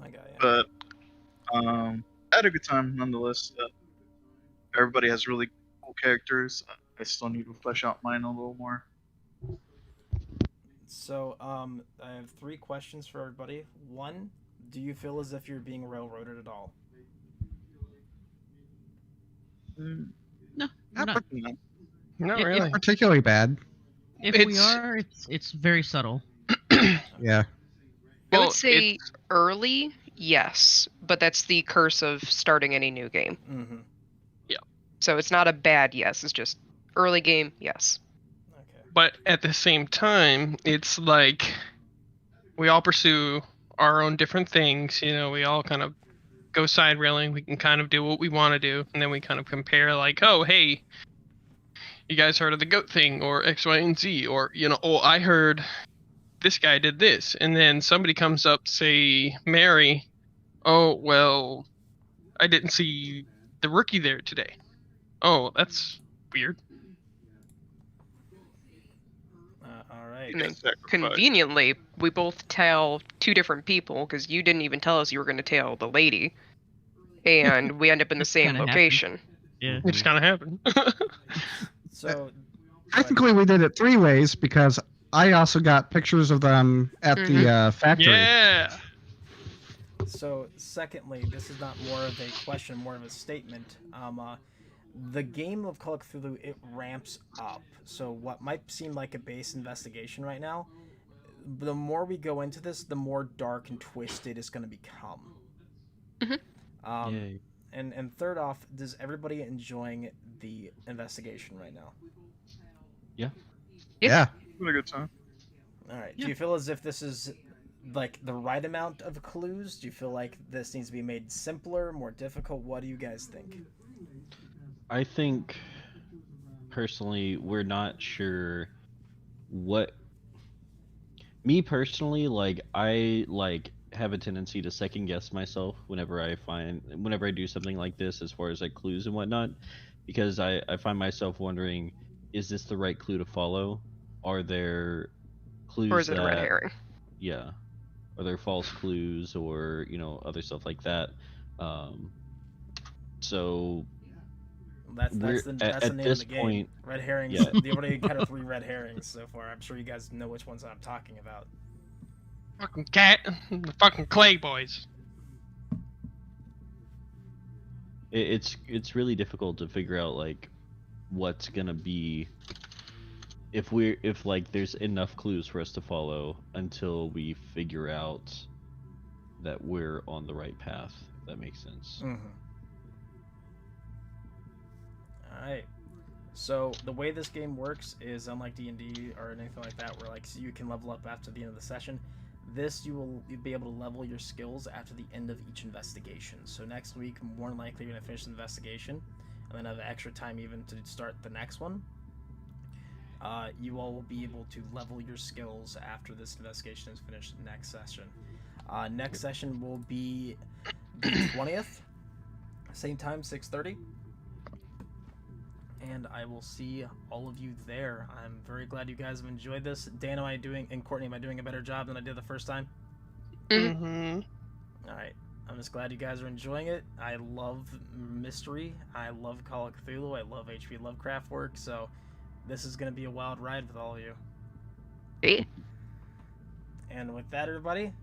[SPEAKER 1] I got you.
[SPEAKER 5] But I had a good time nonetheless. Everybody has really cool characters. I still need to flesh out mine a little more.
[SPEAKER 1] So, I have 3 questions for everybody. 1, do you feel as if you're being railroaded at all?
[SPEAKER 6] No,
[SPEAKER 3] Not,
[SPEAKER 6] not.
[SPEAKER 3] par-
[SPEAKER 7] Not
[SPEAKER 6] It-
[SPEAKER 7] really.
[SPEAKER 3] not particularly bad.
[SPEAKER 6] If we
[SPEAKER 7] It's-
[SPEAKER 6] are, it's very subtle.
[SPEAKER 3] Yeah.
[SPEAKER 2] I
[SPEAKER 7] Well,
[SPEAKER 2] would say early, yes, but that's the curse of starting any new game.
[SPEAKER 1] Mm-hmm.
[SPEAKER 2] So it's not a bad yes, it's just early game, yes.
[SPEAKER 1] Okay.
[SPEAKER 7] But at the same time, it's like we all pursue our own different things. You know, we all kind of go side railing. We can kind of do what we want to do, and then we kind of compare, like, oh, hey, you guys heard of the goat thing, or X, Y, and Z, or, you know, oh, I heard this guy did this, and then somebody comes up, say, Mary, oh, well, I didn't see the rookie there today. Oh, that's weird.
[SPEAKER 1] All right.
[SPEAKER 2] And then
[SPEAKER 5] Sacrifice.
[SPEAKER 2] conveniently, we both tell 2 different people, because you didn't even tell us you were going to tell the lady, and we end up in the same
[SPEAKER 6] Kinda happened.
[SPEAKER 2] location.
[SPEAKER 6] Yeah.
[SPEAKER 7] It just kind of happened.
[SPEAKER 1] So,
[SPEAKER 3] Technically, we did it 3 ways because I also got pictures of them at the factory.
[SPEAKER 7] Yeah.
[SPEAKER 1] So, secondly, this is not more of a question, more of a statement. The game of Call of Cthulhu, it ramps up. So what might seem like a base investigation right now, the more we go into this, the more dark and twisted it's going to become.
[SPEAKER 4] Yay.
[SPEAKER 1] And third off, does everybody enjoying the investigation right now?
[SPEAKER 2] Yeah.
[SPEAKER 3] Yeah.
[SPEAKER 5] It's been a good time.
[SPEAKER 1] All right. Do you feel as if this is like the right amount of clues? Do you feel like this needs to be made simpler, more difficult? What do you guys think?
[SPEAKER 4] I think personally we're not sure what me personally I have a tendency to second guess myself whenever I do something like this as far as like clues and whatnot, because I find myself wondering, is this the right clue to follow? Are there clues
[SPEAKER 2] Or is it a red
[SPEAKER 4] that-
[SPEAKER 2] herring?
[SPEAKER 4] Yeah. Are there false clues or, other stuff like that? So
[SPEAKER 1] That's the
[SPEAKER 4] at
[SPEAKER 1] name of
[SPEAKER 4] this
[SPEAKER 1] the game.
[SPEAKER 4] point-
[SPEAKER 1] Red herrings.
[SPEAKER 4] yeah.
[SPEAKER 1] The only kind of 3 red herrings so far. I'm sure you guys know which ones I'm talking about.
[SPEAKER 7] Fucking cat, the fucking clay boys.
[SPEAKER 4] It's really difficult to figure out like what's gonna be if there's enough clues for us to follow until we figure out that we're on the right path, if that makes sense.
[SPEAKER 1] Alright. So the way this game works is unlike D&D or anything like that, where like you can level up after the end of the session. This you'll be able to level your skills after the end of each investigation. So next week, more than likely, you're gonna finish the investigation, and then have extra time even to start the next one. You all will be able to level your skills after this investigation is finished next session. Next session will be the 20th, same time, 6:30. And I will see all of you there. I'm very glad you guys have enjoyed this. Dan, and Courtney, am I doing a better job than I did the first time?
[SPEAKER 7] Mm-hmm.
[SPEAKER 1] Alright. I'm just glad you guys are enjoying it. I love mystery. I love Call of Cthulhu. I love H.P. Lovecraft work. So this is going to be a wild ride with all of you.
[SPEAKER 2] Yeah.
[SPEAKER 1] And with that, everybody,